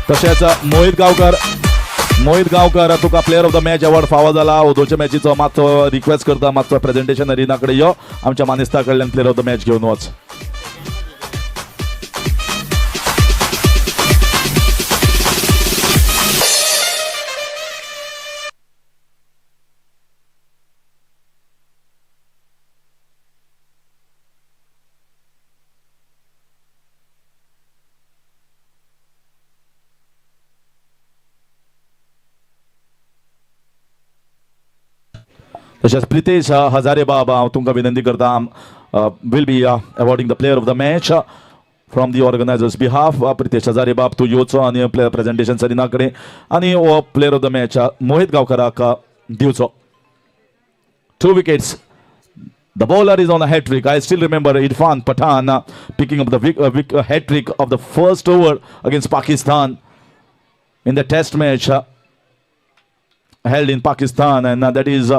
तशेंच मोहित गांवकर तुका player of the match award फावो जाला. ओदोच्या मॅचीचो मातसो request करता, मातसो presentation Aryna कडेन यो, आमच्या मानेस्ता कडल्यान प्लेयर ऑफ द मॅच घेवन वच. तशेंच प्रितेश हजारेबाब हांव तुमकां विनंती करता, will be awarding the player of the match from the organisers behalf. Pritesh हजारेबाब तूं येवचो आनी प्रेझेंटेशन सरिना कडेन आनी हो player of the match Mohit गांवकराक दिवचो. 2 wickets. The bowler is on a hat trick. I still remember Irfan Pathan picking up the hat trick of the first over against Pakistan in the test match held in Pakistan, and that is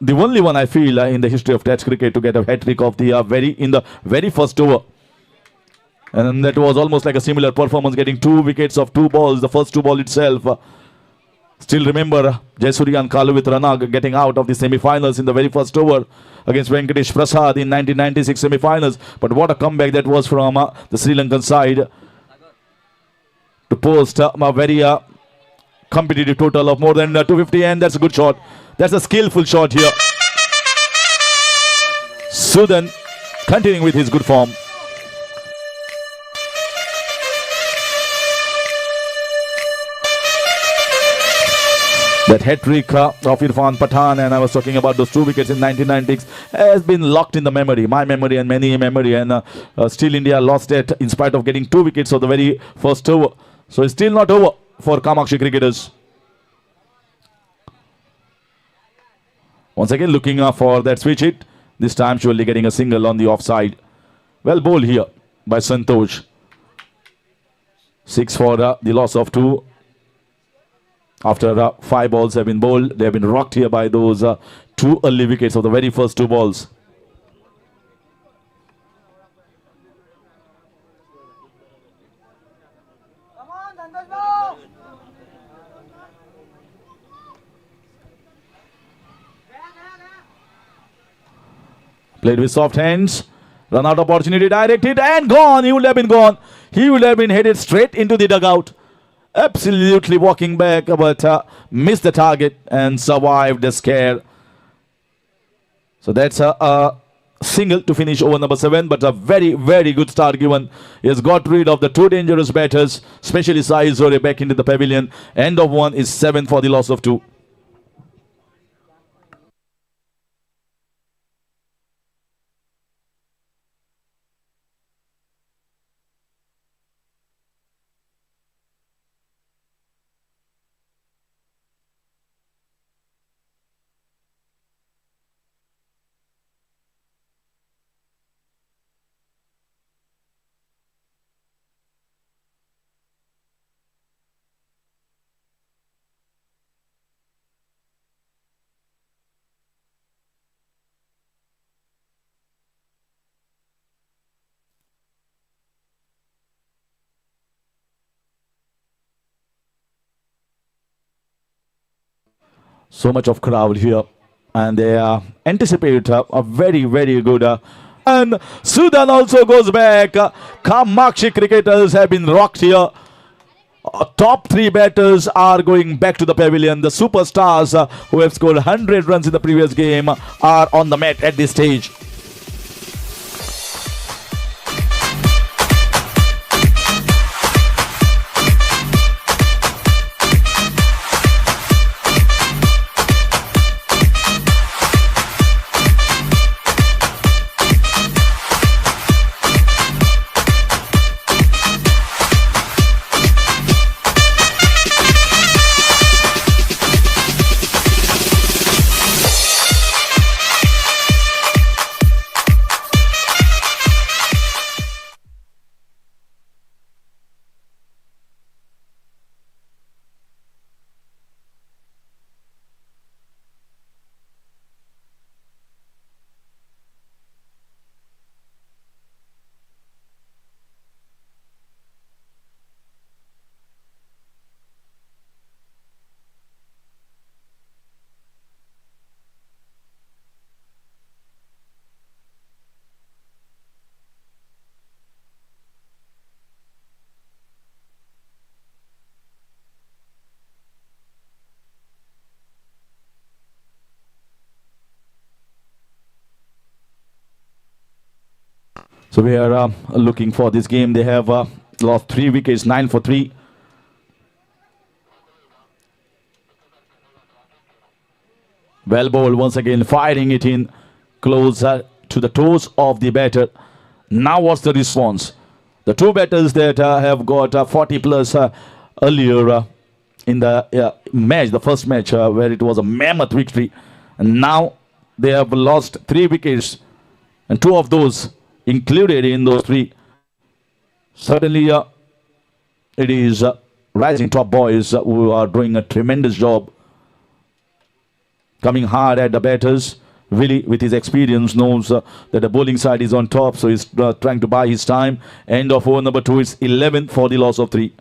the only one I feel in the history of Test cricket to get a hat trick of the in the very first over, and that was almost like a similar performance, getting 2 wickets of 2 balls, the first 2 ball itself. Still remember Jaisuriyan Kalu with Ranag getting out of the semi-finals in the very first over against Venkatesh Prasad in 1996 semi-finals. But what a comeback that was from the Sri Lankan side to post a very competitive total of more than 250, and that's a good shot. That's a skillful shot here. Sudan continuing with his good form. That hat-trick of Irfan Pathan, and I was talking about those 2 wickets in 1996, has been locked in the memory, my memory and many memory, and still India lost it in spite of getting 2 wickets of the very first over. So it's still not over for Kamakshi cricketers. Once again looking for that switch hit, this time surely getting a single on the offside. Well bowled here by Santosh. 6 for the loss of 2. After 5 balls have been bowled, they have been rocked here by those 2 early wickets of the very first 2 balls. Played with soft hands. Run out opportunity, directed and gone. He would have been gone. He would have been headed straight into the dugout. Absolutely walking back, but missed the target and survived the scare. So that's a single to finish over number 7, but a very, very good start given. He has got rid of the 2 dangerous batters, especially Sai Zore back into the pavilion. End of 1 is 7 for the loss of 2. So much of crowd here, and they anticipate a very, very good. And Sudan also goes back. Kamakshi cricketers have been rocked here. Top 3 batters are going back to the pavilion. The superstars who have scored 100 runs in the previous game are on the mat at this stage. So we are looking for this game. They have lost 3 wickets, 9 for 3. Well bowled once again, firing it in closer to the toes of the batter. Now what's the response? The 2 batters that have got 40 plus earlier in the match, the first match where it was a mammoth victory. And now they have lost 3 wickets, and 2 of those included in those 3. Certainly it is rising top boys who are doing a tremendous job, coming hard at the batters. Willie, with his experience, knows that the bowling side is on top, so he's trying to buy his time. End of over number 2 is 11 for the loss of 3.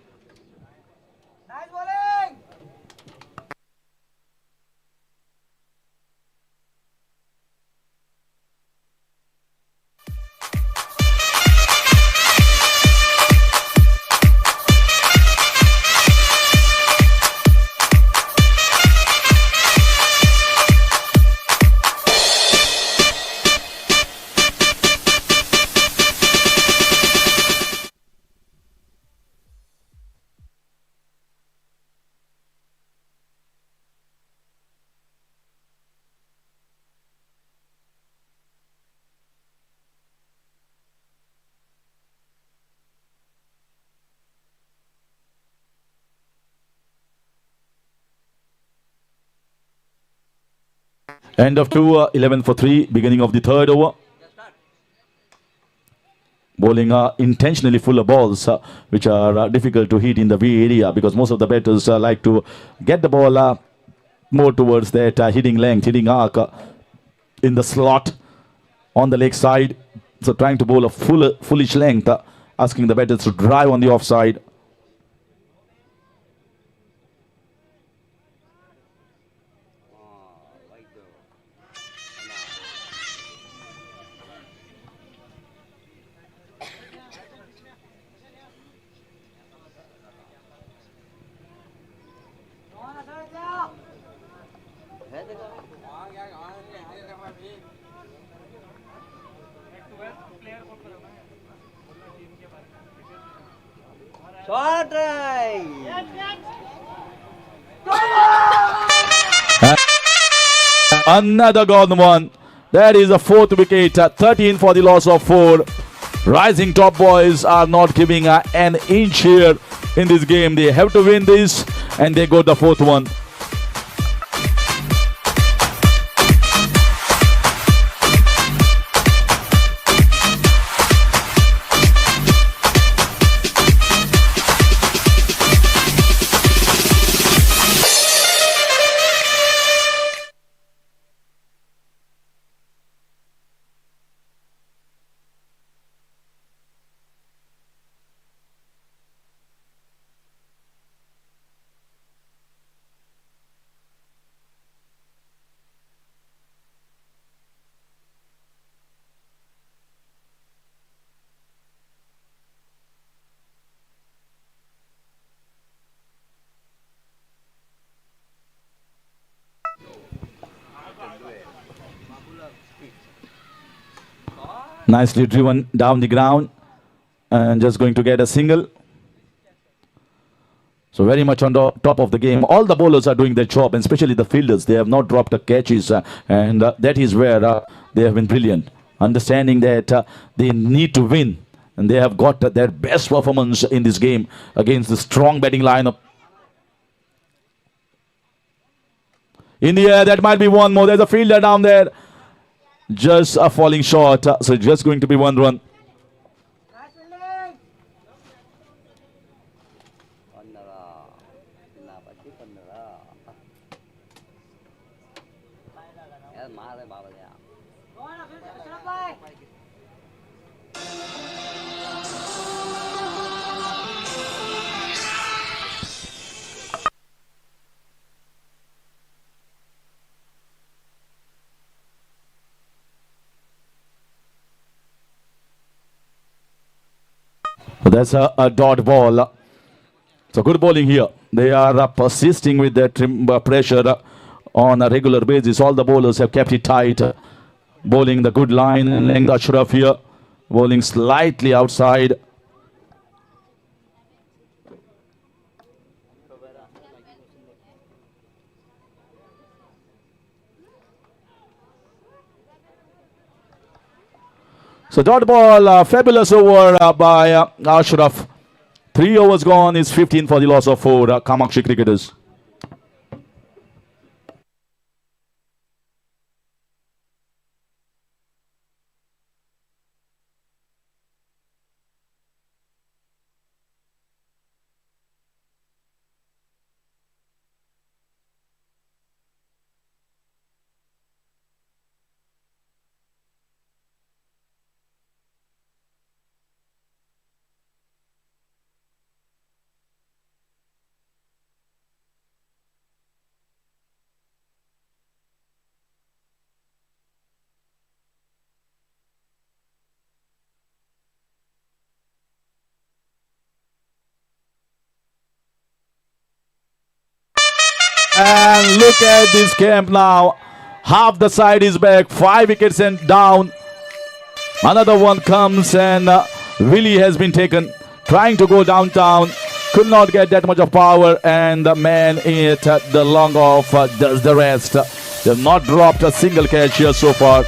End of 2, 11 for 3, beginning of the 3rd over. Bowling intentionally full of balls which are difficult to hit in the V area, because most of the batters like to get the ball more towards that hitting length, hitting arc in the slot on the leg side. So trying to bowl a foolish length, asking the batters to drive on the offside. Another gone one. That is the fourth wicket. 13 for the loss of 4. Rising top boys are not giving an inch here in this game. They have to win this, and they got the fourth one. Nicely driven down the ground and just going to get a single. So very much on the top of the game. All the bowlers are doing their job, and especially the fielders. They have not dropped the catches, and that is where they have been brilliant. Understanding that they need to win, and they have got their best performance in this game against the strong batting lineup. In the air, that might be one more. There's a fielder down there. Just a falling short, so just going to be 1 run. So that's a dot ball. So good bowling here. They are persisting with their pressure on a regular basis. All the bowlers have kept it tight. Bowling the good line and length. Ashraf here bowling slightly outside. So dot ball, fabulous over by Ashraf. 3 overs gone is 15 for the loss of 4. Kamakshi cricketers. And look at this camp now. Half the side is back. 5 wickets and down. Another one comes and Willie has been taken. Trying to go downtown. Could not get that much of power. And the man at the long off does the rest. They have not dropped a single catch here so far.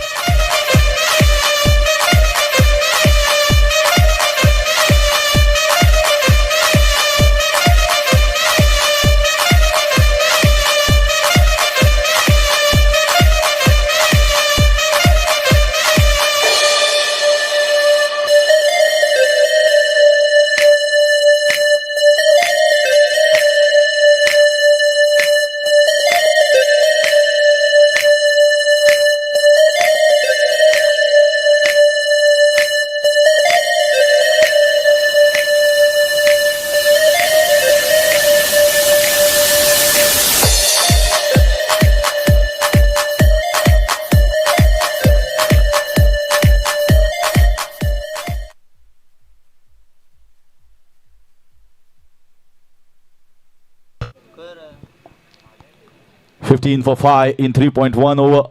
For 5 in 3.1 over.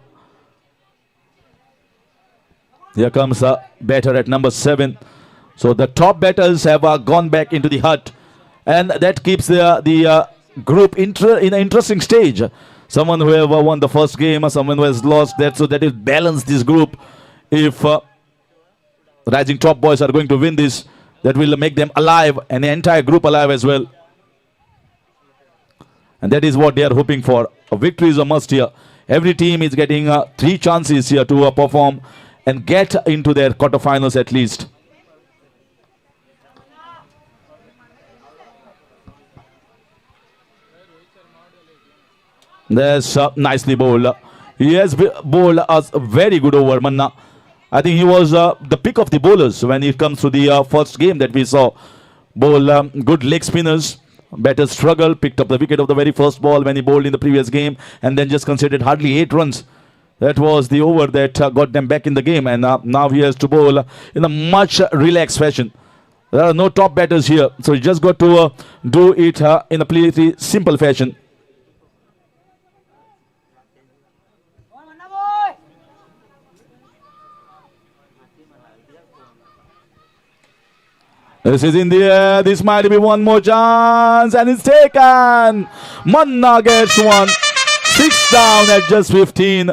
Here comes a batter at number 7. So the top batters have gone back into the hut. and that keeps the group in an interesting stage. Someone who ever won the first game, or someone who has lost that, so that it balance this group. If rising top boys are going to win this, that will make them alive and the entire group alive as well. And that is what they are hoping for. A victory is a must here. Every team is getting 3 chances here to perform and get into their quarterfinals at least. That's nicely bowled. He has bowled us a very good over, Manna. I think he was the pick of the bowlers when it comes to the first game that we saw. Bowl good leg spinners. Batter struggle, picked up the wicket of the very first ball when he bowled in the previous game, and then just conceded hardly 8 runs. That was the over that got them back in the game, and now he has to bowl in a much relaxed fashion. There are no top batters here, so he just got to do it in a pretty simple fashion. This is in the air. This might be one more chance, and it's taken. Manna gets one. 6 down at just 15.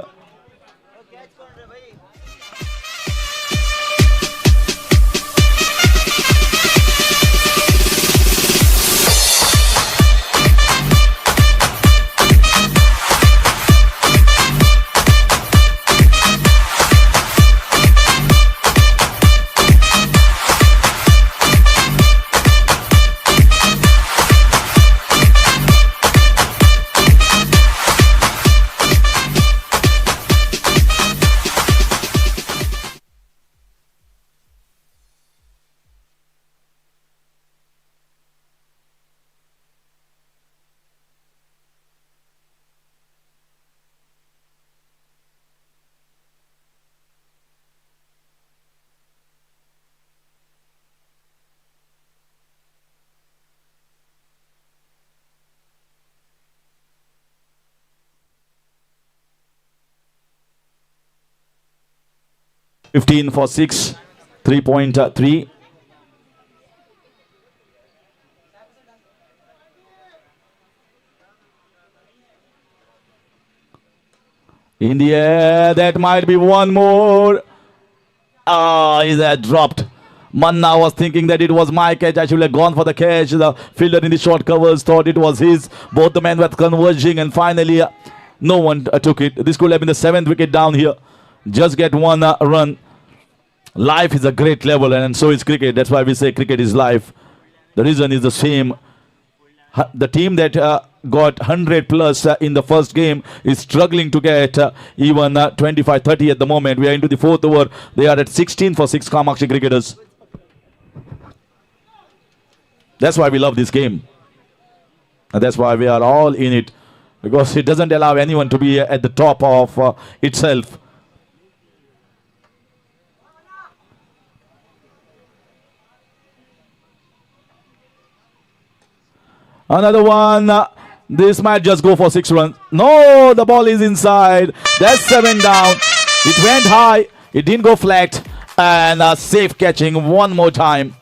$15 for 6, 3.3. In the air, that might be one more. Is that dropped? Manna was thinking that it was my catch. I should have gone for the catch. The fielder in the short covers thought it was his. Both the men were converging, and finally no one took it. This could have been the 7th wicket down here. Just get one run. Life is a great level, and so is cricket. That's why we say cricket is life. The reason is the same. The team that got 100 plus in the first game is struggling to get even 25-30 at the moment. We are into the 4th over. They are at 16 for 6 Kamakshi cricketers. That's why we love this game. And that's why we are all in it. Because it doesn't allow anyone to be at the top of itself. Another one. This might just go for 6 runs. No, the ball is inside. That's 7 down. It went high. It didn't go flat. And safe catching one more time.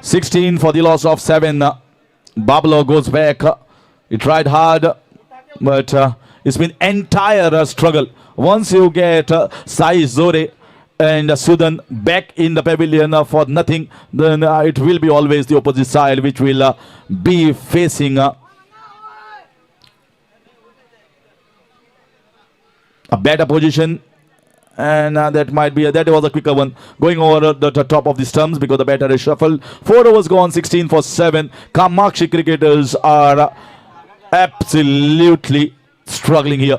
$16 for the loss of 7. Bablo goes back. He tried hard, but it's been entire struggle. Once you get Sai Zore and Sudan back in the pavilion for nothing, then it will be always the opposite side which will be facing a better position. And that might be that was a quicker one going over the top of the stumps because the batter is shuffled. 4 overs gone, 16 for 7. Kamakshi cricketers are absolutely struggling here.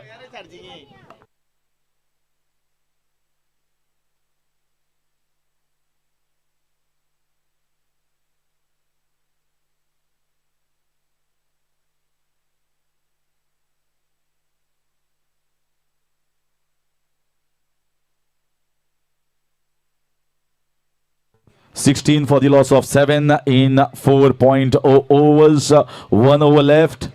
(16 for the loss of 7 in 4.0 overs. 1 over left.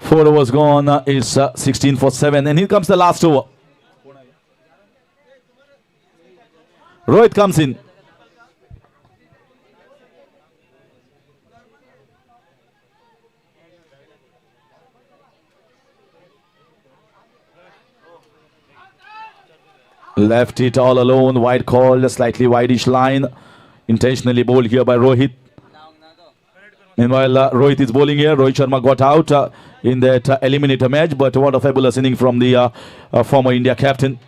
Four overs gone is 16 for 7. And here comes the last over. Rohit comes in. Left it all alone. Wide call, slightly wideish line. Intentionally bowled here by Rohit. Meanwhile, Rohit is bowling here. Rohit Sharma got out in that eliminator match, but what a fabulous inning from the former India captain.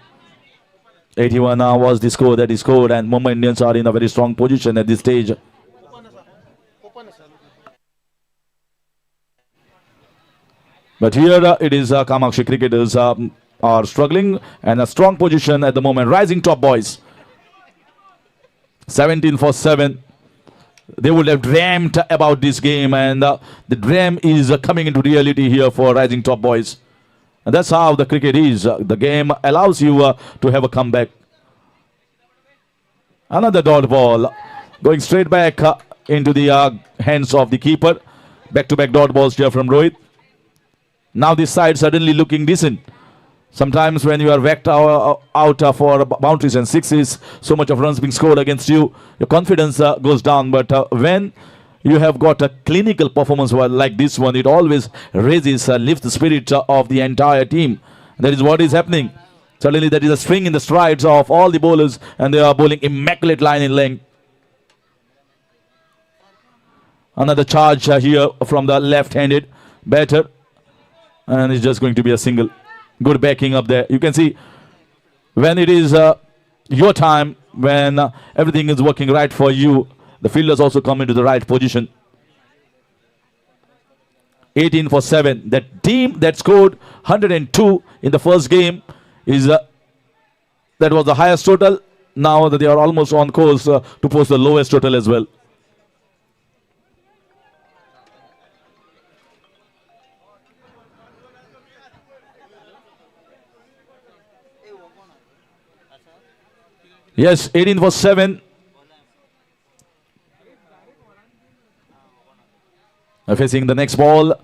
81 was the score that he scored, and Mumbai Indians are in a very strong position at this stage. But here it is Kamakshi cricketers are struggling and a strong position at the moment. Rising top boys. 17 for 7. They would have dreamt about this game, and the dream is coming into reality here for Rising Top boys. And that's how the cricket is. The game allows you to have a comeback. Another dot ball going straight back into the hands of the keeper. Back-to-back dot balls here from Rohit. Now this side suddenly looking decent. Sometimes when you are whacked out for boundaries and sixes, so much of runs being scored against you, your confidence goes down. But when you have got a clinical performance like this one, it always raises, lifts the spirit of the entire team. That is what is happening. Suddenly there is a swing in the strides of all the bowlers, and they are bowling immaculate line in length. Another charge here from the left-handed batter, and it's just going to be a single. Good backing up there. You can see when it is your time, when everything is working right for you, the fielders also come into the right position. 18 for 7. That team that scored 102 in the first game is that was the highest total. Now that they are almost on course to post the lowest total as well. Yes, 18 for 7. Facing the next ball.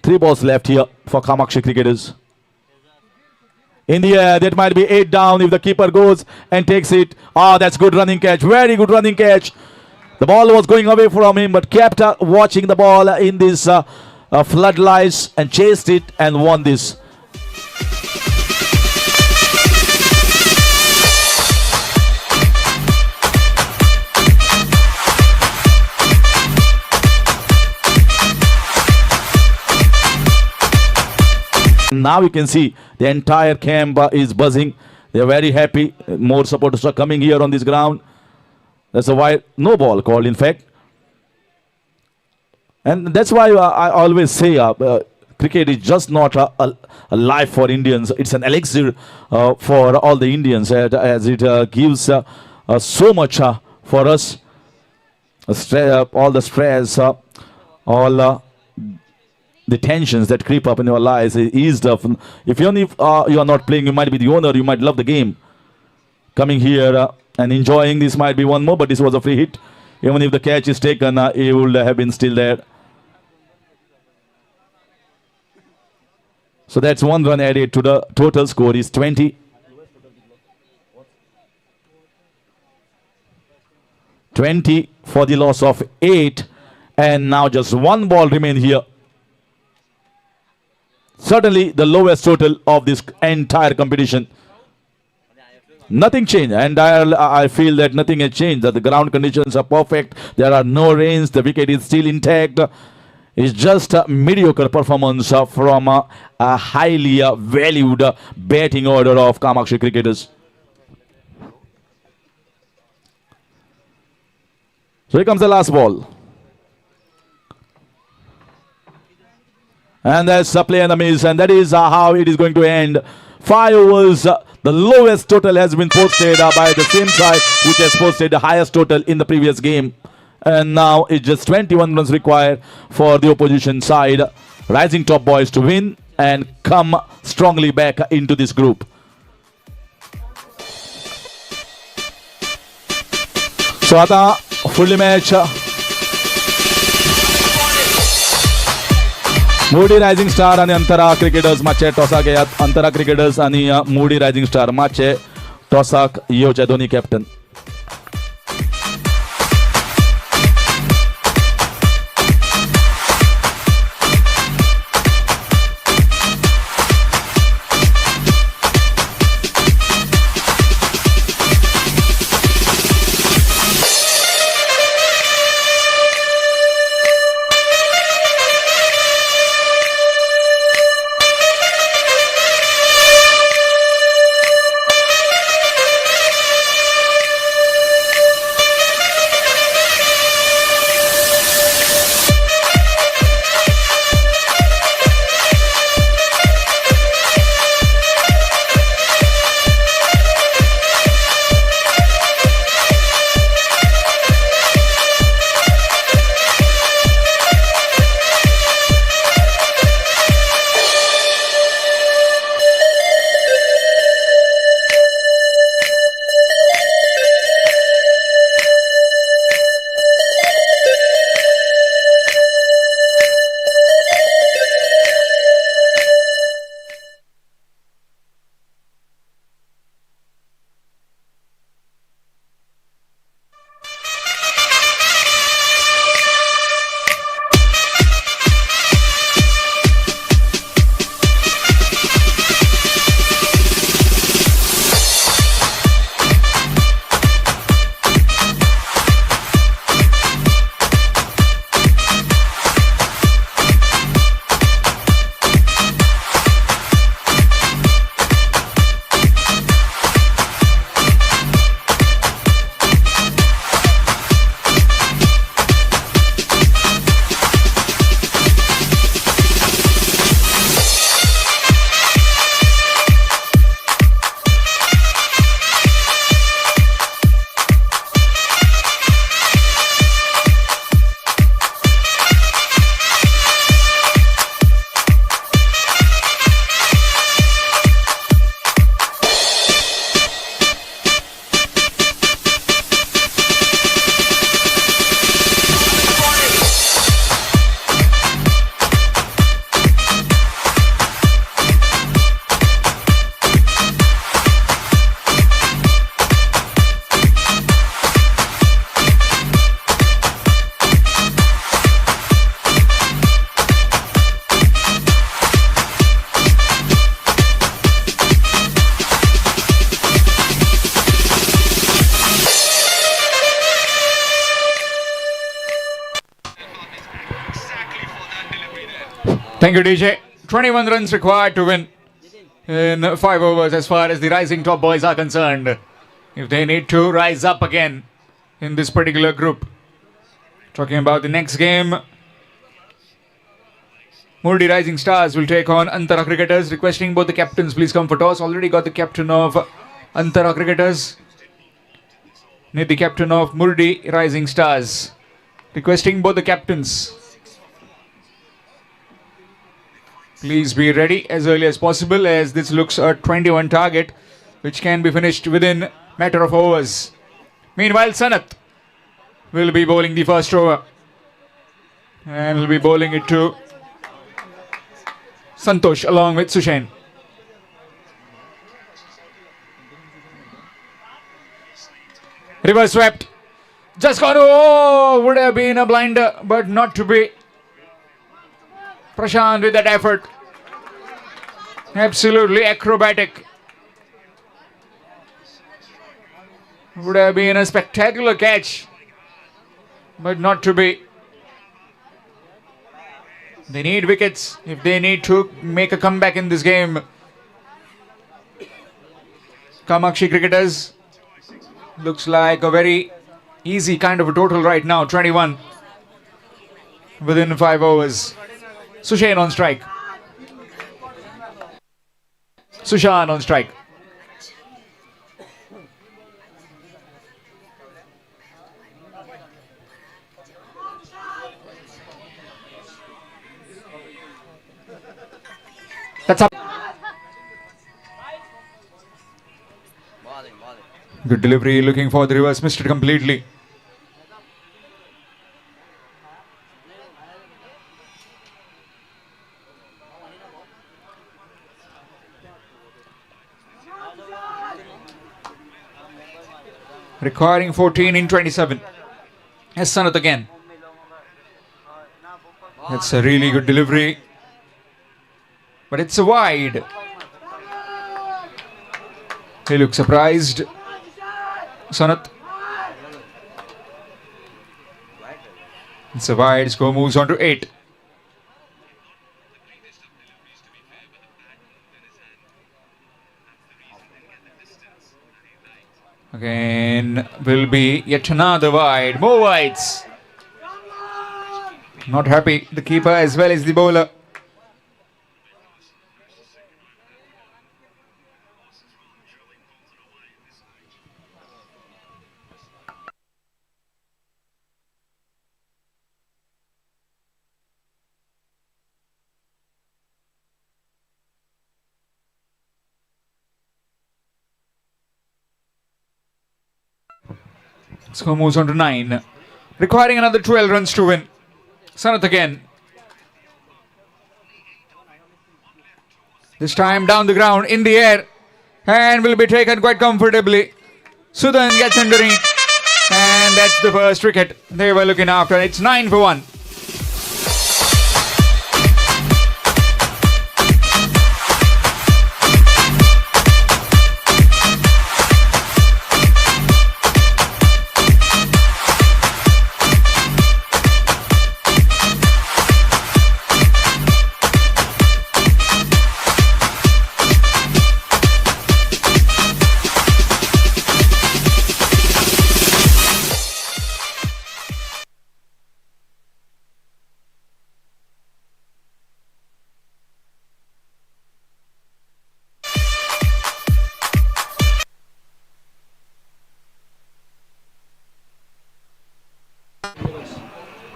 3 balls left here for Kamakshi cricketers. In the air, that might be 8 down if the keeper goes and takes it. Ah, that's good running catch. Very good running catch. The ball was going away from him, but kept watching the ball in this floodlights and chased it and won this. Now you can see the entire camp is buzzing. They are very happy. More supporters are coming here on this ground. That's why no ball called, in fact. And that's why I always say cricket is just not a life for Indians. It's an elixir for all the Indians, as it gives so much for us. All the stress, all the tensions that creep up in your lives is eased up. If you are not playing, you might be the owner, you might love the game. Coming here and enjoying this might be one more, but this was a free hit. Even if the catch is taken, it would have been still there. So that's 1 run added to the total score is 20. 20 for the loss of 8, and now just 1 ball remain here. certainly the lowest total of this entire competition. Nothing changed, and I feel that nothing has changed. That the ground conditions are perfect. There are no rains. The wicket is still intact. It's just a mediocre performance from a highly valued batting order of Kamakshi cricketers. So here comes the last ball. And that's a play and a miss, and that is how it is going to end. 5 overs. The lowest total has been posted by the same side which has posted the highest total in the previous game. And now it's just 21 runs required for the opposition side. Rising Top Boys to win and come strongly back into this group. So आता फुडली match Murdi rising star आणि अंतरा cricketers मातशे टॉसाक येयात. अंतरा cricketers आणि Murdi rising star मातशे टॉसाक येवचे दोन्ही captain. Thank you, DJ. 21 runs required to win in 5 overs as far as the Rising Top Boys are concerned. If they need to rise up again in this particular group. Talking about the next game, Murdi Rising Stars will take on Antara Cricketers. Requesting both the captains, please come for toss. Already got the captain of Antara Cricketers. Need the captain of Murdi Rising Stars. Requesting both the captains. Please be ready as early as possible, as this looks a 21 target which can be finished within matter of overs. Meanwhile, Sanat will be bowling the first over and will be bowling it to Santosh along with Sushain. Reverse swept. Just gone. Oh, would have been a blinder, but not to be. Prashant with that effort. Absolutely acrobatic. Would have been a spectacular catch, but not to be. They need wickets if they need to make a comeback in this game. Kamakshi cricketers, looks like a very easy kind of a total right now, 21 within 5 overs. Sushain on strike. Sushan on strike. That's up. Good delivery, looking for the reverse, missed it completely. Requiring 14 in 27. Yes, Sanat again. That's a really good delivery. But it's a wide. He looks surprised. Sanat. It's a wide. Score moves on to 8. Again will be yet another wide. More wides. Not happy. The keeper as well as the bowler. Score moves on to 9. Requiring another 12 runs to win. Sanat again. This time down the ground, in the air. And will be taken quite comfortably. Sudan gets underneath. And that's the first wicket they were looking after. It's 9 for 1.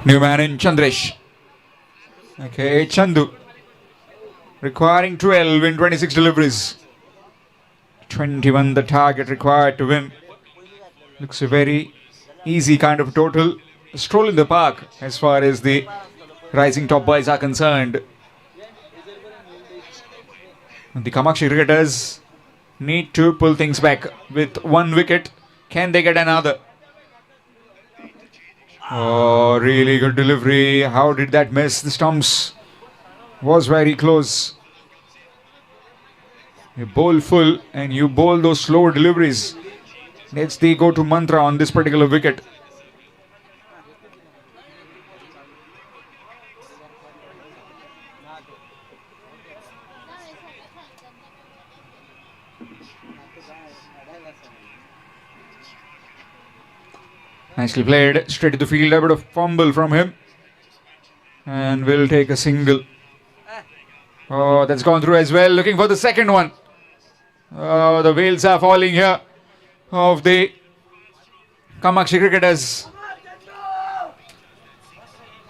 New man in Chandresh. Okay, Chandu. Requiring 12 in 26 deliveries. 21 the target required to win. Looks a very easy kind of total. A stroll in the park as far as the rising top boys are concerned. The Kamakshi cricketers need to pull things back with 1 wicket. Can they get another? Oh, really good delivery. How did that miss? The stumps was very close. You bowl full and you bowl those slow deliveries. That's the go-to mantra on this particular wicket. Nicely played, straight to the field, a bit of fumble from him. And will take a single. Oh, that's gone through as well, looking for the second one. Oh, the wheels are falling here of the Kamakshi cricketers.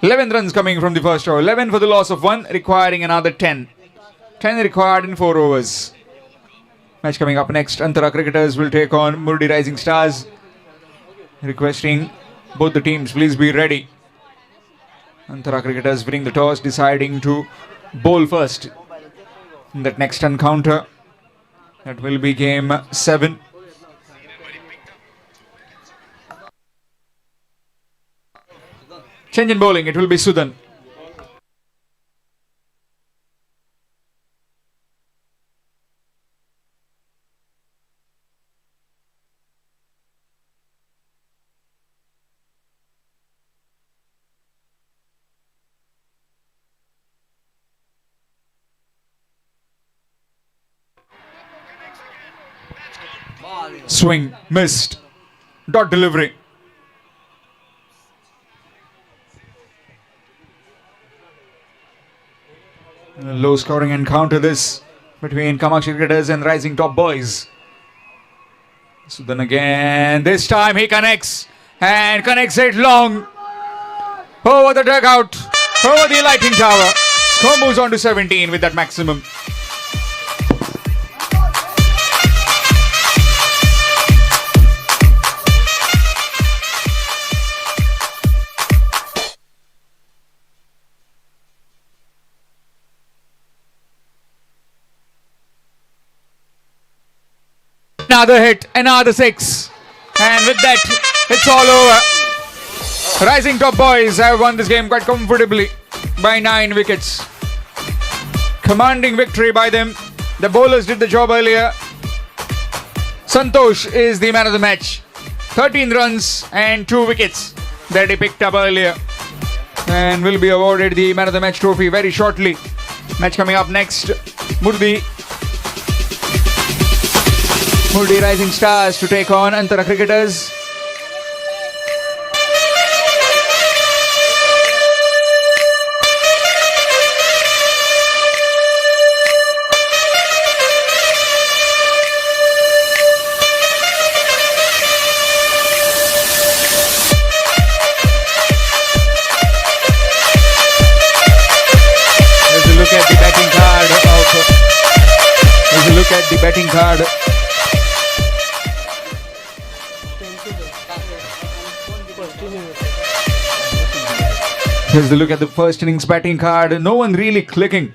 11 runs coming from the first over, 11 for the loss of 1, requiring another 10. 10 required in 4 overs. Match coming up next, Antara cricketers will take on Murdi Rising Stars. Requesting both the teams, please be ready. Antara cricketers winning the toss, deciding to bowl first in that next encounter. That will be game 7. Change in bowling, it will be Sudan. Swing missed. Dot delivery. A low scoring encounter this between Kamakshi cricketers and Rising Top boys. So then again, this time he connects and connects it long over the dugout, over the lighting tower. Score moves on to 17 with that maximum. Another hit, another six. And with that, it's all over. Rising Top boys have won this game quite comfortably by 9 wickets. Commanding victory by them. The bowlers did the job earlier. Santosh is the man of the match. 13 runs and 2 wickets that he picked up earlier. And will be awarded the man of the match trophy very shortly. Match coming up next. Murdi Rising Stars to take on Antara cricketers. There's a look at the batting card. There's a look at the batting card. Here's the look at the first innings batting card. No one really clicking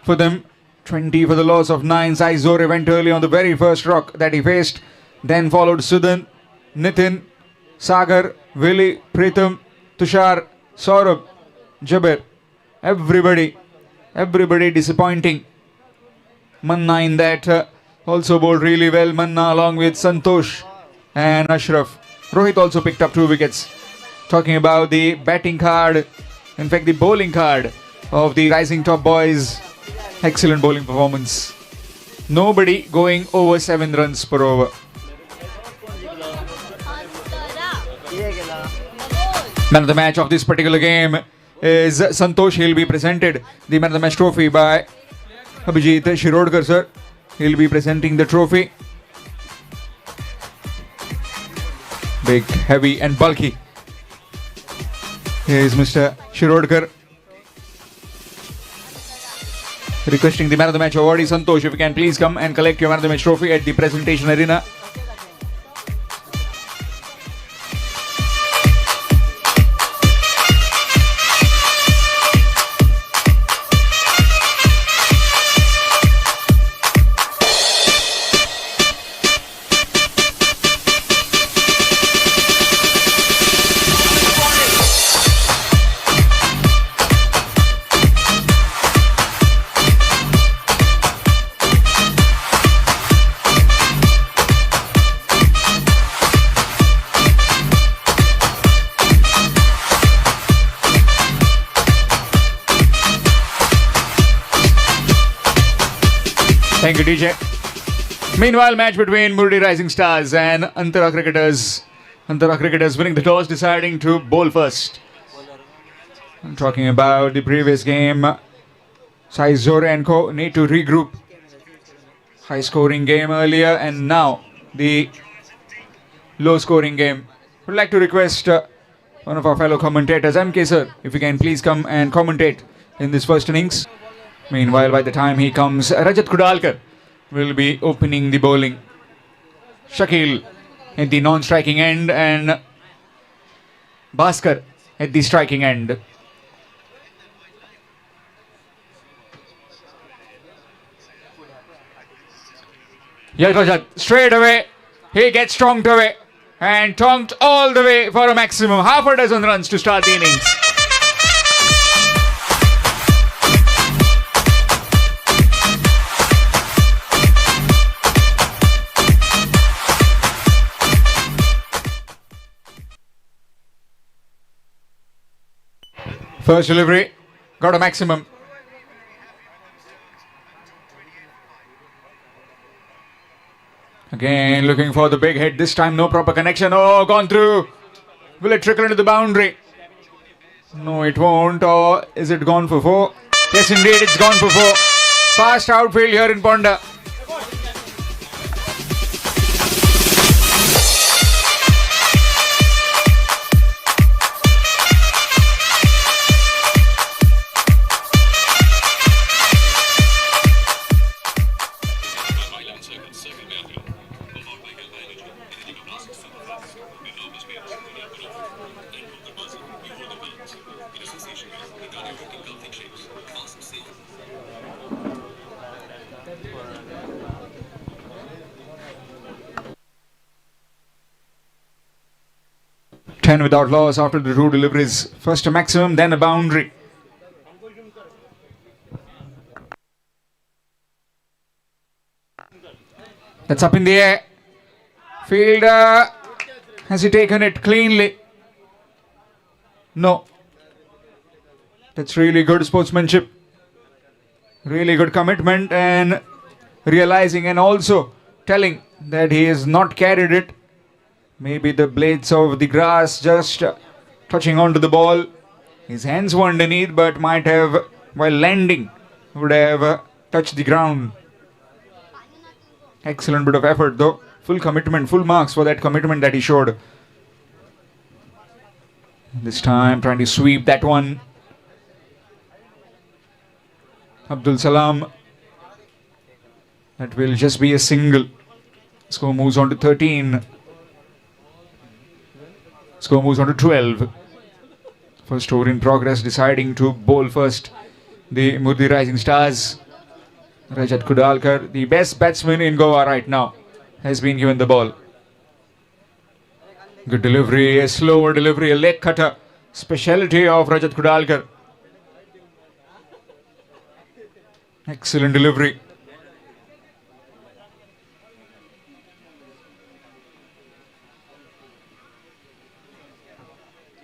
for them. 20 for the loss of 9. Sai Zore went early on the very first rock that he faced. Then followed Sudan, Nitin, Sagar, Willi, Pritham, Tushar, Saurabh, Jabir. Everybody disappointing. Manna in that also bowled really well. Manna along with Santosh and Ashraf. Rohit also picked up 2 wickets. Talking about the batting card, in fact the bowling card of the Rising Top boys. Excellent bowling performance. Nobody going over 7 runs per over. Man of the match of this particular game is Santosh. He'll be presented the man of the match trophy by Abhijit Shirodkar sir. He'll be presenting the trophy. Big, heavy and bulky. Here is Mr. Shirodkar. Requesting the man of the match awardee Santosh, if you can please come and collect your man of the match trophy at the presentation arena. Thank you, DJ. Meanwhile, match between Murdi Rising Stars and Antara cricketers. Antara cricketers winning the toss, deciding to bowl first. I'm talking about the previous game. Sai Zore and co need to regroup. High scoring game earlier and now the low scoring game. Would like to request one of our fellow commentators, MK sir, if you can please come and commentate in this first innings. Meanwhile, by the time he comes, Rajat Kudalkar will be opening the bowling. Shakil at the non-striking end and Bhaskar at the striking end. Yes, Rajat, straight away, he gets tonked away and tonked all the way for a maximum. Half a dozen runs to start the innings. First delivery, got a maximum. Again, looking for the big hit. This time, no proper connection. Oh, gone through. Will it trickle into the boundary? No, it won't. Or is it gone for 4? Yes, indeed, it's gone for 4. Fast outfield here in Ponda. Ten without loss after the 2 deliveries. First a maximum, then a boundary. That's up in the air. Fielder, has he taken it cleanly? No. That's really good sportsmanship. Really good commitment and realizing and also telling that he has not carried it. Maybe the blades of the grass just touching onto the ball. His hands were underneath, but might have, while landing, would have touched the ground. Excellent bit of effort though. Full commitment, full marks for that commitment that he showed. This time trying to sweep that one. Abdul Salam. That will just be a single. Score moves on to 13. Score moves on to 12. First over in progress, deciding to bowl first. The Murdi Rising Stars. Rajat Kudalkar, the best batsman in Goa right now, has been given the ball. Good delivery, a slower delivery, a leg cutter. Speciality of Rajat Kudalkar. Excellent delivery.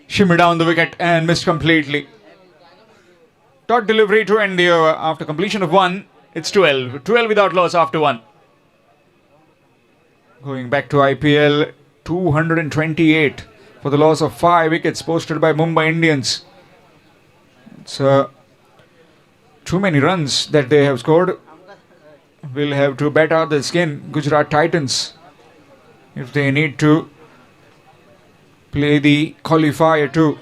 Shimmy down the wicket and missed completely. Dot delivery to end the over. After completion of 1, it's 12. 12 without loss after 1. Going back to IPL, 228 for the loss of 5 wickets posted by Mumbai Indians. It's too many runs that they have scored. Will have to bat out the skin. Gujarat Titans, if they need to play the qualifier too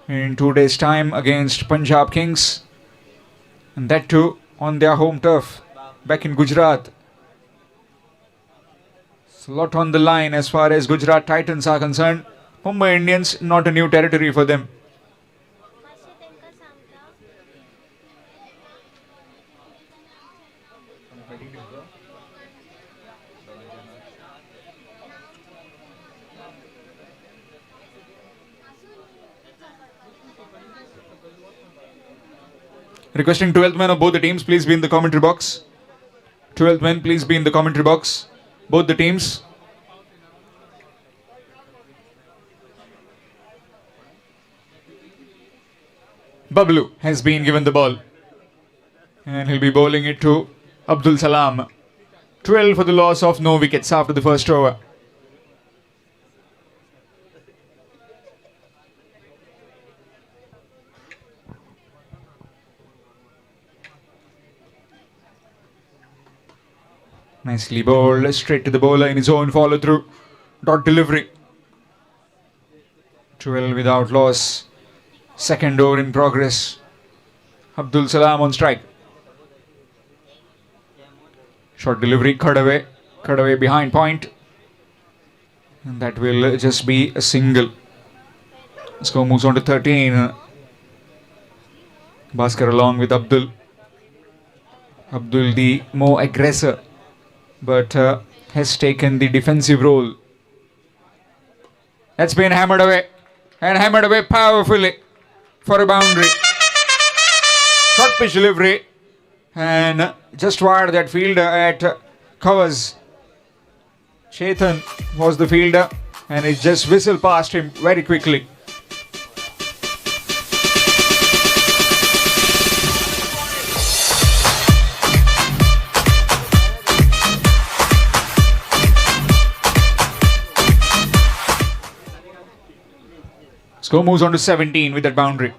in 2 days' time against Punjab Kings, and that too on their home turf back in Gujarat. It's a lot on the line as far as Gujarat Titans are concerned. Mumbai Indians, not a new territory for them. Requesting 12th man of both the teams, please be in the commentary box. 12th man, please be in the commentary box. Both the teams. Bablu has been given the ball. And he'll be bowling it to Abdul Salam. 12 for the loss of no wickets after the first over. Nicely bowled, straight to the bowler in his own follow through. Dot delivery. 12 without loss. Second over in progress. Abdul Salam on strike. Short delivery, cut away behind point. And that will just be a single. Score moves on to 13. Bhaskar along with Abdul. Abdul the more aggressor, but has taken the defensive role. That's been hammered away, and hammered away powerfully for a boundary. Short pitch delivery, and just wired that fielder at covers. Ketan was the fielder, and it just whistled past him very quickly. Score moves on to 17 with that boundary.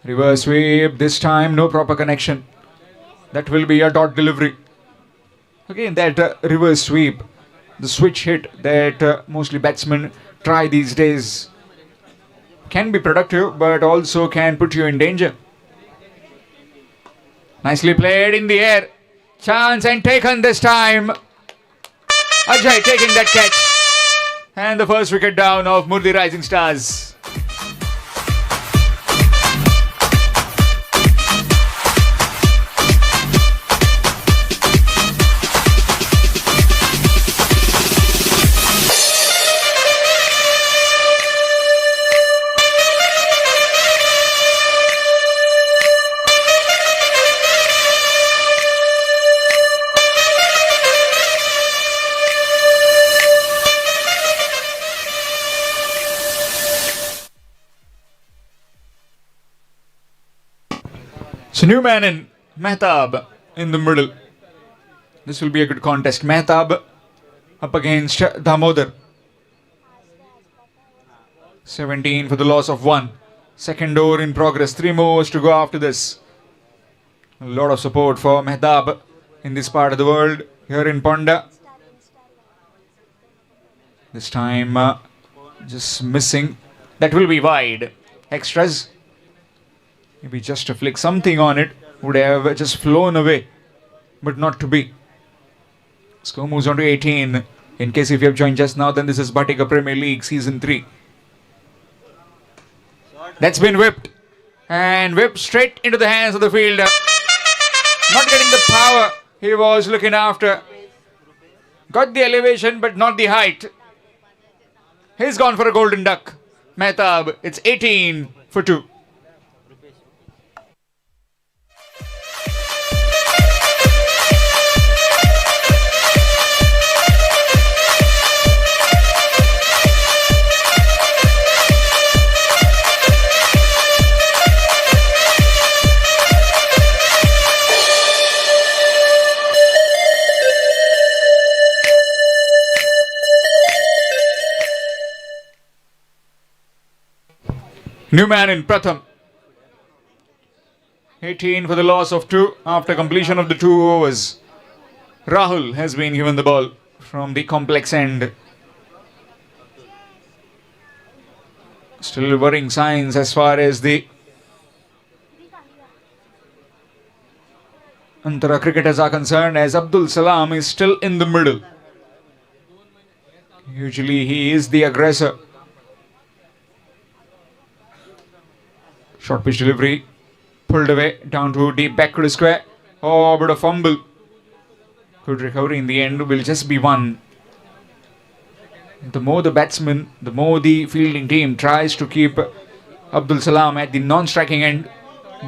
Reverse sweep. This time, no proper connection. That will be a dot delivery. Again, that reverse sweep, the switch hit that mostly batsmen try these days, can be productive but also can put you in danger. Nicely played in the air. Chance and taken this time. Ajay taking that catch. And the first wicket down of Murli Rising Stars. So new man in Mehtab in the middle. This will be a good contest. Mehtab up against Damodar. 17 for the loss of 1. Second over in progress. 3 more overs to go after this. A lot of support for Mehtab in this part of the world. Here in Ponda. This time just missing. That will be wide. Extras. Maybe just a flick, something on it would have just flown away, but not to be. Score moves on to 18. In case if you have joined just now, then this is Bhatikar Premier League Season 3. That's been whipped. And whipped straight into the hands of the fielder. Not getting the power he was looking after. Got the elevation, but not the height. He's gone for a golden duck. Mehtab, it's 18 for 2. New man in Pratham. 18 for the loss of 2 after completion of the 2 overs. Rahul has been given the ball from the complex end. Still worrying signs as far as the Antara cricketers are concerned, as Abdul Salam is still in the middle. Usually he is the aggressor. Short pitch delivery, pulled away, down to deep back to the square. Oh, but a fumble. Good recovery in the end, will just be 1. The more the batsman, the more the fielding team tries to keep Abdul Salam at the non-striking end,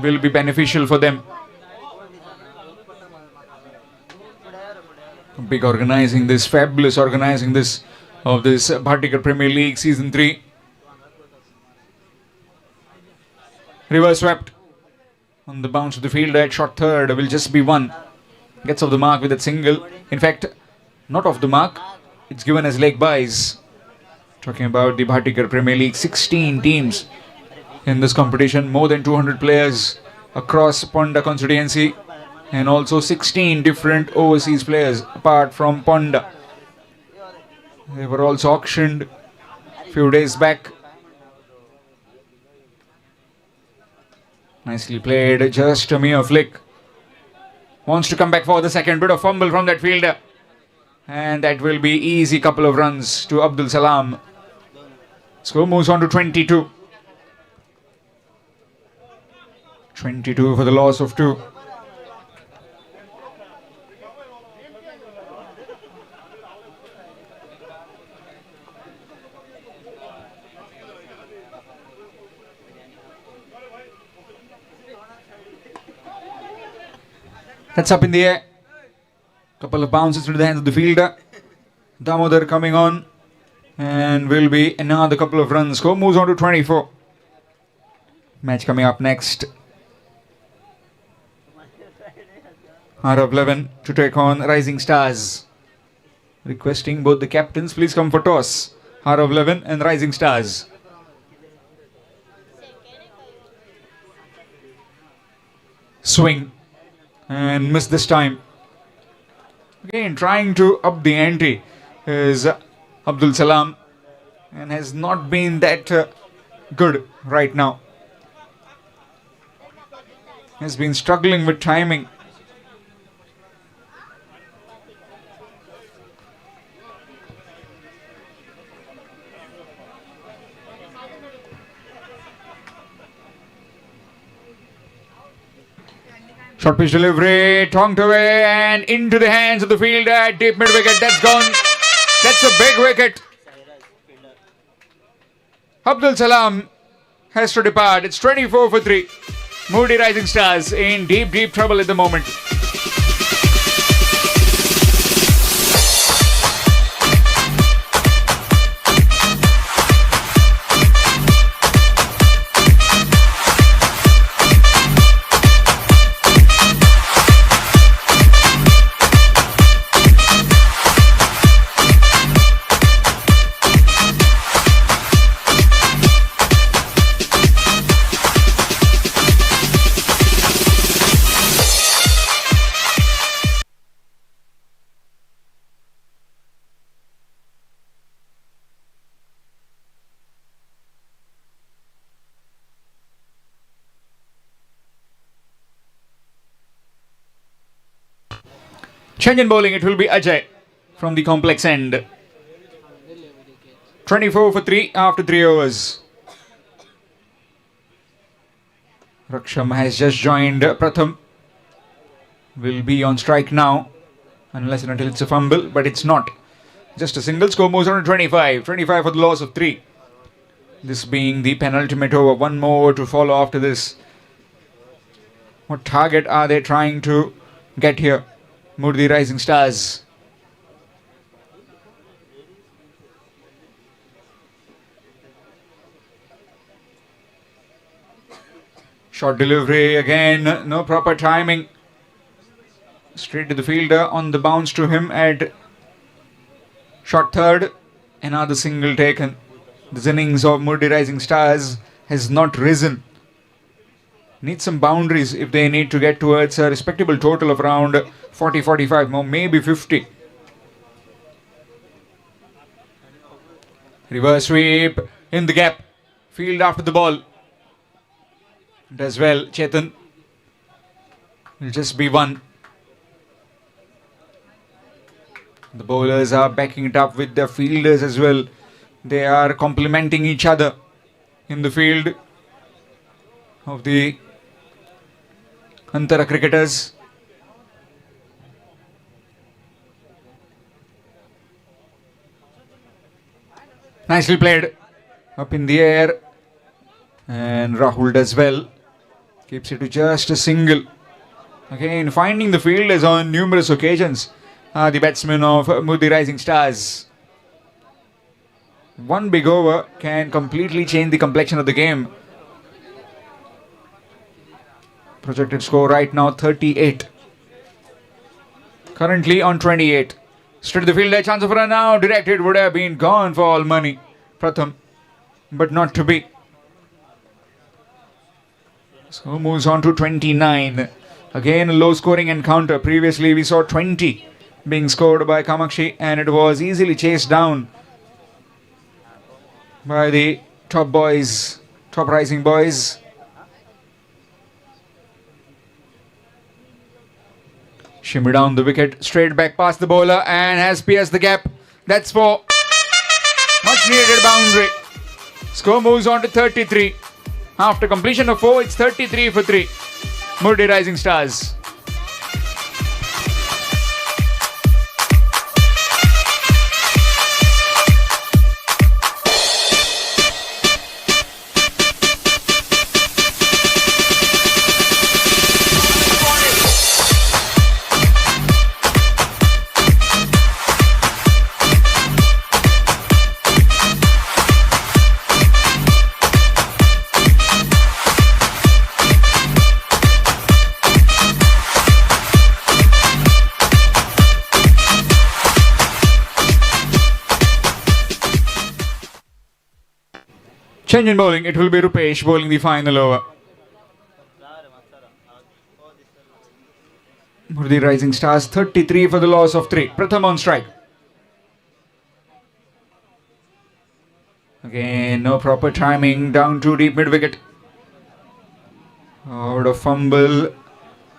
will be beneficial for them. Big organizing this, fabulous organizing this of this Bhatikar Premier League Season 3. Reverse swept on the bounce of the fielder at short third, will just be 1. Gets off the mark with that single. In fact, not off the mark, it's given as leg byes. Talking about the Bhatikar Premier League, 16 teams in this competition, more than 200 players across Ponda constituency, and also 16 different overseas players apart from Ponda. They were also auctioned a few days back. Nicely played, just a mere flick. Wants to come back for the second, bit of fumble from that fielder. And that will be easy couple of runs to Abdul Salam. Score moves on to 22. 22 for the loss of 2. That's up in the air. Couple of bounces into the hands of the fielder. Damodar coming on. And will be another couple of runs. Score moves on to 24. Match coming up next. Arab 11 to take on Rising Stars. Requesting both the captains, please come for toss. Heart of 11 and Rising Stars. Swing and miss this time. Again, trying to up the ante is Abdul Salam and has not been that good right now. Has been struggling with timing. Short pitch delivery, tonked away and into the hands of the fielder. Deep mid wicket, that's gone. That's a big wicket. Abdul Salam has to depart. It's 24 for 3. Moody Rising Stars in deep trouble at the moment. Change in bowling, it will be Ajay from the complex end. 24 for 3 after 3 overs. Raksham has just joined Pratham. Will be on strike now, unless and until it's a fumble, but it's not. Just a single. Score moves on to 25. 25 for the loss of 3. This being the penultimate over. One more to follow after this. What target are they trying to get here? Moody Rising Stars. Short delivery again, no proper timing. Straight to the fielder on the bounce to him at short third. Another single taken. This innings of Moody Rising Stars has not risen. Need some boundaries if they need to get towards a respectable total of around 40-45, more maybe 50. Reverse sweep in the gap. Field after the ball. Does well. Ketan will just be one. The bowlers are backing it up with the fielders as well. They are complementing each other in the field of the Antara cricketers. Nicely played. Up in the air. And Rahul does well. Keeps it to just a single. Again, finding the fielders on numerous occasions. The batsmen of Moody Rising Stars. One big over can completely change the complexion of the game. Projected score right now 38. Currently on 28. Straight to the field, a chance of run now. Directed would have been gone for all money. Pratham, but not to be. So moves on to 29. Again a low scoring encounter. Previously we saw 20 being scored by Kamakshi and it was easily chased down by the top rising boys. Shimmy down the wicket, straight back past the bowler and has pierced the gap. That's for much needed boundary. Score moves on to 33. After completion of 4, it's 33 for 3. Moody Rising Stars. Change in bowling. It will be Rupesh bowling the final over. Murdi Rising Stars 33 for the loss of 3. Pratham on strike. Again, no proper timing. Down to deep mid wicket. Out of fumble.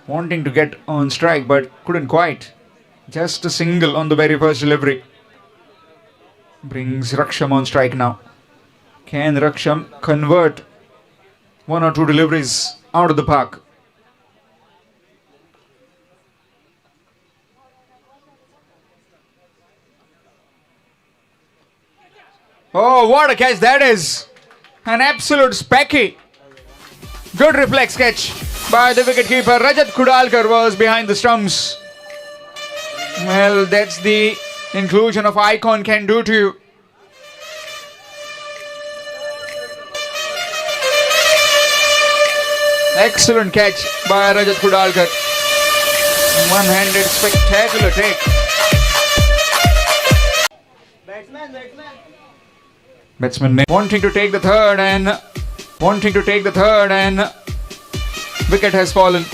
Wanting to get on strike but couldn't quite. Just a single on the very first delivery. Brings Raksham on strike now. Can Raksham convert 1 or 2 deliveries out of the park? Oh, what a catch that is! An absolute specky. Good reflex catch by the wicketkeeper. Rajat Kudalkar was behind the stumps. Well, that's the inclusion of icon can do to you. Excellent catch by Rajat Kudalkar. One-handed spectacular take. Batsman wanting to take the third and wicket has fallen.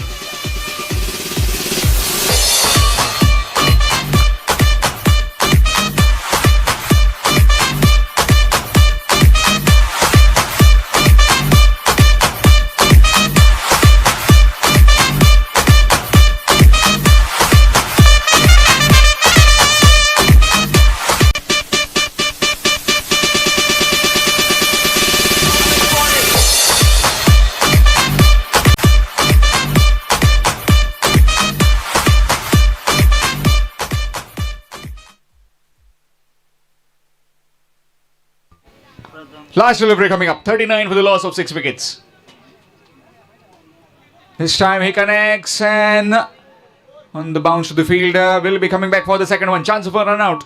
Last delivery coming up. 39 for the loss of 6 wickets. This time he connects and on the bounce to the fielder. Will be coming back for the second one. Chance of a run out.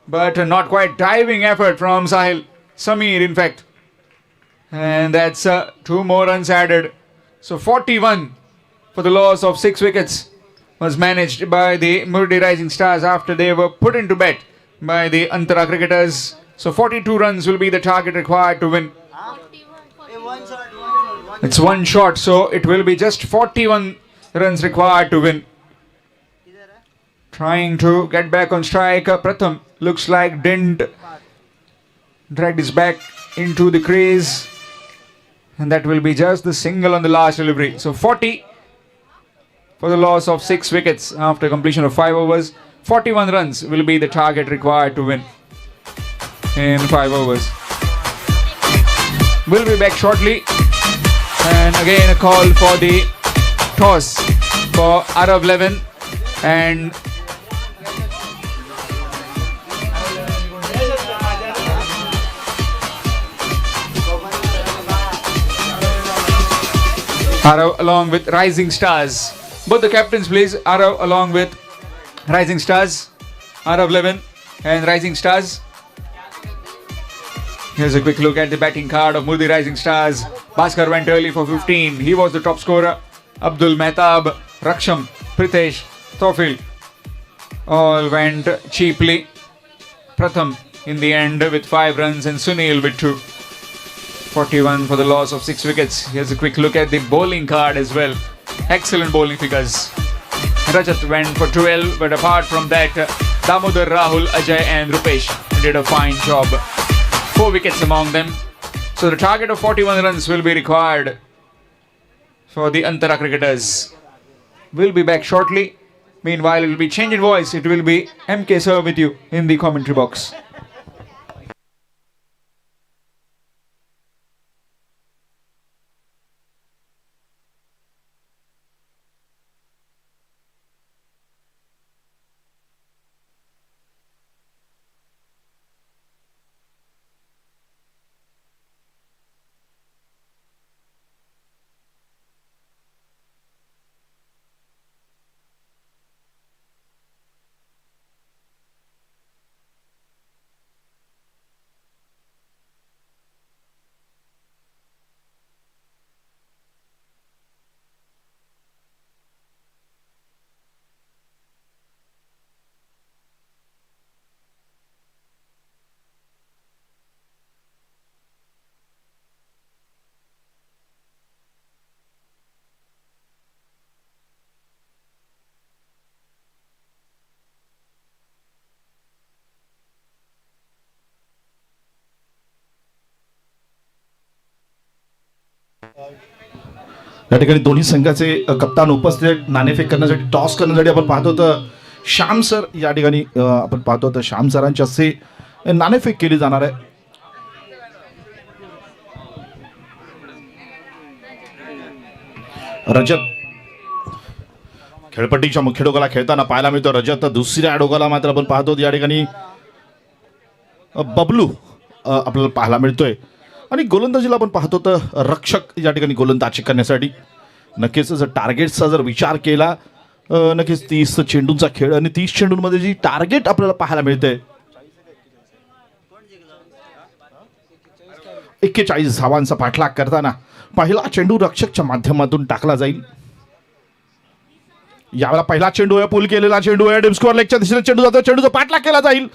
But not quite diving effort from Sahil. Sameer in fact. And that's 2 more runs added. So 41 for the loss of 6 wickets was managed by the Murdi Rising Stars after they were put into bed by the Antara cricketers. So 42 runs will be the target required to win. It's one shot, so it will be just 41 runs required to win. Trying to get back on strike. Pratham looks like didn't drag his back into the crease. And that will be just the single on the last delivery. So 40 for the loss of 6 wickets after completion of 5 overs. 41 runs will be the target required to win in 5 overs. We'll be back shortly. And again a call for the toss for Arav 11 and Arav along with Rising Stars. Both the captains please. Arav along with Rising Stars. Arav 11 and Rising Stars. Here's a quick look at the batting card of Murdi Rising Stars. Bhaskar went early for 15. He was the top scorer. Abdul Mehtab, Raksham, Pritesh, Tofil all went cheaply. Pratham in the end with 5 runs and Sunil with 2. 41 for the loss of 6 wickets. Here's a quick look at the bowling card as well. Excellent bowling figures. Rajat went for 12, but apart from that, Damodar, Rahul, Ajay and Rupesh did a fine job. 4 wickets among them. So the target of 41 runs will be required for the Antara cricketers. We'll be back shortly. Meanwhile, it will be change in voice. It will be MK Sir with you in the commentary box. या ठिकाणी दोन्ही संघाचे कप्तान उपस्थित आहेत. नाणेफेक करण्यासाठी, toss करण्यासाठी आपण पाहतो तर श्याम सर या ठिकाणी आपण पाहतो तर श्याम सरांच्या हस्ते नाणेफेक केली जाणार आहे. रजत खेळपट्टीच्या मुख्य डोकाला खेळताना पाहायला मिळतो. रजत दुसऱ्या डोकाला मात्र आपण पाहतो या ठिकाणी बबलू आपल्याला पाहायला मिळतोय. आणि गोलंदाजीला आपण पाहतो तर रक्षक या ठिकाणी गोलंदाजी करण्यासाठी. नक्कीच जर टार्गेटचा जर विचार केला नक्कीच 30 चेंडूंचा खेळ आणि 30 चेंडूंमध्ये जी टार्गेट आपल्याला पाहायला मिळते 41 धावांचा पाठलाग करताना पहिला चेंडू रक्षकच्या माध्यमातून टाकला जाईल. यावेळेला पहिला चेंडू आहे, पूल केलेला चेंडू आहे. डीप स्कोअर लेगच्या दिशेने चेंडू जातो, चेंडूचा पाठलाग केला जाईल.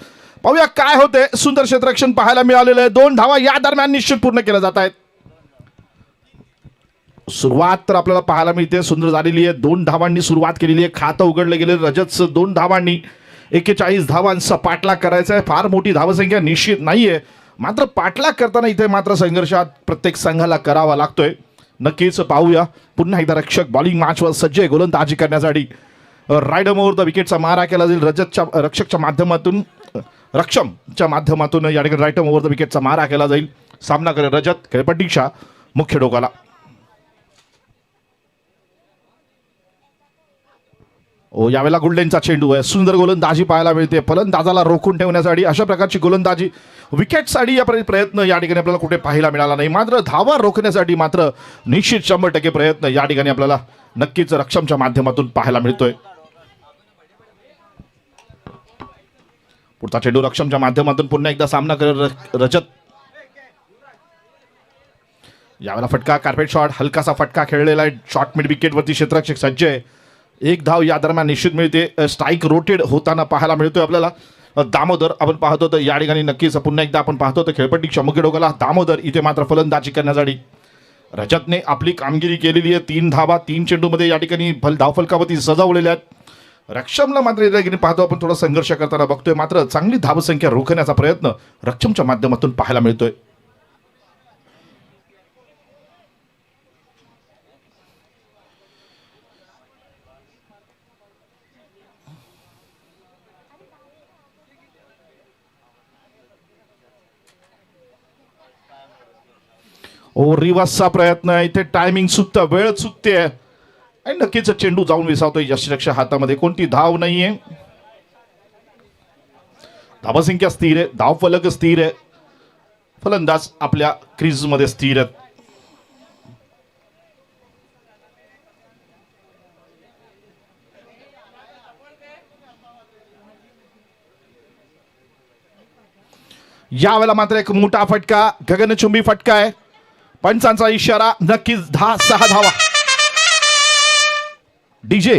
पाहूया काय होते. सुंदर क्षेत्ररक्षण पाहायला मिळालेलं आहे. 2 धावा या दरम्यान निश्चित पूर्ण केल्या जात आहेत. सुरुवात तर आपल्याला पाहायला मिळते सुंदर झालेली आहे. 2 धावांनी सुरुवात केलेली आहे. खातं उघडलं गेले. रजतचं 2 धावांनी 41 धावांचा पाठलाग करायचा आहे. फार मोठी धावसंख्या निश्चित नाहीये, मात्र पाठलाग करताना इथे मात्र संघर्षात प्रत्येक संघाला करावा लागतोय. नक्कीच पाहूया. पुन्हा एकदा रक्षक बॉलिंग मॅचवर सज्ज आहे गोलंदाजी करण्यासाठी. राईड ओव्हर द विकेटचा मारा केला जाईल. रक्षकच्या माध्यमातून रक्षमच्या माध्यमातून या ठिकाणी राईट ओव्हर द विकेटचा मारा केला जाईल. सामना करेल रजत खेळपट्टीच्या मुख्य डोकाला. यावेळेला गुल्डेनचा चेंडू आहे. सुंदर गोलंदाजी पाहायला मिळते. फलंदाजाला रोखून ठेवण्यासाठी अशा प्रकारची गोलंदाजी विकेटसाठी या प्रयत्न या ठिकाणी आपल्याला कुठे पाहायला मिळाला नाही, मात्र धावा रोखण्यासाठी मात्र निश्चित 100% प्रयत्न या ठिकाणी आपल्याला नक्कीच रक्षमच्या माध्यमातून पाहायला मिळतोय. पुढचा चेंडू रक्षमच्या माध्यमातून पुन्हा एकदा सामना करत रजत. यावेळेला फटका कार्पेट शॉट, हलकासा फटका खेळलेला आहे. शॉर्ट मिड विकेटवरती क्षेत्ररक्षक सज्ज आहे. 1 धाव या दरम्यान निश्चित मिळते. स्ट्राईक रोटेड होताना पाहायला मिळतोय आपल्याला. दामोदर आपण पाहतो तर या ठिकाणी नक्कीच पुन्हा एकदा आपण पाहतो तर खेळपट्टीच्या मुख्य डोकाला दामोदर इथे मात्र फलंदाजी करण्यासाठी. रजतने आपली कामगिरी केलेली आहे. 3 धावा 3 चेंडूमध्ये या ठिकाणी धावफलकावरती सजवलेल्या आहेत. रक्षमला मात्र या ठिकाणी पाहतो आपण थोडा संघर्ष करताना बघतोय, मात्र चांगली धावसंख्या रोखण्याचा प्रयत्न रक्षमच्या माध्यमातून पाहायला मिळतोय. रिवर्सचा प्रयत्न आहे. इथे टायमिंग चुकतं, वेळ चुकते आणि नक्कीच चेंडू जाऊन विसावतोय यष्टीरक्षक हातामध्ये. कोणती धाव नाहीये. धावसंख्या स्थिर आहे, धावफलक स्थिर आहे, फलंदाज आपल्या क्रीजमध्ये स्थिर आहेत. यावेळेला मात्र एक मोठा फटका, गगनचुंबी फटका आहे. पंचांचा इशारा, नक्कीच 6 धावा. डीजे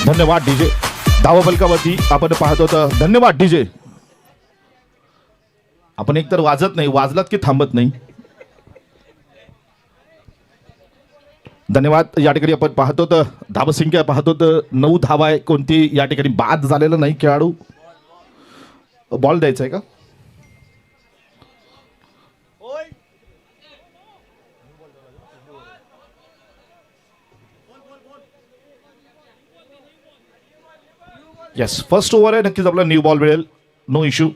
धन्यवाद डीजे. धावफलकावरती आपण पाहतो तर धन्यवाद डीजे. आपण एकतर वाजत नाही, वाजलात की थांबत नाही. धन्यवाद. या ठिकाणी आपण पाहतो तर धावसंख्या पाहतो तर 9 धावा आहे. कोणती या ठिकाणी बाद झालेला नाही खेळाडू. बॉल द्यायचा आहे का? येस, फर्स्ट ओव्हर आहे. नक्कीच आपला न्यू बॉल मिळेल, नो इश्यू.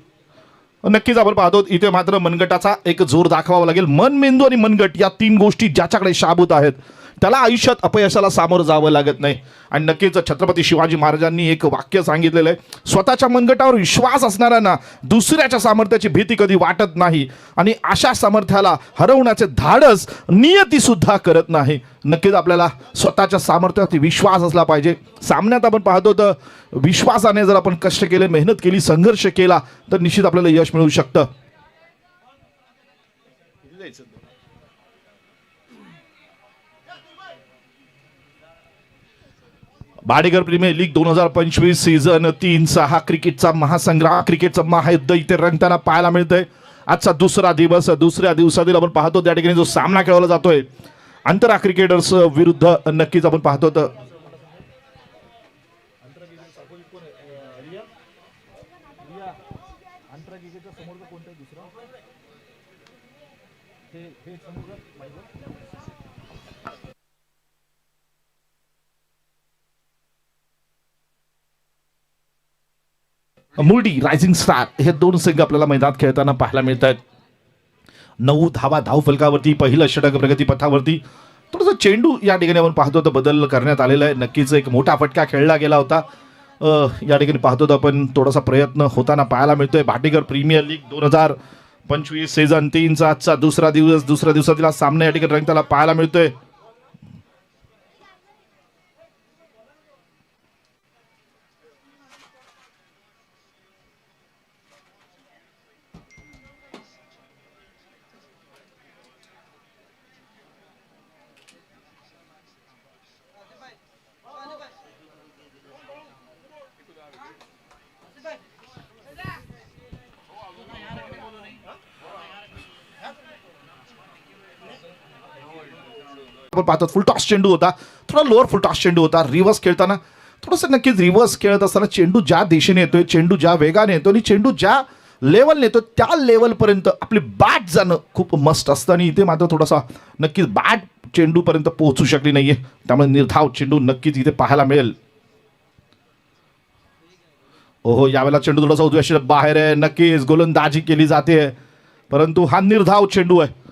नक्कीच आपण पाहतो इथे मात्र मनगटाचा एक जोर दाखवावा लागेल. मन, मेंदू आणि मनगट या 3 गोष्टी ज्याच्याकडे शाबूत आहेत त्याला आयुष्यात अपयशाला सामोरं जावं लागत नाही. आणि नक्कीच छत्रपती शिवाजी महाराजांनी एक वाक्य सांगितलेलं आहे, स्वतःच्या मनगटावर विश्वास असणाऱ्यांना दुसऱ्याच्या सामर्थ्याची भीती कधी वाटत नाही आणि अशा सामर्थ्याला हरवण्याचे धाडस नियती सुद्धा करत नाही. नक्कीच आपल्याला स्वतःच्या सामर्थ्यावरती विश्वास असला पाहिजे. सामन्यात आपण पाहतो तर विश्वासाने जर आपण कष्ट केले, मेहनत केली, संघर्ष केला तर निश्चित आपल्याला यश मिळू शकतं. भाडेकर प्रीमियर लीग 2025 सीझन 3 चा हा क्रिकेटचा महासंग्राम, क्रिकेटचं महायुद्ध इथे रंगताना पाहायला मिळतंय. आजचा दुसरा दिवस. दुसऱ्या दिवसातील आपण पाहतो त्या ठिकाणी जो सामना खेळवला जातोय अंतरा क्रिकेटर्स विरुद्ध नक्कीच आपण पाहतो तर मुर्डी रायझिंग स्टार हे दोन संघ आपल्याला मैदानात खेळताना पाहायला मिळत आहेत. 9 धावा धावफलकावरती पहिलं षटक प्रगती पथावरती. थोडंसं चेंडू या ठिकाणी आपण पाहतो तर बदल करण्यात आलेला आहे. नक्कीच एक मोठा फटका खेळला गेला होता. या ठिकाणी पाहतो तर आपण थोडासा प्रयत्न होताना पाहायला मिळतोय. भाटीकर प्रीमियर लीग 2025 सीझन 3चा आजचा दुसरा दिवस. दुसऱ्या दिवसातील सामना या ठिकाणी रंगताना पाहायला मिळतोय. आपण पाहतो फुल टॉस चेंडू होता. थोडा लोअर फुल टॉस चेंडू होता. रिव्हर्स खेळताना थोडंसं नक्कीच रिव्हर्स खेळत असताना चेंडू ज्या दिशेने येतोय, चेंडू ज्या वेगाने येतो आणि चेंडू ज्या लेवल येतो त्या लेवलपर्यंत आपली बॅट जाणं खूप मस्त असतं. आणि इथे मात्र थोडासा नक्कीच बॅट चेंडूपर्यंत पोहोचू शकली नाहीये. त्यामुळे निर्धाव चेंडू नक्कीच इथे पाहायला मिळेल. ओहो, यावेळेला चेंडू थोडासा उजव्या बाहेर आहे. नक्कीच गोलंदाजी केली जाते परंतु हा निर्धाव चेंडू आहे.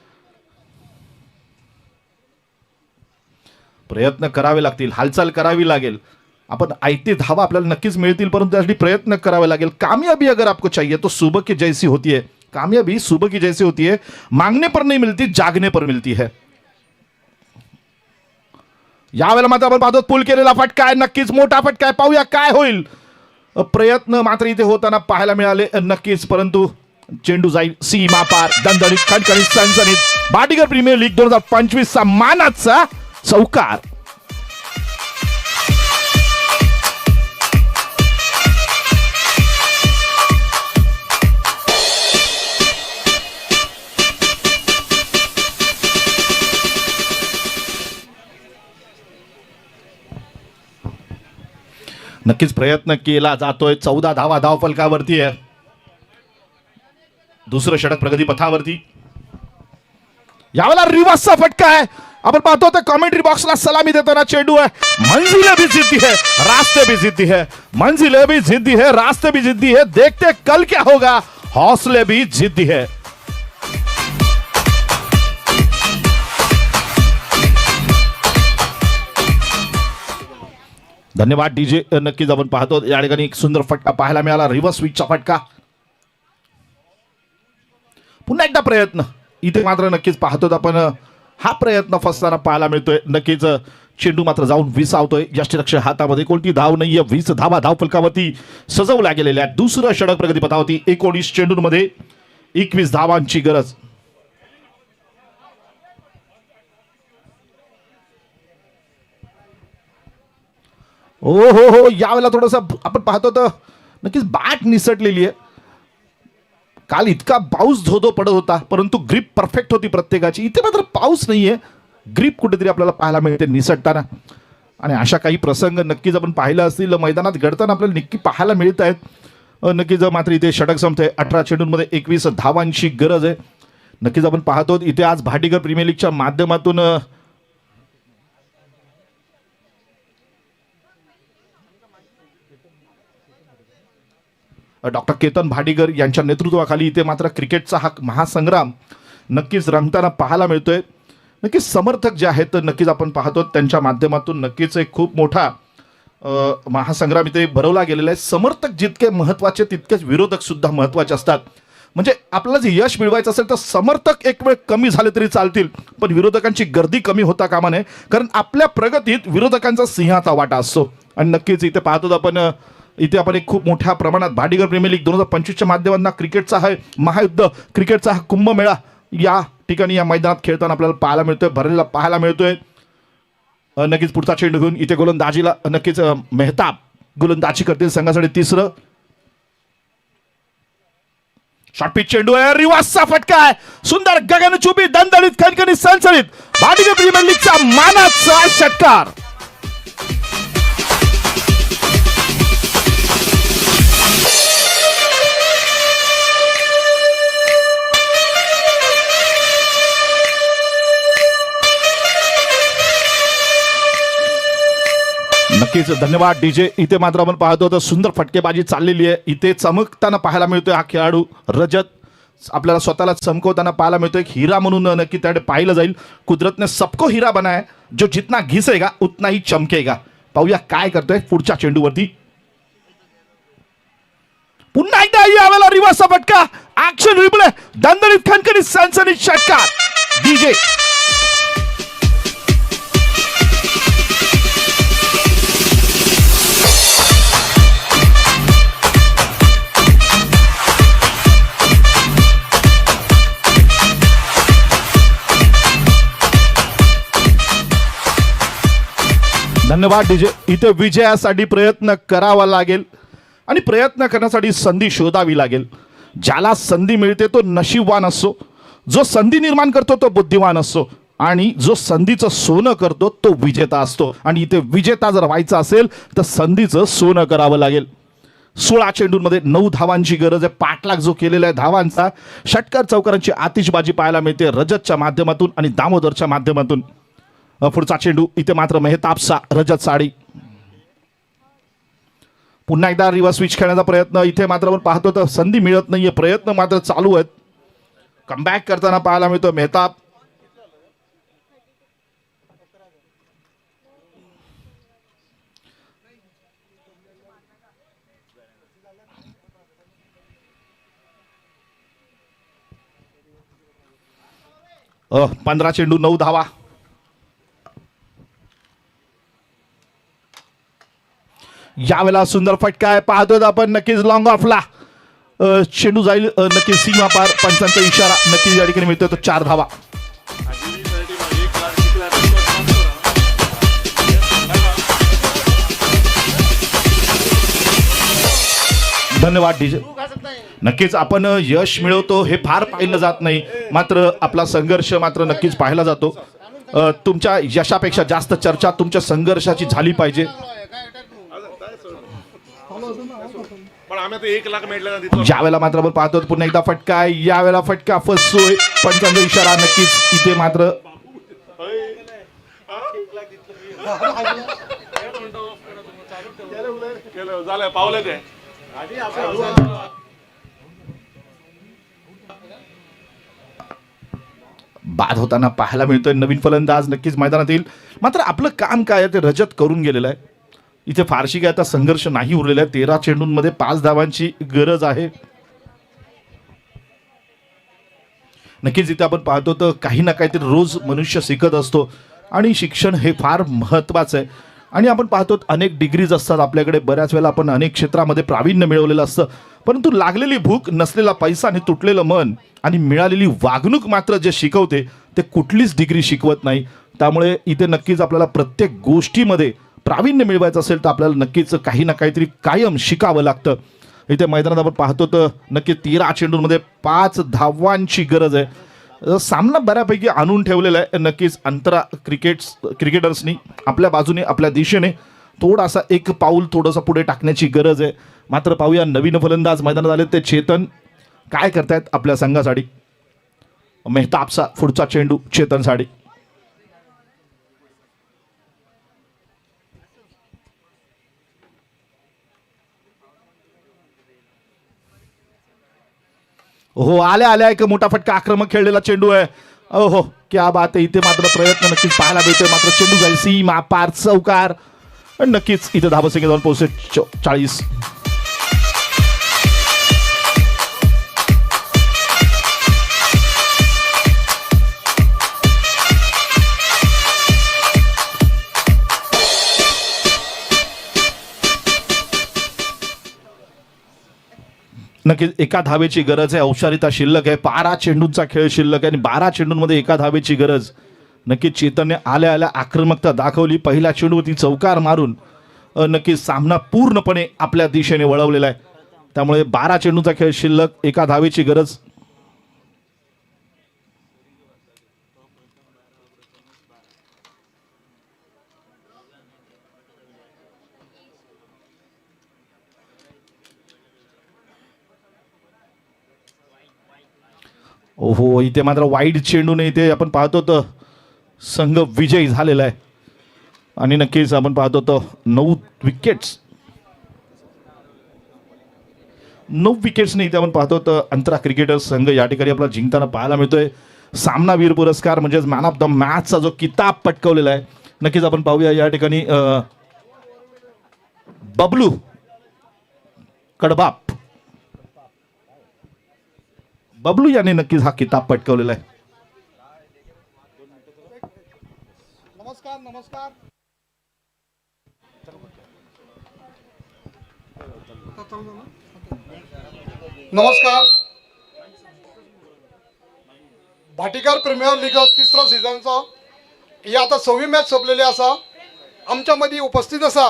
प्रयत्न करावे लागतील, हालचाल करावी लागेल. अपन आयते धावा आपल्याला नक्कीच मिळतील परंतु त्यासाठी प्रयत्न करावे लागेल. कामयाबी अगर आपको चाहिए तो सुबह की जैसी होती है. कामयाबी सुबह की जैसी होती है. मांगने पर नहीं मिलती, जागने पर मिलती है. यावेळेला मात्र आपण पाहतो पुल केलेला फटका आहे. नक्कीच मोठा फटका आहे. पाहूया काय होईल. प्रयत्न मात्र इथे होताना पाहायला मिळाले नक्कीच परंतु चेंडू जाईल सीमा पार. दणदणीत खणखणीत सणसणीत भाटीकर प्रीमियर लीग 2025 चा मानाचा चौकार. नक्कीच प्रयत्न केला जातोय. 14 धावा धावफलकावरती आहे. दुसरं षटक प्रगती पथावरती. यावेळेला रिव्हर्सचा फटका आहे. अपन पाहतो तो कमेंट्री बॉक्स ला सलामी देताना चेंडू है. मंजिलें भी जिद्दी है, रास्ते भी जिद्दी है. मंजिलें भी जिद्दी है, रास्ते भी जिद्दी है. देखते कल क्या होगा. हौसले भी जिद्दी है. धन्यवाद डीजे. नक्कीच आपण पाहतो या ठिकाणी एक सुंदर फटका पाहायला मिळाला. रिव्हर्स स्विचचा फटका. पुन्हा एकदा प्रयत्न. इथे मात्र नक्कीच पाहतो आपण हा प्रयत्न फसताना पाहायला मिळतोय. नक्कीच चेंडू मात्र जाऊन विसावतोय. यष्टीरक्षक हातामध्ये कोणती धाव नाहीये. 20 धावा धावफलकावरती सजवल्या गेलेल्या. दुसरं षटक प्रगती पथावरती. 19 चेंडूंमध्ये 21 धावांची गरज. ओ हो हो, यावेळेला थोडंसं आपण पाहतो तर नक्कीच बॅट निसटलेली आहे. काल इतका पाऊस धोधो पडत होता परंतु ग्रिप परफेक्ट होती प्रत्येकाची. इथे मात्र पाऊस नाहीये. ग्रिप कुठेतरी आपल्याला पाहायला मिळते निसटताना. आणि अशा काही प्रसंग नक्कीच आपण पाहिलं असतील मैदानात घडताना आपल्याला नक्की पाहायला मिळत आहेत. नक्कीच मात्र इथे षटक संपतंय. 18 चेंडूंमध्ये 21 धावांची गरज आहे. नक्कीच आपण पाहतो इथे आज भाटीकर प्रीमियर लीगच्या माध्यमातून डॉक्टर केतन भाटीकर यांच्या नेतृत्वाखाली इथे मात्र क्रिकेटचा हा महासंग्राम नक्कीच रंगताना पाहायला मिळतोय. नक्कीच समर्थक जे आहेत तर नक्कीच आपण पाहतो त्यांच्या माध्यमातून नक्कीच एक खूप मोठा महासंग्राम इथे भरवला गेलेला आहे. समर्थक जितके महत्त्वाचे तितकेच विरोधक सुद्धा महत्त्वाचे असतात. म्हणजे आपल्याला जे यश मिळवायचं असेल तर समर्थक एक वेळ कमी झाले तरी चालतील पण विरोधकांची गर्दी कमी होता कामा नये. कारण आपल्या प्रगतीत विरोधकांचा सिंहाचा वाटा असतो. आणि नक्कीच इथे पाहतो आपण इथे आपण एक खूप मोठ्या प्रमाणात भाटीकर प्रीमियर लीग 2025च्या माध्यमातून क्रिकेटचा हा महायुद्ध, क्रिकेटचा हा कुंभमेळा या ठिकाणी या मैदानात खेळताना आपल्याला पाहायला मिळतोय, भरलेला पाहायला मिळतोय. नक्कीच पुढचा चेंडू घेऊन इथे गोलंदाजीला नक्कीच मेहताब गोलंदाजी करतील संघासाठी. तिसरं शॉर्ट पिच चेंडू आहे, रिवर्सचा फटका आहे, सुंदर गगनचुंबी दणदणीत खणखणीत सणसणीत भारतीय प्रीमियर लीगचा मानाचा षटकार. नक्कीच धन्यवाद डीजे. इथे मात्र आपण पाहतो तर सुंदर फटकेबाजी चाललेली आहे. इथे चमकताना पाहायला मिळतोय हा खेळाडू रजत, आपल्याला स्वतःला चमकवताना पाहायला मिळतोय. एक हिरा म्हणून नक्की त्याकडे पाहिलं जाईल. कुदरत ने सबको हिरा बनाया, जो जितना घिसेगा उतना ही चमकेगा. पाहूया काय करतोय पुढच्या चेंडूवरती. पुन्हा एकदा यावेळेला रिवर्सचा फटका, ऍक्शन रिप्ले, दणदणीत खणखणीत सनसनीत षटकार. डीजे धन्यवाद डीजे. इथे विजयासाठी प्रयत्न करावा लागेल आणि प्रयत्न करण्यासाठी संधी शोधावी लागेल. ज्याला संधी मिळते तो नशीबवान असतो, जो संधी निर्माण करतो तो बुद्धिमान असतो आणि जो संधीचं सोनं करतो तो विजेता असतो. आणि इथे विजेता जर व्हायचा असेल तर संधीचं सोनं करावं लागेल. 16 चेंडूंमध्ये 9 धावांची गरज आहे. पाठलाग जो केलेला आहे धावांचा, षटकार चौकारांची आतिषबाजी पाहायला मिळते रजतच्या माध्यमातून आणि दामोदरच्या माध्यमातून. पुढचा चेंडू इथे मात्र मेहताबचा रजत साडी. पुन्हा एकदा रिव्हर्स स्विच खेळण्याचा प्रयत्न. इथे मात्र आपण पाहतो तर संधी मिळत नाहीये, प्रयत्न मात्र चालू आहेत. कमबॅक करताना पाहायला मिळतो मेहताब. अ 15 चेंडू 9 धावा. यावेळेला सुंदर फटका आहे, पाहतोय आपण नक्कीच लॉंग ऑफला चेंडू जाईल नक्कीच सीमा पार. पंचांचा इशारा नक्कीच या ठिकाणी मिळतोय तो 4 धावा. धन्यवाद डीजे. नक्कीच आपण यश मिळवतो हे फार पाहिलं जात नाही, मात्र आपला संघर्ष मात्र नक्कीच पाहिला जातो. तुमच्या यशापेक्षा जास्त चर्चा तुमच्या संघर्षाची झाली पाहिजे. यावेळेला मात्र आपण पाहतो पुन्हा एकदा फटका आहे. यावेळेला फटका फसतोय, पंचांचा इशारा नक्कीच इथे मात्र बाद होताना पाहायला मिळतोय. नवीन फलंदाज नक्कीच मैदानात येईल, मात्र आपलं काम काय आहे ते रजत करून गेलेलं आहे. इथे फारशी काय आता संघर्ष नाही उरलेला आहे. 13 चेंडूंमध्ये 5 धावांची गरज आहे. नक्कीच इथे आपण पाहतो तर काही ना काहीतरी रोज मनुष्य शिकत असतो आणि शिक्षण हे फार महत्त्वाचं आहे. आणि आपण पाहतो अनेक डिग्रीज असतात आपल्याकडे, बऱ्याच वेळेला आपण अनेक क्षेत्रामध्ये प्रावीण्य मिळवलेलं असतं, परंतु लागलेली भूक, नसलेला पैसा आणि तुटलेलं मन आणि मिळालेली वागणूक मात्र जे शिकवते ते कुठलीच डिग्री शिकवत नाही. त्यामुळे इथे नक्कीच आपल्याला प्रत्येक गोष्टीमध्ये प्रावीण्य मिळवायचं असेल तर आपल्याला नक्कीच काही ना काहीतरी कायम शिकावं लागतं. इथे मैदानात आपण पाहतो तर नक्कीच 13 चेंडूंमध्ये 5 धावांची गरज आहे. सामना बऱ्यापैकी आणून ठेवलेला आहे. नक्कीच क्रिकेटर्सनी आपल्या बाजूने आपल्या दिशेने थोडासा एक पाऊल थोडंसं पुढे टाकण्याची गरज आहे. मात्र पाहूया नवीन फलंदाज मैदानात आले ते चेतन काय करतायत आपल्या संघासाठी. मेहताबचा पुढचा चेंडू चेतनसाठी. हो आल्या आल्या एक मोठा फटका, आक्रमक खेळलेला चेंडू आहे. हो क्या बात आहे. इथे मात्र प्रयत्न नक्कीच पाहायला मिळतोय, मात्र चेंडू जाईल सीमा पार चौकार. नक्कीच इथे धावसंख्या जाऊन पोहोचते 40. नक्कीच एका धावेची गरज आहे. औपचारिकता शिल्लक आहे. 12 चेंडूंचा खेळ शिल्लक आहे आणि 12 चेंडूंमध्ये एका धावेची गरज. नक्कीच चेतनने आल्या आल्या आक्रमकता दाखवली. पहिल्या चेंडूवरती चौकार मारून नक्कीच सामना पूर्णपणे आपल्या दिशेने वळवलेला आहे. त्यामुळे 12 चेंडूचा खेळ शिल्लक, एका धावेची गरज. ओहो, इथे मात्र वाईड चेंडूने इथे आपण पाहतो तर संघ विजयी झालेला आहे. आणि नक्कीच आपण पाहतो तर 9 विकेट्स, 9 विकेट्सने इथे आपण पाहतो तर अंतरा क्रिकेटर्स संघ या ठिकाणी आपला जिंकताना पाहायला मिळतोय. सामनावीर पुरस्कार म्हणजेच मॅन ऑफ द मॅचचा जो किताब पटकवलेला आहे. नक्कीच आपण पाहूया या ठिकाणी बबलू कडबाप, बबलू याने नक्कीच हा किताब पटकवलेला आहे. नमस्कार नमस्कार. नमस्कार. भाटीकार प्रीमियर लीग 3रा सीझनचा ही आता 6वी मॅच सोपलेली असा. आमच्या मध्ये उपस्थित असा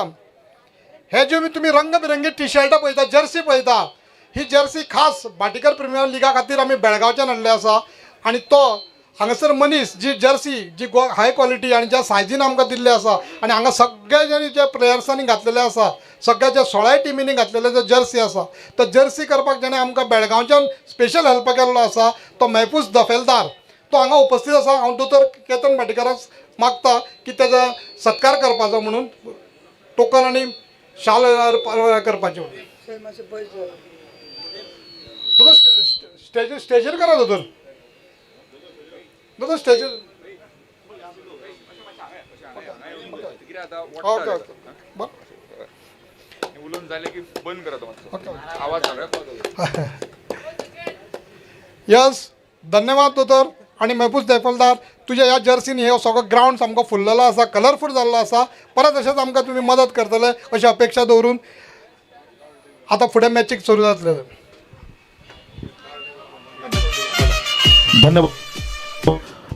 हे जे मी तुम्ही रंगबिरंगी टी शर्ट पळयता, जर्सी पळयता, ही जर्सी खास भाटीकार प्रीमियर लीगा खातीर आमी बेळगांवच्यान हाडले आसा. आणि तो हांगासर मनीस जी जर्सी जी हाय क्वॉलिटी आणि ज्या सायजीन आमकां दिल्ले आसा आणि हांगा सगळे जे प्लेयर्सांनी घातलेले आसा, सगळ्या ज्या 16 टिमींनी घातलेले जो जर्सी आसा, तो जर्सी करपाक जेणे आमकां बेळगांवच्यान स्पेशल हेल्प केल्लो आसा तो महफूज दफेलदार, तो हांगा उपस्थित आसा. हांव दोतोर केतन भाटीकाराक मागता की तेजो सत्कार करपाचो म्हणून टोकन आनी शाल करपाचे. दोतोर स्टेजीर करा दोतोर. दोतोर स्टेजीर. ओके ओके उलून झाले की बंद करत आवाज. यस, धन्यवाद दोतोर. आणि महफूज दफेलदार, तुझ्या ह्या जर्सीन हे सगळो ग्राउंड सामको फुल्लेलो आसा, कलरफूल जाल्लो आसा. परत अशेंच आमकां तुमी मदत करतले अशी अपेक्षा दवरून आता फुडें मॅचीक सुरू जातले. धन्यवाद.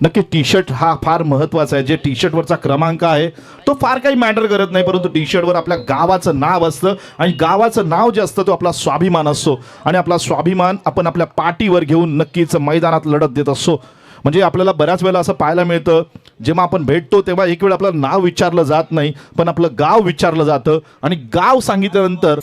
नक्की टी शर्ट हा फार महत्त्वाचा आहे. जे टी शर्टवरचा क्रमांक आहे तो फार काही मॅटर करत नाही, परंतु टी शर्टवर आपल्या गावाचं नाव असतं आणि गावाचं नाव जे असतं तो आपला स्वाभिमान असतो. आणि आपला स्वाभिमान आपण आपल्या पाठीवर घेऊन नक्कीच मैदानात लढत देत असतो. म्हणजे आपल्याला बऱ्याच वेळेला असं पाहायला मिळतं, जेव्हा आपण भेटतो तेव्हा एक वेळ आपलं नाव विचारलं जात नाही, पण आपलं गाव विचारलं जातं. आणि गाव सांगितल्यानंतर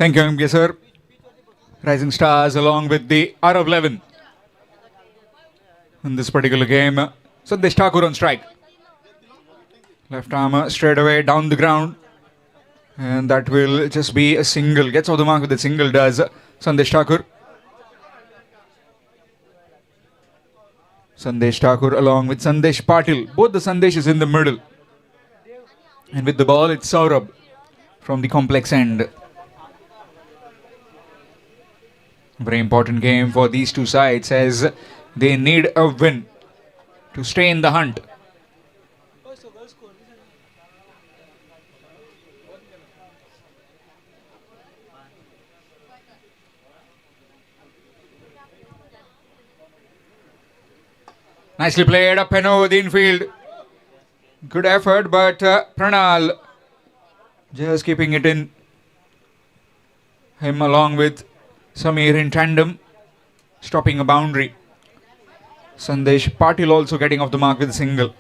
Thank you, MK sir. Rising Stars along with the R11 in this particular game. Sandesh Thakur on strike. Left arm straight away down the ground. And that will just be a single. Gets off the mark with a single, does Sandesh Thakur. Sandesh Thakur along with Sandesh Patil. Both the Sandeshes in the middle. And with the ball, it's Saurabh from the complex end. Very important game for these two sides as they need a win to stay in the hunt. Nicely played up and over the infield. Good effort, but Pranal just keeping it in. Him along with Samir in tandem, stopping a boundary. Sandesh Patil also getting off the mark with a single.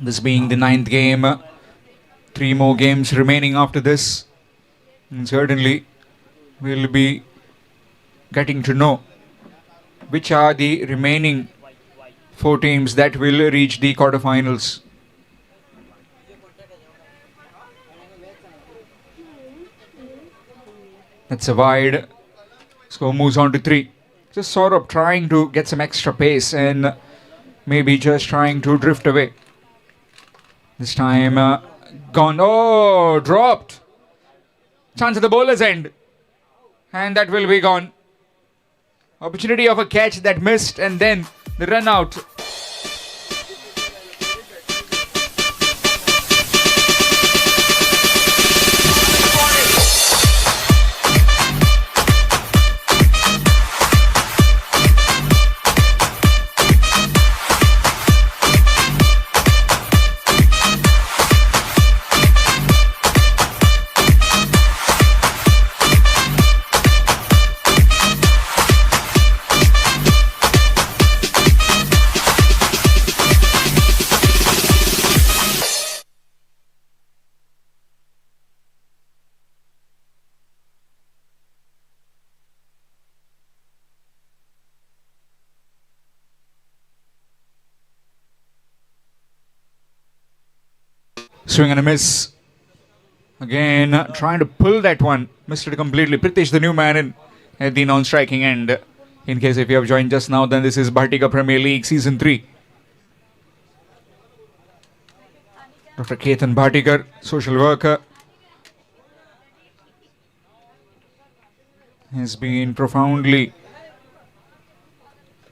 This being the 9th game, 3 more games remaining after this. And certainly we'll be getting to know which are the remaining 4 teams that will reach the quarterfinals. That's a wide. Score moves on to 3. Just sort of trying to get some extra pace and maybe just trying to drift away. This time gone. Oh, dropped. Chance at the bowler's end. And that will be gone. Opportunity of a catch that missed and then the run out. Swing and a miss. Again, trying to pull that one. Missed it completely. Pritesh, the new man in at the non-striking end. In case if you have joined just now, then this is Bhatikar Premier League Season 3. Dr. Ketan Bhatikar, social worker, has been profoundly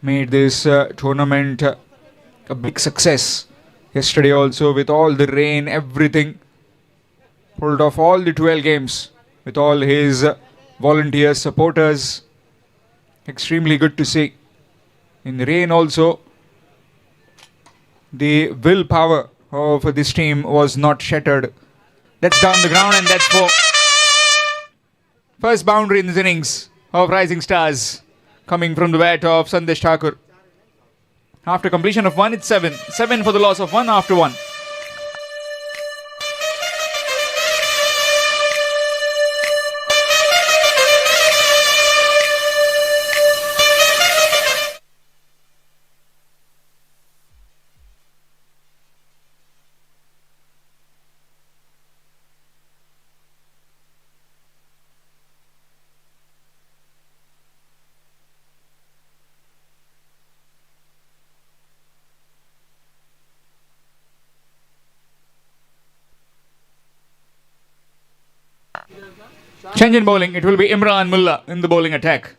made this tournament a big success. Yesterday also, with all the rain, everything, pulled off all the 12 games with all his volunteers, supporters. Extremely good to see. In the rain also, the willpower of this team was not shattered. That's down the ground and that's for first boundary in this innings of Rising Stars, coming from the bat of Sandesh Thakur. After completion of 1, it's 7. 7 for the loss of 1 after 1. Change in bowling. It will be Imran Mullah in the bowling attack.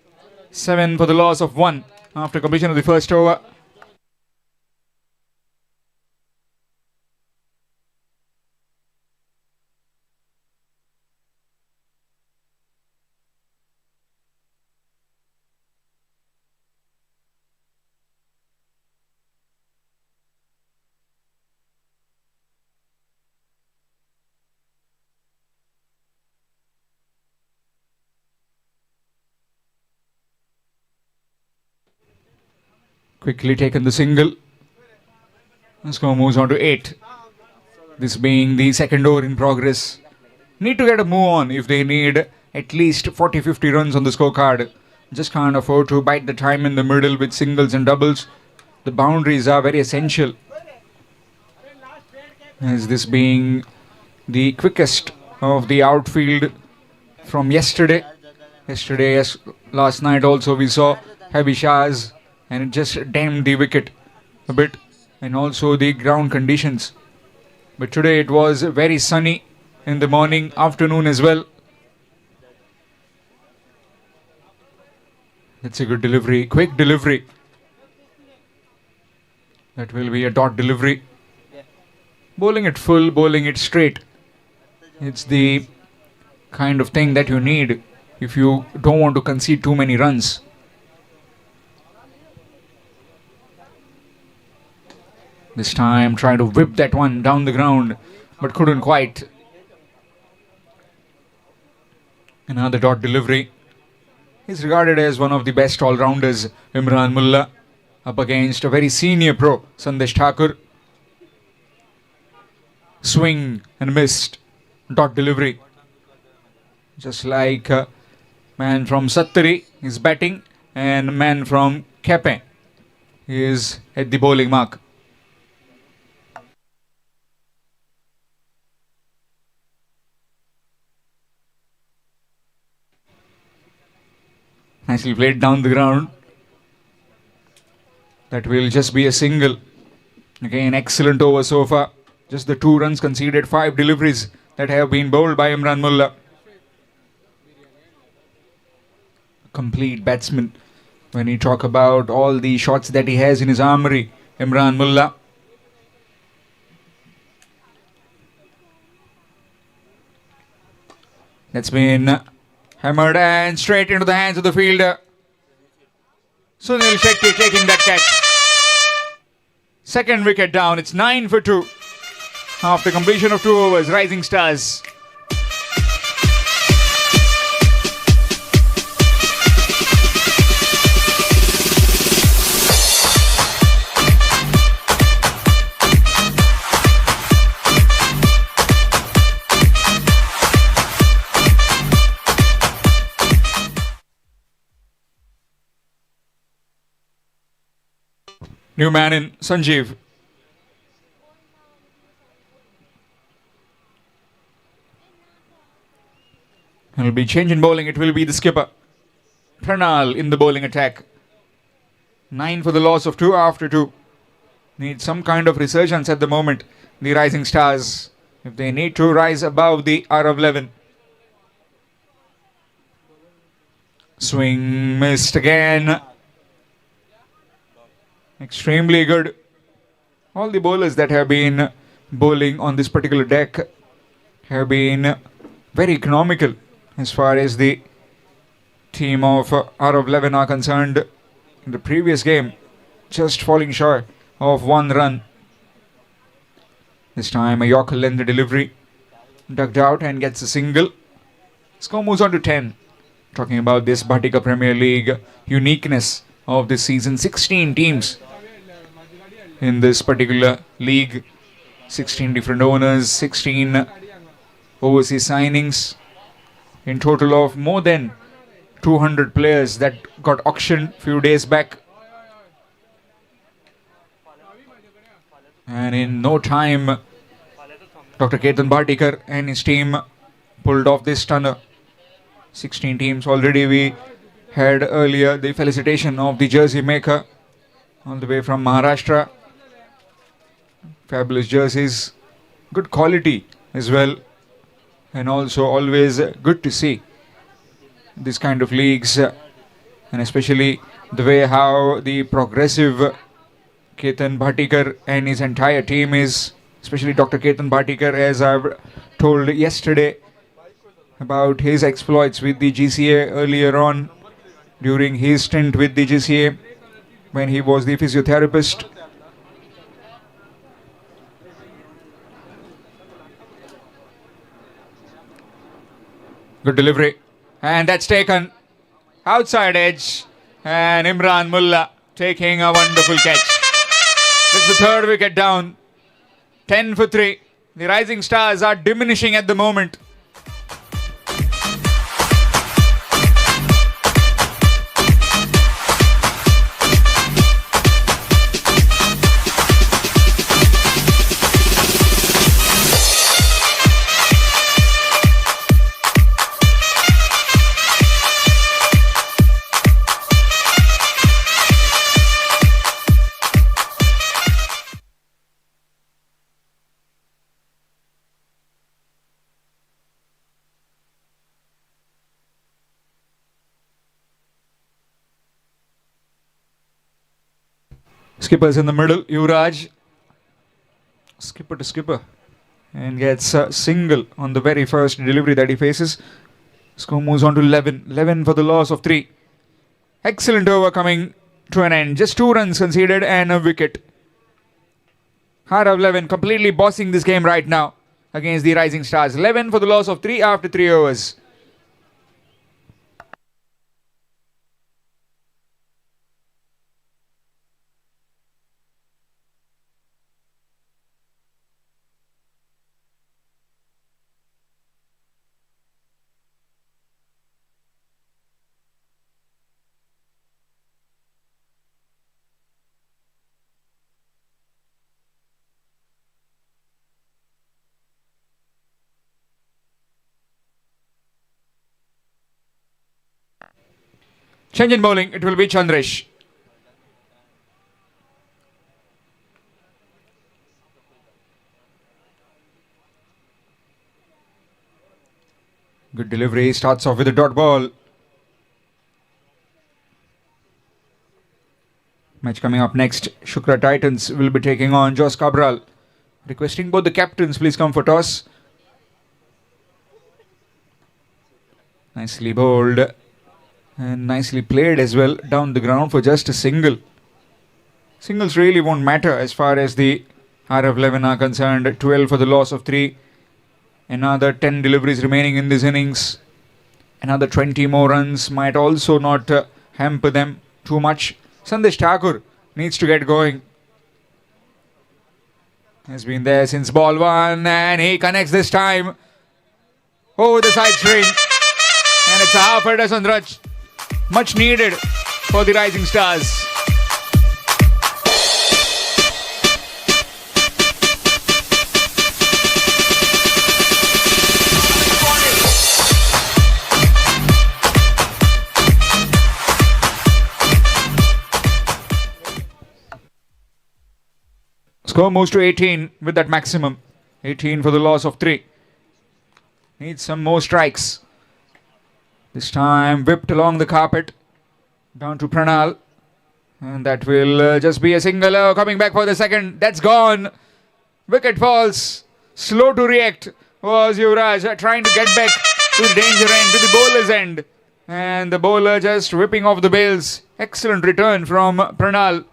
7 for the loss of 1 after completion of the first over. Quickly taken the single. The score moves on to 8. This being the second over in progress need to get a move on if they need at least 40-50 runs on the scorecard. Just can't afford to bite the time in the middle with singles and doubles. The boundaries are very essential. As this being the quickest of the outfield from yesterday. Yesterday, as last night also, we saw heavy showers and it just dammed the wicket a bit, and also the ground conditions. But today it was very sunny in the morning, afternoon as well. That's a good delivery, quick delivery. That will be a dot delivery. Bowling it full, bowling it straight. It's the kind of thing that you need if you don't want to concede too many runs. This time trying to whip that one down the ground, but couldn't quite. Another dot delivery. He's regarded as one of the best all-rounders, Imran Mullah, up against a very senior pro, Sandesh Thakur. Swing and missed. Dot delivery. Just like man from Sattari is batting and man from Kepe is at the bowling mark. Nicely played down the ground. That will just be a single. Again, excellent over so far. Just the 2 runs conceded, 5 deliveries that have been bowled by Imran Mullah. Complete batsman. When you talk about all the shots that he has in his armory, Imran Mullah. That's been hammered and straight into the hands of the fielder. Sunil Shetty taking that catch. Second wicket down. It's 9 for 2. After completion of 2 overs, Rising Stars. New man in Sanjeev. It'll be change in bowling. It will be the skipper, Pranal, in the bowling attack. 9 for the loss of 2 after 2. Need some kind of resurgence at the moment, the Rising Stars, if they need to rise above the R of 11. Swing missed again. Extremely good. All the bowlers that have been bowling on this particular deck have been very economical as far as the team of R of 11 are concerned. In the previous game, just falling short of 1 run. This time a Yorker length delivery, ducked out and gets a single. Score moves on to 10. Talking about this Bhatikar Premier League uniqueness of this season, 16 teams in this particular league, 16 different owners, 16 overseas signings, in total of more than 200 players that got auctioned few days back. And in no time, Dr. Ketan Bhatikar and his team pulled off this stunner. 16 teams already. We had earlier the felicitation of the jersey maker all the way from Maharashtra. Fabulous jerseys, good quality as well, and also always good to see this kind of leagues, and especially the way how the progressive Ketan Bhatikar and his entire team is, especially Dr. Ketan Bhatikar, as I've told yesterday about his exploits with the GCA earlier on during his stint with the GCA when he was the physiotherapist. Good delivery, and that's taken outside edge, and Imran Mullah taking a wonderful catch. That's the 3rd wicket down. 10 for 3. The Rising Stars are diminishing at the moment. Skipper's in the middle. Yuvraj. Skipper to skipper. And gets a single on the very first delivery that he faces. Score moves on to 11. 11 for the loss of 3. Excellent over coming to an end. Just 2 runs conceded and a wicket. Heart of 11 completely bossing this game right now against the Rising Stars. 11 for the loss of 3 after 3 overs. Change in bowling, it will be Chandresh. Good delivery, starts off with a dot ball. Match coming up next. Shukra Titans will be taking on Jos Cabral. Requesting both the captains, please come for toss. Nicely bowled. And nicely played as well down the ground for just a single. Singles really won't matter as far as the RF11 are concerned. 12 for the loss of 3. Another 10 deliveries remaining in this innings. Another 20 more runs might also not hamper them too much. Sandesh Thakur needs to get going. Has been there since ball 1 and he connects this time over the side string. And it's a half a dozen runs. Much needed for the Rising Stars. Score moves to 18 with that maximum. 18 for the loss of 3. Needs some more strikes. This time whipped along the carpet down to Pranal, and that will just be a single. Coming back for the second, that's gone. Wicket falls. Slow to react was Yuvraj, trying to get back to the danger end, to the bowler's end, and the bowler just whipping off the bails. Excellent return from Pranal.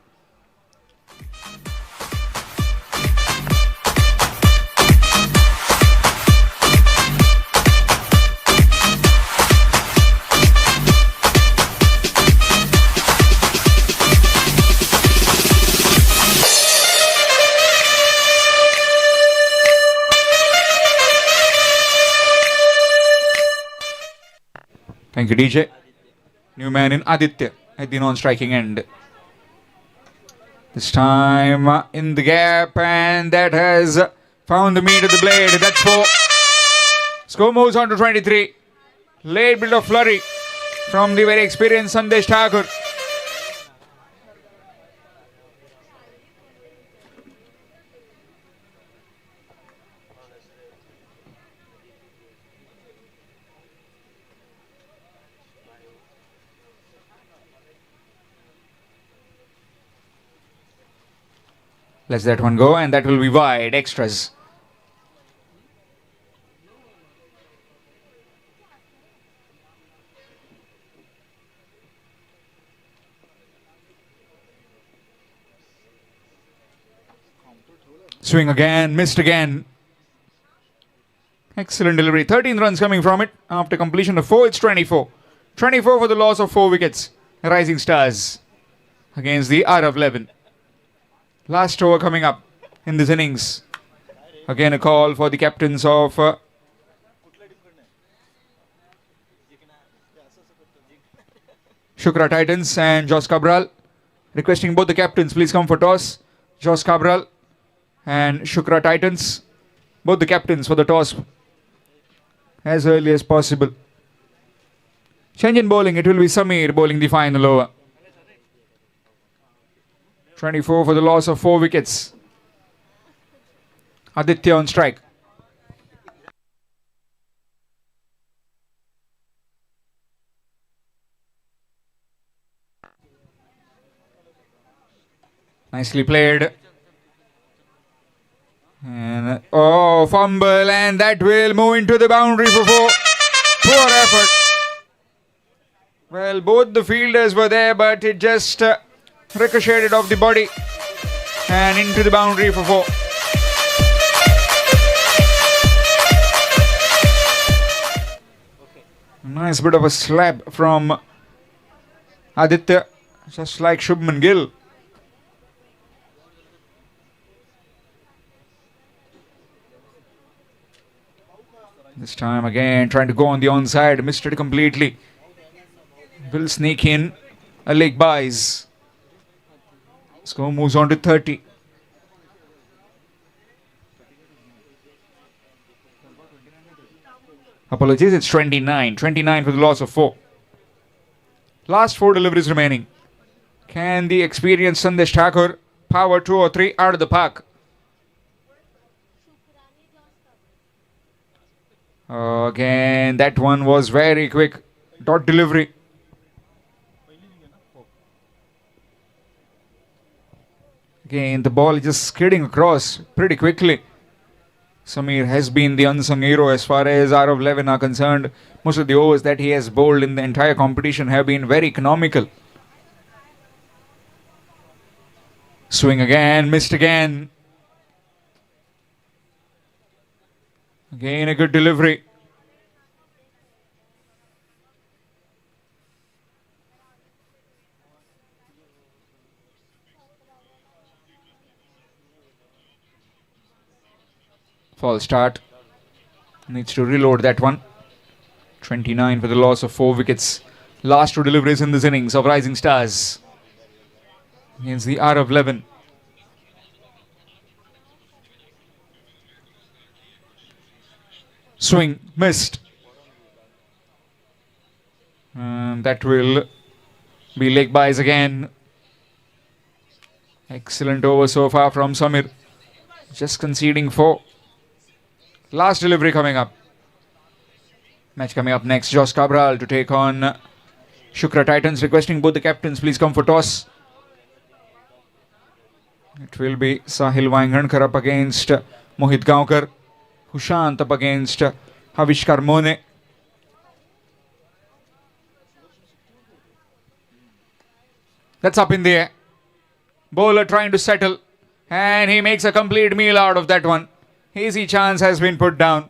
Thank you, DJ. New man in Aditya at the non-striking end. This time in the gap, and that has found the meat of the blade. That's 4. Score moves on to 23. Late bit of flurry from the very experienced Sandesh Thakur. Let's that one go, and that will be wide. Extras. Swing again, missed again. Excellent delivery. 13 runs coming from it. After completion of 4, it's 24. 24 for the loss of 4 wickets. Rising Stars against the RF11. Last over coming up in this innings. Again a call for the captains of Shukra Titans and Jos Cabral. Requesting both the captains, please come for toss. Jos Cabral and Shukra Titans. Both the captains for the toss as early as possible. Change in bowling, it will be Sameer bowling the final over. 24 for the loss of 4 wickets. Aditya on strike. Nicely played. And oh, fumble, and that will move into the boundary for 4. Poor effort. Well, both the fielders were there, but it just ricocheted off the body and into the boundary for 4. Nice bit of a slap from Aditya, just like Shubman Gill. This time again, trying to go on the onside, missed it completely. Will sneak in a leg buys. Score moves on to 30. Apologies, it's 29. 29 for the loss of 4. Last 4 deliveries remaining. Can the experienced Sandesh Thakur power 2 or 3 out of the park? Again, that one was very quick. Dot delivery. Again, the ball is just skidding across pretty quickly. Samir has been the unsung hero as far as out of 11 are concerned. Most of the overs that he has bowled in the entire competition have been very economical. Swing again, missed again. Again, a good delivery. False start. Needs to reload that one. 29 for the loss of 4 wickets. Last 2 deliveries in this innings of Rising Stars against the R of 11. Swing missed. And that will be leg buys again. Excellent over so far from Samir. Just conceding 4. Last delivery coming up. Match coming up next. Josh Cabral to take on Shukra Titans. Requesting both the captains please come for toss. It will be Sahil Vaingankar up against Mohit Gaonkar. Hushant up against Havishkar Mone. That's up in the air. Bowler trying to settle. And he makes a complete meal out of that one. Easy chance has been put down.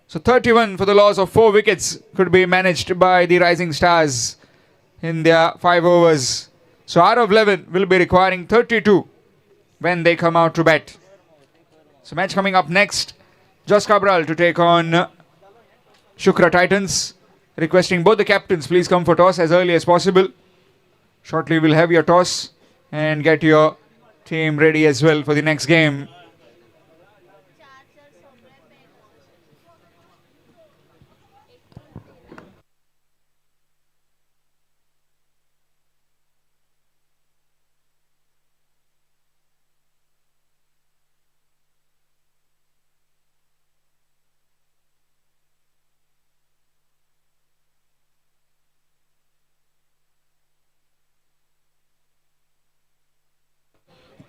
So 31 for the loss of 4 wickets could be managed by the Rising Stars in their 5 overs. So out of 11 will be requiring 32 when they come out to bat. So match coming up next. Josh Cabral to take on Shukra Titans. Requesting both the captains please come for toss as early as possible. Shortly we'll have your toss and get your team ready as well for the next game.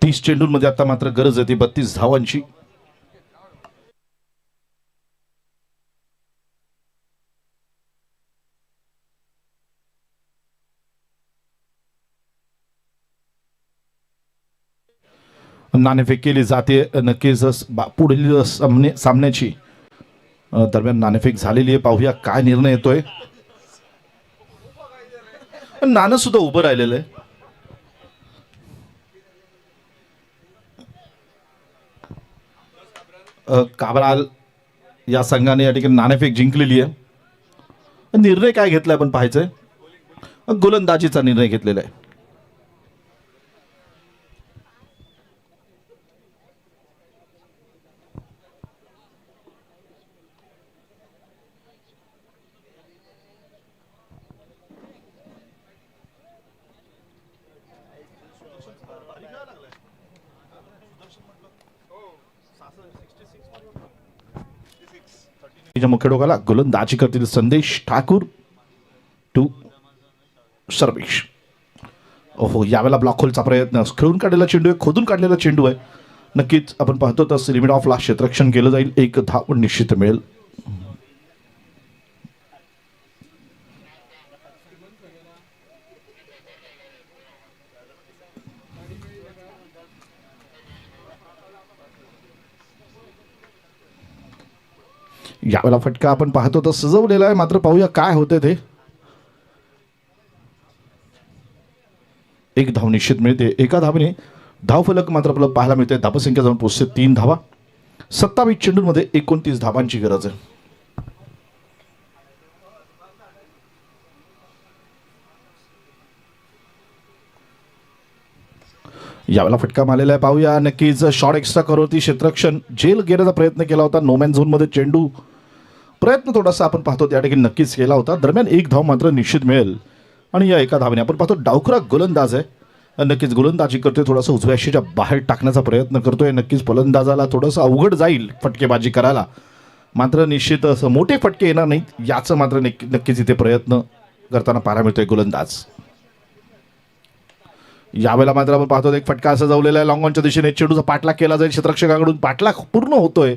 तीस चेंडूंमध्ये आता मात्र गरज आहे ती 32 धावांची. नाणेफेक केली जाते. नक्कीच पुढील सामन्याची दरम्यान नाणेफेक झालेली आहे. पाहूया काय निर्णय येतोय. नाणं सुद्धा उभं राहिलेलं आहे. काबराल या संघाने या ठिकाणी नाणेफेक जिंकलेली आहे. निर्णय काय घेतला आपण पाहायचंय. गोलंदाजीचा निर्णय घेतलेला आहे. मुख्य डोकाला गोलंदाजी करतील संदेश ठाकूर. 2 सर्वेश. ओहो, यावेळेला ब्लॉक होलचा प्रयत्न. खेळून काढलेला चेंडू आहे, खोदून काढलेला चेंडू आहे. नक्कीच आपण पाहतो तसं लिमिट ऑफ ला क्षेत्ररक्षण केलं जाईल. 1 धाव निश्चित मिळेल. यावेळेला फटका आपण पाहतो तर सजवलेला आहे, मात्र पाहूया काय होते ते. 1 धाव निश्चित मिळते. एका धावेने धावफलक मात्र आपल्याला पाहायला मिळते. धावसंख्या जाऊन पोहोचते 3 धावा. 27 चेंडूंमध्ये 29 धावांची गरज आहे. यावेळेला फटका मारलेला आहे, पाहूया. नक्कीच शॉर्ट एक्स्ट्रा करवरती क्षेत्ररक्षण झेल घेण्याचा प्रयत्न केला होता. नोमॅन झोनमध्ये चेंडू प्रयत्न थोडासा आपण पाहतो त्या ठिकाणी नक्कीच केला होता. दरम्यान 1 धाव मात्र निश्चित मिळेल. आणि या एका धावेने आपण पाहतो डावखुरा गोलंदाज आहे, नक्कीच गोलंदाजी करतोय. थोडासा उजव्या अशीच्या बाहेर टाकण्याचा प्रयत्न करतोय. नक्कीच फलंदाजाला थोडंसं अवघड जाईल फटकेबाजी करायला, मात्र निश्चित असं मोठे फटके येणार नाहीत याचं मात्र नक्कीच इथे प्रयत्न करताना पाहायला मिळतोय गोलंदाज. यावेळेला मात्र आपण पाहतो एक फटका सजवलेला आहे. लॉंग ऑनच्या दिशेने चेंडूचा पाठलाग केला जाईल. क्षेत्ररक्षकाकडून पाठलाग पूर्ण होतोय.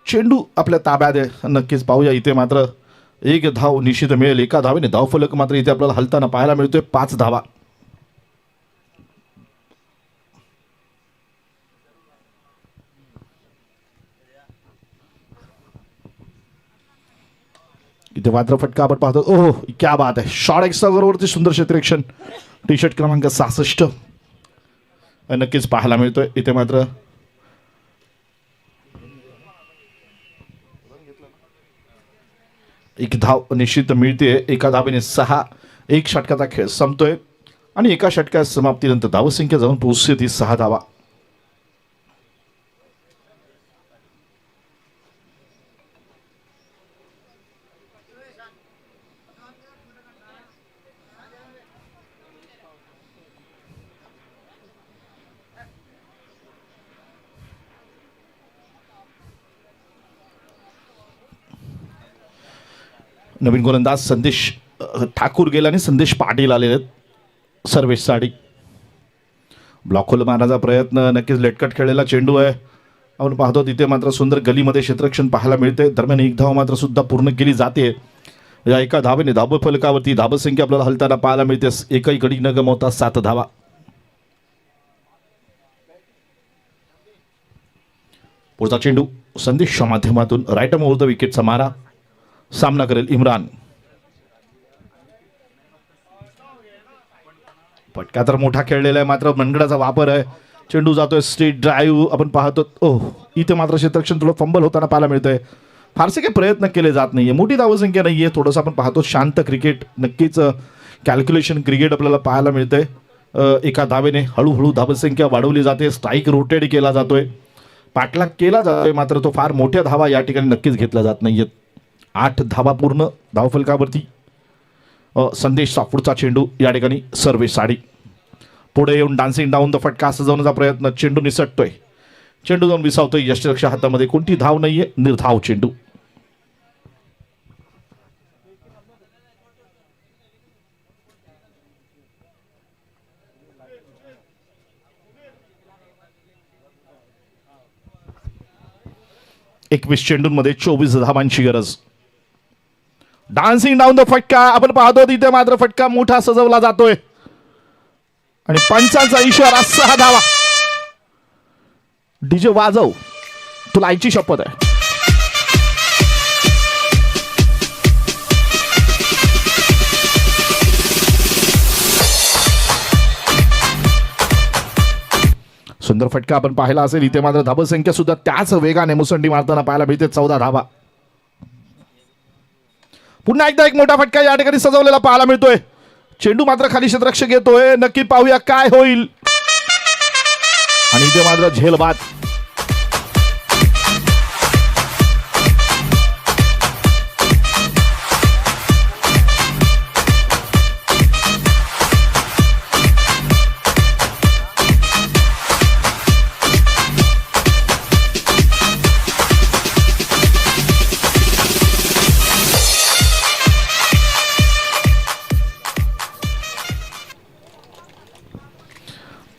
चेंडू आपल्या ताब्यात आहे. नक्कीच पाहूया इथे मात्र 1 धाव निश्चित मिळेल. एका धावेने धावफलक मात्र इथे आपल्याला हलताना पाहायला मिळतोय. 5 धावा. इथे मात्र फटका आपण पाहतो. ओहो, क्या बात आहे. शॉर्ट एक्स्ट्रा बरोबरती सुंदर क्षेत्ररक्षण. टी शर्ट क्रमांक 66 नक्कीच पाहायला मिळतोय. इथे मात्र एक धाव निश्चित मिळते. एका धावेने 6. 1 षटकाचा खेळ संपतोय आणि एका षटकात समाप्तीनंतर धावसंख्या जाऊन पोहोचते ती 6 धावा. नवीन गोलंदाज संदेश ठाकूर गेला आणि संदेश पाटील आलेले आहेत सर्वेसाठी. ब्लॉक होल मारण्याचा प्रयत्न. नक्कीच लेटकट खेळलेला चेंडू आहे. आपण पाहतो तिथे मात्र सुंदर गलीमध्ये क्षेत्ररक्षण पाहायला मिळते. दरम्यान 1 धाव मात्र सुद्धा पूर्ण केली जाते. या एका धावेने धावफलकावरती धावसंख्या आपल्याला हलताना पाहायला मिळते. एकही गडी न गमावता 7 धावा. पुढचा चेंडू संदेशच्या माध्यमातून राईट ओव्हर द विकेटचा मारा. सामना करेल इम्रान. फटका तर मोठा खेळलेला आहे, मात्र मनगडाचा वापर आहे. चेंडू जातोय स्ट्रेट ड्राईव्ह. आपण पाहतो ओह, इथे मात्र क्षेत्ररक्षण थोडं फंबल होताना पाहायला मिळतंय. फारसे काही प्रयत्न केले जात नाहीये. मोठी धावसंख्या नाहीये. थोडंसं आपण पाहतो शांत क्रिकेट. नक्कीच कॅल्क्युलेशन क्रिकेट आपल्याला पाहायला मिळतंय. एका धावेने हळूहळू धावसंख्या वाढवली जाते. स्ट्राईक रोटेट केला जातोय. पाठलाग केला जातोय, मात्र तो फार मोठ्या धावा या ठिकाणी नक्कीच घेतल्या जात नाहीयेत. 8 धावा पूर्ण धावफलकावरती. संदेशचा पुढचा चेंडू या ठिकाणी सर्वेसाठी. पुढे येऊन डान्सिंग डाऊन द फटका सजवण्याचा प्रयत्न. चेंडू निसटतोय. चेंडू जाऊन विसावतोय. यष्टिरक्षक हातामध्ये कोणती धाव नाहीये. निर्धाव चेंडू. एकवीस चेंडूंमध्ये 24 धावांची गरज. डान्सिंग डाऊन द फटका आपण पाहतो तिथे मात्र फटका मोठा सजवला जातोय आणि पंचांचा इशारा 6 धावा. डीजे वाजव, तुला आईची शपथ आहे. सुंदर फटका आपण पाहिला असेल. इथे मात्र धावसंख्या सुद्धा त्याच वेगाने मुसंडी मारताना पाहायला मिळते. 14 धावा. पुन्हा एकदा एक मोठा फटका या ठिकाणी सजवलेला पाहायला मिळतोय. चेंडू मात्र खाली क्षेत्ररक्षक येतोय. नक्की पाहूया काय होईल. आणि इथे मात्र झेल बाद.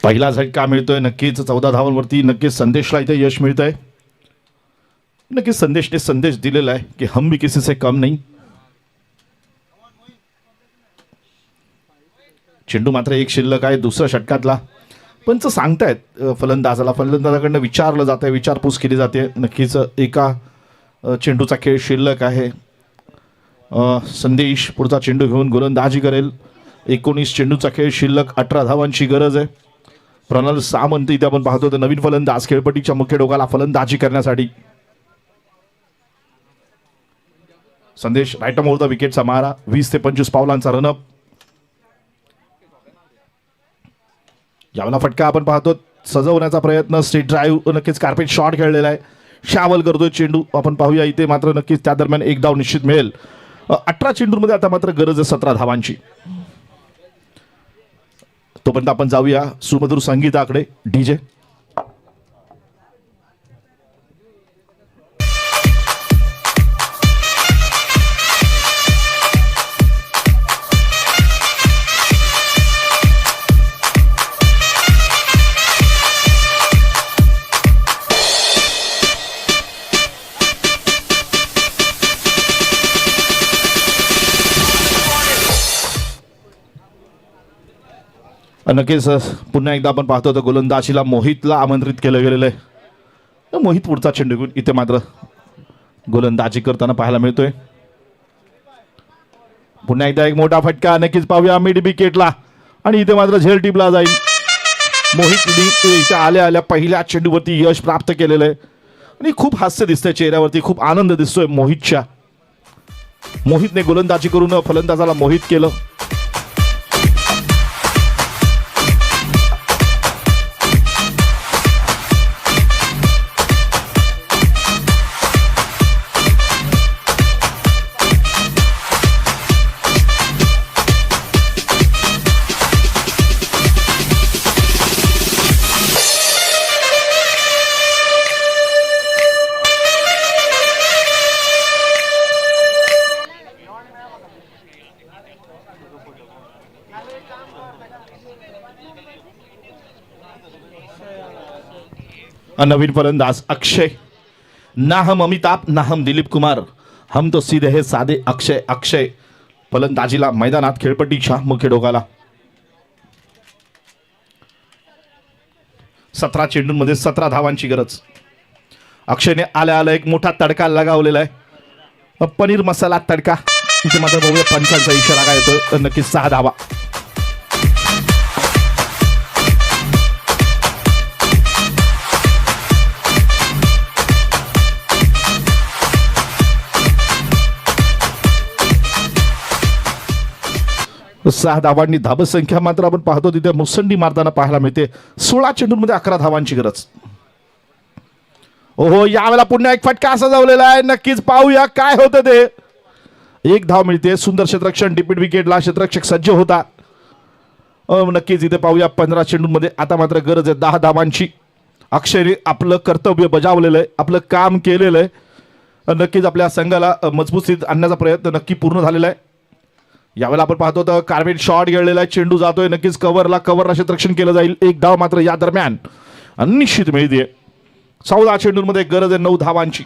पहिला झटका मिळतोय नक्कीच 14 धावांवरती. नक्कीच संदेशला इथे यश मिळतंय. नक्कीच संदेशने संदेश दिलेला आहे की हम भी किसी से कम नहीं. चेंडू मात्र एक शिल्लक आहे दुसऱ्या षटकातला. पंच सांगतायत फलंदाजाकडनं विचारलं जात आहे, विचारपूस केली जाते. नक्कीच एका चेंडूचा खेळ शिल्लक आहे. संदेश पुढचा चेंडू घेऊन गोलंदाजी करेल. 19 चेंडूचा खेळ शिल्लक, 18 धावांची गरज आहे. प्रणाल सामंत इथे आपण पाहतो तर नवीन फलंदाज खेळपट्टीच्या मुख्य डोकाला फलंदाजी करण्यासाठी. संदेश राईट मोडता विकेटचा मारा. 20 ते 25 पावलांचा रनअप. यावेळेला फटका आपण पाहतो सजवण्याचा प्रयत्न. स्ट्रेट ड्राईव्ह, नक्कीच कार्पेट शॉट खेळलेला आहे. शावल करतोय चेंडू. आपण पाहूया इथे मात्र नक्कीच त्या दरम्यान एक धाव निश्चित मिळेल. 18 चेंडूमध्ये आता मात्र गरज आहे 17 धावांची. तोपर्यंत आपण जाऊया सुमधुर संगीताकडे. डीजे नक्कीच पुन्हा एकदा आपण पाहतो तर गोलंदाजीला मोहितला आमंत्रित केलं गेलेलं आहे. मोहित पुढचा चेंडू घेऊन इथे मात्र गोलंदाजी करताना पाहायला मिळतोय. पुन्हा एकदा एक मोठा फटका. नक्कीच पाहूया मिड विकेटला आणि इथे मात्र झेल टिपला जाईल. मोहितने इथे आल्या आल्या पहिल्या चेंडूवरती यश प्राप्त केलेलं आहे आणि खूप हास्य दिसतंय चेहऱ्यावरती, खूप आनंद दिसतोय मोहितच्या. मोहितने गोलंदाजी करून फलंदाजाला मोहित केलं. नवीन फलंदाज अक्षय. ना हम अमिताभ ना हम दिलीप कुमार, हम तो सीधे है साधे अक्षय. अक्षय फलंदाजीला मैदानात खेळपट्टीच्या मुख्य डोकाला. 17 चेंडूंमध्ये 17 धावांची गरज. अक्षयने आल्या आल्या एक मोठा तडका लगावलेला आहे. पनीर मसाला तडका. इथे मात्र बघूया पंचांचा इशारा काय येतो तर नक्कीच 6 धावा. सहा धावांनी धाबसंख्या मात्र आपण पाहतो तिथे मुसंडी मारताना पाहायला मिळते. 16 चेंडूंमध्ये 11 धावांची गरज. ओहो, यावेळेला पुन्हा एक फटका सजवलेला आहे. नक्कीच पाहूया काय होतं ते. एक धाव मिळते. सुंदर क्षेत्ररक्षण. डिपीट विकेटला क्षेत्ररक्षक सज्ज होता. नक्कीच इथे पाहूया 15 चेंडूंमध्ये आता मात्र गरज आहे 10 धावांची. अक्षयने आपलं कर्तव्य बजावलेलं आहे, आपलं काम केलेलं आहे. नक्कीच आपल्या संघाला मजबूतीत आणण्याचा प्रयत्न नक्की पूर्ण झालेला आहे. यावेळेला आपण पाहतो तर कार्पेट शॉट गेलेला आहे. चेंडू जातोय नक्कीच कव्हरला क्षेत्ररक्षण केलं जाईल. एक धाव मात्र या दरम्यान निश्चित मिळते. 14 चेंडूंमध्ये गरज आहे 9 धावांची.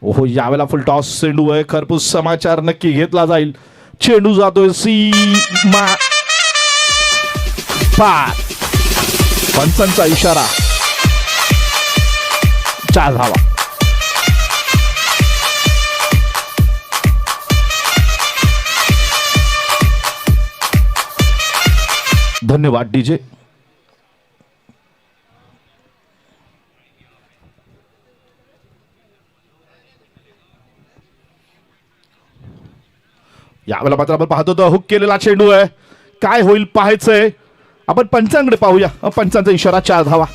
ओहो, यावेळेला फुल टॉस चेंडू आहे. खरपूस समाचार नक्की घेतला जाईल. चेंडू जातोय सीमा पार. पंचांचा इशारा. 4 धावा. धन्यवाद डीजे. यावेळेला मात्र आपण पाहतो तर हुक केलेला चेंडू आहे. काय होईल पाहायचंय. आपण पंचांकडे पाहूया. पंचांचा इशारा 4 धावा.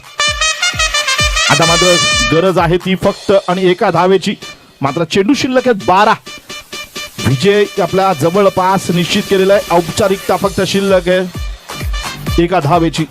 आता मात्र गरज आहे ती फक्त आणि एका धावेची. मात्र चेंडू शिल्लक आहेत 12. विजय आपल्या जवळपास निश्चित केलेला आहे. औपचारिकता फक्त शिल्लक आहे एका धावेची.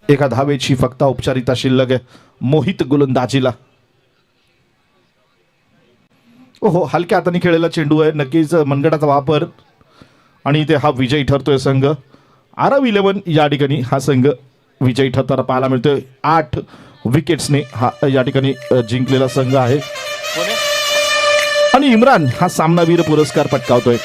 एका धावेची फक्त औपचारिकता शिल्लक आहे मोहित गोलंदाजीला. हो, हलक्या हाताने खेळलेला चेंडू आहे, नक्कीच मनगटाचा वापर आणि इथे हा विजयी ठरतोय संघ. आरव 11 या ठिकाणी हा संघ विजयी ठरताना पाहायला मिळतोय. 8 विकेट्सने हा या ठिकाणी जिंकलेला संघ आहे आणि इम्रान हा सामनावीर पुरस्कार पटकावतोय.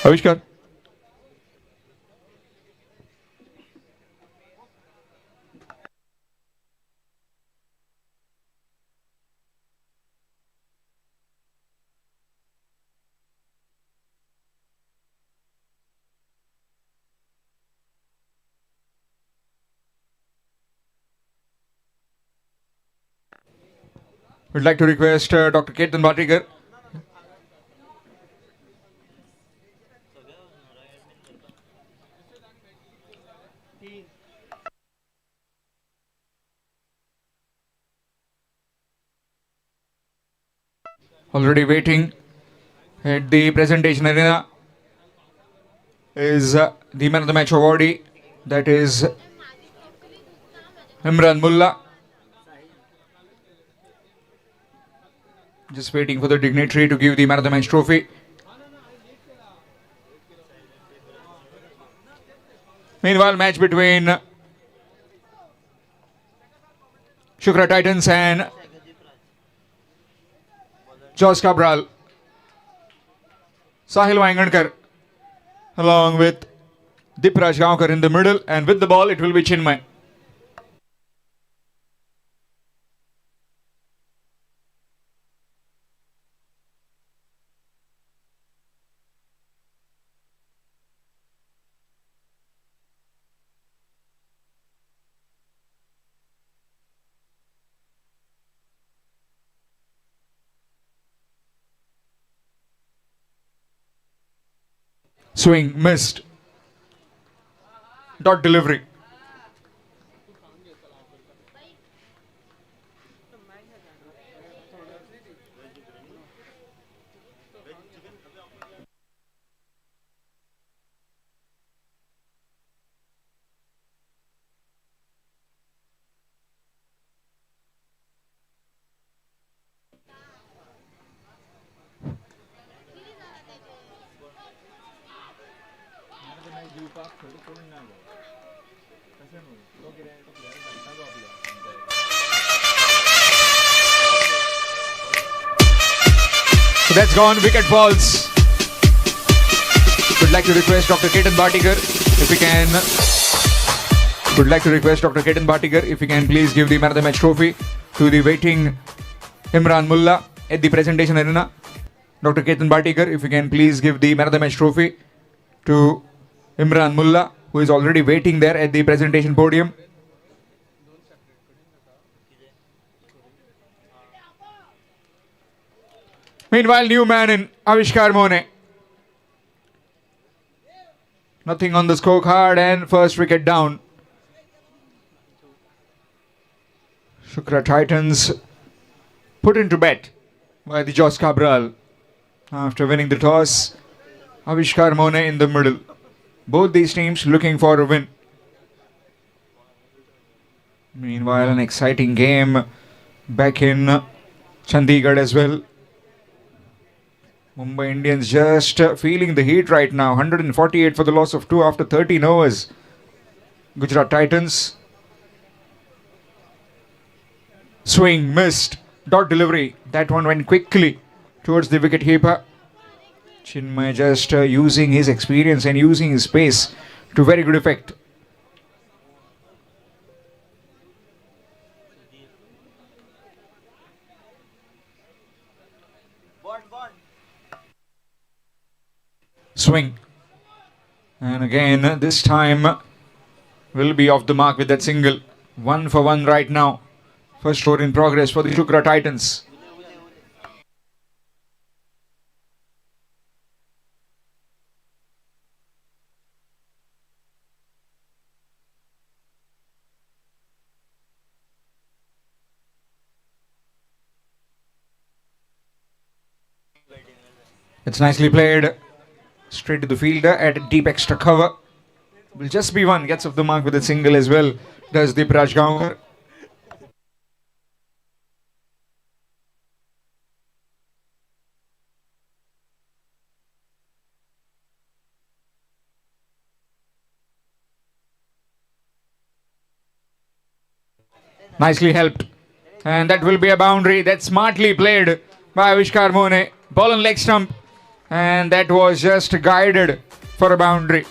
आविष्कार. We'd like to request Dr. Ketan Bhatikar. Already waiting at the presentation arena is the man of the match awardee, that is Imran Mullah. Just waiting for the dignitary to give the man of the match trophy. Meanwhile, match between Shukra Titans and Jos Cabral. Sahil Wangankar along with Dipraj Gaonkar in the middle, and with the ball it will be Chinmay. Swing missed. Dot delivery. So that's gone. Wicket falls. Would like to request Dr. Ketan Bhatikar if we can. Would like to request Dr. Ketan Bhatikar if we can please give the man of the match trophy to the waiting Imran Mullah at the presentation arena. Dr. Ketan Bhatikar, if you can please give the man of the match trophy to Imran Mullah, who is already waiting there at the presentation podium. Meanwhile, new man in Avishkar Mone. Nothing on the scorecard and first wicket down. Shukra Titans put into bet by the Jos Cabral after winning the toss. Avishkar Mone in the middle. Both these teams looking for a win. Meanwhile, an exciting game back in Chandigarh as well. Mumbai Indians just feeling the heat right now. 148 for the loss of 2 after 13 overs. Gujarat Titans. Swing missed. Dot delivery. That one went quickly towards the wicket keeper. Chinmay just using his experience and using his pace to very good effect. Swing. And again, this time will be off the mark with that single. 1 for 1 right now. First score in progress for the Shukra Titans. It's nicely played. Straight to the fielder at deep extra cover. Will just be one. Gets off the mark with a single as well. Does Dipraj Gaonkar. Nicely helped. And that will be a boundary. That's smartly played by Avishkar Mone. Ball on leg stump. And that was just guided for a boundary.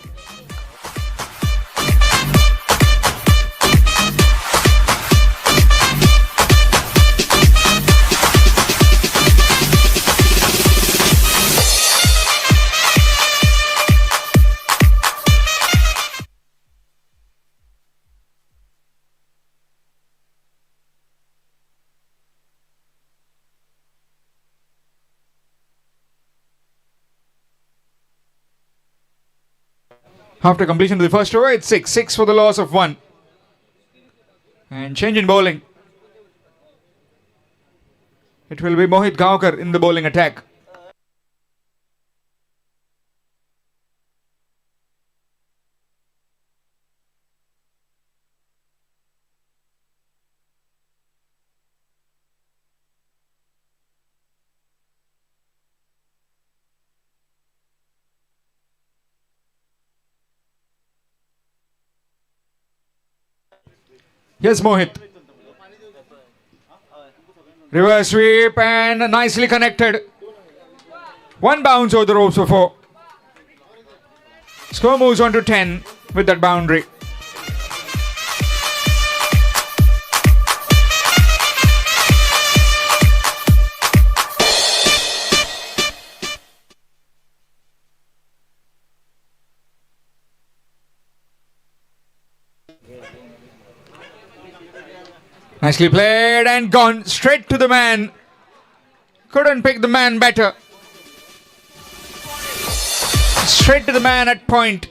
After completion of the first over, it's 6. 6 for the loss of 1. And change in bowling. It will be Mohit Gaonkar in the bowling attack. Here's Mohit. Reverse sweep and nicely connected. One bounce over the ropes for 4. Score moves on to 10 with that boundary. Nicely played and gone straight to the man. Couldn't pick the man better. Straight to the man at point.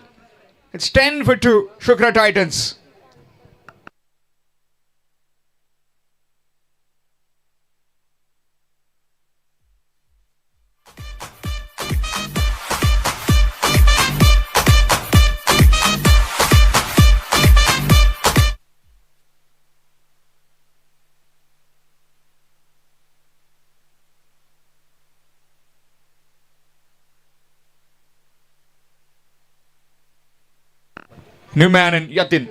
It's 10 for 2, Shukra Titans. New man and Yatin.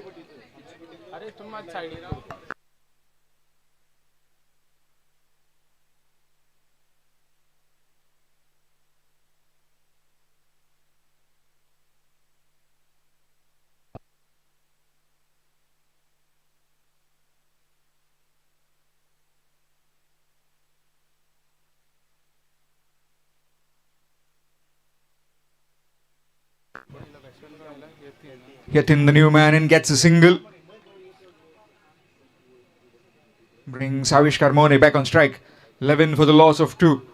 Yatin, the new man, and gets a single. Brings Avishkar Mone back on strike. 11 for the loss of 2.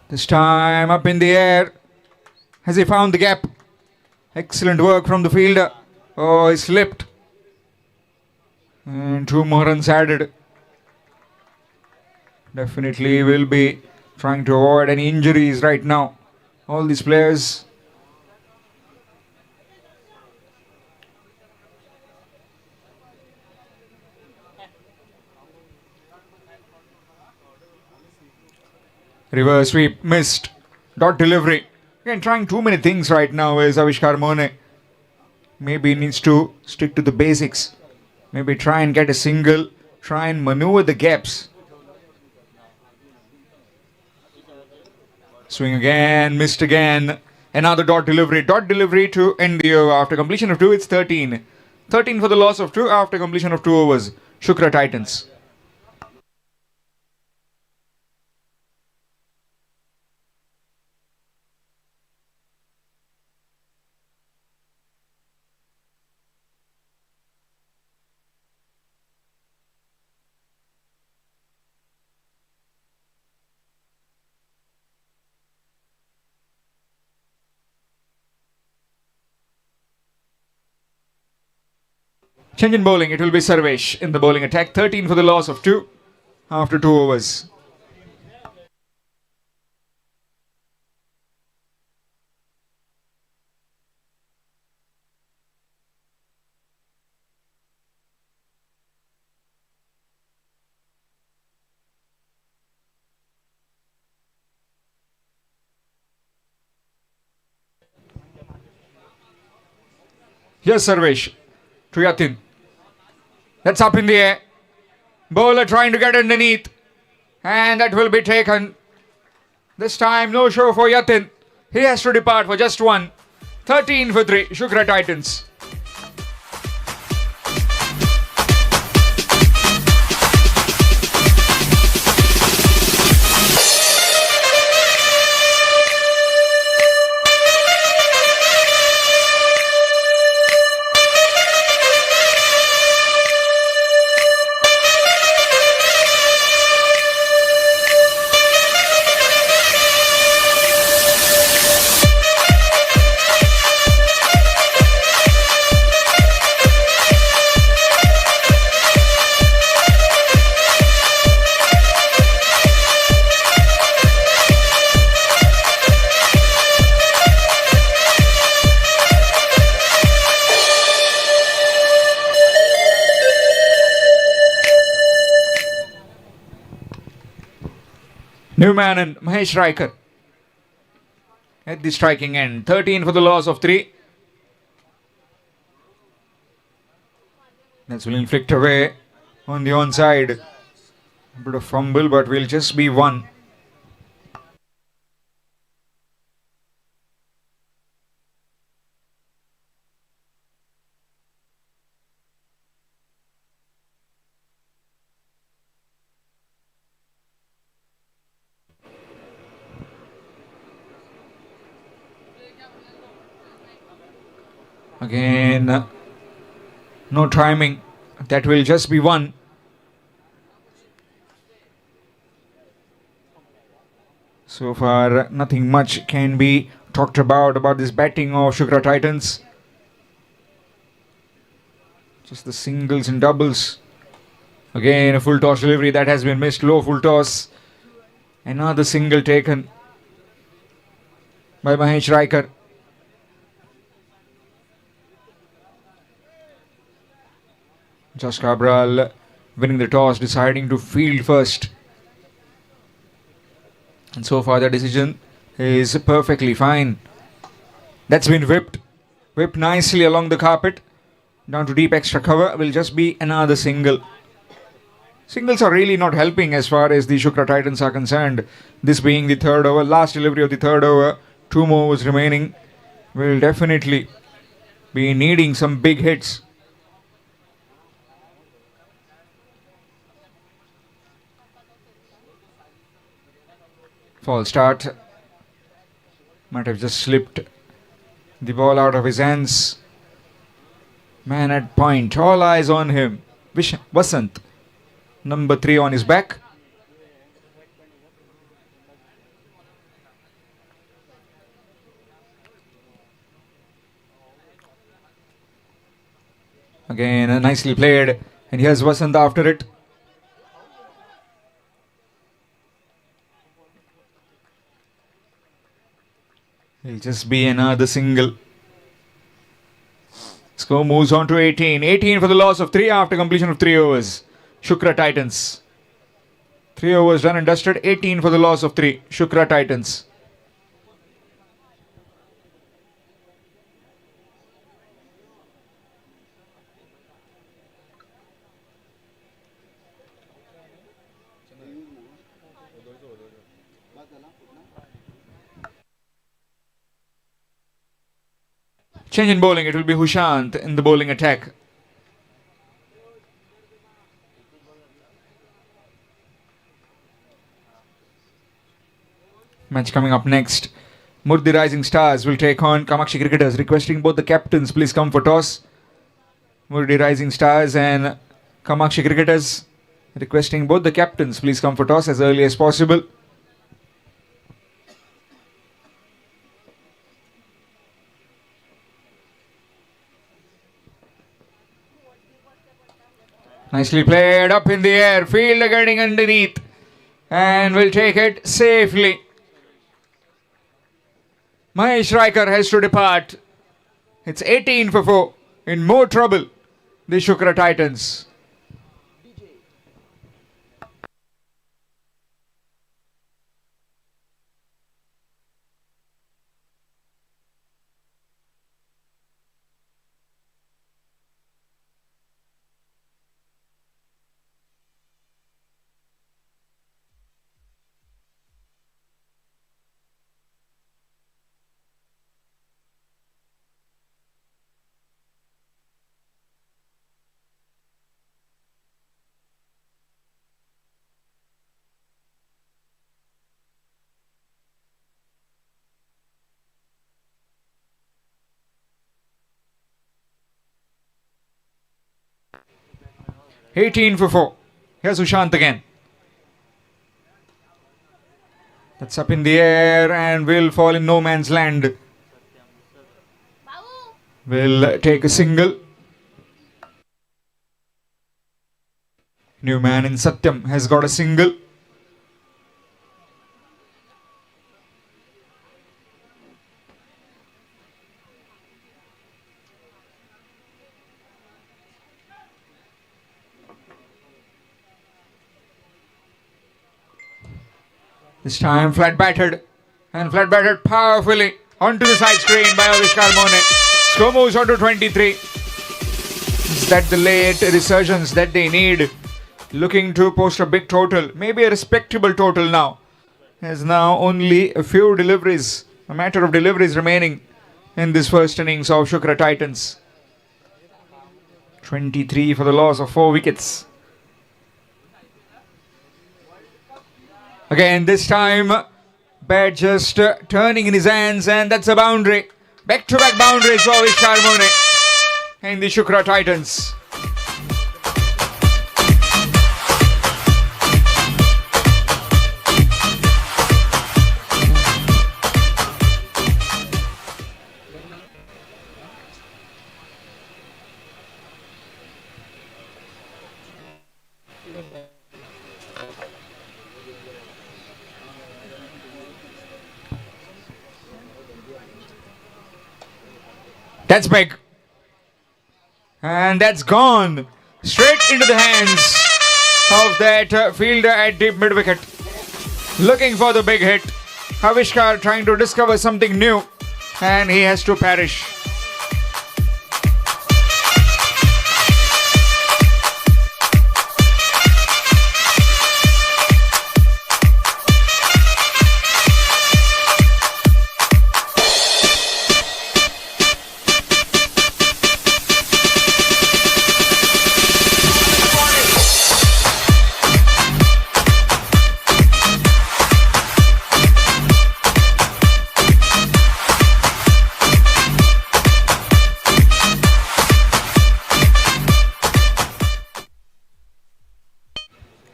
This time up in the air. Has he found the gap? Excellent work from the fielder. Oh, he slipped. And 2 more runs added. Definitely will be trying to avoid any injuries right now. All these players. Reverse sweep missed. Dot delivery. Again, trying too many things right now is Avishkar Mone. Maybe he needs to stick to the basics. Maybe try and get a single. Try and maneuver the gaps. Swing again, missed again. Another dot delivery. Dot delivery to end the over. After completion of 2, it's 13. 13 for the loss of 2 after completion of 2 overs. Shukra Titans. Change in bowling, it will be Sarvesh in the bowling attack. 13 for the loss of 2 after 2 overs. Here's Sarvesh to Yatin. That's up in the air. Bowler trying to get underneath. And that will be taken. This time no show for Yatin. He has to depart for just 1. 13 for 3. Shukra Titans. Newman and Mahesh Riker at the striking end. 13 for the loss of 3. That's will inflict away on the onside. A bit of fumble, but will just be 1. Again, no timing. That will just be 1. So far, nothing much can be talked about this batting of Shukra Titans. Just the singles and doubles. Again, a full toss delivery that has been missed. Low full toss. Another single taken by Mahesh Riker. Josh Cabral winning the toss, deciding to field first. And so far the decision is perfectly fine. That's been whipped nicely along the carpet. Down to deep extra cover will just be another single. Singles are really not helping as far as the Shukra Titans are concerned. This being the 3rd over, last delivery of the 3rd over. 2 more overs remaining. Will definitely be needing some big hits. False start. Might have just slipped the ball out of his hands. Man at point. All eyes on him. Vasant. Number 3 on his back. Again, nicely played. And here's Vasant after it. It'll just be another single. Score moves on to 18. 18 for the loss of 3 after completion of 3 overs. Shukra Titans. 3 overs done and dusted. 18 for the loss of 3. Shukra Titans. Change in bowling. It will be Hushant in the bowling attack. Match coming up next. Murdi Rising Stars will take on Kamakshi Cricketers. Requesting both the captains please come for toss. Murdi Rising Stars and Kamakshi Cricketers. Requesting both the captains please come for toss as early as possible. Nicely played, up in the air, fielder getting underneath and will take it safely. Mahesh Riker has to depart. It's 18 for 4. In more trouble, the Shukra Titans. $18 for 4. Here's Ushant again. That's up in the air and will fall in no man's land. Will take a single. New man in Satyam has got a single. This time flat batted powerfully onto the side screen by Avishkar Mone. Score moves on to 23. Is that the late resurgence that they need? Looking to post a big total, maybe a respectable total now. There's now only a few deliveries, a matter of deliveries remaining in this first innings of Shukra Titans. 23 for the loss of 4 wickets. Again, this time, bat just turning in his hands, and that's a boundary. Back-to-back boundaries for Avishkar Mone and the Shukra Titans. That's big. And that's gone. Straight into the hands of that fielder at deep mid-wicket. Looking for the big hit. Avishkar trying to discover something new. And he has to perish.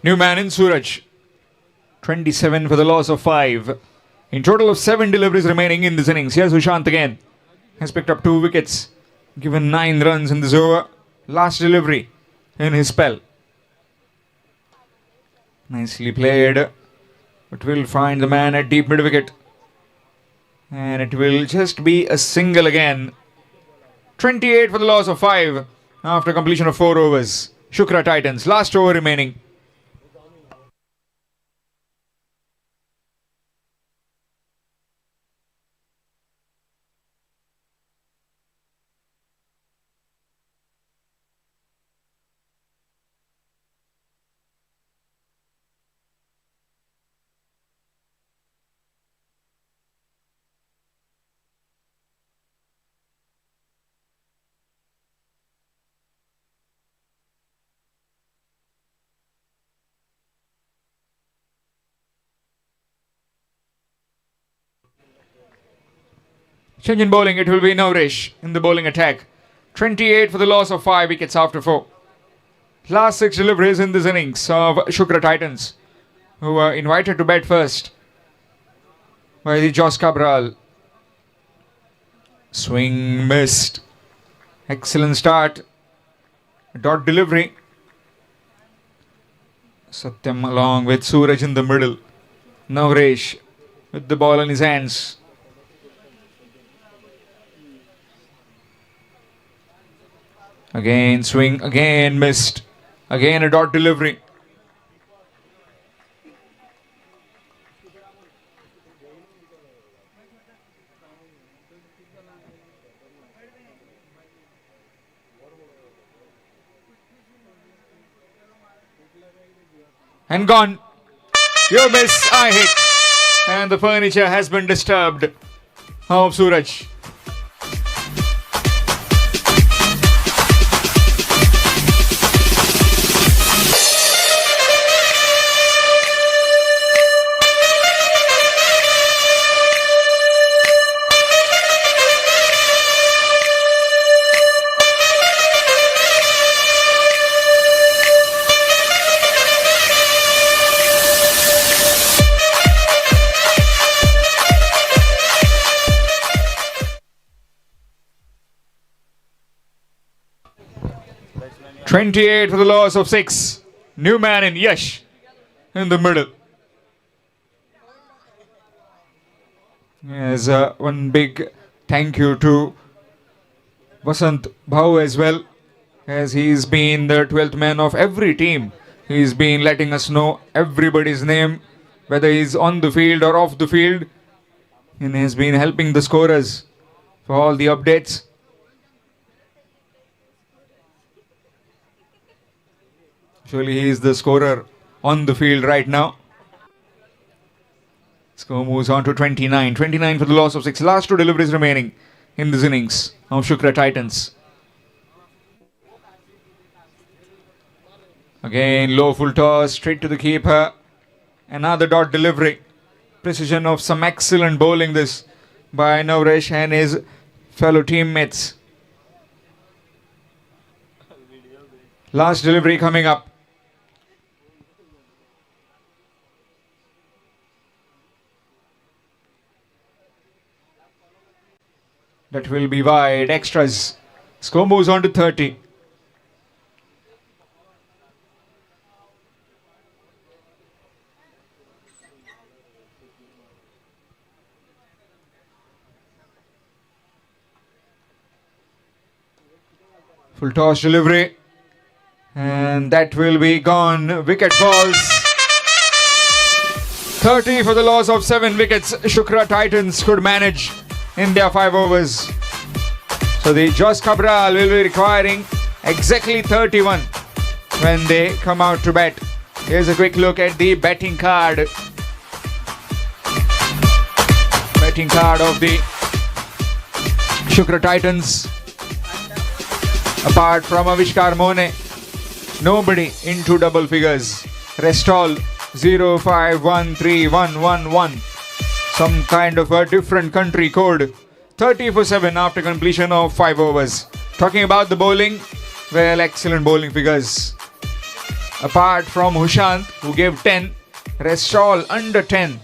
New man in Suraj. 27 for the loss of 5. In total of 7 deliveries remaining in this innings. Here's Sushant again. Has picked up 2 wickets. Given 9 runs in this over. Last delivery in his spell. Nicely played. But will find the man at deep mid-wicket. And it will just be a single again. 28 for the loss of 5. After completion of 4 overs. Shukra Titans. Last over remaining. Change in bowling, it will be Naresh in the bowling attack. 28 for the loss of 5 wickets after 4. Last 6 deliveries in this innings of Shukra Titans, who were invited to bat first by the Jos Cabral. Swing missed. Excellent start. Dot delivery. Satyam along with Suraj in the middle. Naresh with the ball in his hands. Again swing, again missed. Again a dot delivery. And gone. You miss, I hit. And the furniture has been disturbed. Of Suraj. .28 for the loss of 6. New man in Yash in the middle. Yes, one big thank you to Vasant Bhau as well, as he's been the 12th man of every team. He's been letting us know everybody's name whether he's on the field or off the field, and has been helping the scorers for all the updates. Surely he is the scorer on the field right now. Score moves on to 29. 29 for the loss of 6. Last 2 deliveries remaining in this innings of Shukra Titans. Again, low full toss, straight to the keeper. Another dot delivery. Precision of some excellent bowling this by Naresh and his fellow teammates. Last delivery coming up. That will be wide. Extras. Score moves on to 30. Full toss delivery. And that will be gone. Wicket falls. 30 for the loss of 7 wickets. Shukra Titans could manage in their 5 overs. So the Jos Cabral will be requiring exactly 31 when they come out to bat. Here's a quick look at the batting card. Batting card of the Shukra Titans. Apart from Avishkar Mone, nobody into double figures. Rest all 0, 5, 1, 3, 1, 1, 1. Some kind of a different country code. 30 for 7 after completion of 5 overs. Talking about the bowling, well, excellent bowling figures. Apart from Hushant, who gave 10, rest all under 10.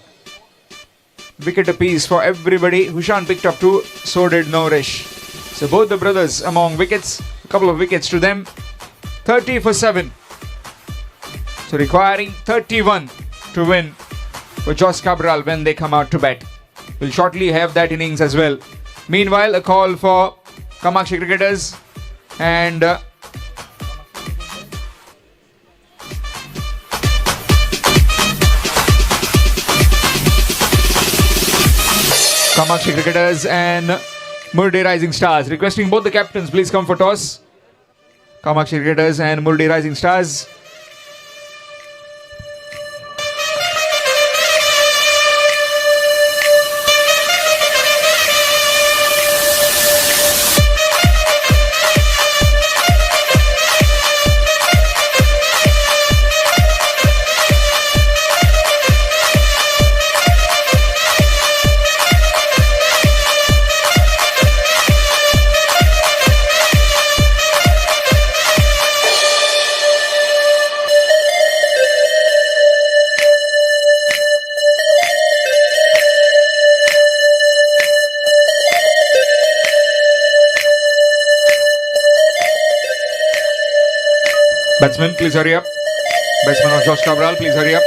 Wicket apiece for everybody. Hushant picked up 2, so did Naresh. So both the brothers among wickets, a couple of wickets to them. 30 for 7. So requiring 31 to win for Jos Cabral when they come out to bat. We'll shortly have that innings as well. Meanwhile, a call for Kamakshi cricketers and Kamakshi cricketers and Murday Rising Stars. Requesting both the captains, please come for toss. Kamakshi cricketers and Murday Rising Stars. Batsman, please hurry up. Batsman of Jos Cabral, please hurry up.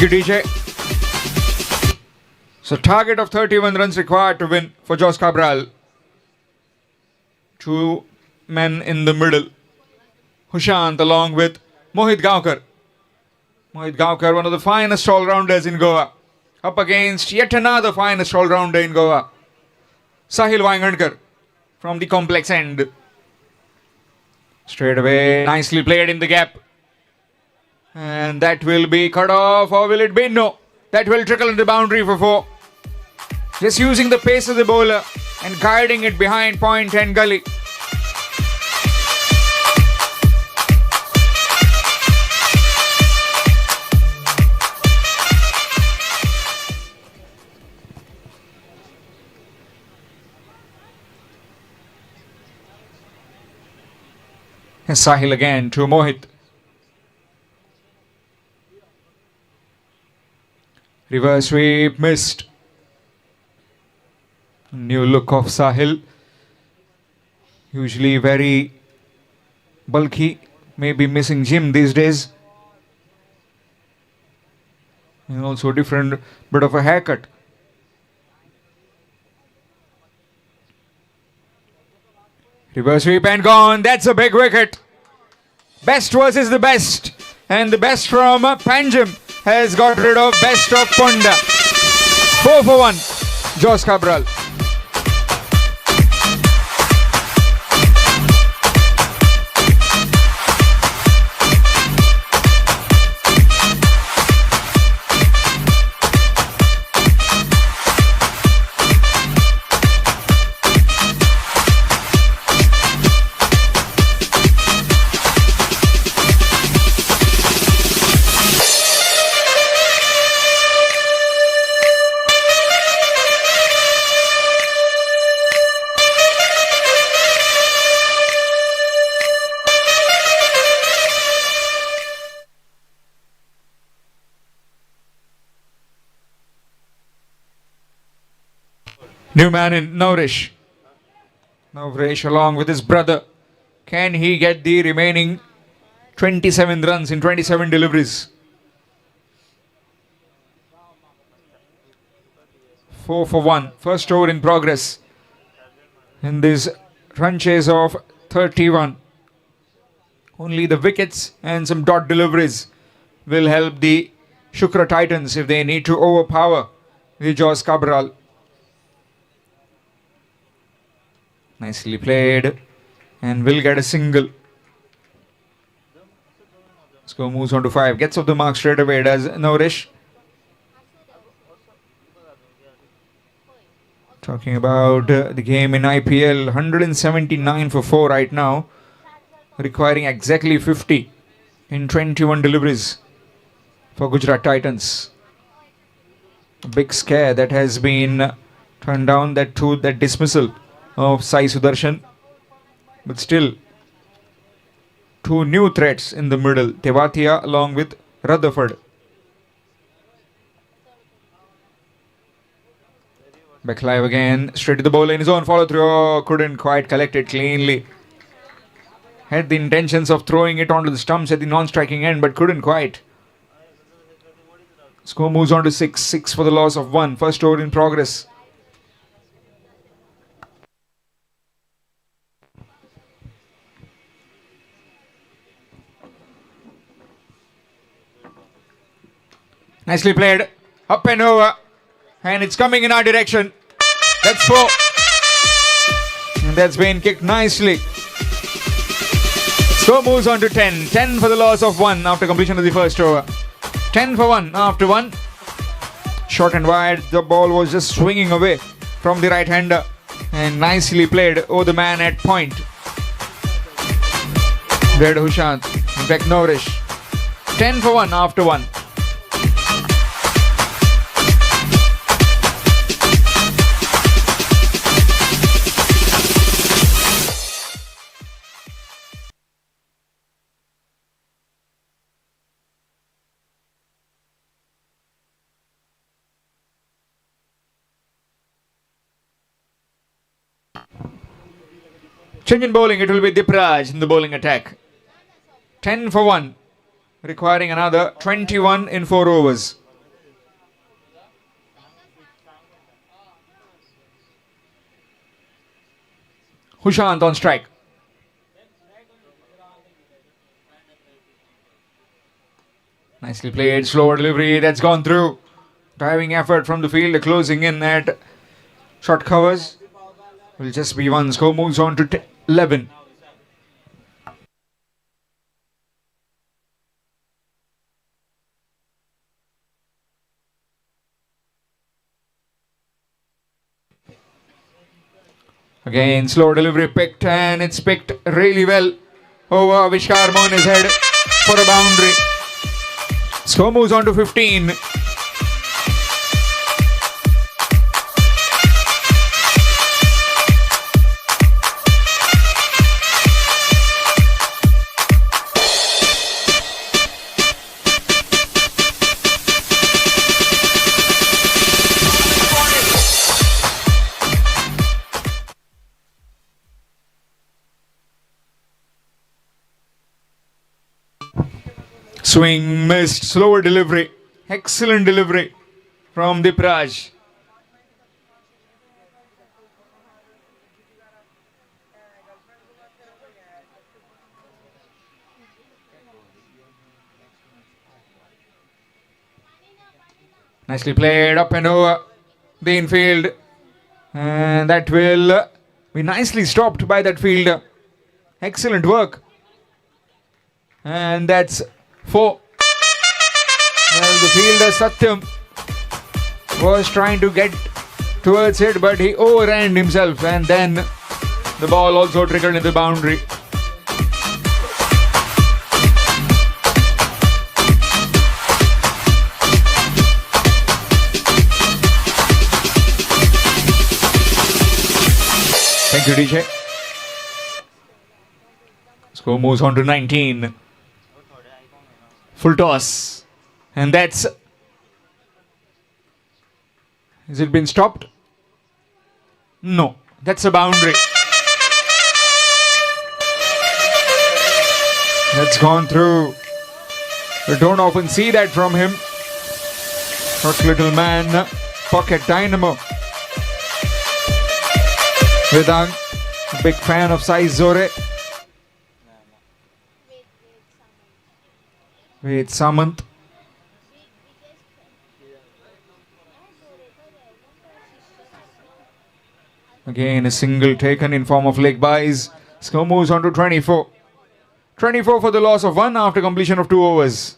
Thank you, DJ. So target of 31 runs required to win for Jos Cabral. 2 men in the middle. Hushant along with Mohit Gaonkar. Mohit Gaonkar, one of the finest all-rounders in Goa, up against yet another finest all-rounder in Goa, Sahil Wangankar from the complex end. Straight away, nicely played in the gap. And that will be cut off, or will it be? No. That will trickle into the boundary for 4. Just using the pace of the bowler and guiding it behind point and gully. And Sahil again to Mohit. Reverse sweep missed. New look of Sahil. Usually very bulky. Maybe missing gym these days. And also different bit of a haircut. Reverse sweep and gone. That's a big wicket. Best versus the best. And the best from Panjam has got rid of best of Ponda. 4 for 1. Jos Cabral. New man in Navresh. Navresh along with his brother. Can he get the remaining 27 runs in 27 deliveries? 4 for 1. First over in progress. In this run chase of 31. Only the wickets and some dot deliveries will help the Shukra Titans if they need to overpower the Jos Cabral. Nicely played and will get a single. Score moves on to 5. Gets off the mark straight away, does Navresh. Talking about the game in IPL, 179 for 4 right now, requiring exactly 50 in 21 deliveries for Gujarat Titans. A big scare that has been turned down, that dismissal of Sai Sudarshan, but still 2 new threats in the middle, Tewatia along with Rutherford. Conclave again, straight to the bowler in his own follow through. Couldn't quite collect it cleanly. Had the intentions of throwing it onto the stumps at the non-striking end, but couldn't quite. Score moves on to 6. 6 for the loss of 1. First over in progress. Nicely played. Up and over. And it's coming in our direction. That's 4. And that's been kicked nicely. Score moves on to 10. 10 for the loss of 1 after completion of the first over. 10 for 1 after 1. Short and wide. The ball was just swinging away from the right-hander. And nicely played over the man at point. Red Hushant. In fact, Navresh. 10 for 1 after 1. Change in bowling, it will be Dipraj in the bowling attack. 10 for 1, requiring another 21 in 4 overs. Hushant on strike. Nicely played, slower delivery, that's gone through. Diving effort from the field, closing in at short covers. Will just be one. Score moves on to 11. Again, slow delivery picked, and it's picked really well over Vishkar on his head for a boundary. Score moves on to 15. Swing missed, slower delivery. Excellent delivery from Dipraj. Nicely played up and over the infield. And that will be nicely stopped by that fielder. Excellent work. And that's 4. Well, the fielder Satyam was trying to get towards it, but he overran himself, and then the ball also trickled in the boundary. Thank you, DJ. Score moves on to 19. Full toss. And that's... Has it been stopped? No. That's a boundary. That's gone through. You don't often see that from him. Short little man. Pocket dynamo. Vedang, a big fan of Sai Zore. Wait, Samant. Again, a single taken in form of leg buys. Score moves on to 24. 24 for the loss of 1 after completion of 2 overs.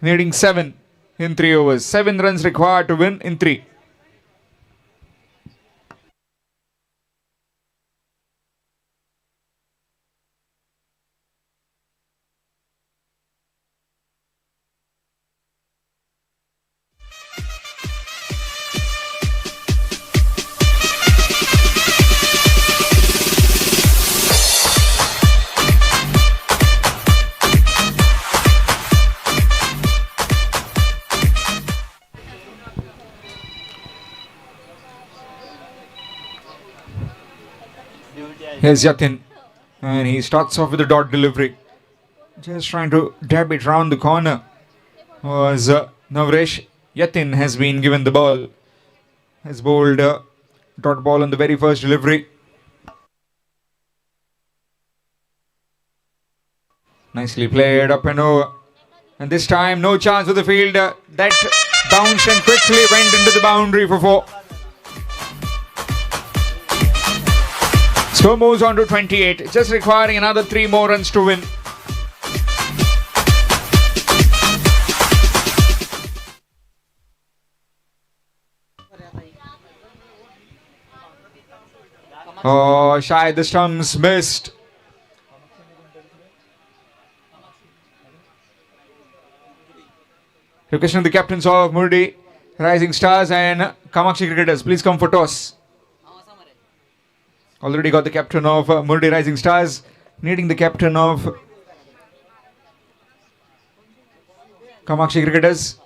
Needing 7 in 3 overs. 7 runs required to win in 3. Here's Yatin, and he starts off with a dot delivery. Just trying to dab it round the corner. Was Navresh. Yatin has been given the ball. Has bowled dot ball on the very first delivery. Nicely played up and over. And this time, no chance for the fielder. That bounced and quickly went into the boundary for 4. Score moves on to 28, just requiring another 3 more runs to win. Oh, shy the stumps, missed. Requesting the captains of Murdi, Rising Stars and Kamakshi cricketers, please come for toss. Already got the captain of Murdi Rising Stars, needing the captain of Kamakshi cricketers.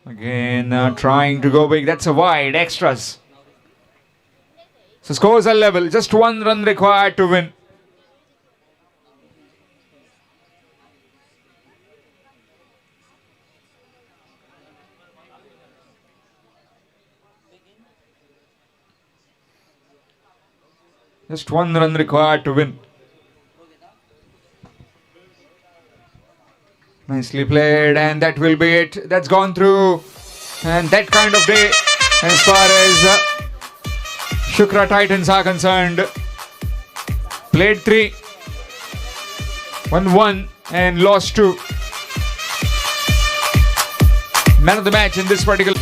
Again, trying to go big. That's a wide, extras. So scores are level. Just 1 run required to win. Just 1 run required to win. Nicely played, and that will be it. That's gone through. And that kind of day as far as Shukra Titans are concerned. Played 3, won 1 and lost 2. Man of the match in this particular.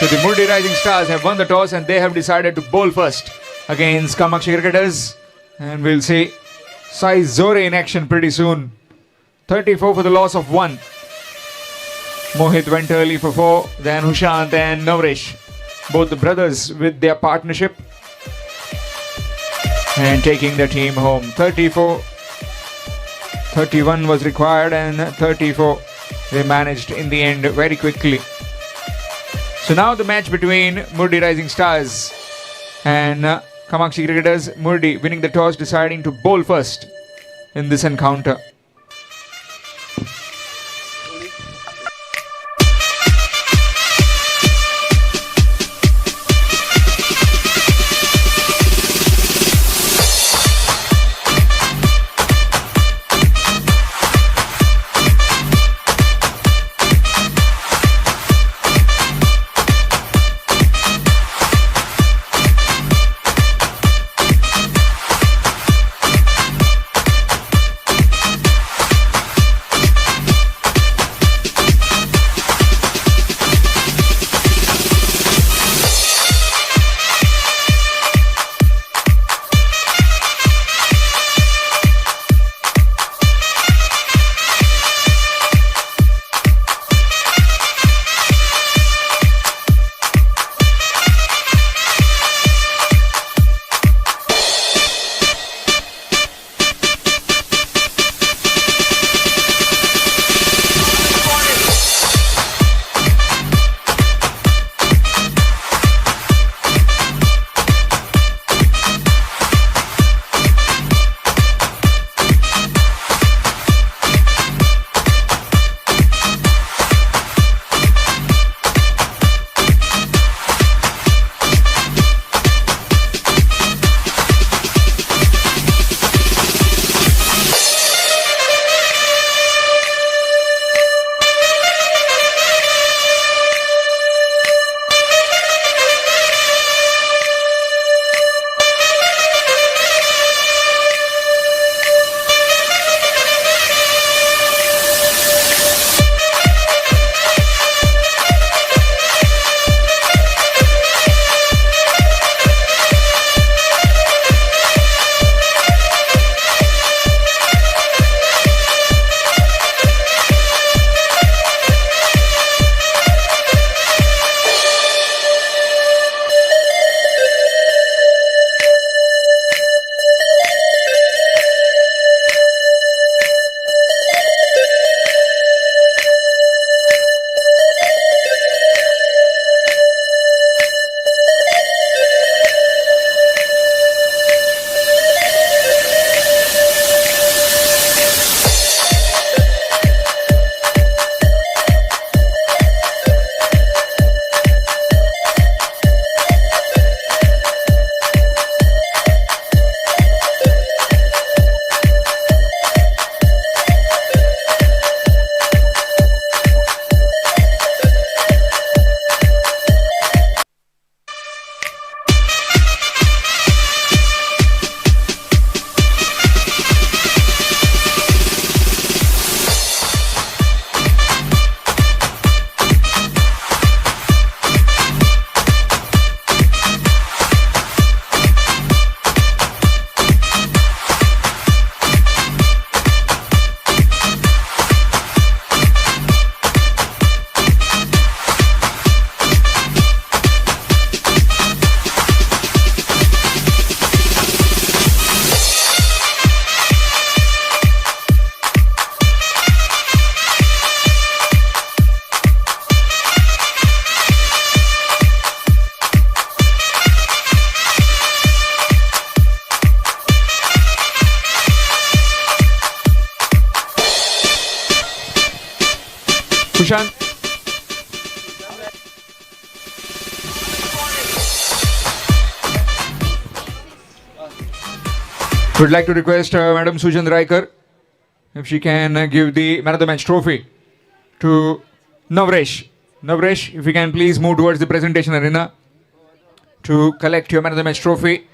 So the Murdi Rising Stars have won the toss and they have decided to bowl first against Kamakshi Cricketers. And we'll see Sai Zore in action pretty soon. 34 for the loss of 1. Mohit went early for 4, then Hushant and Navresh. Both the brothers with their partnership and taking the team home. 34, 31 was required and 34 they managed in the end very quickly. So now the match between Murdi Rising Stars and Kamakshi Cricketers. Murdi winning the toss, deciding to bowl first in this encounter. Sushant. Would like to request Madam Sujan Raikar if she can give the Man of the Match trophy to Navresh. Navresh, if you can please move towards the presentation arena to collect your Man of the Match trophy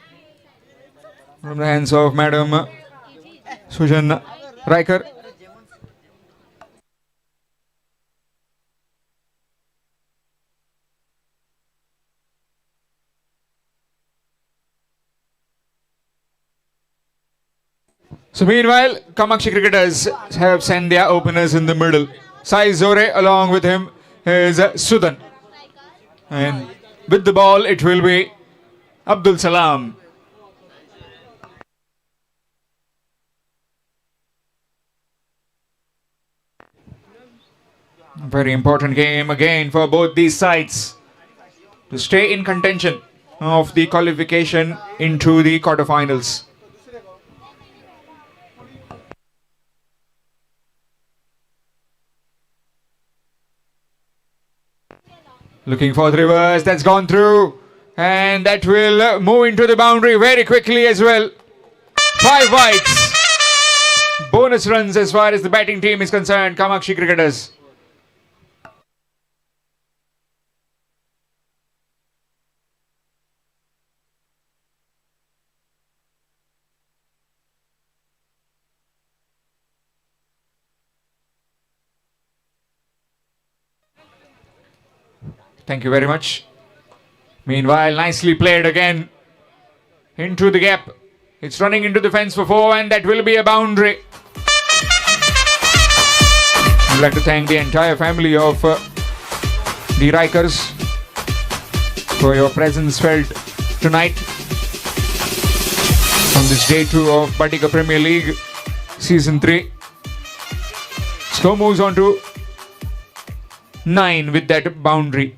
from the hands of Madam Sujan Raikar. So meanwhile, Kamakshi cricketers have sent their openers in the middle. Sai Zore, along with him is Sudan. And with the ball, it will be Abdul Salam. Very important game again for both these sides to stay in contention of the qualification into the quarterfinals. Looking for the reverse, that's gone through, and that will move into the boundary very quickly as well. 5 wides. Bonus runs as far as the batting team is concerned, Kamakshi cricketers. Thank you very much. Meanwhile, nicely played again into the gap. It's running into the fence for 4, and that will be a boundary. I'd like to thank the entire family of the Raikars for your presence felt tonight on this day 2 of Bhatikar Premier League Season 3. Score moves on to 9 with that boundary.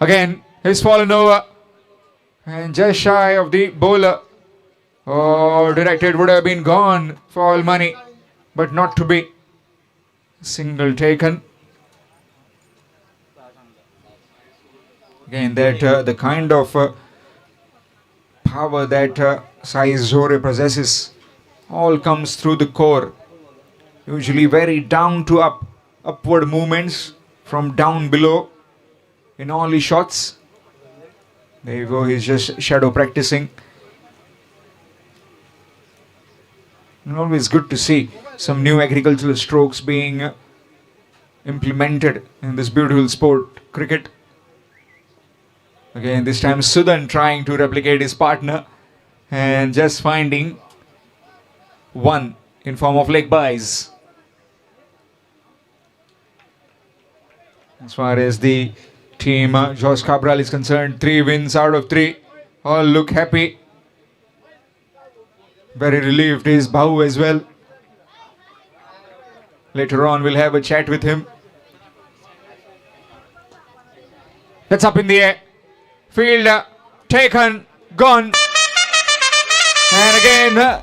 Again, he's fallen over and just shy of the bowler. Oh, directed would have been gone for all money, but not to be. Single taken. Again, that the kind of power that Sai Zore possesses all comes through the core. Usually very down to upward movements from down below. In all his shots. There you go, he's just shadow practicing. And always good to see some new agricultural strokes being implemented in this beautiful sport, cricket. Again, this time Sudan trying to replicate his partner and just finding one in form of leg buys. As far as the team Josh Cabral is concerned, 3 wins out of 3. All look happy. Very relieved is Bahu as well. Later on we'll have a chat with him. That's up in the air. Field taken, gone. And again,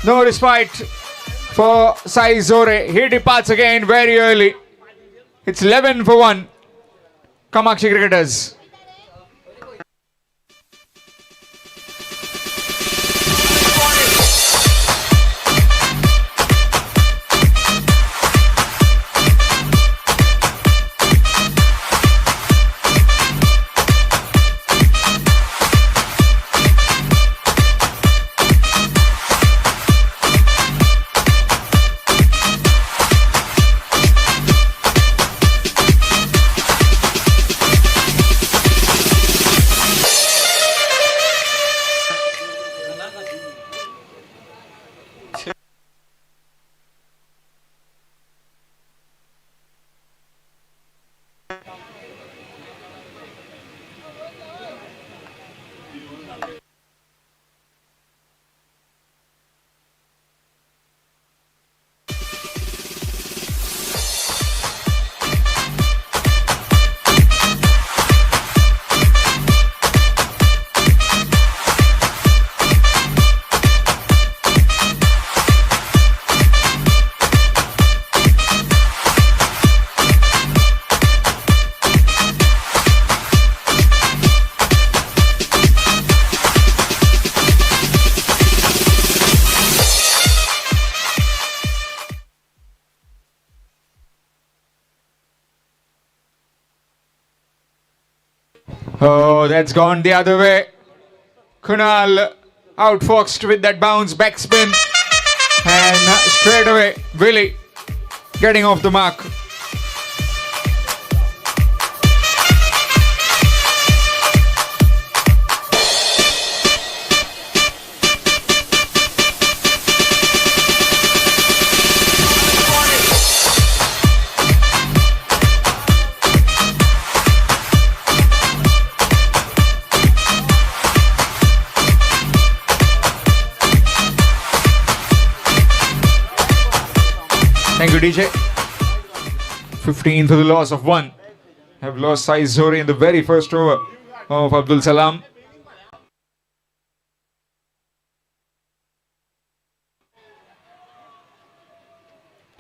no respite for Sai Zore. He departs again very early. It's 11 for 1. Kamakshi cricketers. Oh, that's gone the other way. Kunal outfoxed with that bounce backspin. And straight away, Willie getting off the mark. Thank you, DJ. 15 for the loss of 1. Have lost Sai Zori in the very first over of Abdul Salam.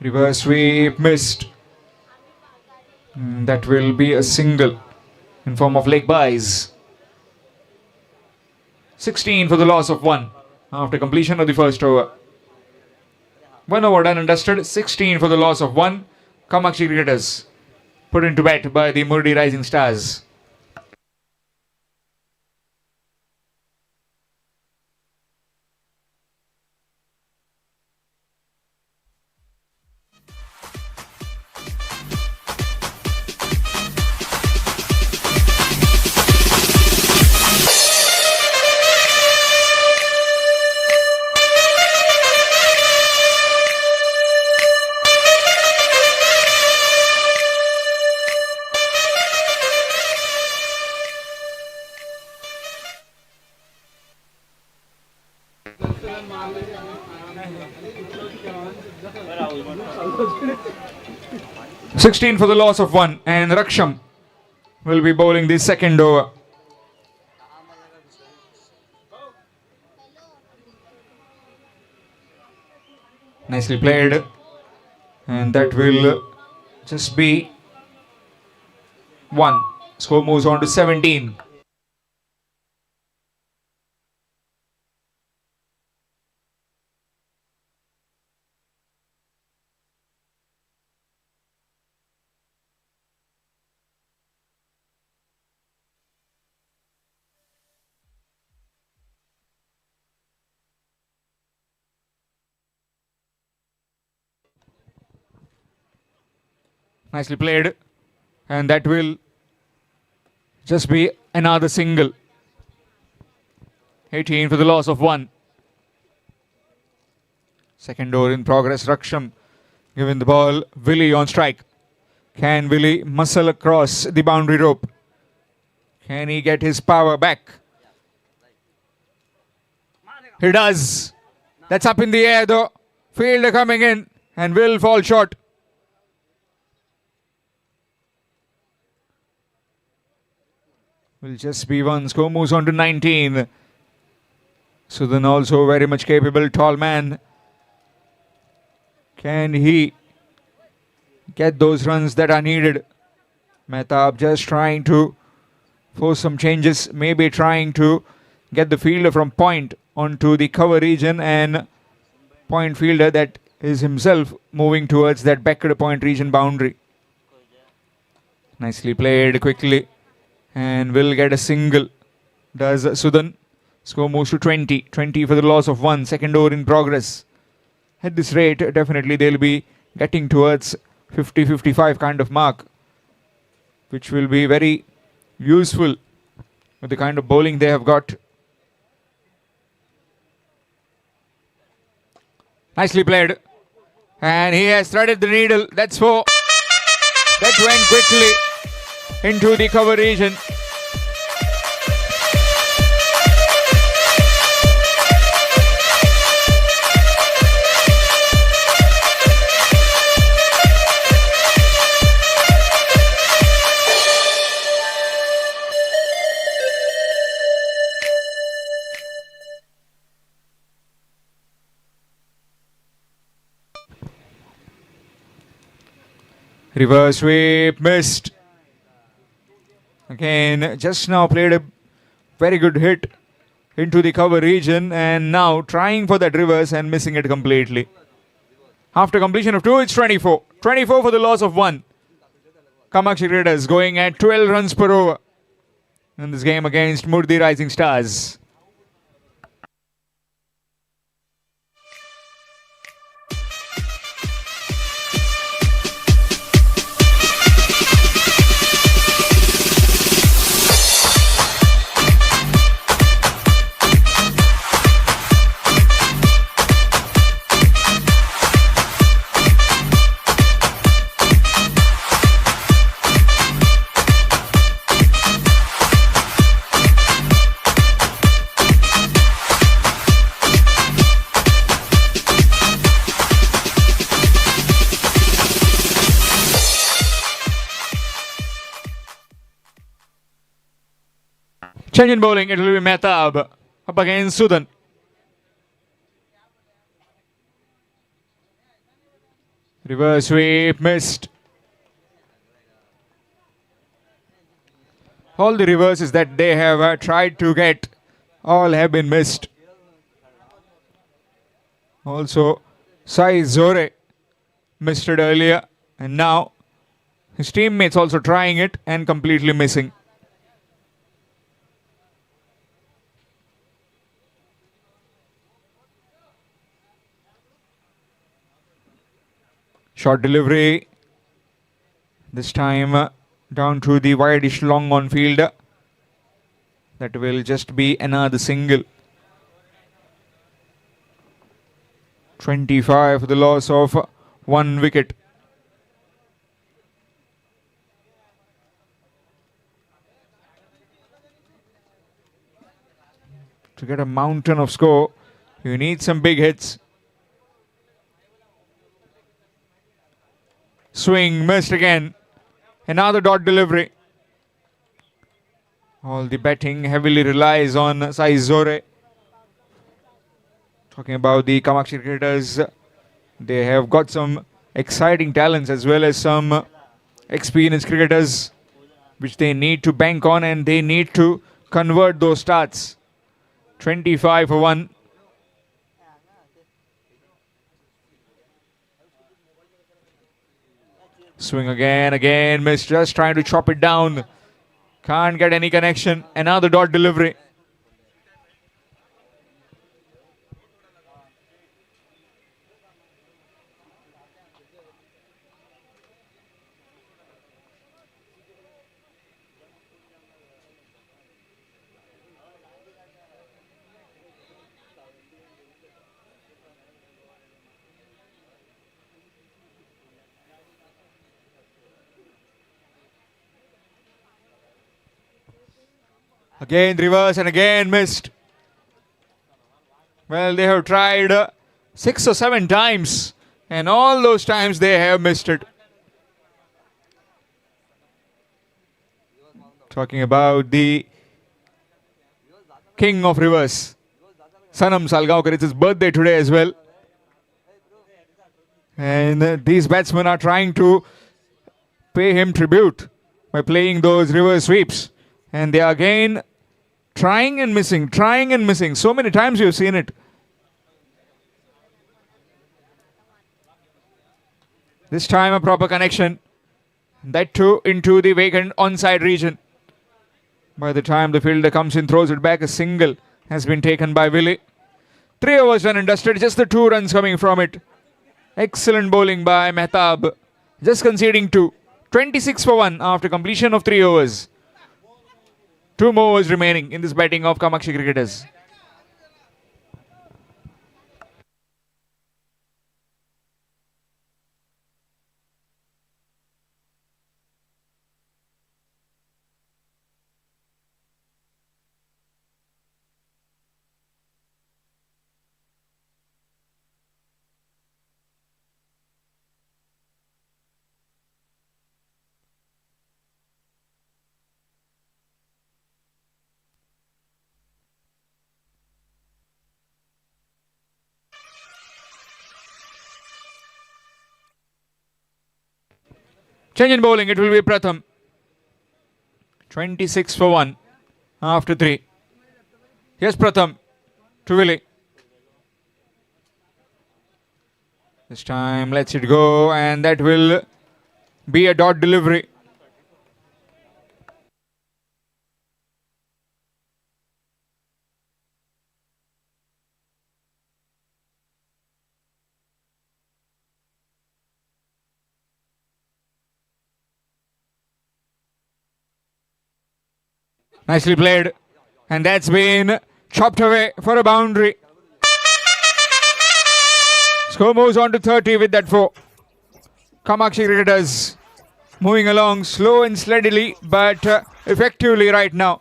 Reverse sweep missed. That will be a single in form of leg buys. 16 for the loss of 1 after completion of the first over. 1 over done and dusted, 16 for the loss of 1. Kamakshi cricketers put into bat by the Murdi Rising Stars. Sixteen for the loss of 1, and Raksham will be bowling the second over. Nicely played, and that will just be 1. Score moves on to 17. Nicely played, and that will just be another single. 18 for the loss of 1. Second over in progress. Raksham giving the ball. Willie on strike. Can Willie muscle across the boundary rope? Can he get his power back? He does. That's up in the air though. Fielder coming in and will fall short. Will just be 1. Score moves on to 19. Sudan also very much capable, tall man. Can he get those runs that are needed? Mehtab just trying to force some changes, maybe trying to get the fielder from point onto the cover region, and point fielder that is himself moving towards that backward point region boundary. Nicely played quickly, and will get a single. Does Sudan. Score moves to 20. 20 for the loss of 1. Second over in progress. At this rate, definitely they'll be getting towards 50-55 kind of mark, which will be very useful with the kind of bowling they have got. Nicely played. And he has threaded the needle. That's 4. That went quickly into the cover region. Reverse sweep missed. Again, just now played a very good hit into the cover region, and now trying for that reverse and missing it completely. After completion of 2, it's 24. 24 for the loss of 1. Kamakshi Raiders going at 12 runs per over. in this game against Murdi Rising Stars. Change in bowling, it will be Mehtab up against Sudan. Reverse sweep, missed. All the reverses that they have tried to get, all have been missed. Also, Sai Zore missed it earlier, and now his teammates also trying it and completely missing. Short delivery. This time down to the wide-ish long on field. That will just be another single. 25 for the loss of 1 wicket. To get a mountain of score, you need some big hits. Swing, missed again. Another dot delivery. All the betting heavily relies on Sai Zore. Talking about the Kamakshi cricketers, they have got some exciting talents as well as some experienced cricketers which they need to bank on, and they need to convert those starts. 25 for 1. Swing again, missed, just trying to chop it down. Can't get any connection. Another dot delivery. Again reverse and again missed. Well, they have tried 6 or 7 times, and all those times they have missed it. Talking about the king of reverse, Sanam Salgaonkar. It's his birthday today as well. And these batsmen are trying to pay him tribute by playing those reverse sweeps. And they are again trying and missing. So many times you've seen it. This time a proper connection. That too into the vacant onside region. By the time the fielder comes in, throws it back, a single has been taken by Willie. 3 overs done and dusted, just the 2 runs coming from it. Excellent bowling by Mehtab. Just conceding 2. 26 for 1 after completion of 3 overs. 2 more overs remaining in this batting of Kamakshi cricketers. Change in bowling, it will be Pratham. 26 for 1 after 3. Here's Pratham to Willie. This time lets it go, and that will be a dot delivery. Nicely played. And that's been chopped away for a boundary. Score moves on to 30 with that 4. Kamakshi Cricketers moving along slow and steadily, but effectively right now.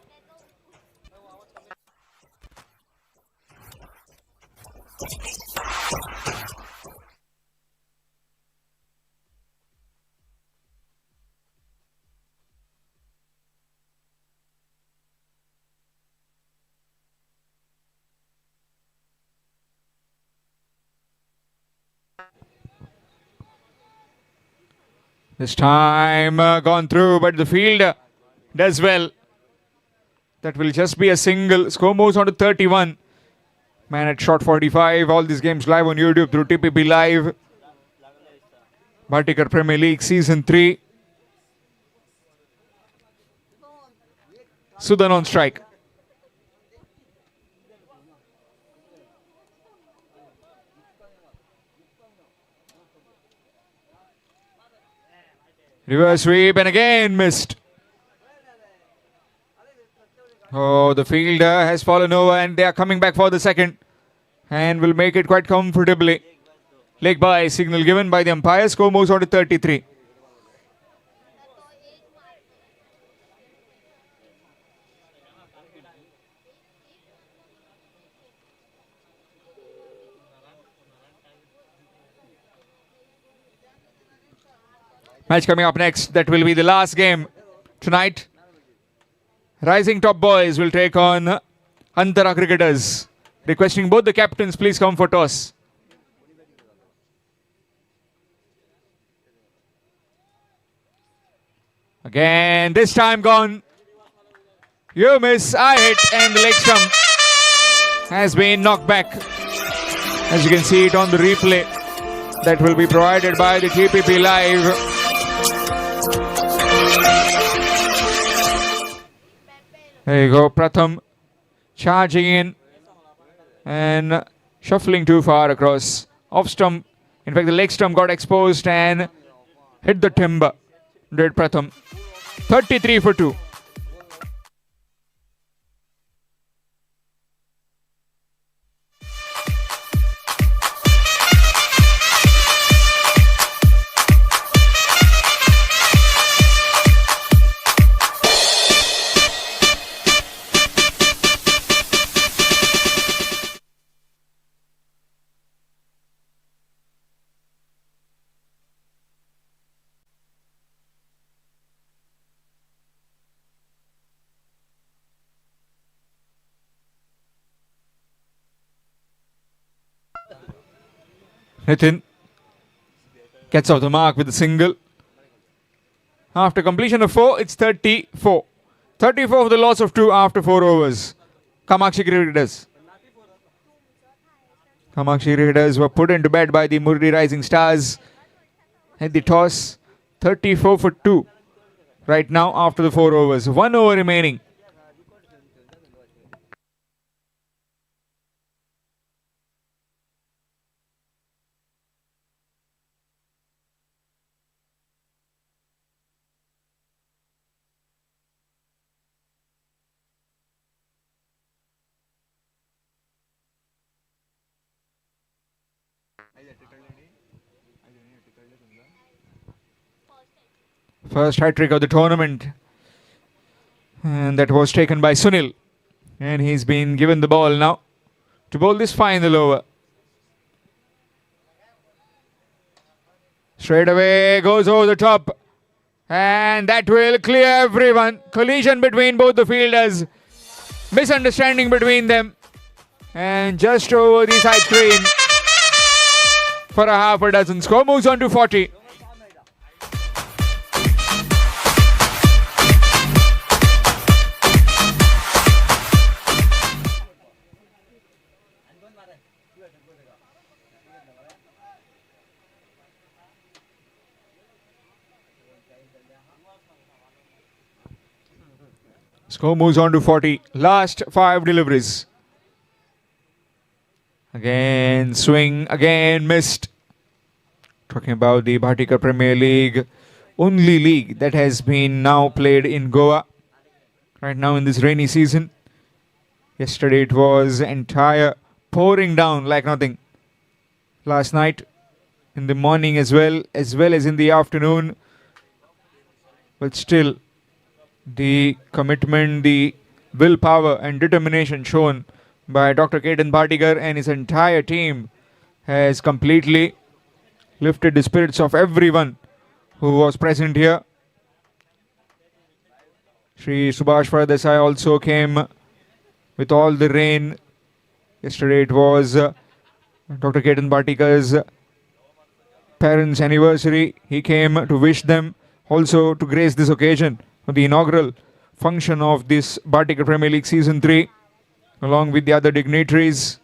This time gone through, but the field does well. That will just be a single. Score moves on to 31. Man at shot 45. All these games live on YouTube through TPP Live. Bhatikar Premier League Season 3. Sudan on strike. Reverse sweep and again missed. Oh, the fielder has fallen over and they are coming back for the second and will make it quite comfortably. Leg by signal given by the umpire. Score moves on to 33. Match coming up next. That will be the last game tonight. Rising Top Boys will take on Antara Cricketers. Requesting both the captains, please come for toss. Again, this time gone. You miss, I hit, and the leg stump has been knocked back. As you can see it on the replay that will be provided by the TPP Live. There you go, Pratham charging in and shuffling too far across. Off stump. In fact, the leg stump got exposed and hit the timber. Did Pratham. 33 for 2. Nitin gets off the mark with a single. After completion of 4, it's 34. 34 for the loss of 2 after 4 overs. Kamakshi Cricketers. Kamakshi Cricketers were put into bed by the Murli Rising Stars at the toss. 34 for 2 right now after the 4 overs. 1 over remaining. First hat-trick of the tournament. And that was taken by Sunil. And he's been given the ball now to bowl this final over. Straight away goes over the top. And that will clear everyone. Collision between both the fielders. Misunderstanding between them. And just over the side screen for a half a dozen. Score moves on to 40. Score moves on to 40. Last 5 deliveries. Again swing, again missed. Talking about the Bhatikar Premier League, only league that has been now played in Goa. right now in this rainy season. Yesterday it was entire pouring down like nothing. Last night, in the morning as well as in the afternoon. But still, the commitment, the willpower and determination shown by Dr. Ketan Bhatikar and his entire team has completely lifted the spirits of everyone who was present here. Shri Subhash Desai also came with all the rain. Yesterday it was Dr. Ketan Bhatikar's parents' anniversary. He came to wish them, also to grace this occasion of the inaugural function of this Bhatikar Premier League Season 3, along with the other dignitaries.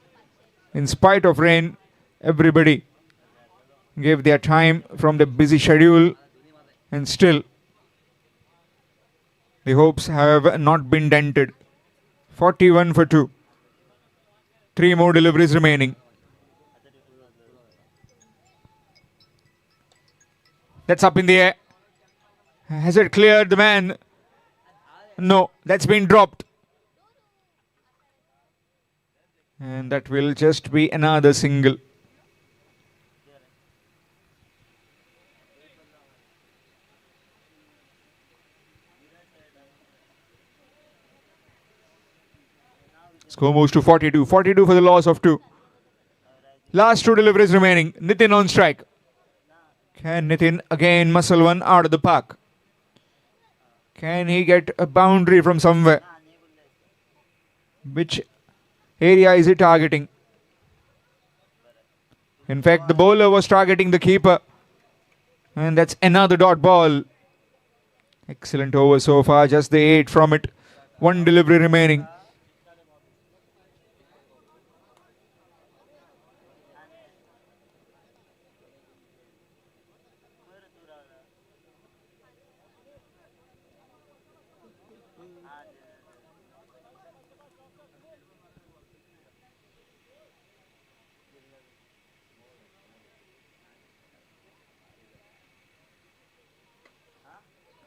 In spite of rain, everybody gave their time from the busy schedule, and still the hopes have not been dented. 41 for 2. 3 more deliveries remaining. That's up in the air. Has it cleared the man? No, that's been dropped. And that will just be another single. Score moves to 42. 42 for the loss of 2. Last 2 deliveries remaining. Nitin on strike. Can Nitin again muscle one out of the park? Can he get a boundary from somewhere? Which area is he targeting? In fact, the bowler was targeting the keeper. And that's another dot ball. Excellent over so far. Just the 8 from it. 1 delivery remaining.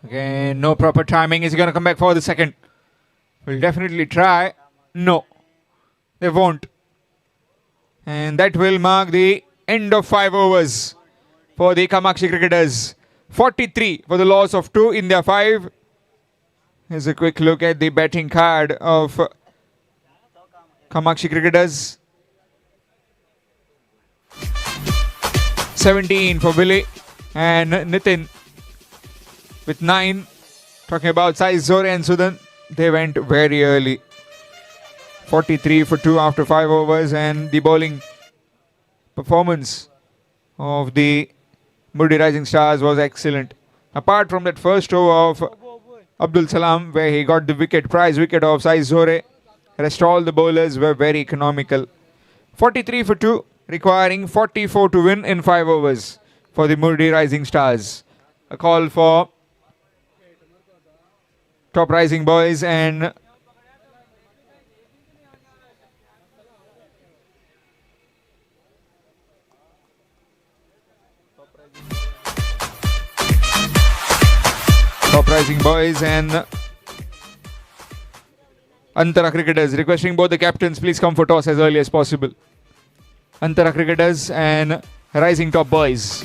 Again, no proper timing. Is he going to come back for the second? Will definitely try. No, they won't. And that will mark the end of 5 overs for the Kamakshi cricketers. 43 for the loss of 2 in their 5. Here's a quick look at the batting card of Kamakshi cricketers. 17 for Billy and Nitin with 9. Talking about Sai Zore and Sudan, they went very early. 43 for 2 after 5 overs, and the bowling performance of the Murdi Rising Stars was excellent. Apart from that first over of Abdul Salam, where he got the wicket, prize wicket of Sai Zore, rest all the bowlers were very economical. 43 for 2, requiring 44 to win in 5 overs for the Murdi Rising Stars. A call for Top Rising Boys and Antara cricketers, requesting both the captains please come for toss as early as possible. Antara cricketers and Rising Top Boys.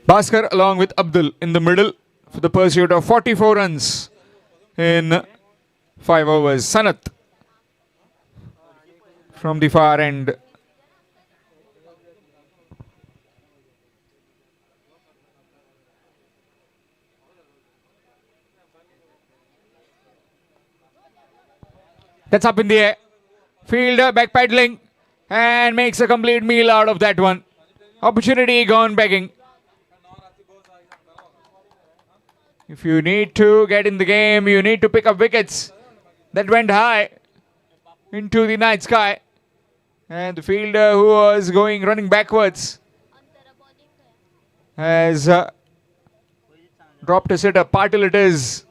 Bhaskar along with Abdul in the middle for the pursuit of 44 runs in 5 overs. Sanat from the far end. That's up in the air. Fielder backpedaling and makes a complete meal out of that one. Opportunity gone begging. If you need to get in the game, you need to pick up wickets. That went high into the night sky. And the fielder who was running backwards has dropped a sitter. Patil it is.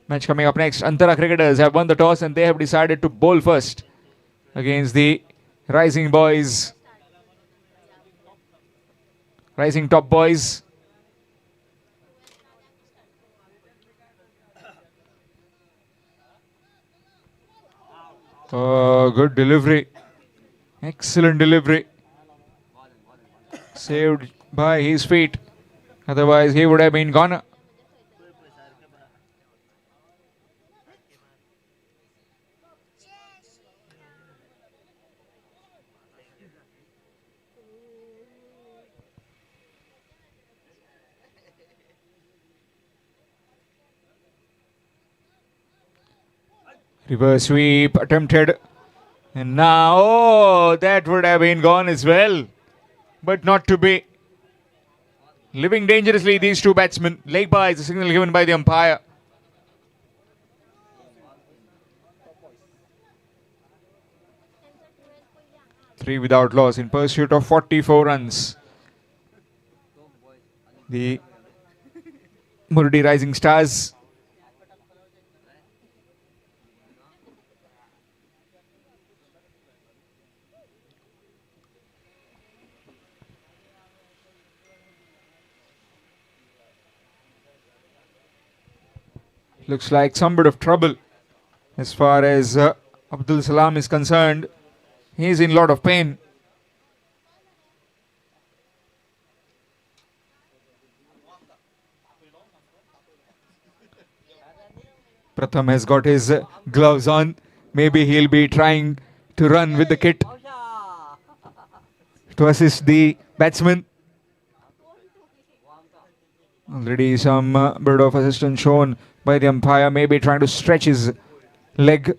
Match coming up next. Antara cricketers have won the toss and they have decided to bowl first against the Rising Boys. Rising Top Boys. Oh, good delivery. Excellent delivery. Saved by his feet. Otherwise, he would have been gone. Reverse sweep attempted. And now, oh, that would have been gone as well. But not to be. Living dangerously, these two batsmen. Leg by is the signal given by the umpire. Three without loss in pursuit of 44 runs. The Murdi Rising Stars. Looks like some bit of trouble as far as Abdul Salam is concerned. He's in a lot of pain. Pratham has got his gloves on. Maybe he'll be trying to run with the kit to assist the batsman. Already some bit of assistance shown by the umpire, maybe trying to stretch his leg.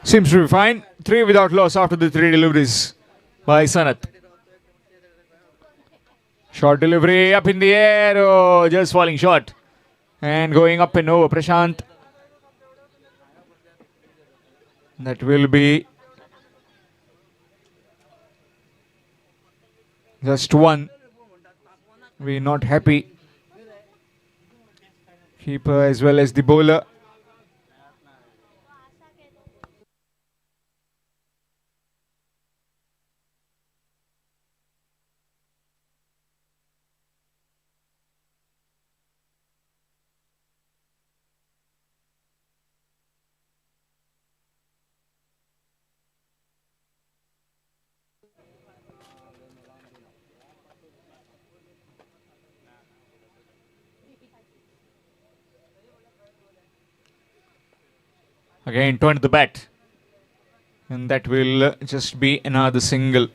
Seems to be fine. Three without loss after the three deliveries by Sanat. Short delivery up in the air. Oh, just falling short. And going up and over. Prashant. That will be just one. We're not happy. Keeper as well as the bowler. Again, turn to the bat. And that will just be another single.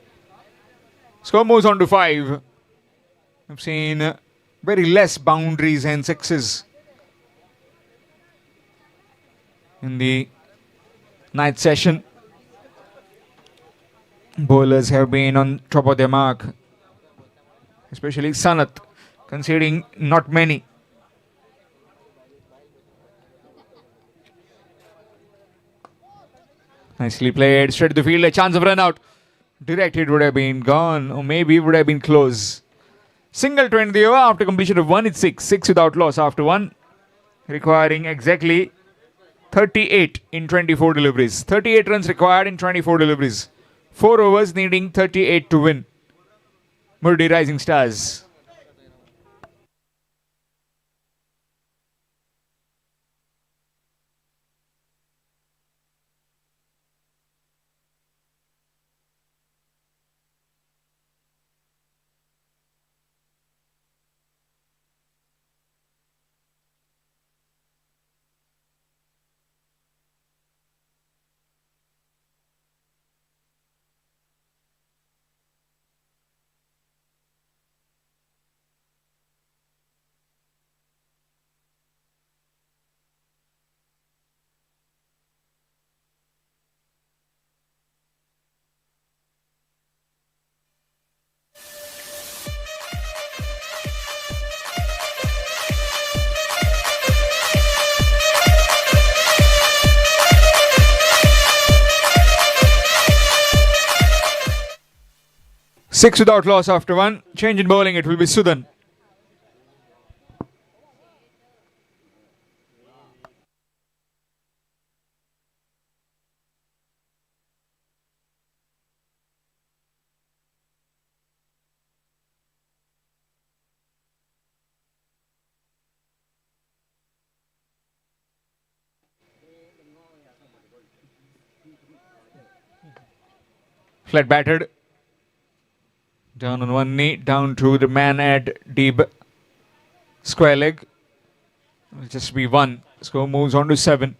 Score moves on to 5. I've seen very less boundaries and sixes in the night session. Bowlers have been on top of their mark, especially Sanat, conceding not many. Nicely played, straight to the field, a chance of run out. Directed would have been gone, or maybe would have been close. Single to end the over after completion of 1. It's 6. 6 without loss after 1, requiring exactly 38 in 24 deliveries. 38 runs required in 24 deliveries. 4 overs needing 38 to win. Murdi Rising Stars. Six without loss after 1. Change in bowling, it will be Sudan. Flat batted. Down on one knee, down to the man at deep square leg. It will just be 1. Score moves on to 7.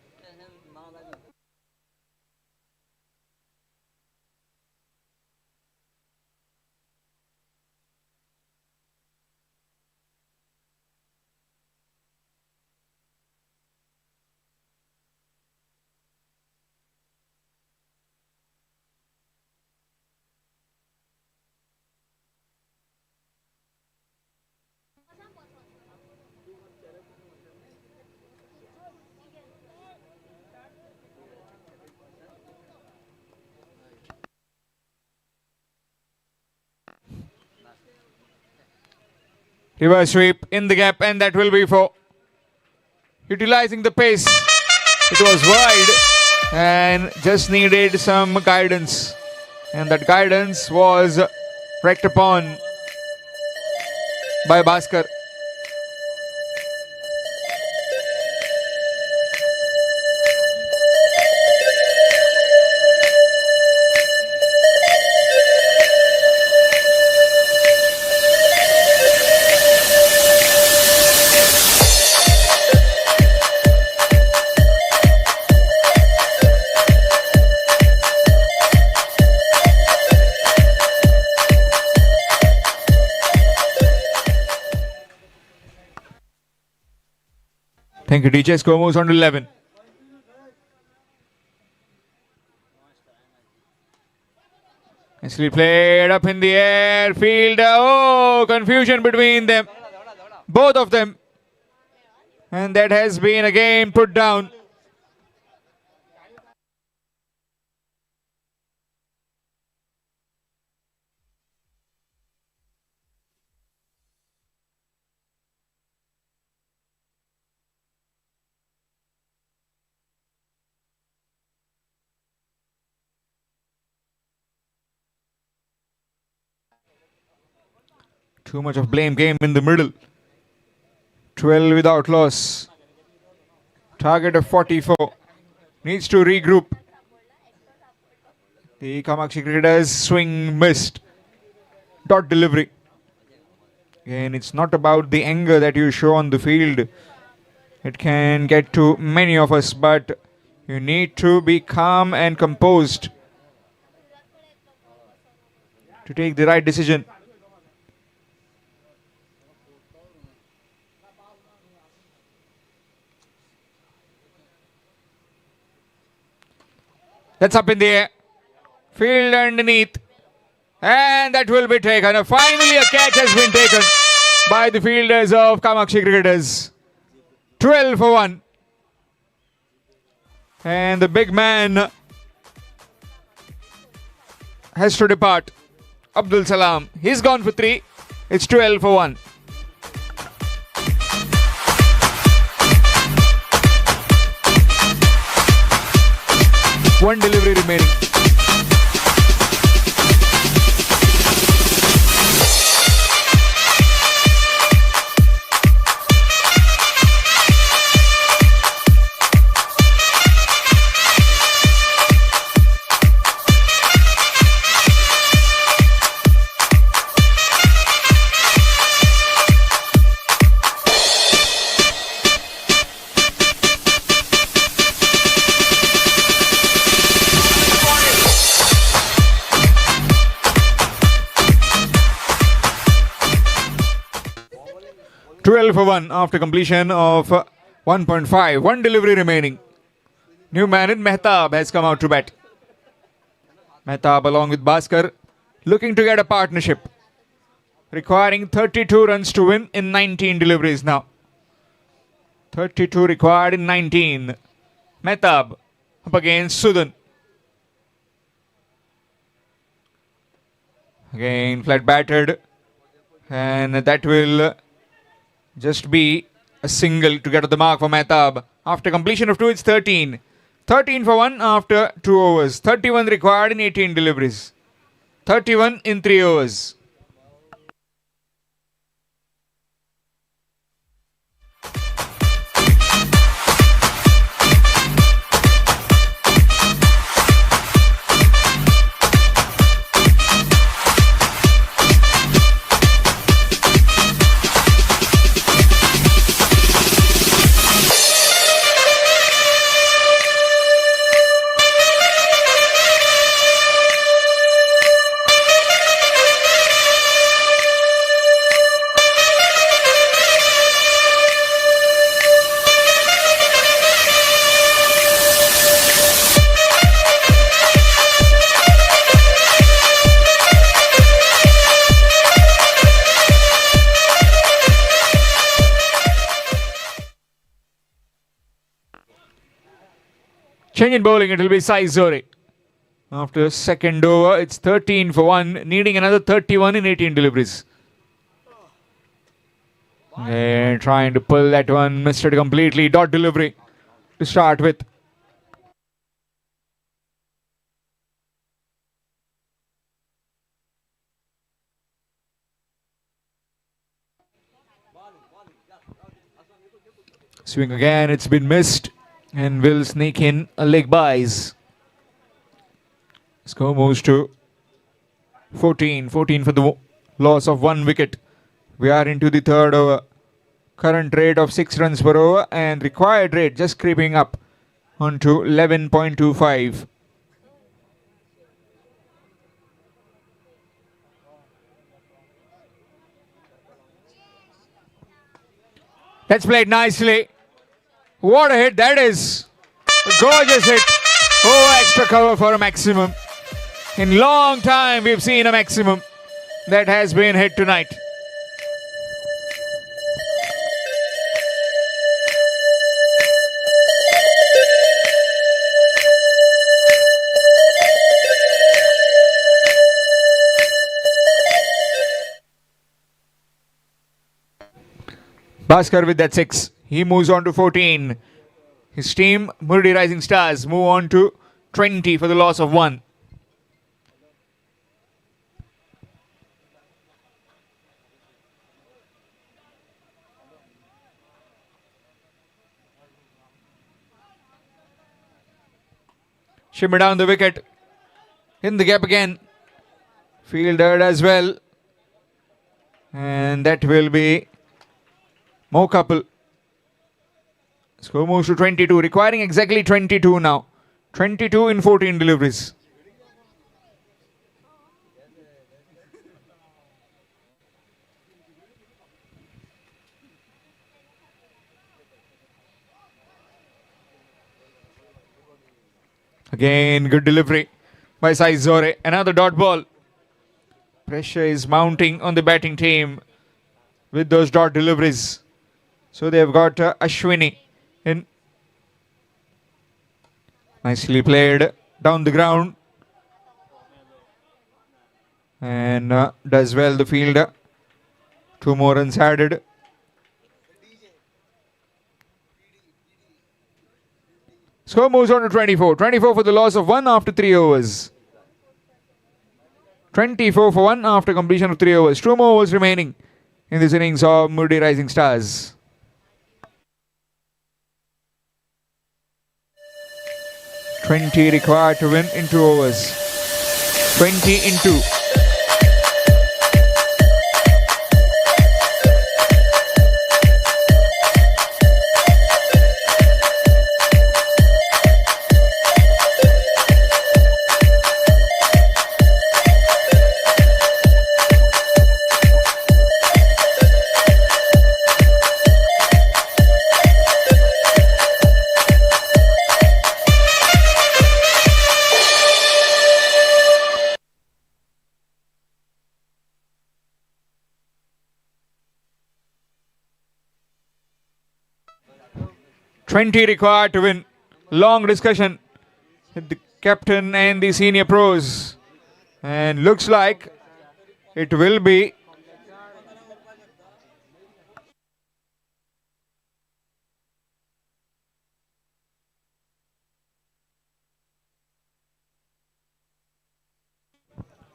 Reverse sweep in the gap, and that will be for utilizing the pace. It was wide and just needed some guidance, and that guidance was wrecked upon by Bhaskar. Thank you, DJ. Score moves on to 11. Nicely played up in the air. Field. Oh, confusion between them. Both of them. And that has been again put down. Too much of blame game in the middle. 12 without loss. Target of 44. Needs to regroup. The Kamakshi cricketers swing missed. Dot delivery. Again, it's not about the anger that you show on the field. It can get to many of us, but You need to be calm and composed to take the right decision. That's up in the air. Field underneath. And that will be taken. And finally, a catch has been taken by the fielders of Kamakshi Cricketers. 12 for 1. And the big man has to depart. Abdul Salam. He's gone for 3. It's 12 for 1. One delivery remaining. For 1 after completion of 1.5. One delivery remaining. New man in Mehtab has come out to bat. Mehtab along with Bhaskar looking to get a partnership. Requiring 32 runs to win in 19 deliveries now. 32 required in 19. Mehtab up against Sudan. Again flat batted. And that will just be a single to get to the mark for Mehtab. After completion of 2, it's 13. 13 for 1 after 2 overs. 31 required in 18 deliveries. 31 in 3 overs. Change in bowling, it will be Sai Zore. After second over, it's 13 for 1, needing another 31 in 18 deliveries. And trying to pull that one, missed it completely. Dot delivery to start with. Swing again, it's been missed. And will sneak in a leg byes. Score moves to 14. 14 for the loss of 1 wicket. We are into the third over. Current rate of 6 runs per over and required rate just creeping up onto 11.25. That's played nicely. What a hit that is. A gorgeous hit. Oh, extra cover for a maximum. In long time we've seen a maximum that has been hit tonight. Bhaskar with that 6. He moves on to 14. His team, Murdi Rising Stars, move on to 20 for the loss of 1. Shimmer down the wicket. In the gap again. Fieldered as well. And that will be Mo Couple. Score moves to 22, requiring exactly 22 now. 22 in 14 deliveries. Again, good delivery by Sai Zore. Another dot ball. Pressure is mounting on the batting team with those dot deliveries. So they've got Ashwini in. Nicely played down the ground. And does well the fielder. 2 more runs added. Score moves on to 24. 24 for the loss of 1 after 3 overs. 24 for 1 after completion of 3 overs. 2 more overs remaining in this innings of Murdi Rising Stars. $20 required to win in 2 overs. 20 in 2. $20 required to win. Long discussion with the captain and the senior pros. And looks like it will be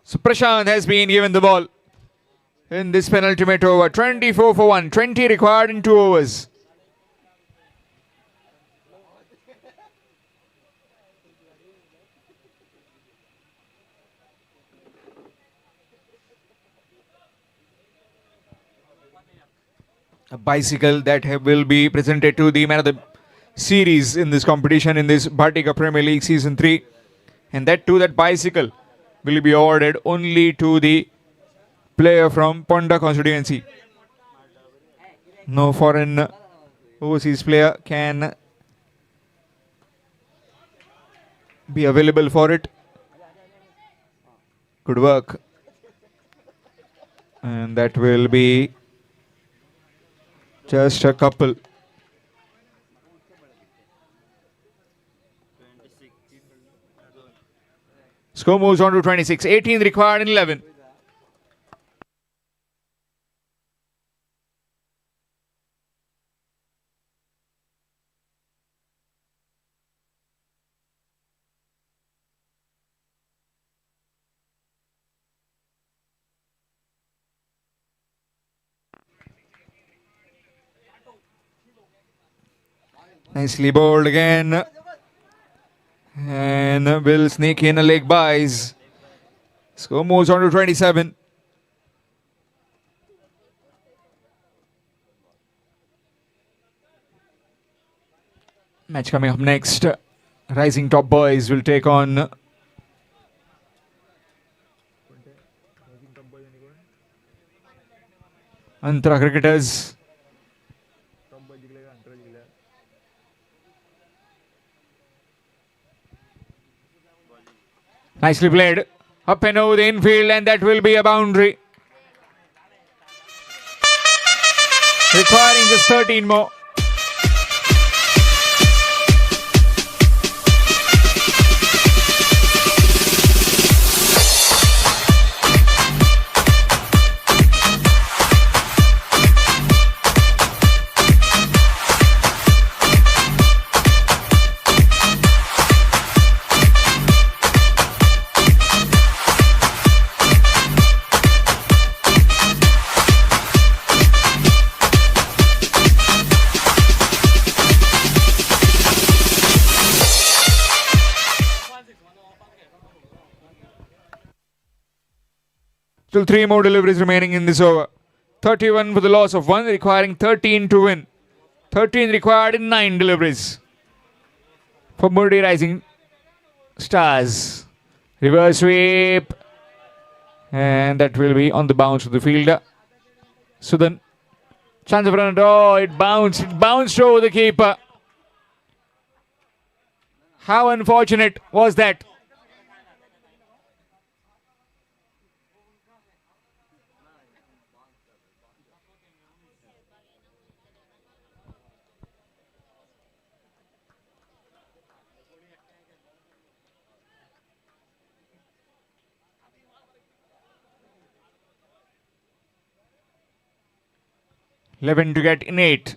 so Prashant has been given the ball in this penultimate over. 24 for 1. 20 required in 2 overs. A bicycle that will be presented to the man of the series in this competition in this Bhatikar Premier League Season 3. And that too, that bicycle will be awarded only to the player from Ponda constituency. No foreign overseas player can be available for it. Good work. And that will be just a couple. Score moves on to 26. 18 required in 11. Nicely bowled again. And will sneak in a leg byes. Score moves on to 27. Match coming up next. Rising Top Boys will take on Antra Cricketers. Nicely played. Up and over the infield, and that will be a boundary. Requiring just 13 more. Still 3 more deliveries remaining in this over. 31 for the loss of 1, requiring 13 to win. 13 required in 9 deliveries for Murdi Rising Stars. Reverse sweep. And that will be on the bounce of the fielder. Sudan. Chance of run. Oh, it bounced. It bounced over the keeper. How unfortunate was that? Eleven to get in 8.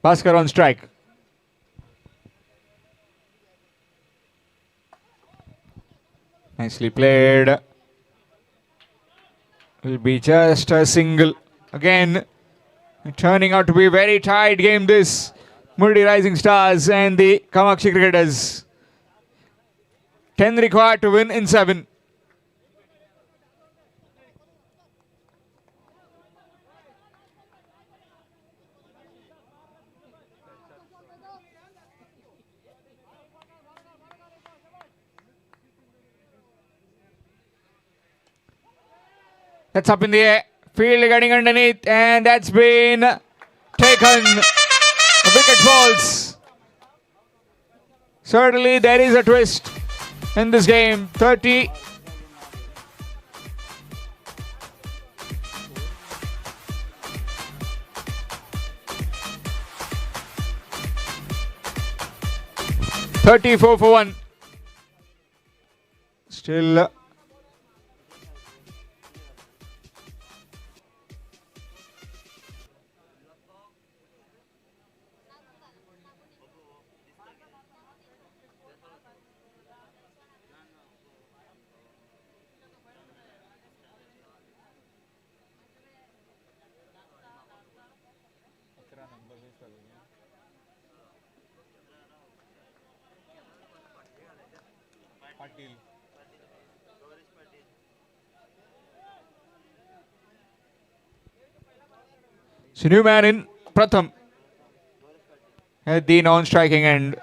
Bhaskar on strike. Nicely played. Will be just a single. Again, turning out to be a very tight game this. Murdi Rising Stars and the Kamakshi Cricketers. 10 required to win in 7. That's up in the air. Field getting underneath, and that's been taken. A wicket falls. Certainly there is a twist in this game. 30. $34 for 1. Still so new man in Pratham at the non-striking end.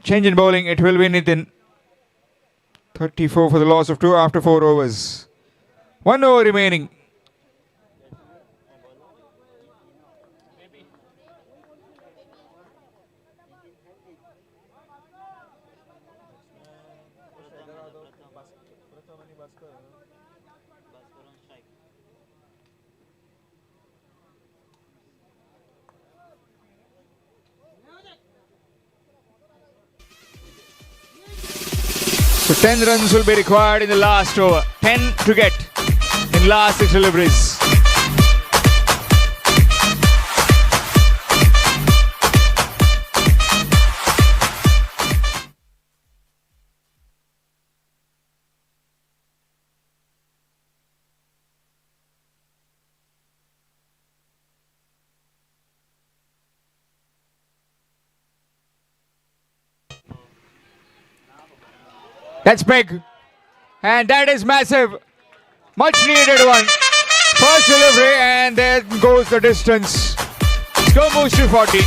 Change in bowling, it will be Nitin. 34 for the loss of 2 after 4 overs. 1 over remaining. So 10 runs will be required in the last over. 10 to get in last 6 deliveries. That's big. And that is massive. Much needed one. First delivery, and there goes the distance. Score moves to 40.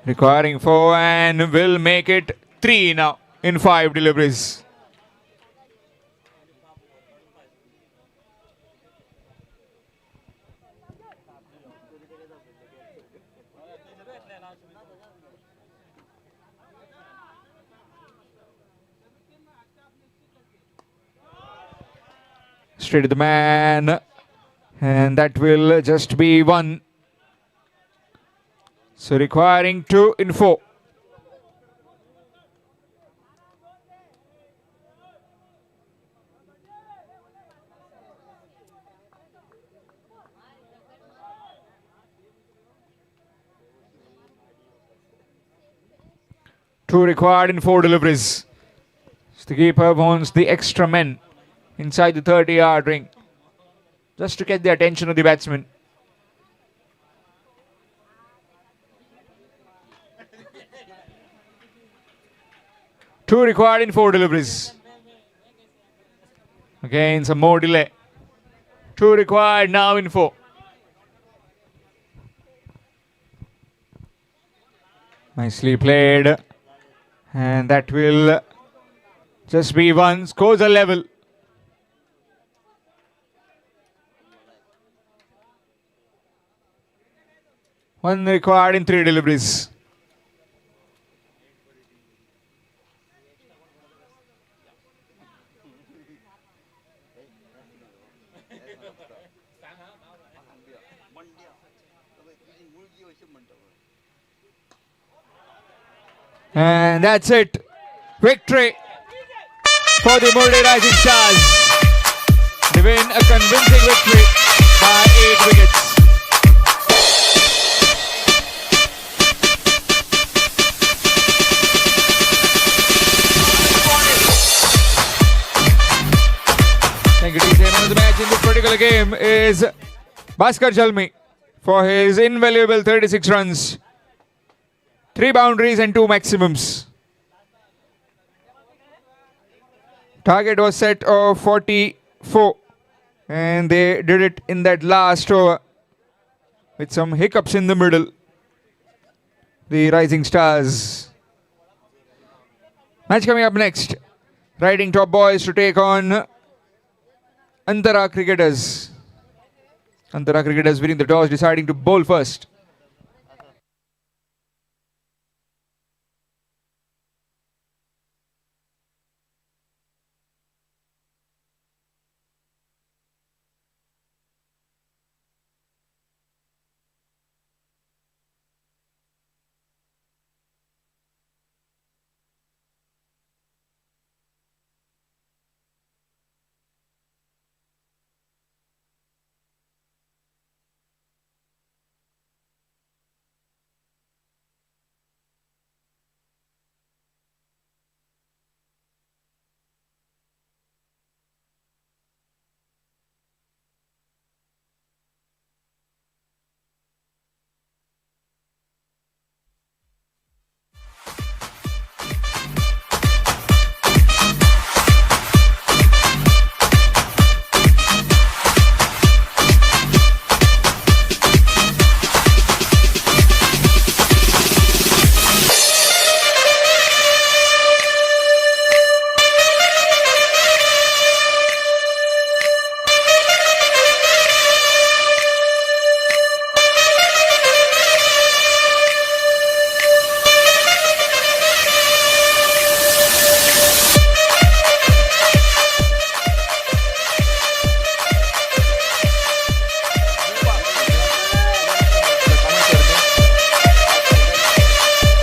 Requiring 4 and will make it 3 now in 5 deliveries. Straight to the man, and that will just be 1. So requiring 2 in 4. 2 required in 4 deliveries. So the keeper wants the extra men inside the 30-yard ring just to get the attention of the batsman. Two required in 4 deliveries. Again, some more delay. 2 required now in 4. Nicely played. And that will just be 1. Scores are level. One required in 3 deliveries. And that's it. Victory for the Murray Rising Stars. They win a convincing victory by 8 wickets. Thank you, team. Man of the match in this particular game is Bhaskar Jalmi for his invaluable 36 runs. 3 boundaries and 2 maximums. Target was set of 44 and they did it in that last over with some hiccups in the middle. The Rising Stars. Match coming up next. Riding Top Boys to take on Antara Cricketers. Antara Cricketers winning the toss, deciding to bowl first.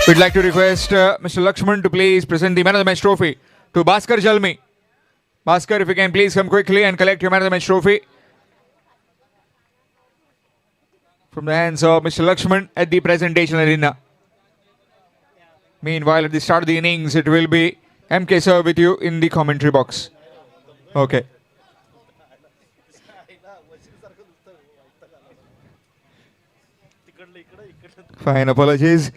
We'd like to request Mr. Lakshman to please present the Man of the Match trophy to Bhaskar Jalmi. Bhaskar, if you can please come quickly and collect your Man of the Match trophy from the hands of Mr. Lakshman at the presentation arena. Meanwhile, at the start of the innings, it will be MK sir with you in the commentary box. Okay. Fine, apologies.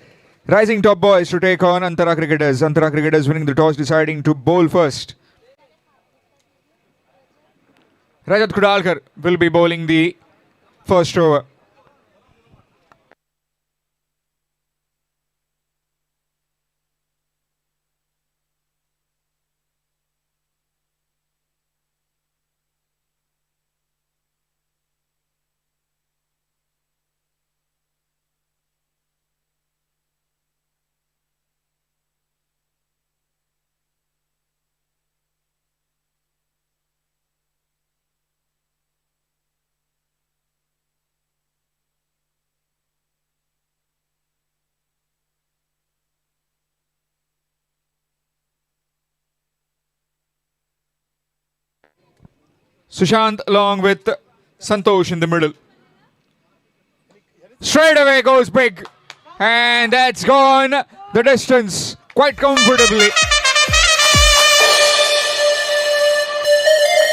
Rising Top Boys to take on Antara Cricketers. Antara Cricketers winning the toss, deciding to bowl first. Rajat Kudalkar will be bowling the first over. Sushant along with Santosh in the middle. Straight away goes big. And that's gone the distance. quite comfortably.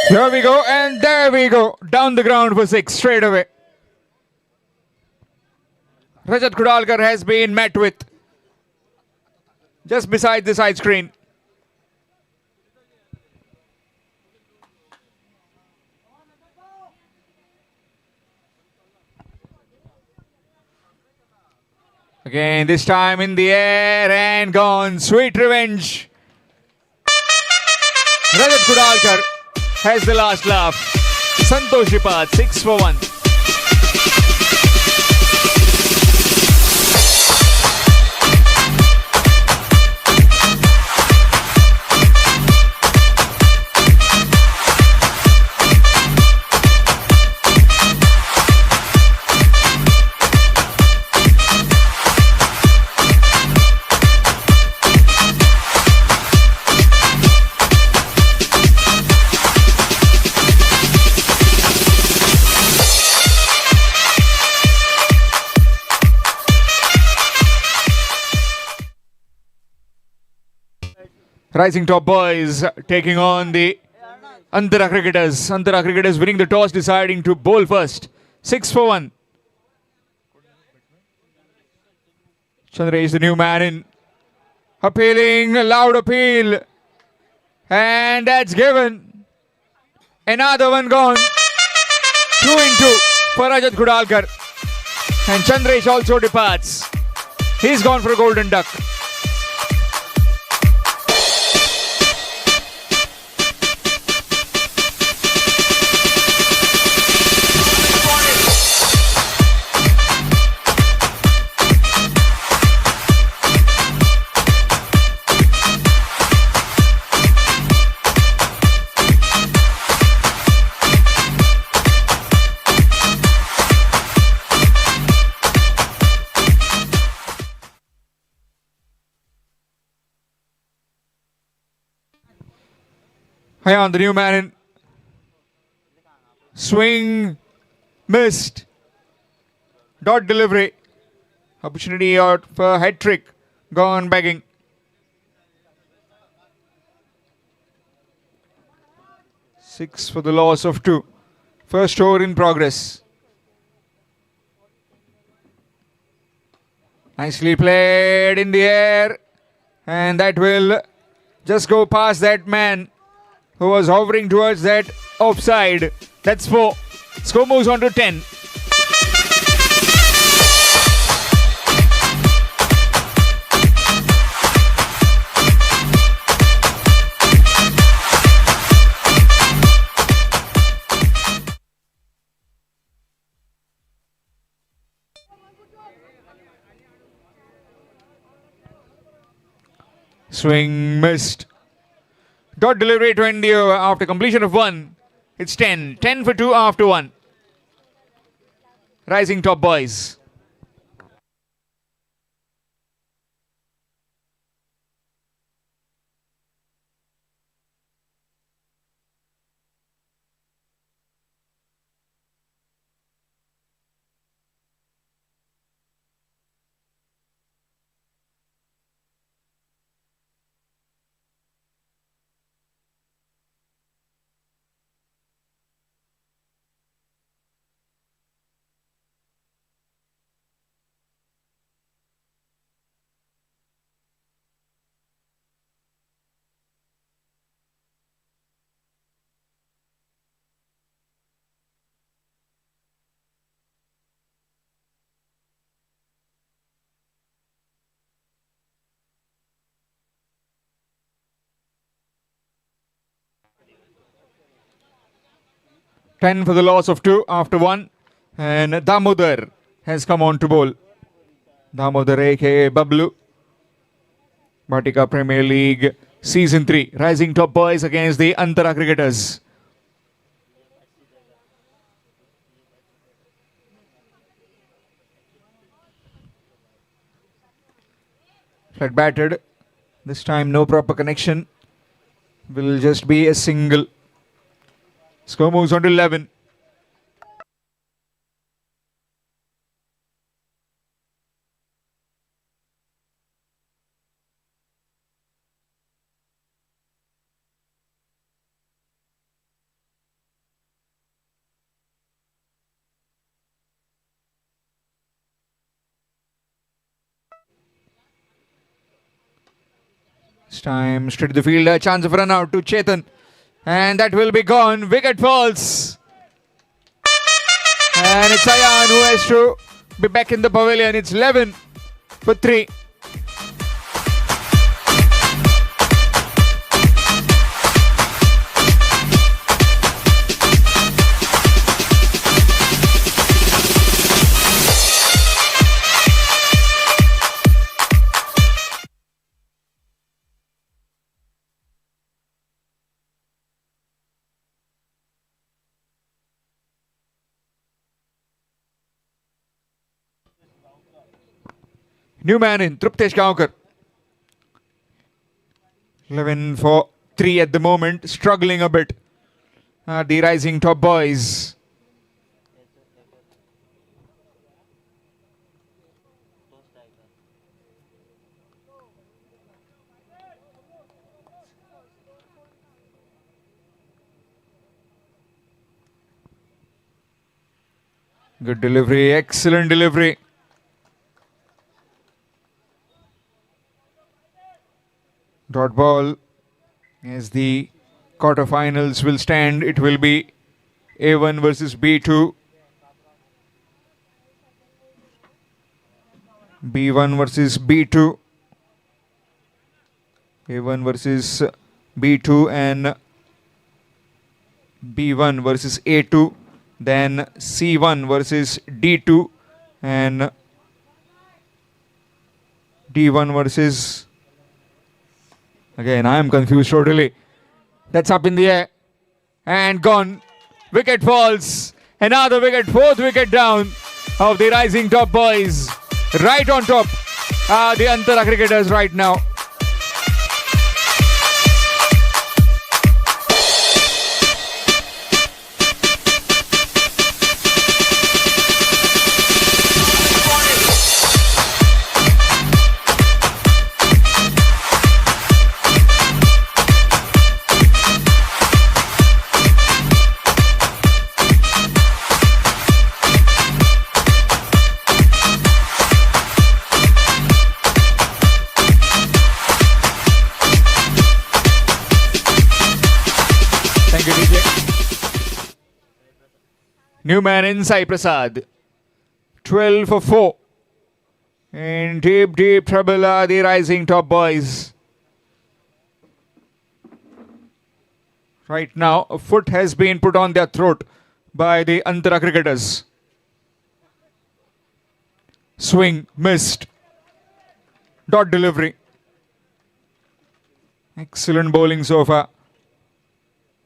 Here we go, and there we go. Down the ground for 6 straight away. Rajat Kudalkar has been met with just beside the side screen. Again, this time in the air and gone. Sweet revenge. Rajat Kudalkar has the last laugh. Santosh Ripat, 6 for 1. Rising top boys taking on the Antara cricketers. Antara cricketers winning the toss, deciding to bowl first. 6 for 1. Chandra is the new man in. Appealing, a loud appeal. And that's given. Another one gone. 2 in 2 for Rajat Kudalkar. And Chandresh also departs. He's gone for a golden duck. Hang on, the new man in. Swing. Missed. Dot delivery. Opportunity out for head trick. Gone begging. Six for the loss of 2. First over in progress. Nicely played in the air. And that will just go past that man who was hovering towards that offside. That's 4. Score moves on to 10. Swing missed. Dot delivery 20 after completion of 1. It's 10. 10 for 2 after 1. Rising top boys. Ten for the loss of 2 after 1. And Damodar has come on to bowl. Damodar aka Bablu. Bhatikar Premier League Season 3. Rising top boys against the Antara cricketers. Flat batted. This time no proper connection. Will just be a single. Score moves on to 11. This time straight to the field. A chance of run out to Ketan. And that will be gone. Wicket falls. And it's Ayan who has to be back in the pavilion. It's 11 for 3. New man in, Truptesh Gaonkar. 11 for 3 at the moment, struggling a bit. The rising top boys. Good delivery, excellent delivery. Dot ball as the quarterfinals will stand. It will be A1 versus B2. B1 versus B2. A1 versus B2 and B1 versus A2. Then C1 versus D2 and D1 versus... Again, I am confused totally. That's up in the air. And gone. Wicket falls. Another wicket. 4th wicket down of the rising top boys. Right on top are the Antara cricketers right now. New man in Sai Prasad. 12 for 4. In deep, deep trouble are the rising top boys. Right now, a foot has been put on their throat by the Antara cricketers. Swing missed. Dot delivery. Excellent bowling so far.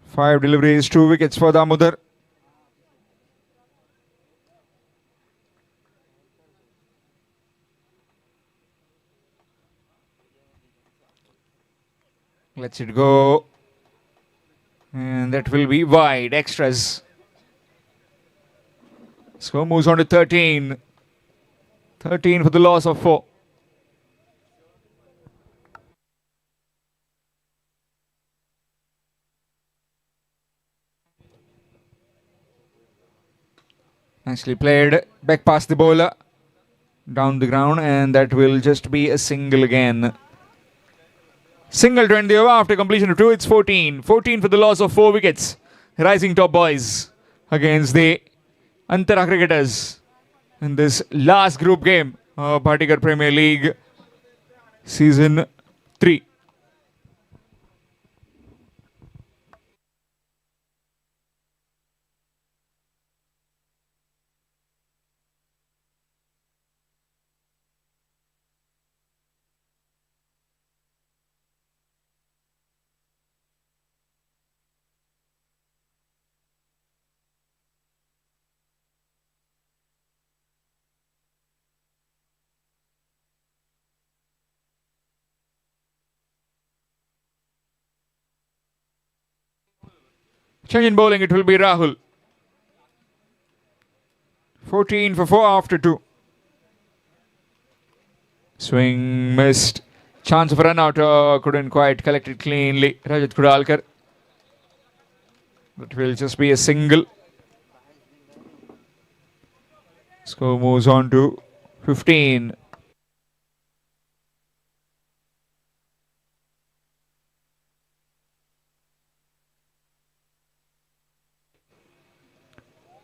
5 deliveries, 2 wickets for Damodar. Let's it go. And that will be wide. Extras. Score moves on to 13. 13 for the loss of 4. Nicely played. Back past the bowler. Down the ground. And that will just be a single again. Single to end the over after completion of 2. It's 14. 14 for the loss of 4 wickets. Rising top boys against the Antara cricketers in this last group game of Bhatikar Premier League Season 3. Change in bowling, it will be Rahul. 14 for 4 after 2. Swing missed. Chance of a run out. Couldn't quite collect it cleanly. Rajat Kudalkar. That will just be a single. Score moves on to 15.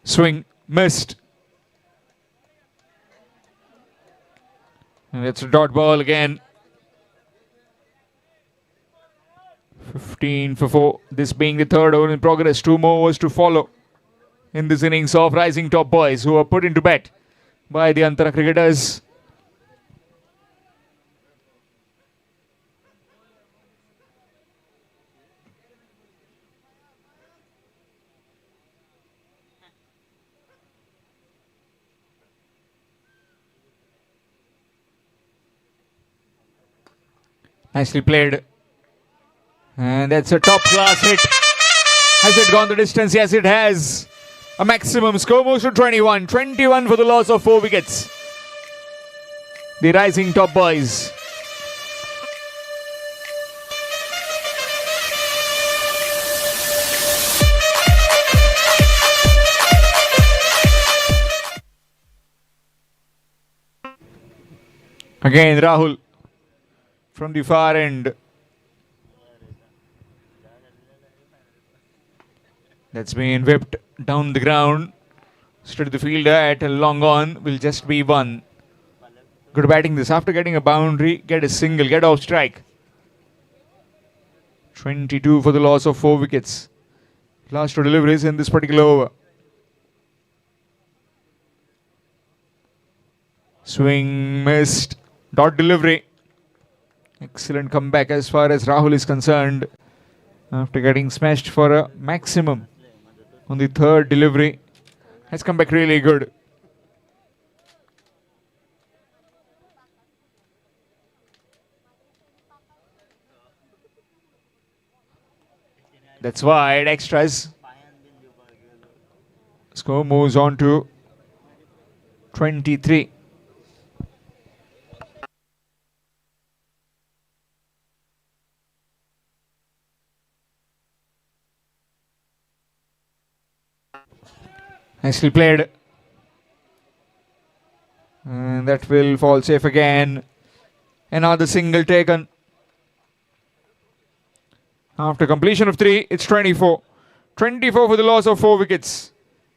Swing missed. And it's a dot ball again. 15 for 4. This being the third over in progress. 2 more overs to follow in this innings of rising top boys who are put into bet by the Antara cricketers. Nicely played. And that's a top class hit. Has it gone the distance? Yes, it has. A maximum score moves to 21. 21 for the loss of 4 wickets. The rising top boys. Again, Rahul from the far end. That's been whipped down the ground. Straight to the fielder at a long on. Will just be 1. Good batting this. After getting a boundary, get a single, get off strike. 22 for the loss of 4 wickets. Last 2 deliveries in this particular over. Swing missed. Dot delivery. Excellent comeback as far as Rahul is concerned. After getting smashed for a maximum on the third delivery, has come back really good. That's wide, extras. Score moves on to 23. Nicely played. And that will fall safe again. Another single taken. After completion of 3, it's 24. 24 for the loss of 4 wickets.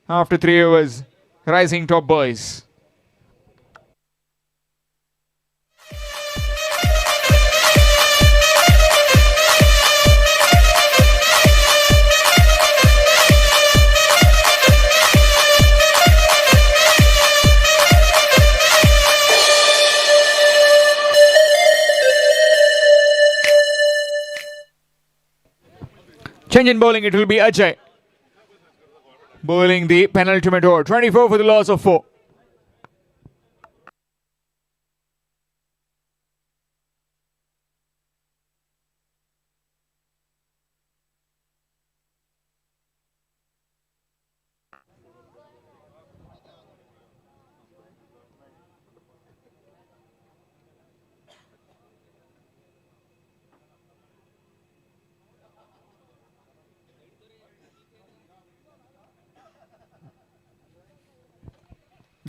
After 3 overs, rising top boys. Change in bowling, it will be Ajay. Bowling the penultimate over. 24 for the loss of 4.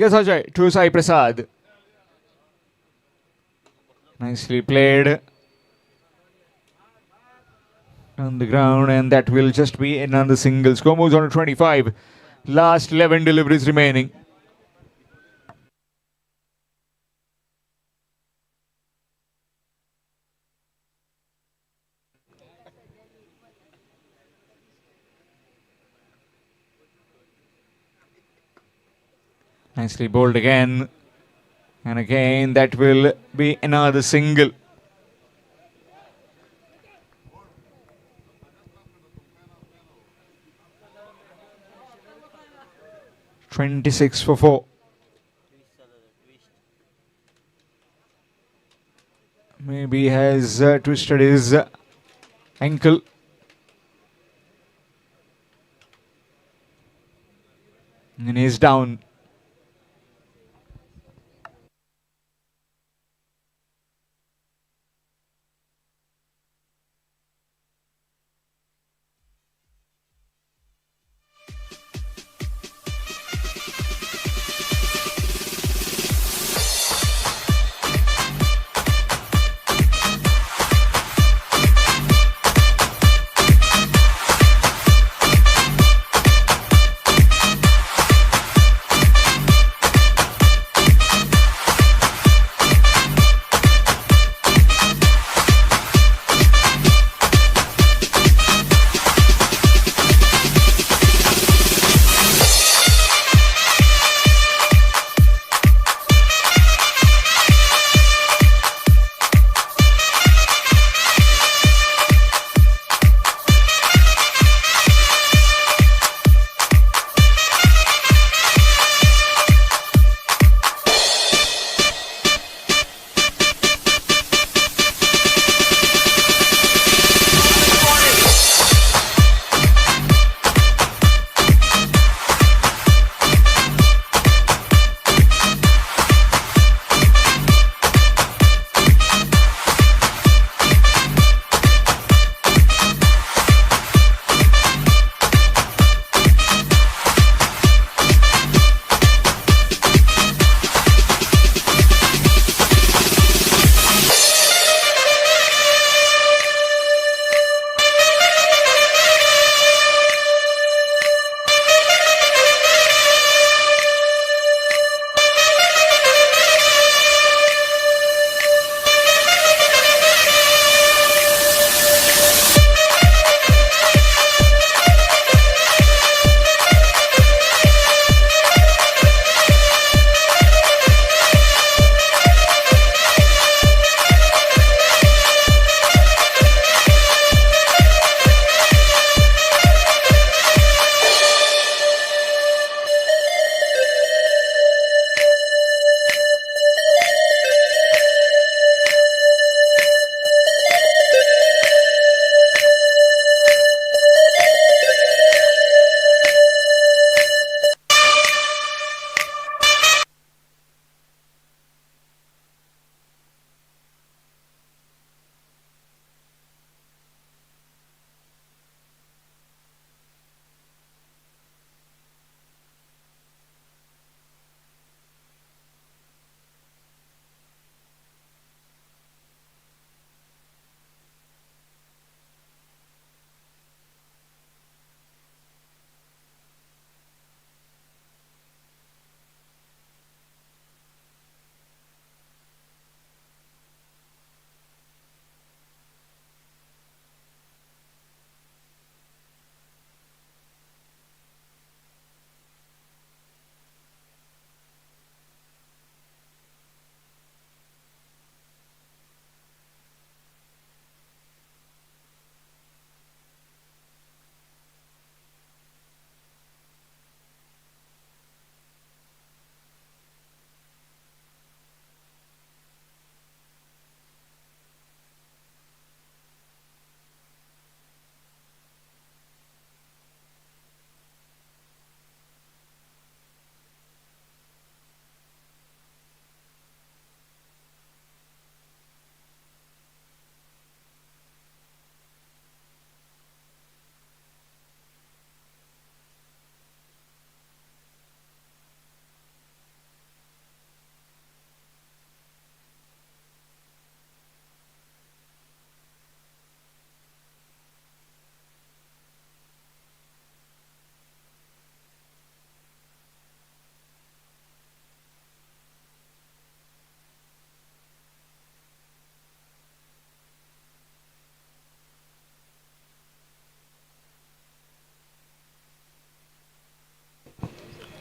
Yes, Ajay, to Sai Prasad. Nicely played on the ground, and that will just be another single. Score moves on to 25. Last 11 deliveries remaining. Nicely bowled again. And again, that will be another single. (26 for 4). Maybe he has twisted his ankle. And he's down.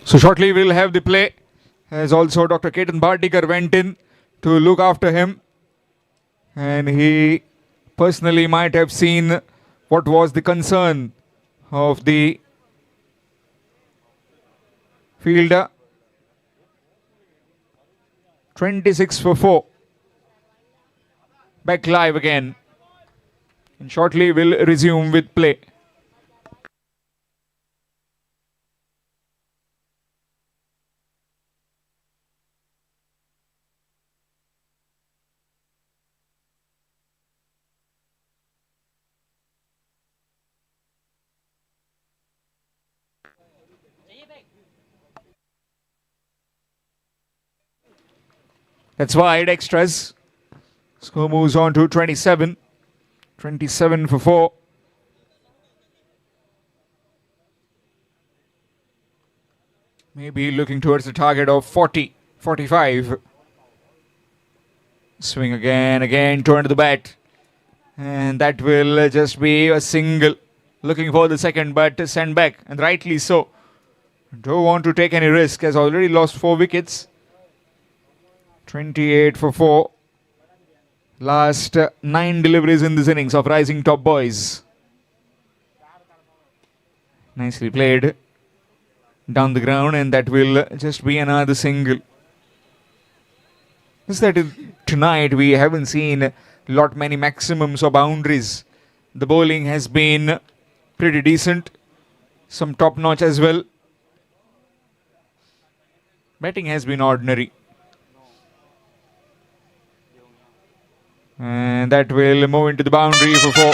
So shortly we'll have the play, as also Dr. Ketan Bhatikar went in to look after him, and he personally might have seen what was the concern of the fielder. 26 for 4. Back live again. And shortly we'll resume with play. That's wide, extras. Score moves on to 27. 27 for 4. Maybe looking towards the target of 40, 45. Swing again, turn to the bat. And that will just be a single. Looking for the second, but send back, and rightly so. Don't want to take any risk, has already lost 4 wickets. 28 for 4. Last 9 deliveries in this innings of rising top boys. Nicely played down the ground, and that will just be another single. Just that tonight we haven't seen many maximums or boundaries. The bowling has been pretty decent, some top notch as well. Batting has been ordinary. And that will move into the boundary for 4.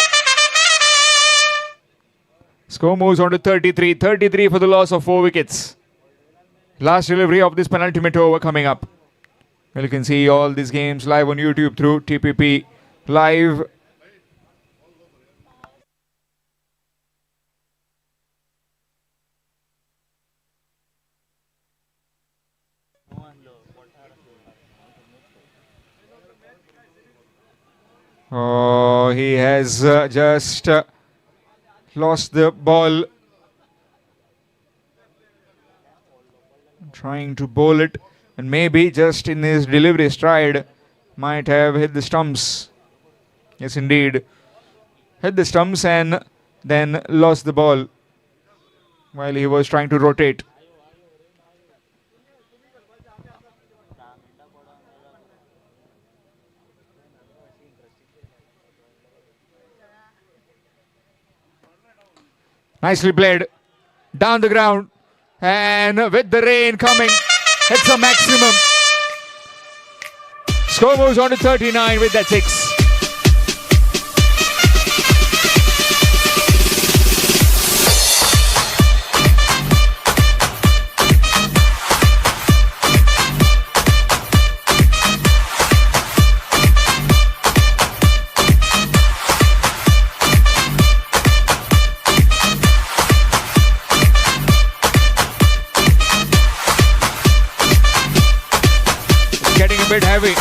Score moves on to 33. 33 for the loss of 4 wickets. Last delivery of this penultimate over coming up. Well, you can see all these games live on YouTube through TPP Live. Oh, he has just lost the ball. Trying to bowl it, and maybe just in his delivery stride might have hit the stumps. Yes, indeed. Hit the stumps and then lost the ball while he was trying to rotate. Nicely played. Down the ground. And with the rain coming, it's a maximum. Score moves on to 39 with that 6. Bit heavy.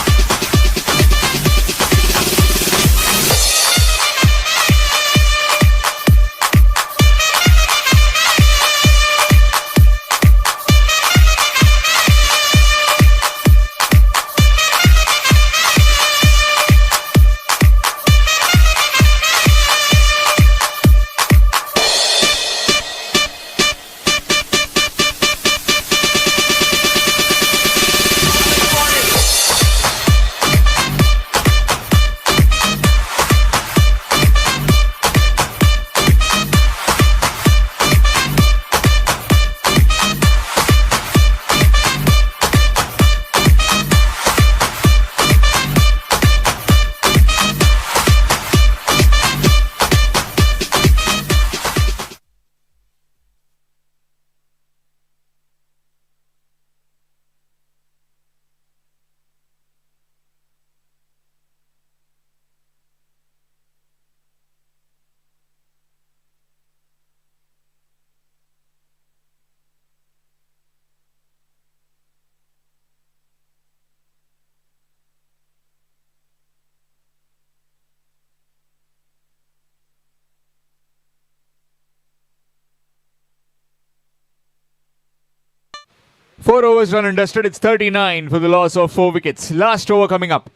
4 overs run and dusted. It's 39 for the loss of 4 wickets. Last over coming up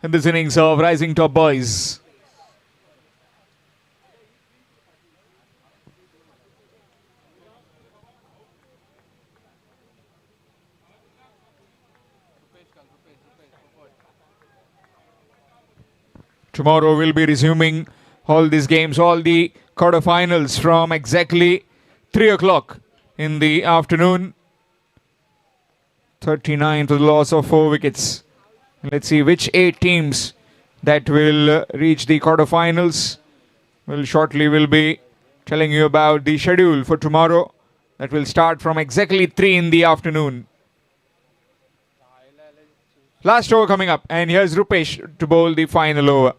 in this innings of Rising Top Boys. Tomorrow we'll be resuming all these games, all the quarterfinals from exactly 3 o'clock in the afternoon. 39 to the loss of 4 wickets. Let's see which 8 teams that will reach the quarterfinals. Well, shortly we'll be telling you about the schedule for tomorrow. That will start from exactly 3 in the afternoon. Last over coming up, and here's Rupesh to bowl the final over.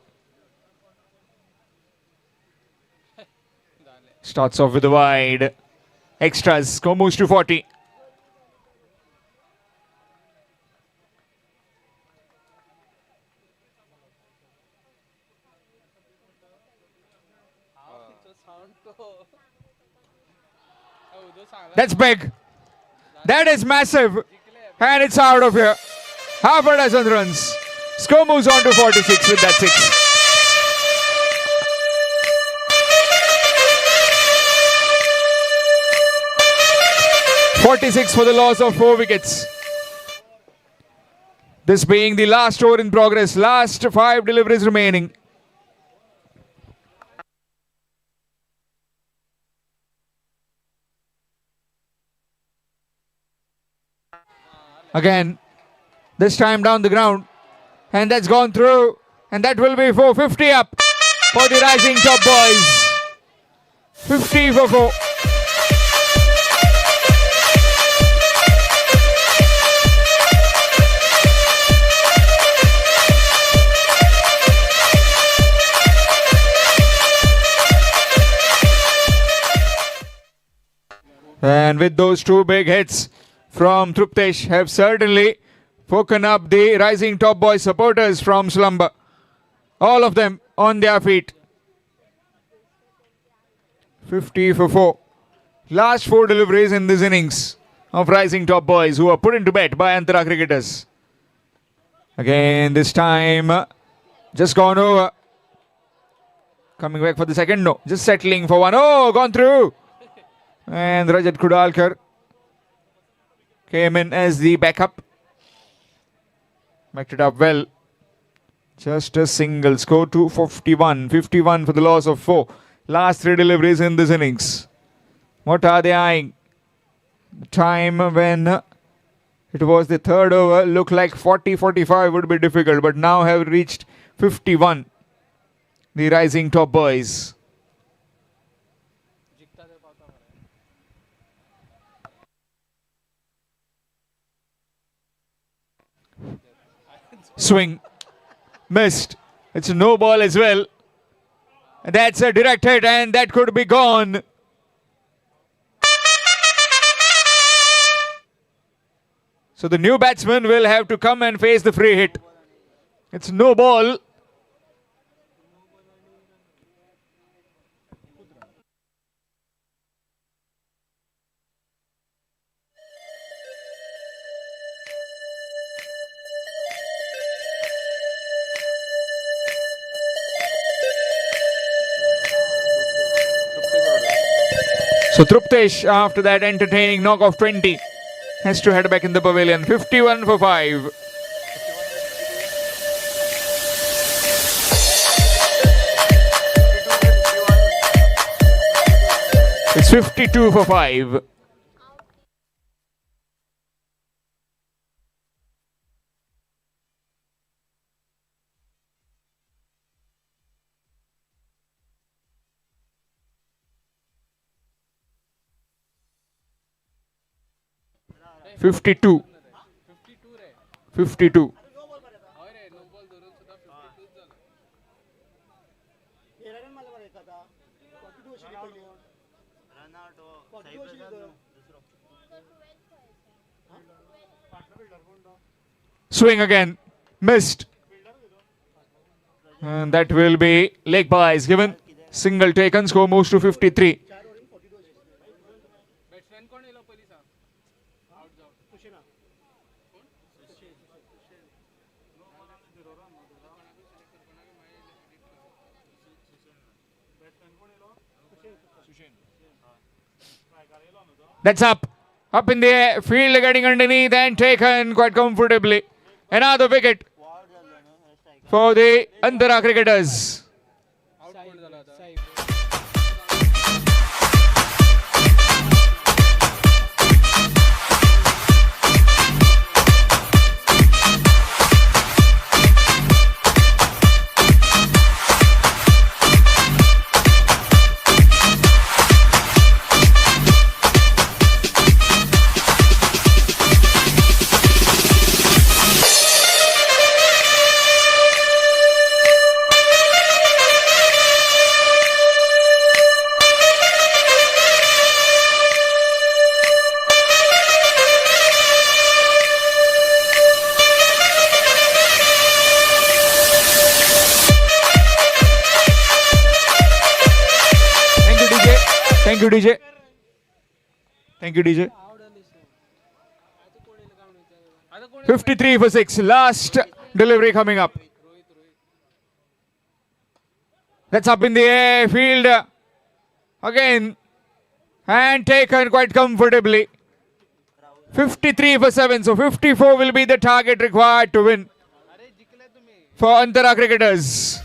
Starts off with a wide. Extras. Score moves to 40. That's big. That is massive. And it's out of here. Half a dozen runs. Score moves on to 46 with that 6. .46 for the loss of 4 wickets. This being the last over in progress. Last 5 deliveries remaining. Again, this time down the ground. And that's gone through. And that will be 450 up for the Rising Top Boys. 50 for 4. And with those 2 big hits from Truptesh have certainly woken up the Rising Top Boy supporters from slumber. All of them on their feet. 50 for 4. Last 4 deliveries in this innings of Rising Top Boys who are put into bed by Antara cricketers. Again, this time just gone over. Coming back for the second, no. Just settling for one. Oh, gone through. And Rajat Kudalkar came in as the backup. Backed it up well. Just a single. Score to 51. 51 for the loss of 4. Last 3 deliveries in this innings. What are they eyeing? The time when it was the 3rd over looked like 40-45 would be difficult, but now have reached 51. The Rising Top Boys. Swing. Missed. It's a no ball as well. That's a direct hit and that could be gone. So the new batsman will have to come and face the free hit. It's no ball. So Truptesh, after that entertaining knock of 20, has to head back in the pavilion. 51 for 5. It's 52 for 5. $52. Swing again. Missed. And that will be leg byes given. Single taken. Score moves to 53. That's up. Up in the air. Field getting underneath and taken quite comfortably. Another wicket for the Antara cricketers. Thank you, DJ. Thank you, DJ. 53 for 6. Last delivery coming up. That's up in the air. Field again. And taken quite comfortably. 53 for 7. So 54 will be the target required to win for Antara cricketers.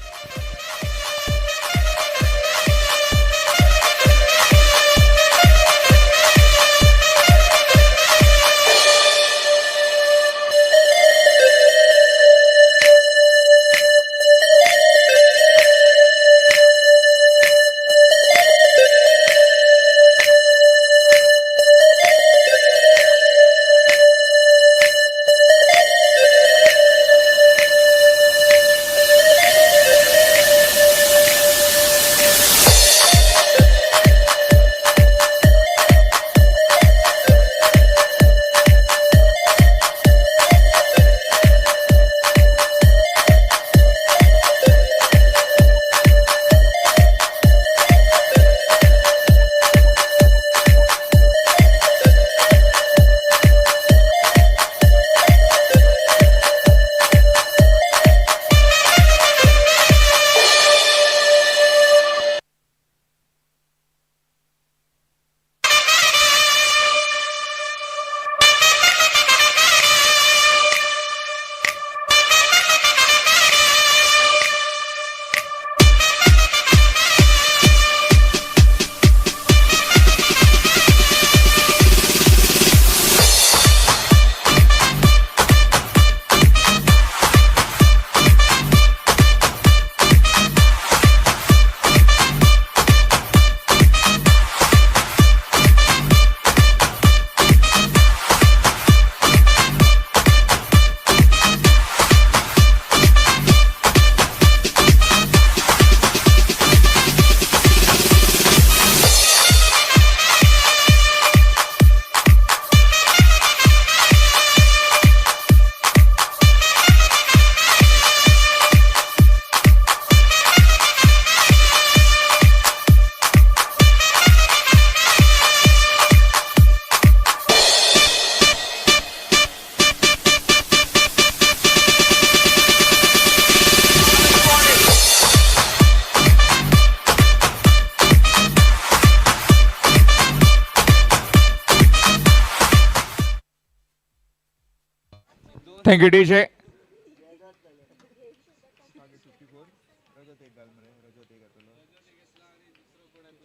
Thank you, DJ.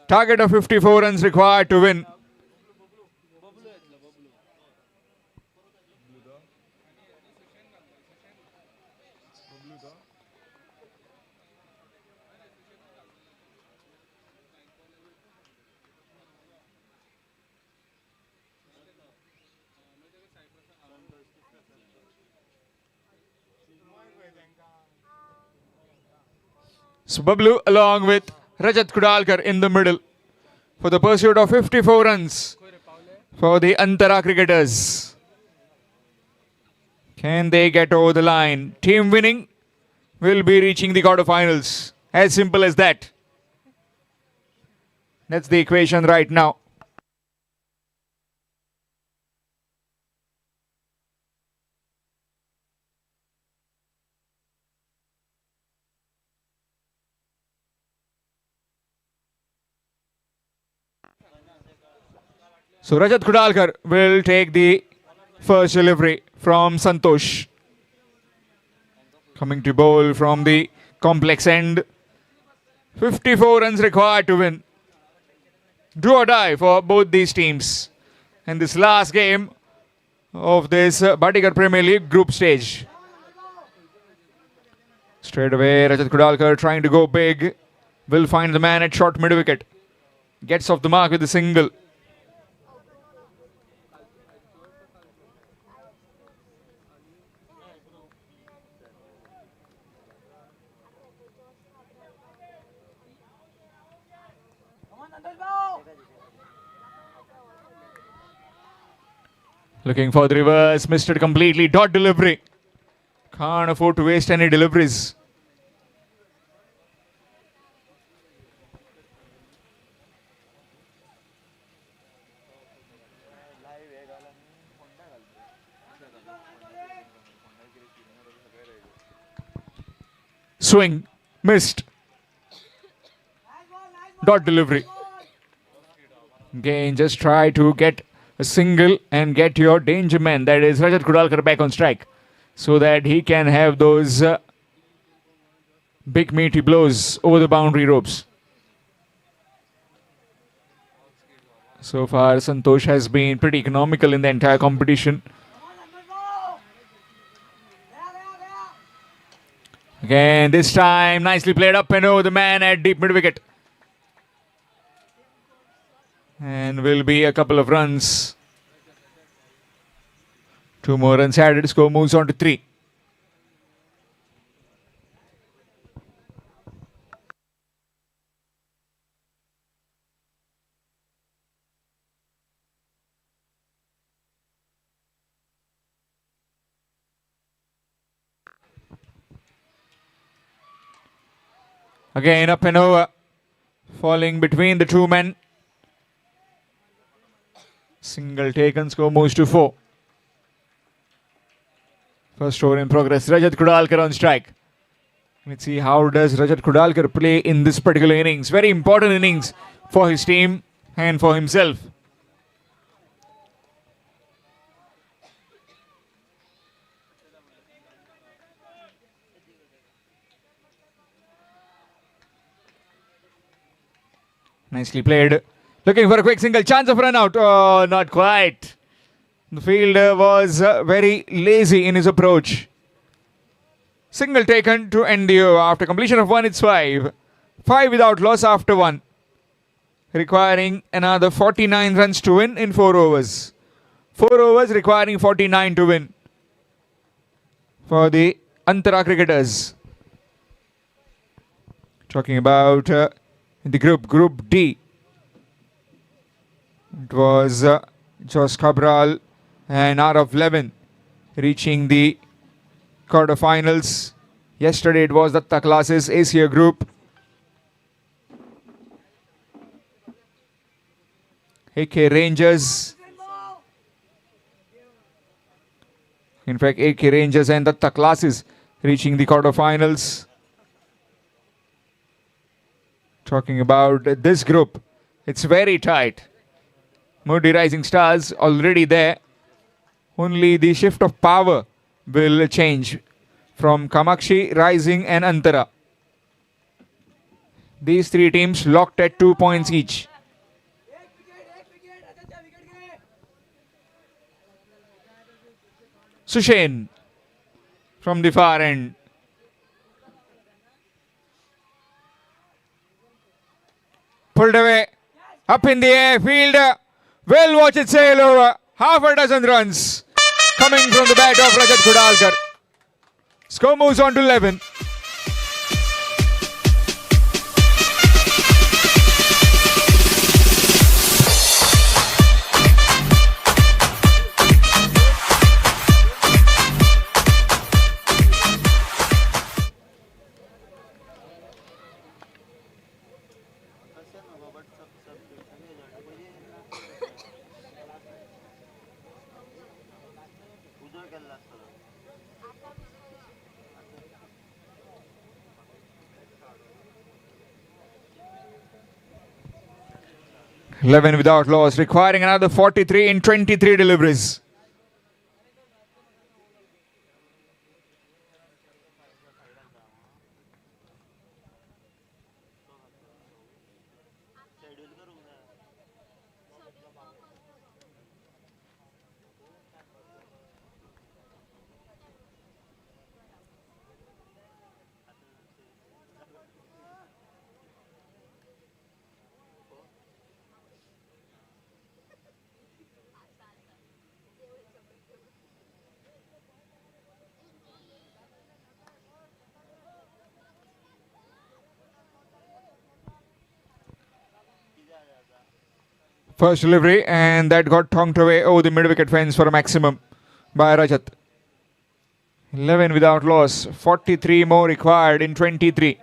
Target of 54 runs required to win. So Bablu along with Rajat Kudalkar in the middle for the pursuit of 54 runs for the Antara cricketers. Can they get over the line? Team winning will be reaching the quarterfinals. As simple as that. That's the equation right now. So Rajat Kudalkar will take the first delivery from Santosh. Coming to bowl from the complex end. 54 runs required to win. Do or die for both these teams in this last game of this Bhatikar Premier League group stage. Straight away, Rajat Kudalkar trying to go big. Will find the man at short mid wicket. Gets off the mark with a single. Looking for the reverse, missed it completely. Dot delivery. Can't afford to waste any deliveries. Swing, missed. Dot delivery. Again, just try to get a single and get your danger man, that is Rajat Kudalkar, back on strike, so that he can have those big meaty blows over the boundary ropes. So far, Santosh has been pretty economical in the entire competition. Again, this time, nicely played up and over the man at deep mid wicket. And will be a couple of runs. 2 more runs added. Score moves on to 3. Again, up and over. Falling between the 2 men. Single taken, score moves to 4. First over in progress. Rajat Kudalkar on strike. Let's see how does Rajat Kudalkar play in this particular innings. Very important innings for his team and for himself. Nicely played. Looking for a quick single. Chance of run out. Oh, not quite. The fielder was very lazy in his approach. Single taken to end the over. After completion of 1, it's 5. 5 without loss after 1. Requiring another 49 runs to win in 4 overs. 4 overs requiring 49 to win for the Antara cricketers. Talking about the Group D. It was Jos Cabral and Arav Levin reaching the quarterfinals. Yesterday it was the Classes Asia Group. AK Rangers. In fact, AK Rangers and Datta Classes reaching the quarterfinals. Talking about this group, it's very tight. Moody Rising Stars already there. Only the shift of power will change from Kamakshi, Rising and Antara. These 3 teams locked at 2 points each. Sushen from the far end. Pulled away. Up in the air. Fielder. Well, watch it sail over. Half a dozen runs coming from the bat of Rajat Kudalkar. Score moves on to 11. 11 without loss, requiring another 43 in 23 deliveries. First delivery, and that got tonked away over the mid-wicket fence for a maximum by Rajat. 11 without loss, 43 more required in 23.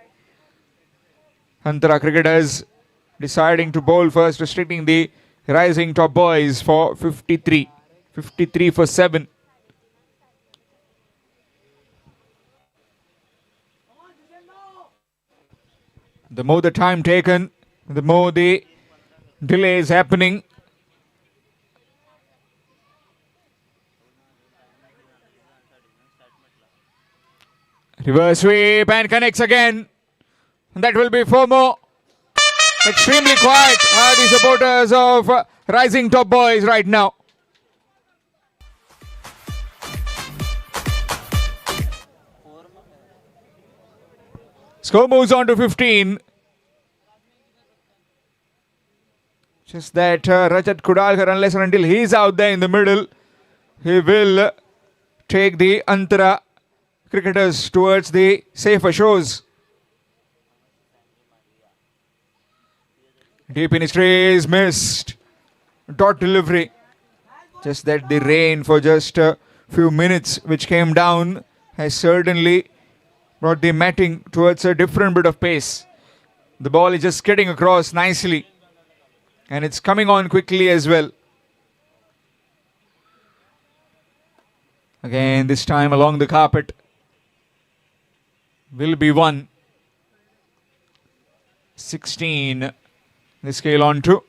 Antara cricketers deciding to bowl first, restricting the rising top boys for 53. 53 for 7. The more the time taken, the more the delay is happening. Reverse sweep and connects again. That will be 4 more. Extremely quiet are the supporters of rising top boys right now. Score moves on to 15. Just that Rajat Kudalkar, unless and until he's out there in the middle, he will take the Antara cricketers towards the safer shores. Deep in his trays, missed. Dot delivery. Just that the rain for just a few minutes which came down has certainly brought the matting towards a different bit of pace. The ball is just skidding across nicely. And it's coming on quickly as well. Again, this time along the carpet will be 1. 16. The scale on to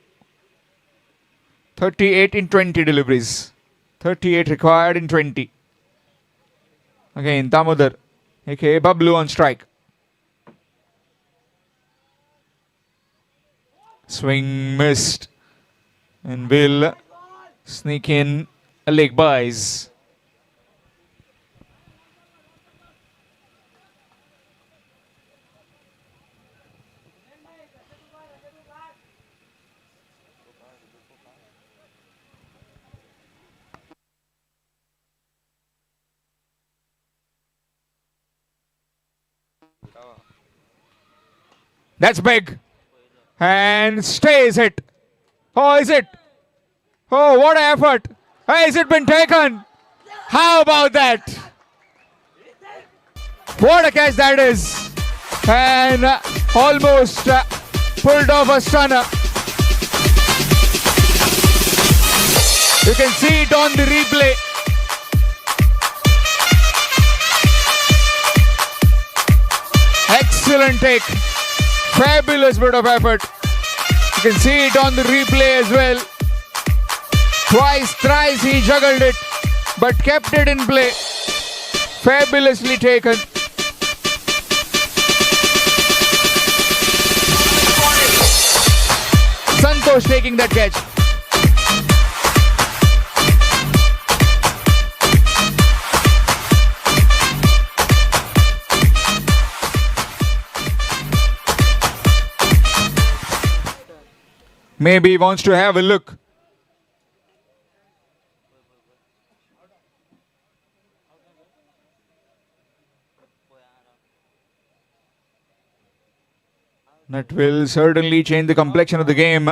38 in 20 deliveries. 38 required in 20. Again, Damodar, aka Bablu on strike. Swing missed. And will sneak in a leg buys. That's big. And stays it. Oh, is it? Oh, what an effort. Has it been taken? How about that? What a catch that is. And almost pulled off a stunner. You can see it on the replay. Excellent take. Fabulous bit of effort. You can see it on the replay as well. Twice, thrice he juggled it, but kept it in play. Fabulously taken. Santosh taking that catch. Maybe he wants to have a look. That will certainly change the complexion of the game.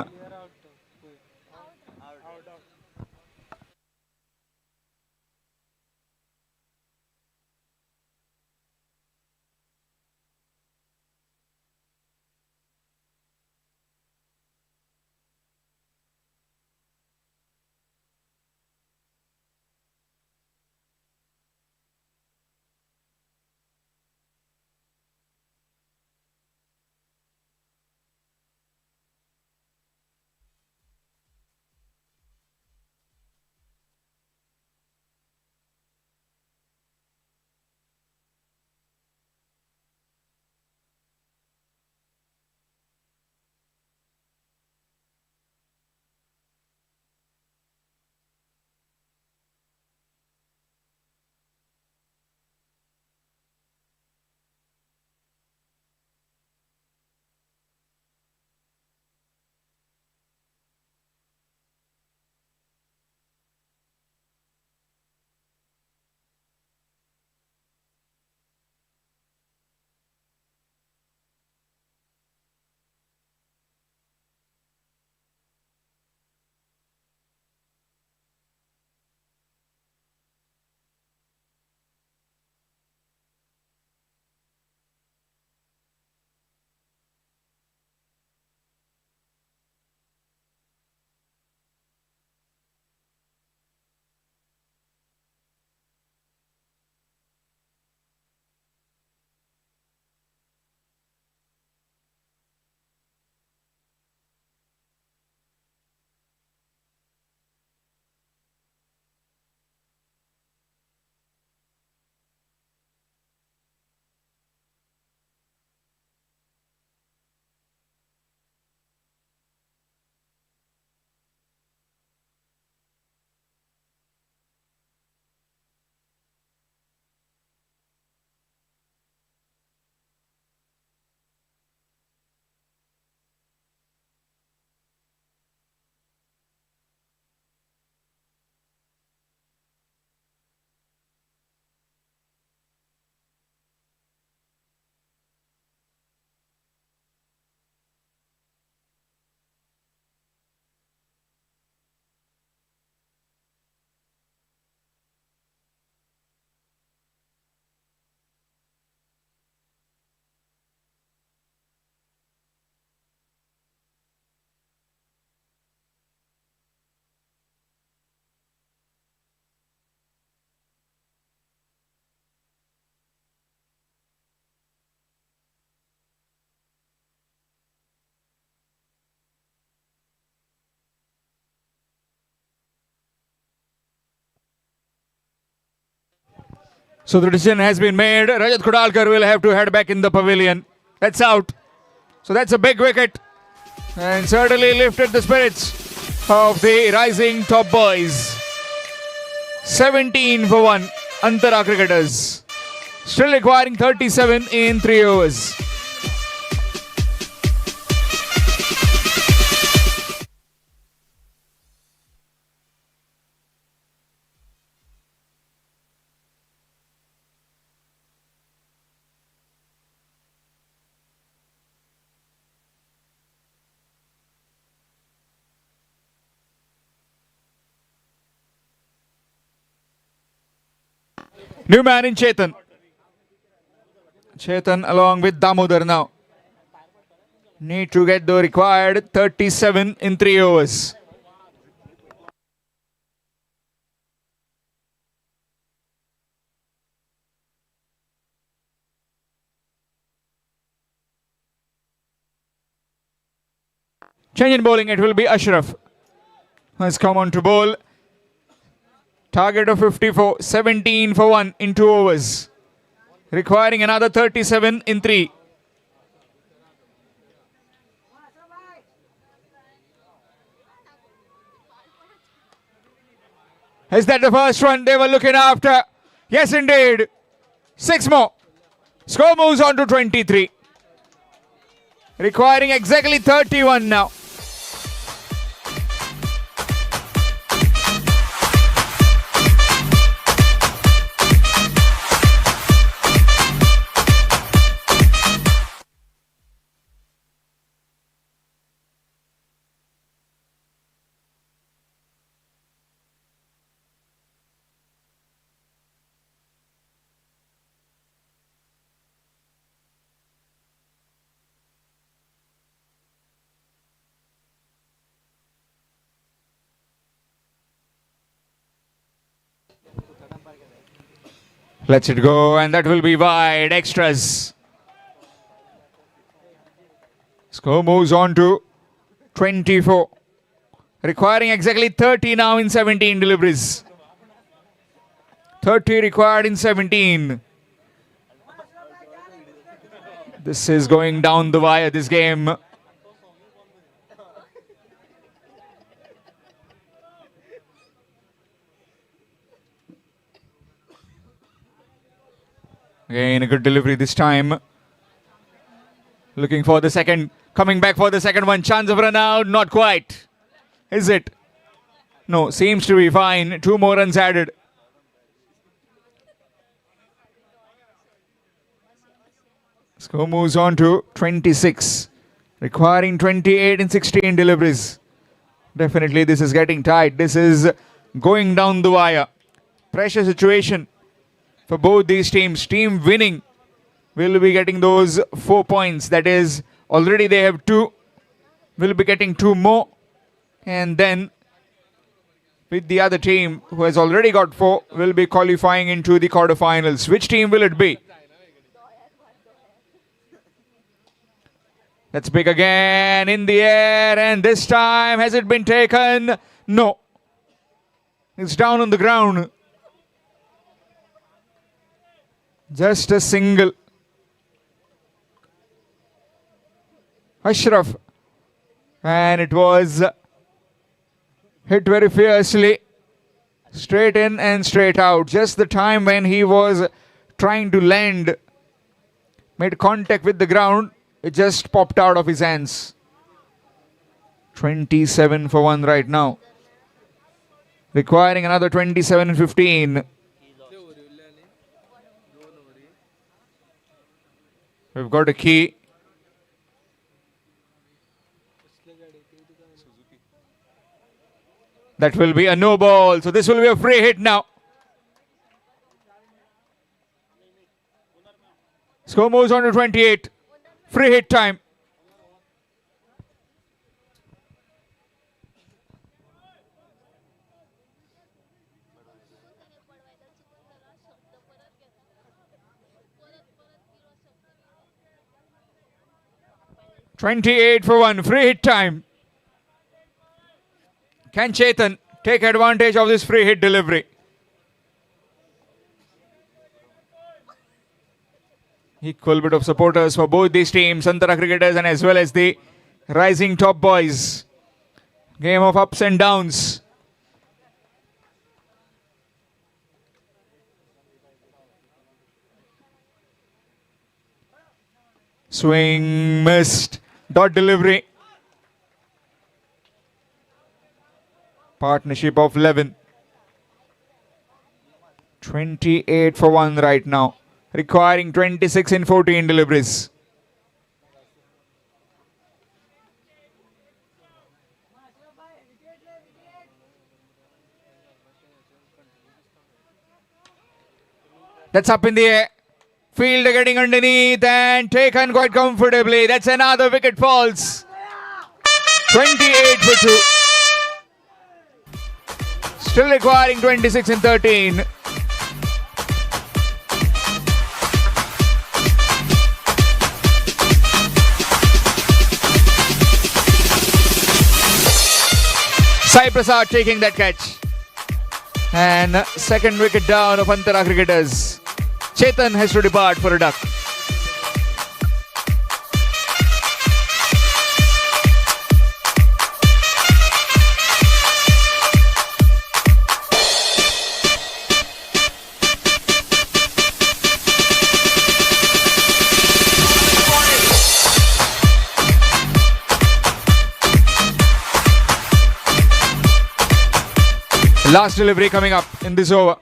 So the decision has been made. Rajat Kudalkar will have to head back in the pavilion. That's out. So that's a big wicket. And certainly lifted the spirits of the rising top boys. 17 for 1. Antara cricketers. Still requiring 37 in 3 overs. New man in Chetan. Chetan along with Damodar now. Need to get the required 37 in 3 overs. Change in bowling, it will be Ashraf. Has come on to bowl. Target of 54, 17 for 1 in 2 overs. Requiring another 37 in 3. Is that the first one they were looking after? Yes, indeed. 6 more. Score moves on to 23. Requiring exactly 31 now. Let's it go, and that will be wide. Extras. Score moves on to 24. Requiring exactly 30 now in 17 deliveries. 30 required in 17. This is going down the wire, this game. Again, a good delivery this time. Looking for the second. Coming back for the second one. Chance of run out. Not quite. Is it? No, seems to be fine. 2 more runs added. Score moves on to 26. Requiring 28 in 16 deliveries. Definitely this is getting tight. This is going down the wire. Pressure situation for both these teams. Team winning will be getting those 4 points. That is, already they have 2. Will be getting 2 more. And then with the other team who has already got 4 will be qualifying into the quarterfinals. Which team will it be? Let's pick again in the air, and this time has it been taken? No. It's down on the ground. Just a single. Ashraf. And it was hit very fiercely. Straight in and straight out. Just the time when he was trying to land. Made contact with the ground. It just popped out of his hands. 27 for 1 right now. Requiring another 27 and 15. We've got a key. That will be a no ball. So this will be a free hit now. Score moves on to 28. Free hit time. $28 for 1. Free hit time. Can Chetan take advantage of this free hit delivery? Equal bit of supporters for both these teams, Antara cricketers and as well as the rising top boys. Game of ups and downs. Swing missed. Dot delivery. Partnership of 11. 28 for 1 right now. Requiring 26 in 14 deliveries. That's up in the air. Fielder getting underneath and taken quite comfortably. That's another wicket falls. 28 for 2. Still requiring 26 in 13. Sai Prasad taking that catch. And second wicket down of Antara cricketers. Chetan has to depart for a duck. Last delivery coming up in this over.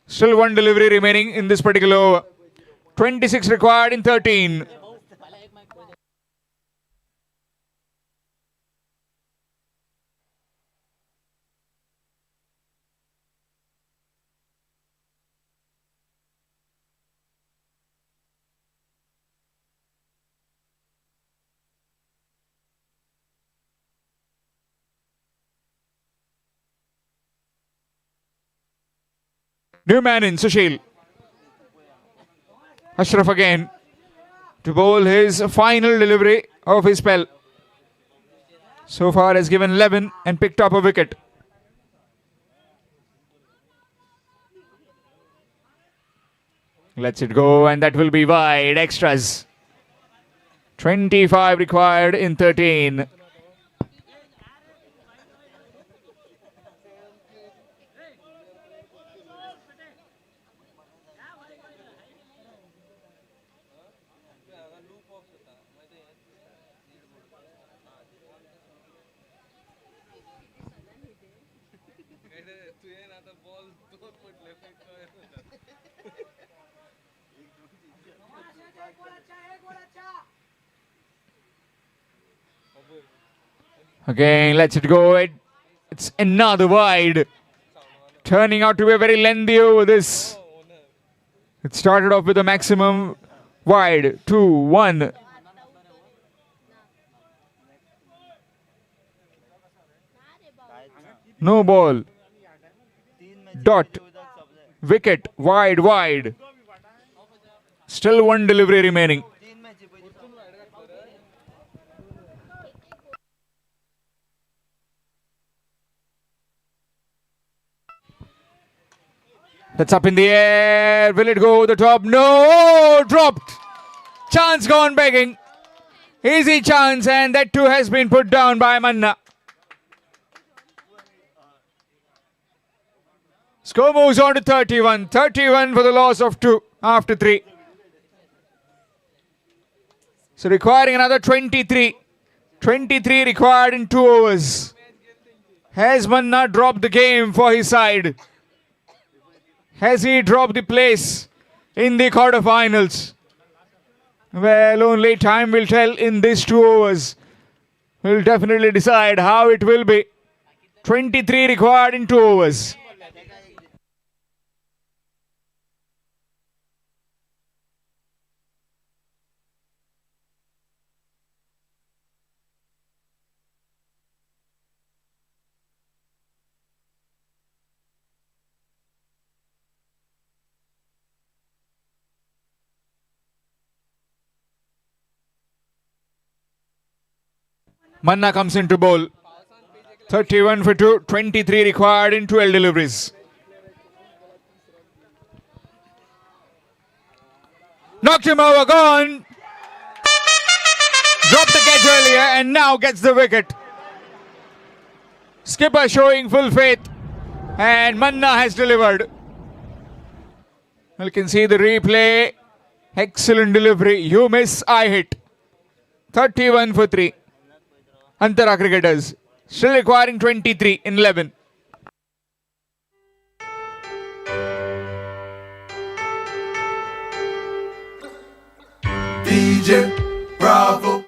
Still one delivery remaining in this particular over. 26 required in 13. New man in, Sushil. Ashraf again to bowl his final delivery of his spell. So far has given 11 and picked up a wicket. Lets it go and that will be wide. Extras. 25 required in 13. Again, lets it go. It's another wide. Turning out to be a very lengthy over this. It started off with a maximum wide. 2-1. No ball. Dot. Wicket. Wide. Still one delivery remaining. That's up in the air. Will it go over the top? No! Dropped. Chance gone begging. Easy chance, and that too has been put down by Manna. Score moves on to 31. 31 for the loss of 2 after 3. So requiring another 23. 23 required in 2 overs. Has Manna dropped the game for his side? Has he dropped the place in the quarterfinals? Well, only time will tell in these 2 overs. We'll definitely decide how it will be. 23 required in 2 overs. Manna comes into bowl. 31 for 2, 23 required in 12 deliveries. Knocked him over, gone. Dropped the catch earlier and now gets the wicket. Skipper showing full faith and Manna has delivered. You can see the replay. Excellent delivery. You miss, I hit. 31 for 3. Antara cricketers still requiring 23 in 11. DJ Bravo.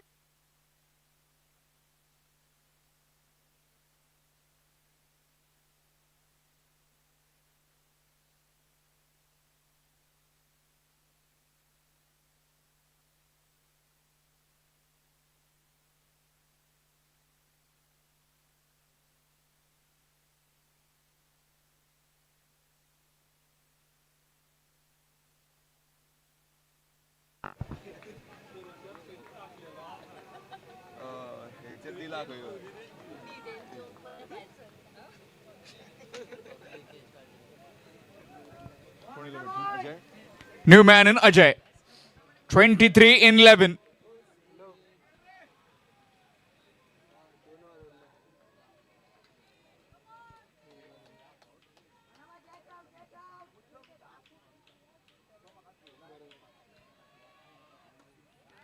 New man in Ajay. 23 in 11.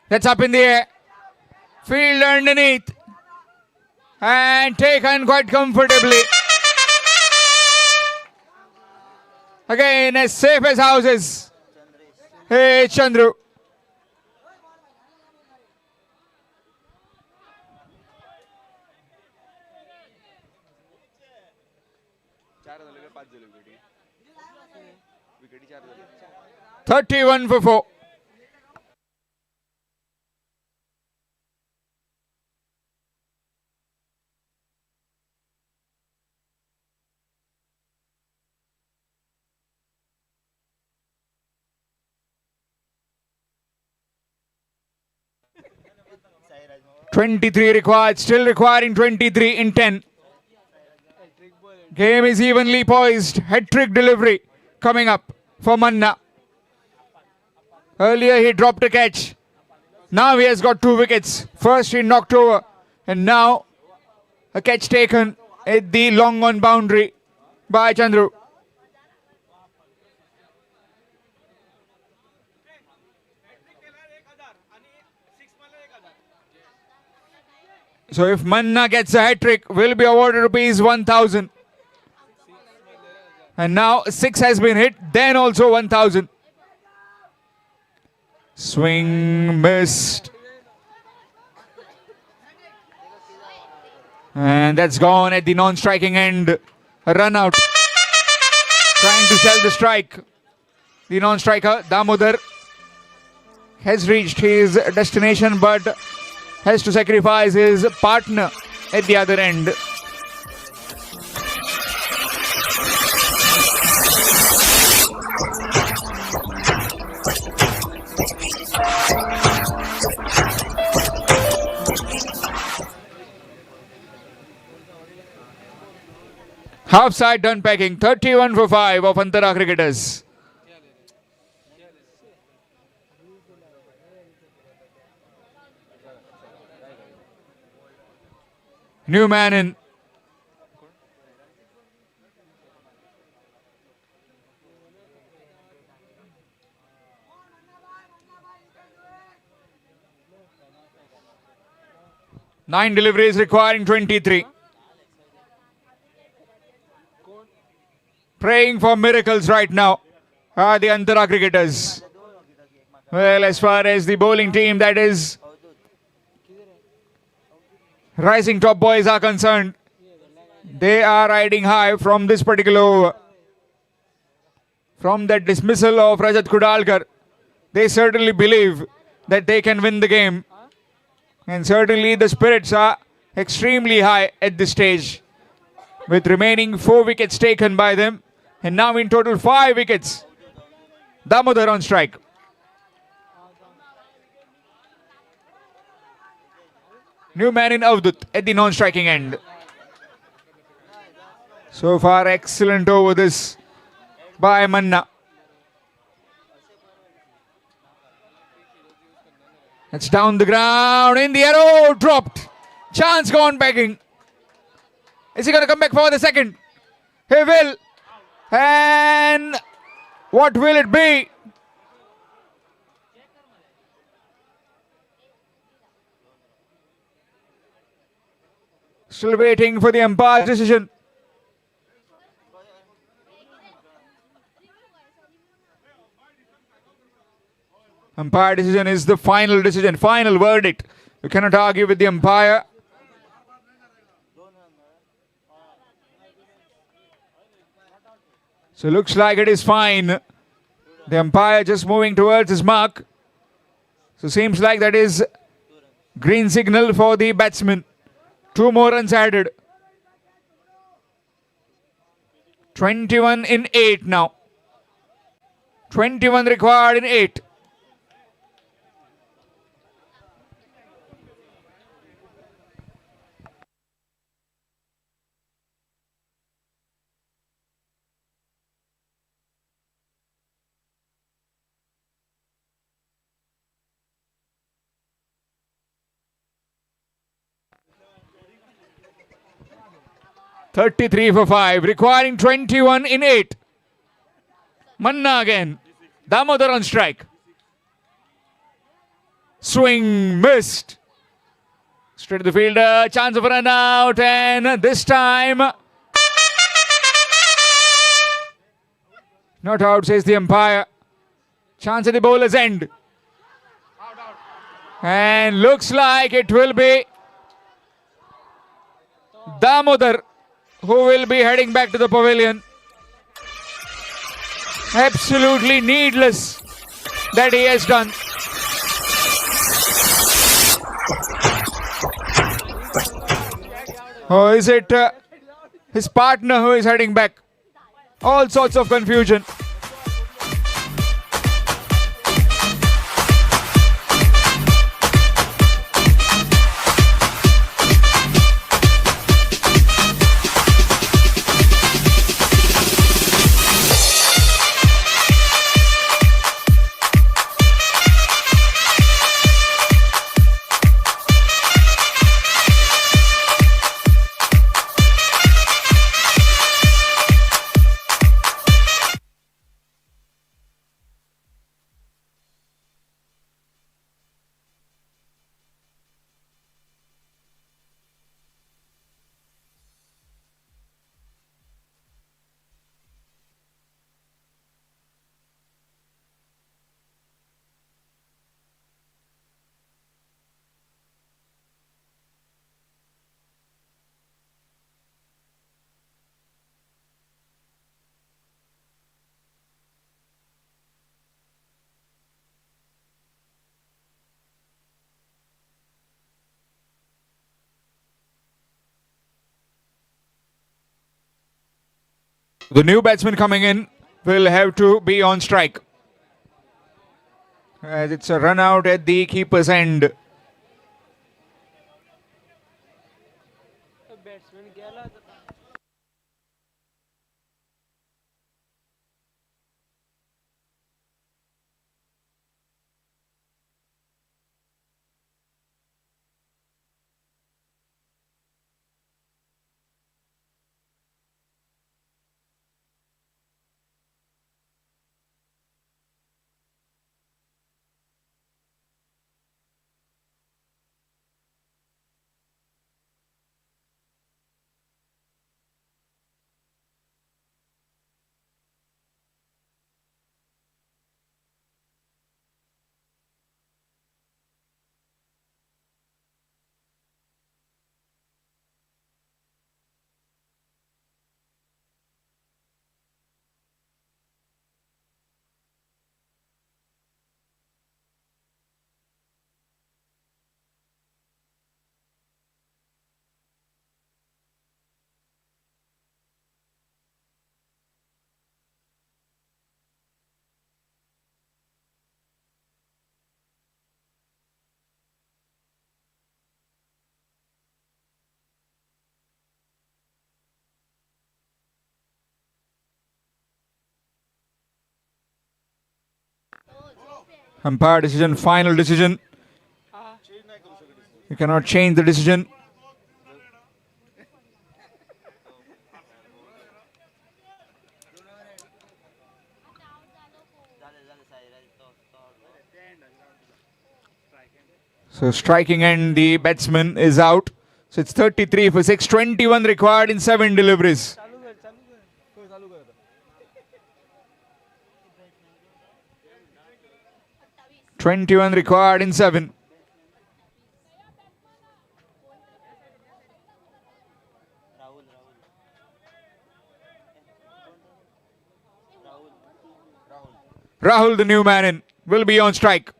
That's up in the air. Field underneath. And taken quite comfortably. Again, as safe as houses. Hey, Chandru. "31 for 4. "23 required, still requiring 23 in 10. Game is evenly poised. Hat-trick delivery coming up for Manna. Earlier he dropped a catch. Now he has got 2 wickets. First he knocked over and now a catch taken at the long on boundary by Chandru. So if Manna gets a hat-trick, will be awarded rupees 1,000. And now 6 has been hit, then also 1,000. Swing missed. And that's gone at the non-striking end. A run out. Trying to sell the strike. The non-striker, Damodar, has reached his destination but has to sacrifice his partner at the other end. Half side done packing. 31 for 5 of Antara cricketers. New man in. Nine deliveries requiring 23. Praying for miracles right now are the Antara cricketers. Well, as far as the bowling team, that is Rising Top boys are concerned, they are riding high from this particular over. From that dismissal of Rajat Kudalkar, they certainly believe that they can win the game. And certainly the spirits are extremely high at this stage, with remaining 4 wickets taken by them. And now in total 5 wickets. Damodar on strike. New man in Avdut at the non-striking end. So far, excellent over this by Manna. It's down the ground, in the air, oh, dropped. Chance gone begging. Is he going to come back for the second? He will. And what will it be? Still waiting for the umpire's decision. Umpire decision is the final decision, final verdict. You cannot argue with the umpire. So looks like it is fine. The umpire just moving towards his mark. So seems like that is green signal for the batsman. 2 more runs added. 21 in 8 now. 21 required in 8. .33 for 5, requiring 21 in 8. Manna again. Damodar on strike. Swing missed. Straight to the fielder. Chance of a run out. And this time, not out, says the umpire. Chance at the bowler's end. And looks like it will be Damodar who will be heading back to the pavilion. Absolutely needless that he has done. Or is it his partner who is heading back? All sorts of confusion. The new batsman coming in will have to be on strike, as it's a run out at the keeper's end. Umpire decision, final decision. You cannot change the decision. So striking end, the batsman is out. So it's 33 for 6, 21 required in 7 deliveries. "21 required in 7. Rahul, the new man in, will be on strike.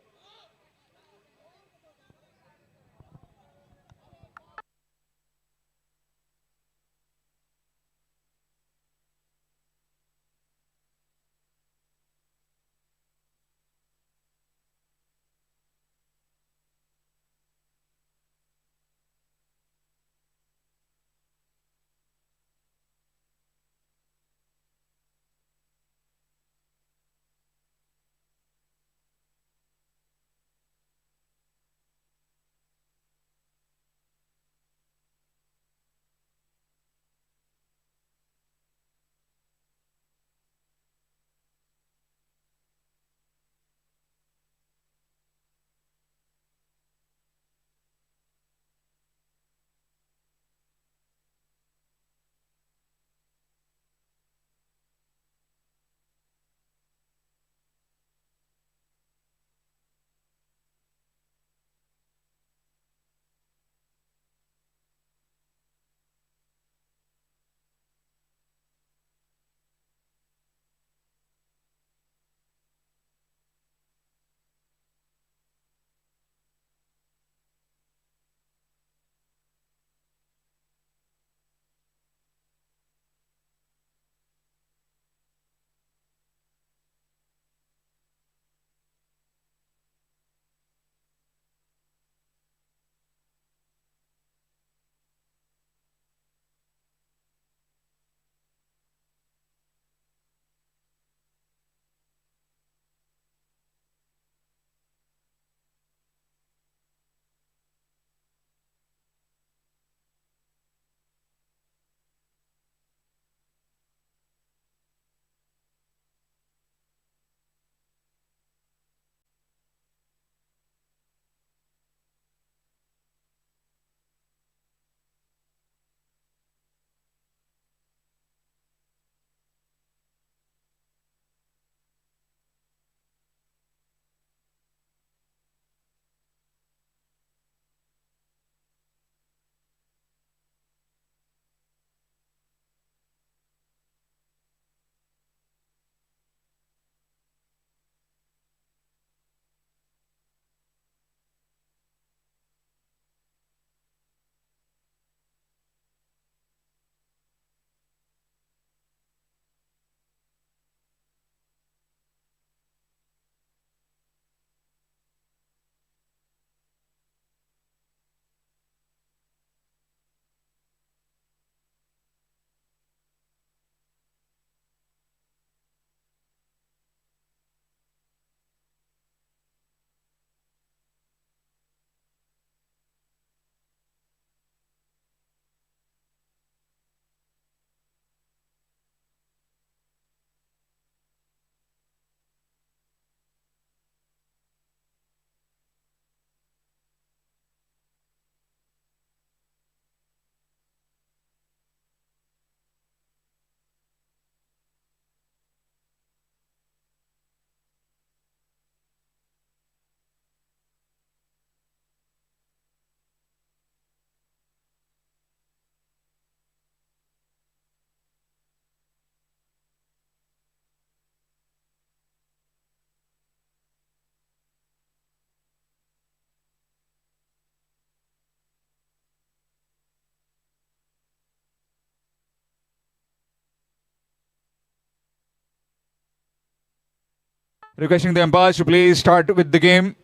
Requesting the umpires to please start with the game.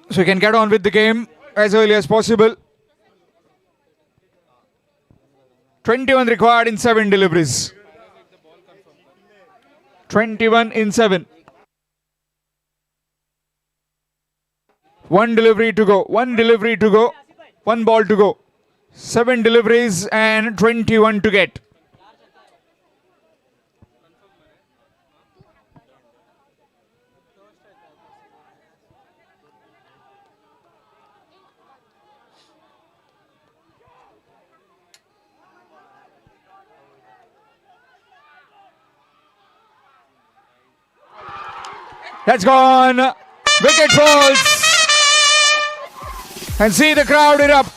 So you can get on with the game as early as possible. 21 required in 7 deliveries. 21 in 7. 1 delivery to go. 1 delivery to go. 1 ball to go. 7 deliveries and 21 to get. That's gone. Wicket falls. And see the crowd erupt.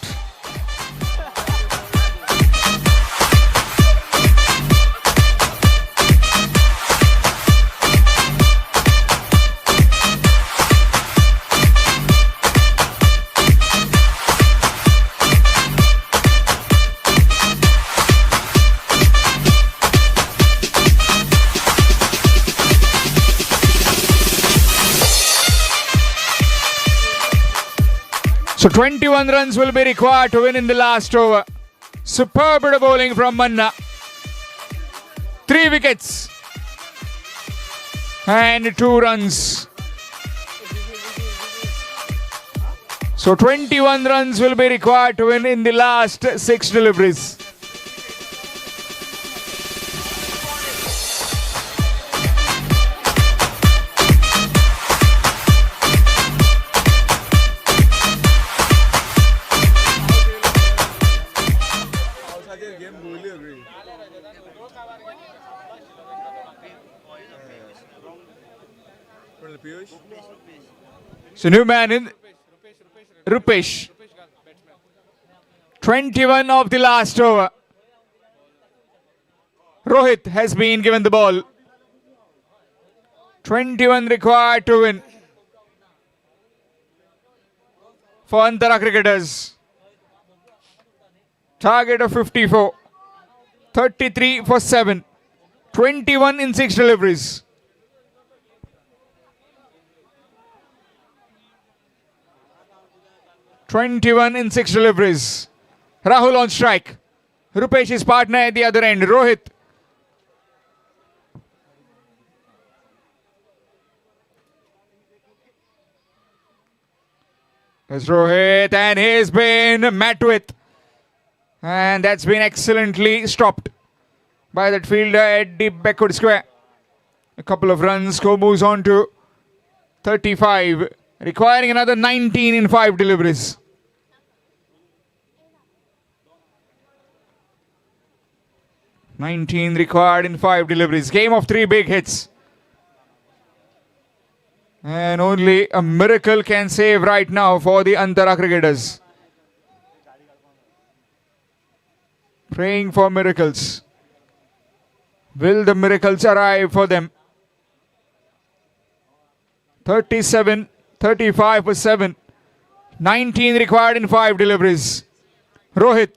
So 21 runs will be required to win in the last over. Superb bit of bowling from Manna. 3 wickets. And 2 runs. So 21 runs will be required to win in the last 6 deliveries. So new man in Rupesh. 21 of the last over. Rohit has been given the ball. 21 required to win for Antara cricketers. Target of 54. 33 for 7. 21 in 6 deliveries. (21 in 6 deliveries. Rahul on strike. Rupesh's partner at the other end, Rohit. There's Rohit and he's been met with. And that's been excellently stopped by that fielder at deep backward square. A couple of runs, score moves on to 35, requiring another 19 in 5 deliveries. (19 required in 5 deliveries. Game of 3 big hits. And only a miracle can save right now for the Antara cricketers. Praying for miracles. Will the miracles arrive for them? 37, 35 for 7. 19 required in 5 deliveries. Rohit.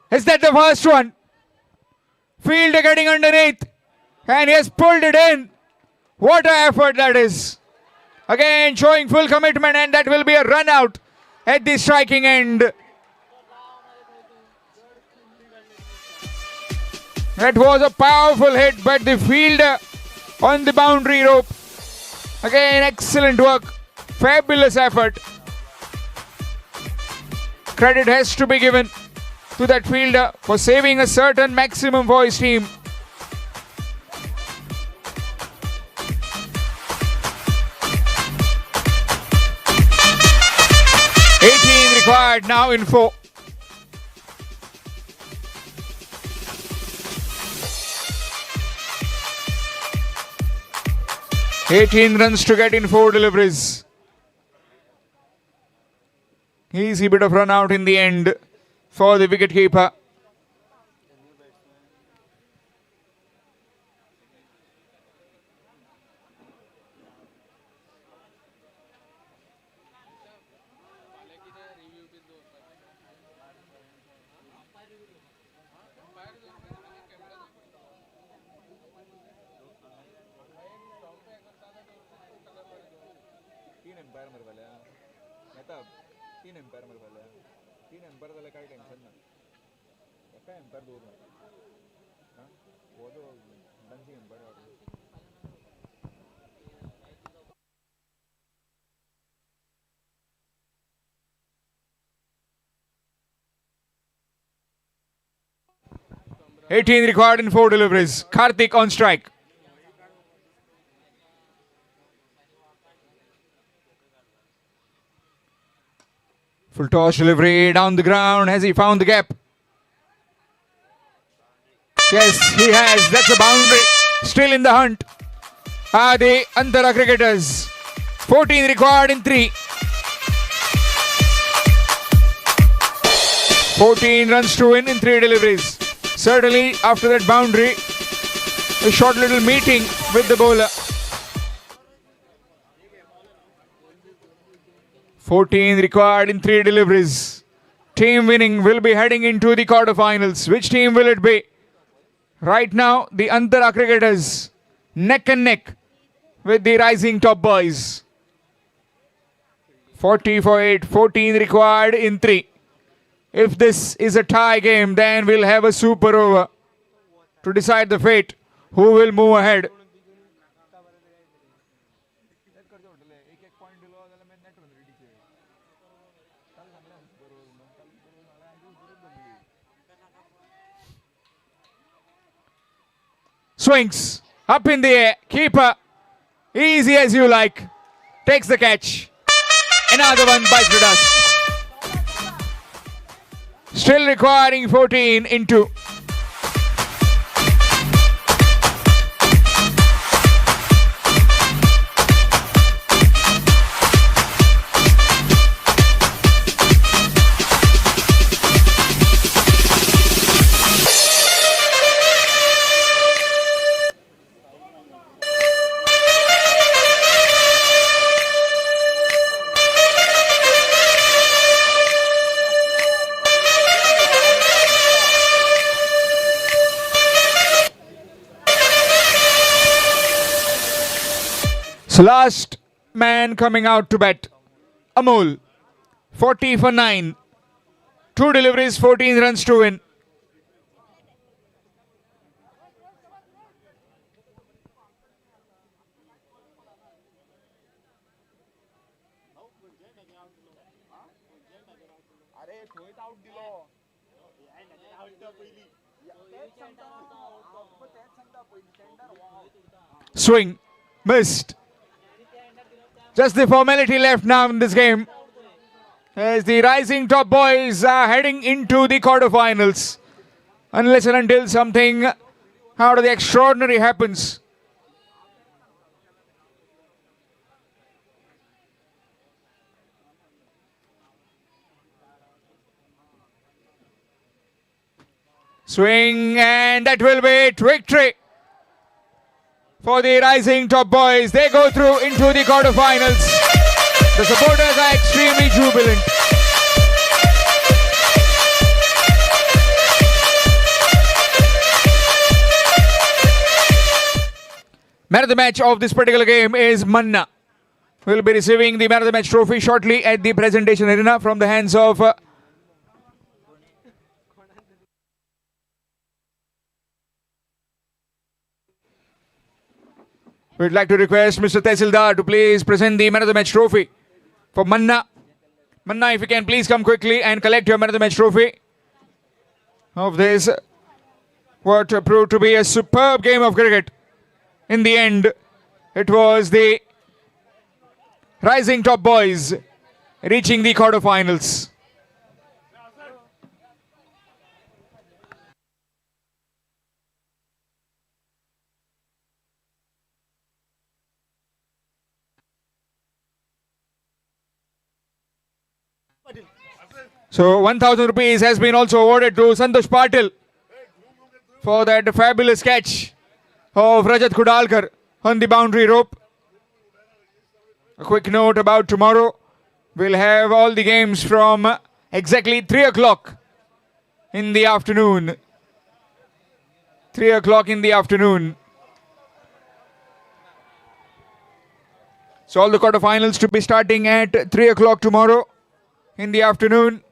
Is that the first one? Fielder getting underneath. And he has pulled it in. What an effort that is. Again showing full commitment, and that will be a run out at the striking end. That was a powerful hit, but the fielder on the boundary rope. Again, excellent work. Fabulous effort. Credit has to be given to that fielder for saving a certain maximum for his team. Required now in 4. (18 runs to get in 4 deliveries. Easy bit of run out in the end for the wicketkeeper. 18 required in 4 deliveries. Karthik on strike. Full toss delivery down the ground. Has he found the gap? Yes, he has. That's a boundary. Still in the hunt are the Antara cricketers. 14 required in 3. 14 runs to win in 3 deliveries. Certainly, after that boundary, a short little meeting with the bowler. 14 required in 3 deliveries. Team winning will be heading into the quarterfinals. Which team will it be? Right now, the Antara cricketers neck and neck with the rising top boys. 40 for 8, 14 required in 3. If this is a tie game, then we'll have a super over to decide the fate. Who will move ahead? Swings up in the air. Keeper, easy as you like, takes the catch. Another one bites the dust. Still requiring 14 in 2. So last man coming out to bat, Amol, 40 for 9. 2 deliveries, 14 runs to win. Swing, missed. Just the formality left now in this game, as the rising top boys are heading into the quarterfinals. Unless and until something out of the extraordinary happens. Swing, and that will be it. Victory for the rising top boys. They go through into the quarterfinals. The supporters are extremely jubilant. Man of the match of this particular game is Manna. Will be receiving the man of the match trophy shortly at the presentation arena from the hands of we'd like to request Mr. Tehsildar to please present the man of the match trophy for Manna. Manna, if you can please come quickly and collect your man of the match trophy of this, what proved to be a superb game of cricket. In the end, it was the rising top boys reaching the quarterfinals. So 1,000 rupees has been also awarded to Santosh Patil for that fabulous catch of Rajat Kudalkar on the boundary rope. A quick note about tomorrow. We'll have all the games from exactly 3 o'clock in the afternoon. 3 o'clock in the afternoon. So all the quarterfinals to be starting at 3 o'clock tomorrow in the afternoon.